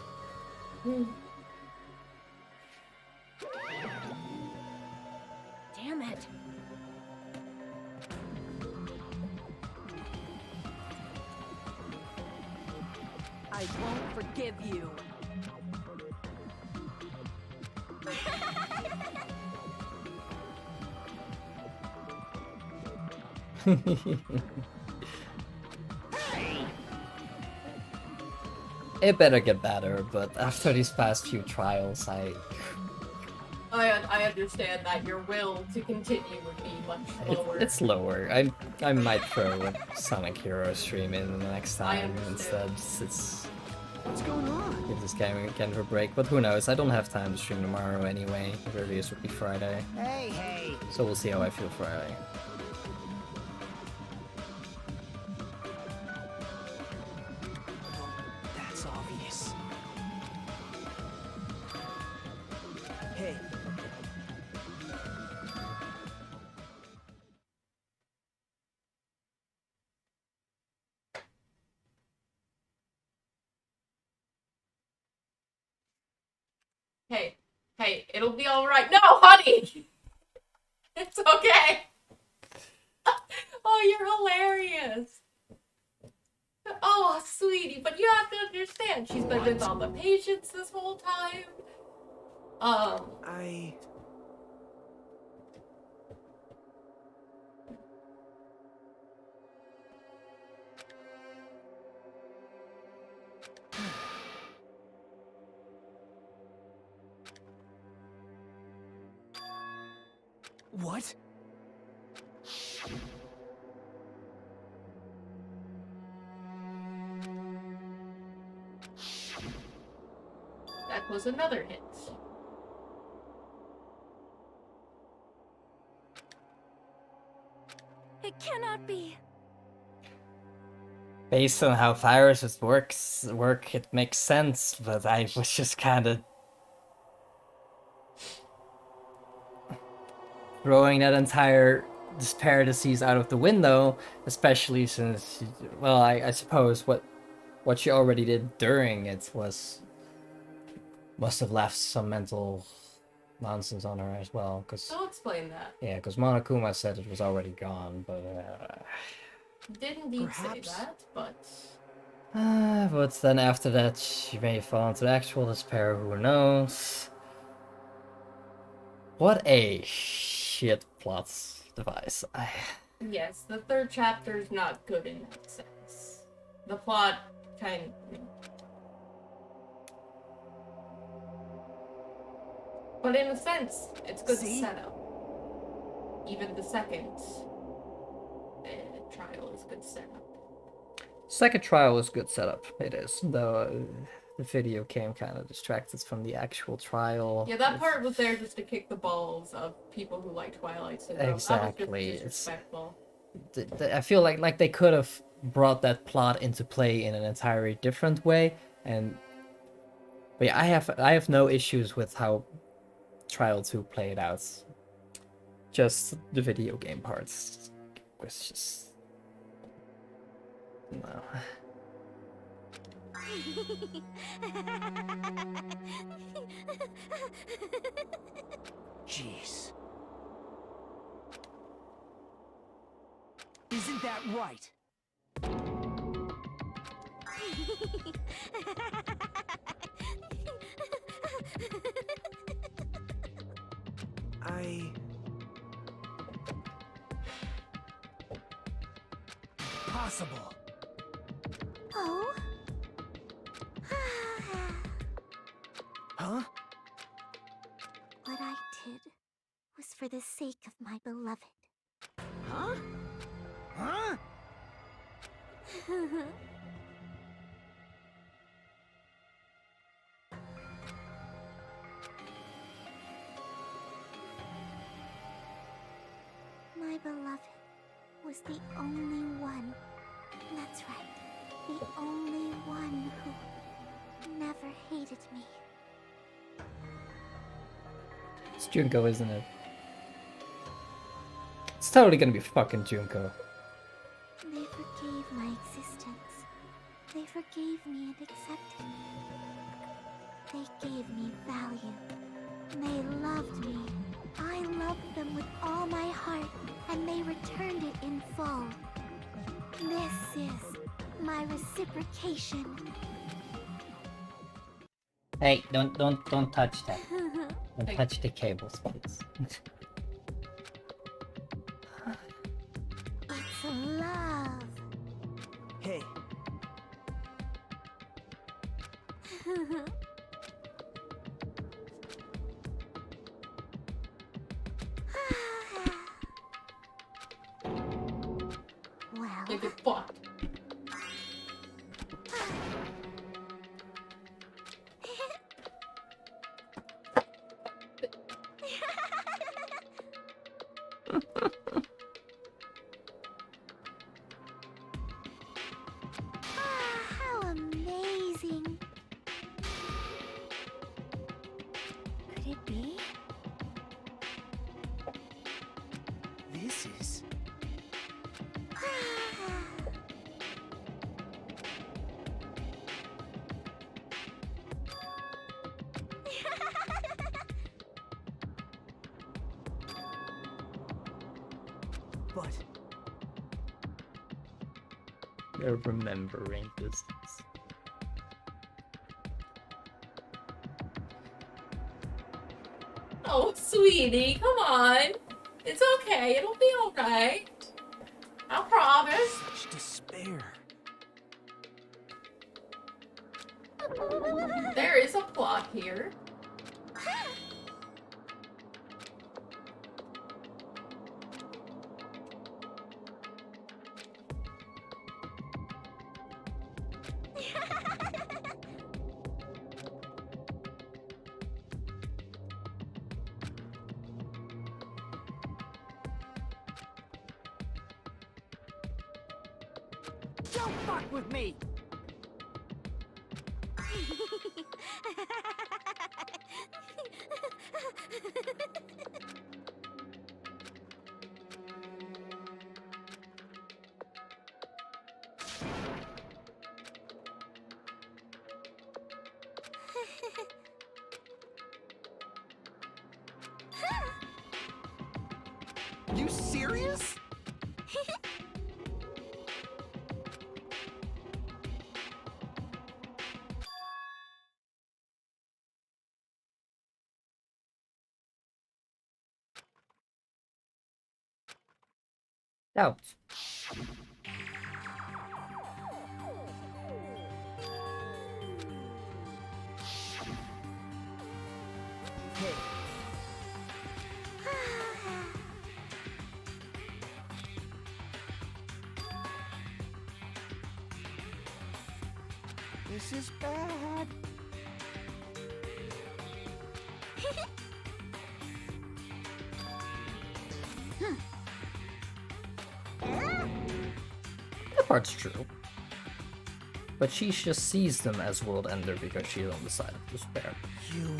Speaker 9: Damn it. I won't forgive you.
Speaker 1: It better get better, but after these past few trials, I
Speaker 2: understand that your will to continue would be much lower.
Speaker 1: it's lower. I might throw a Sonic Hero stream in the next time instead. It's
Speaker 12: What's going on?
Speaker 1: give this game again a break, but who knows? I don't have time to stream tomorrow anyway. The earliest would be Friday.
Speaker 11: Hey.
Speaker 1: So we'll see how I feel Friday.
Speaker 10: That's obvious. Hey.
Speaker 2: Hey, it'll be alright. No, honey! It's okay! Oh, you're hilarious! Oh, sweetie, but you have to understand, she's been with all the patients this whole time.
Speaker 10: What?
Speaker 2: That was another hit.
Speaker 3: It cannot be.
Speaker 1: Based on how viruses work, it makes sense, but I was just kind of throwing that entire despair disease out of the window, especially since, well, I suppose what she already did during it must have left some mental nonsense on her as well.
Speaker 2: I'll explain that.
Speaker 1: Yeah, because Monokuma said it was already gone, but
Speaker 2: Did indeed say that, but...
Speaker 1: but then after that, she may fall into actual despair, who knows? What a shit plot device.
Speaker 2: Yes, the third chapter's not good in that sense. The plot kind of... But in a sense, it's good setup. Even the second trial is good setup.
Speaker 1: Second trial is good setup. It is, though the video game kind of distracted from the actual trial.
Speaker 2: Yeah, that part was there just to kick the balls of people who like Twilight Syndrome.
Speaker 1: Exactly.
Speaker 2: That was just disrespectful.
Speaker 1: I feel like they could have brought that plot into play in an entirely different way, but yeah, I have no issues with how Trial 2 played out. Just the video game parts was just no.
Speaker 11: Jeez. Isn't that right?
Speaker 10: Possible.
Speaker 6: Oh?
Speaker 10: Huh?
Speaker 6: What I did was for the sake of my beloved.
Speaker 11: Huh? Huh?
Speaker 6: My beloved was the only one. That's right. The only one who never hated me.
Speaker 1: It's Junko, isn't it? It's totally gonna be fucking Junko.
Speaker 6: They've forgave my existence. They forgave me and accepted me. They gave me value. They loved me. I loved them with all my heart, and they returned it in full. This is my reciprocation.
Speaker 1: Hey, don't touch that. Don't
Speaker 2: Hey.
Speaker 1: touch the cables, please.
Speaker 6: It's love.
Speaker 4: Hey,
Speaker 6: Well,
Speaker 2: You get fucked.
Speaker 6: how amazing. Could it be?
Speaker 4: this is... But
Speaker 1: They're remembering this.
Speaker 2: Oh, sweetie, come on. It's okay. It'll be alright. I promise.
Speaker 4: such despair.
Speaker 2: There is a plot here.
Speaker 11: Don't fuck with me!
Speaker 12: You serious?
Speaker 1: Out.
Speaker 4: Hey,
Speaker 12: This is bad.
Speaker 1: That part's true. But she just sees them as world ender because she's on the side of despair.
Speaker 4: you...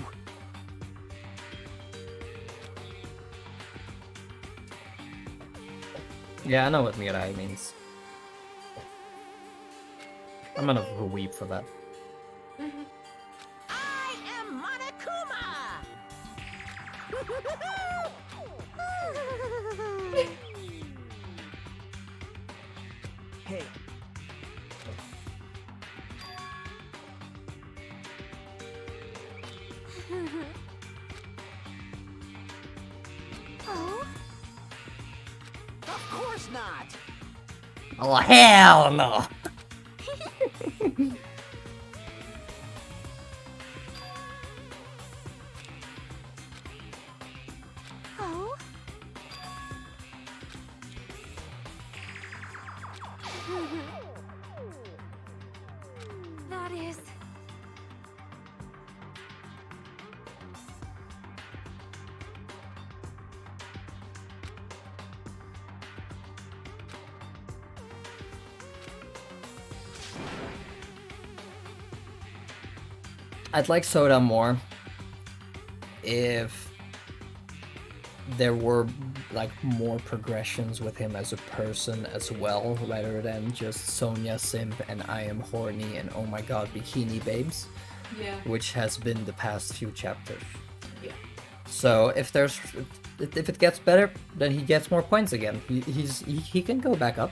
Speaker 1: Yeah, I know what Mirai means. I'm gonna weep for that.
Speaker 7: I am Monokuma!
Speaker 4: Hey,
Speaker 6: Oh,
Speaker 12: Of course not.
Speaker 1: Oh hell no!
Speaker 6: oh.
Speaker 3: That is...
Speaker 1: I'd like Soda more if there were like more progressions with him as a person as well, rather than just Sonia Simp and I am horny and oh my god bikini babes.
Speaker 2: Yeah.
Speaker 1: Which has been the past few chapters.
Speaker 2: Yeah.
Speaker 1: So if it gets better, then he gets more points again. He can go back up.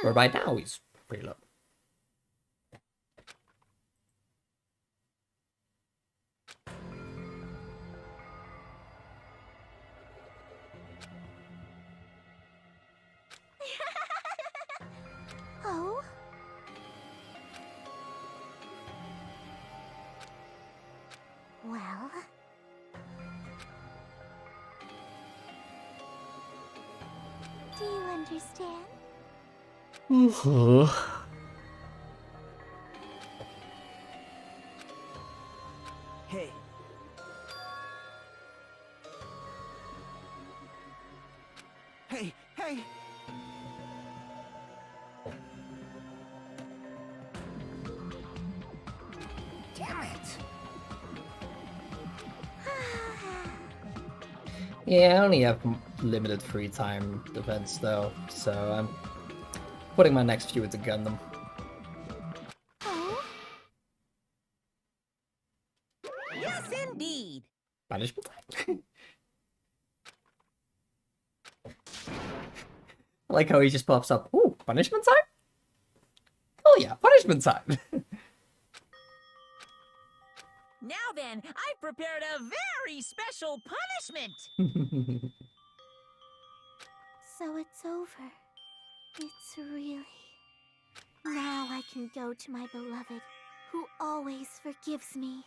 Speaker 1: Or by now he's pretty low.
Speaker 6: Oh? Well... Do you understand?
Speaker 4: Hey. Hey, hey! Damn it!
Speaker 1: Yeah, I only have limited free time events though, so I'm putting my next few into Gundam.
Speaker 6: Oh?
Speaker 9: Yes, indeed.
Speaker 1: Punishment time. I like how he just pops up. Ooh, punishment time? Oh yeah, punishment time.
Speaker 9: Now then, I've prepared a very special punishment.
Speaker 6: So it's over. It's really... Now I can go to my beloved, who always forgives me.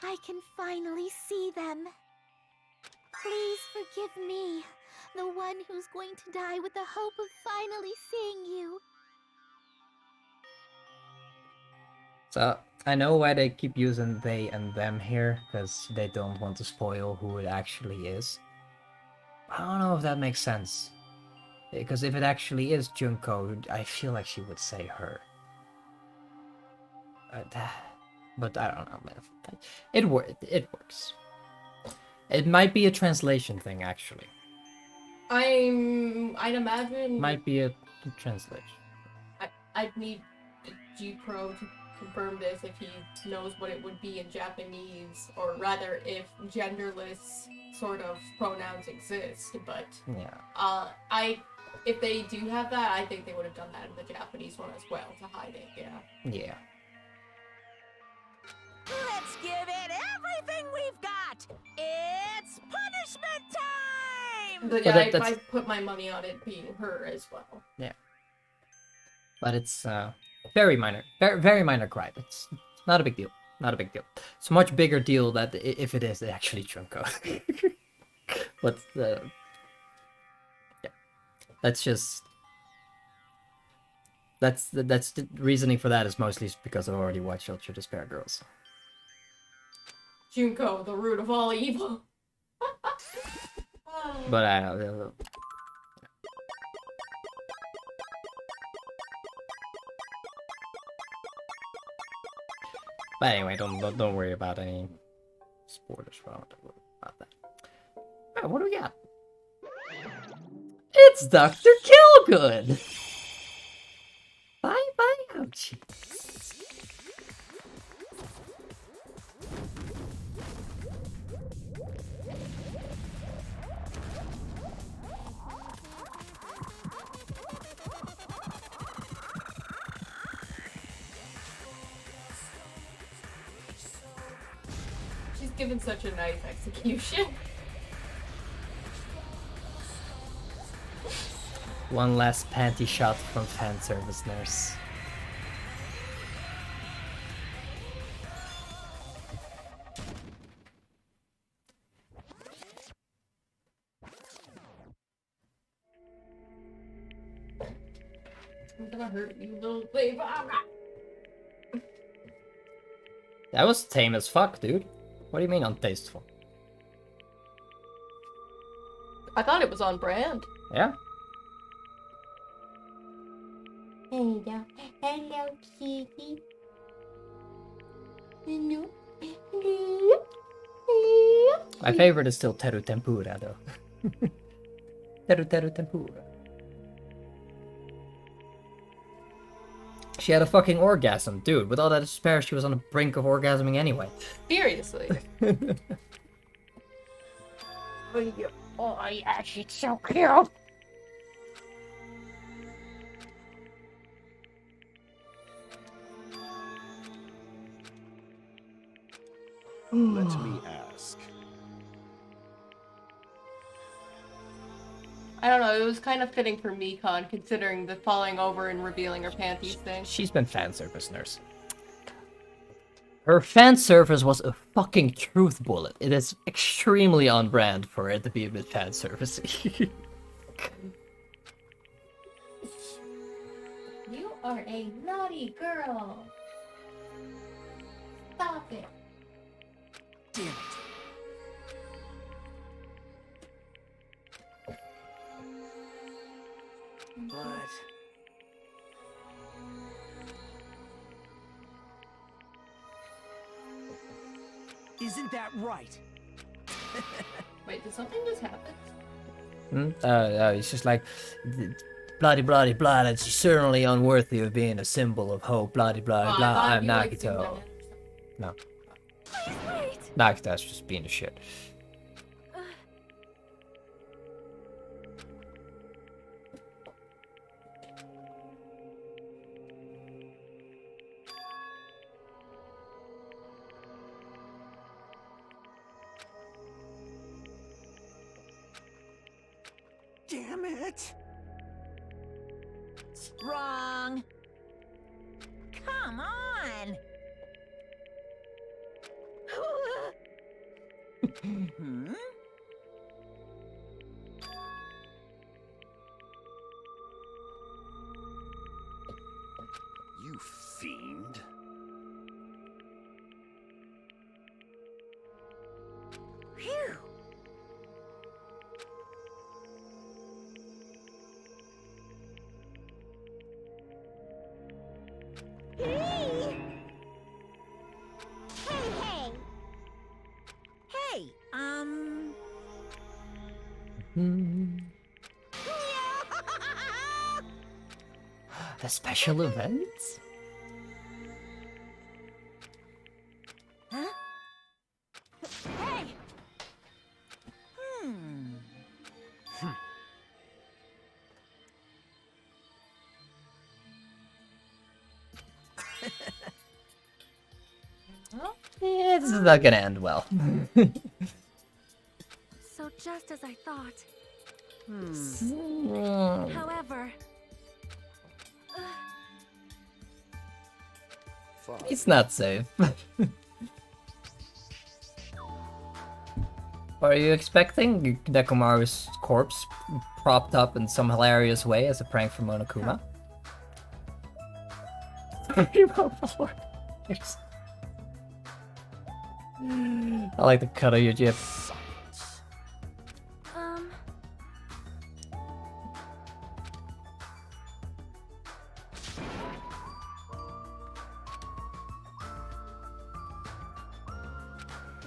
Speaker 6: I can finally see them. Please forgive me, the one who's going to die with the hope of finally seeing you.
Speaker 1: So, I know why they keep using they and them here, because they don't want to spoil who it actually is. I don't know if that makes sense. Because if it actually is Junko, I feel like she would say her. But I don't know, man. It works. It might be a translation thing, actually.
Speaker 2: I'd imagine...
Speaker 1: Might be a translation.
Speaker 2: I'd need G-Pro to confirm this if he knows what it would be in Japanese, or rather if genderless sort of pronouns exist, but...
Speaker 1: Yeah.
Speaker 2: If they do have that, I think they would have done that in the Japanese one as well, to hide it, yeah.
Speaker 1: Yeah.
Speaker 9: Let's give it everything we've got. It's punishment time.
Speaker 2: But yeah, I put my money on it being her as well.
Speaker 1: Yeah. But it's very minor. Very minor gripe. It's not a big deal. Not a big deal. It's a much bigger deal that if it is actually Junko. But yeah. That's just... That's the reasoning for that is mostly because I've already watched Ultra Despair Girls.
Speaker 2: Junko, the root of all evil.
Speaker 1: But I know. But anyway, don't worry about any spoilers about that. Alright, what do we got? It's Dr. Killgood! Bye bye, ouchie.
Speaker 2: She's given such a nice execution.
Speaker 1: One last panty shot from fan service nurse.
Speaker 2: I'm gonna hurt you, little baby.
Speaker 1: That was tame as fuck, dude. What do you mean untasteful?
Speaker 2: I thought it was on brand.
Speaker 1: Yeah?
Speaker 6: Hello, hello, kitty. Hello, hello, hello.
Speaker 1: My favorite is still Teru Tempura, though. Teru teru tempura. She had a fucking orgasm, dude. With all that despair, she was on the brink of orgasming anyway.
Speaker 2: Seriously.
Speaker 7: Oh, yeah, she's so cute.
Speaker 5: Let me ask.
Speaker 2: I don't know, it was kind of fitting for Mikon, considering the falling over and revealing her panties thing.
Speaker 1: She's been fan service nurse. Her fan service was a fucking truth bullet. It is extremely on brand for it to be a bit fan servicey.
Speaker 2: You are a naughty girl. Stop it.
Speaker 4: Damn it. But... Isn't that right?
Speaker 2: Wait, did something just happen?
Speaker 1: It's just like, bloody bloody blah, it's certainly unworthy of being a symbol of hope, bloody bloody blah, I'm Nagito. No.
Speaker 3: Please wait.
Speaker 1: Nagito's just being a shit.
Speaker 4: Damn it!
Speaker 7: Wrong. Come on. Hmm?
Speaker 5: You fiend.
Speaker 7: Phew. Hey! Hey! Hey,
Speaker 1: The special events?
Speaker 7: Huh? Hey! Hmm.
Speaker 2: Well,
Speaker 1: Yeah, this is not gonna end well.
Speaker 3: So just as I thought.
Speaker 1: Mm.
Speaker 3: However,
Speaker 5: Fine.
Speaker 1: It's not safe. Are you expecting Dekomaru's corpse propped up in some hilarious way as a prank from Monokuma? I like the cut of your jib.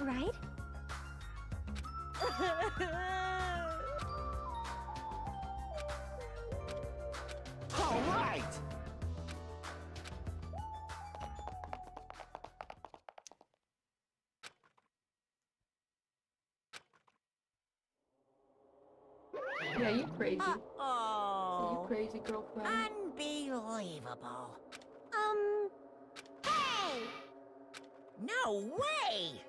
Speaker 3: right?
Speaker 4: All right!
Speaker 2: yeah, you crazy.
Speaker 7: Uh-oh.
Speaker 2: You crazy girlfriend.
Speaker 7: Unbelievable. Hey! No way!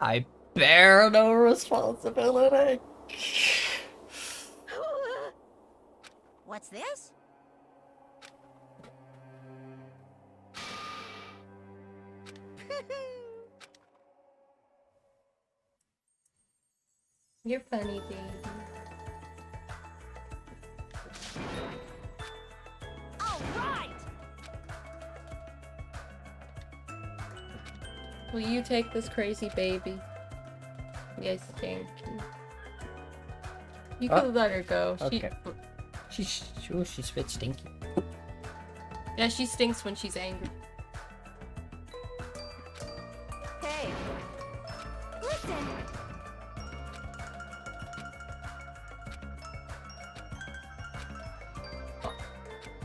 Speaker 1: I bear no responsibility.
Speaker 7: What's this?
Speaker 2: You're funny, baby.
Speaker 7: All right!
Speaker 2: Will you take this crazy baby? Yes, thank you. You
Speaker 1: Oh,
Speaker 2: can let her go.
Speaker 1: Okay. She's a bit stinky.
Speaker 2: Yeah, she stinks when she's angry.
Speaker 3: Hey, listen.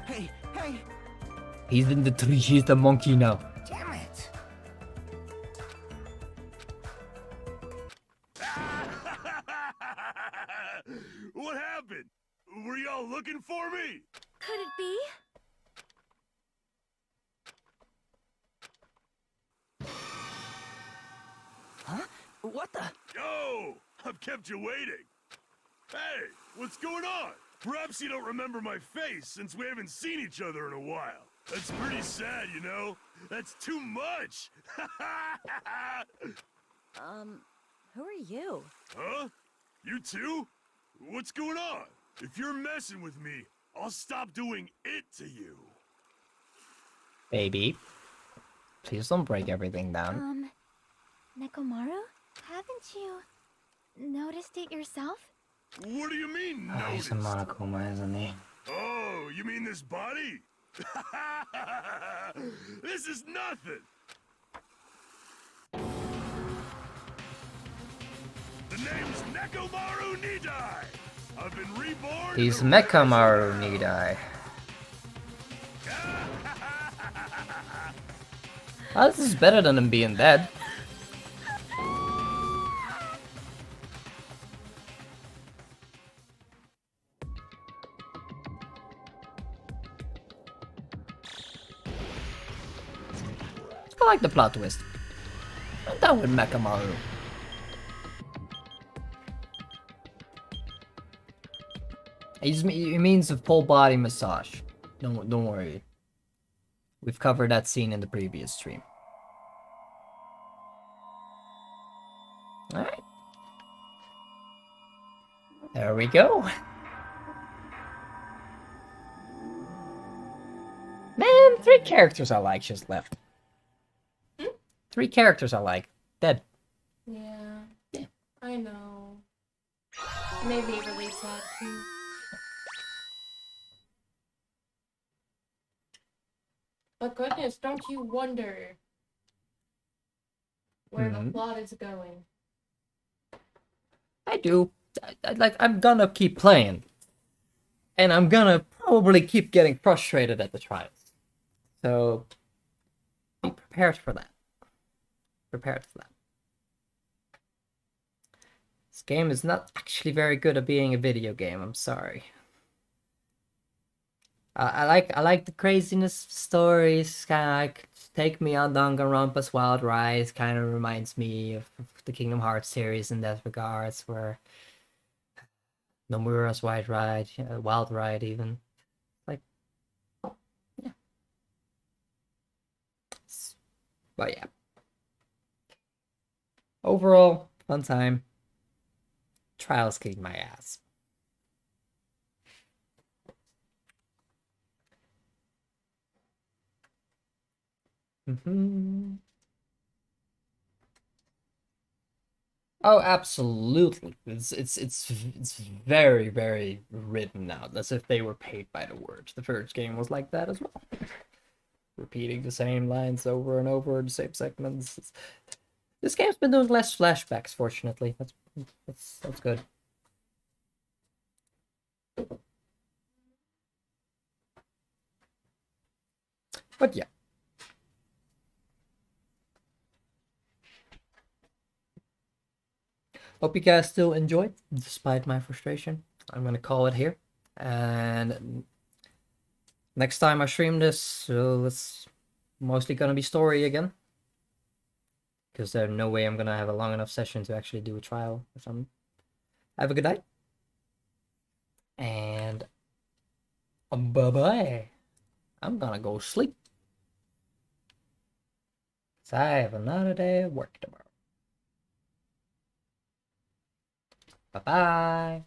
Speaker 4: Hey, hey!
Speaker 1: He's in the tree. He's the monkey now.
Speaker 4: Damn it!
Speaker 5: What happened? Were y'all looking for me?
Speaker 3: Could it be?
Speaker 4: Huh? What the?
Speaker 5: Yo, I've kept you waiting. Hey, what's going on? Perhaps you don't remember my face since we haven't seen each other in a while. That's pretty sad, you know? That's too much.
Speaker 9: Who are you?
Speaker 5: Huh? You too? What's going on? If you're messing with me, I'll stop doing it to you.
Speaker 1: Baby, please don't break everything down.
Speaker 6: Nekomaru? Haven't you noticed it yourself?
Speaker 5: What do you mean,
Speaker 1: Oh, he's a
Speaker 5: noticed?
Speaker 1: Monokuma, isn't he?
Speaker 5: Oh, you mean this body? This is nothing. The name's Nekomaru Nidai. I've been reborn.
Speaker 1: He's
Speaker 5: in the
Speaker 1: Mekamaru
Speaker 5: realm.
Speaker 1: Nidai. Oh, this is better than him being dead. I like the plot twist. I'm done with Mekamaru. He means a full body massage. Don't worry. We've covered that scene in the previous stream. Alright. There we go. Man, 3 characters I like just left. 3 characters I like. Dead.
Speaker 2: Yeah.
Speaker 1: Yeah.
Speaker 2: I know. Made me really sad too. But goodness, don't you wonder where the plot is going?
Speaker 1: I do. I'm gonna keep playing. And I'm gonna probably keep getting frustrated at the trials. So, be prepared for that. Prepared for that. This game is not actually very good at being a video game, I'm sorry. I like the craziness stories, kind of like Take Me on Danganronpa's Wild Ride, kind of reminds me of the Kingdom Hearts series in that regards, where Nomura's Wild Ride even. Like, yeah. But yeah. Overall, fun time. Trials kicked my ass. Oh, absolutely. It's very, very written out, as if they were paid by the words. The first game was like that as well. Repeating the same lines over and over, the same segments. This game's been doing less flashbacks, fortunately. That's good. But yeah. Hope you guys still enjoyed, despite my frustration. I'm gonna call it here. And next time I stream this, it's mostly gonna be story again. Because there's no way I'm gonna have a long enough session to actually do a trial or something. Have a good night. And bye-bye. I'm gonna go sleep. Because I have another day of work tomorrow. Bye-bye.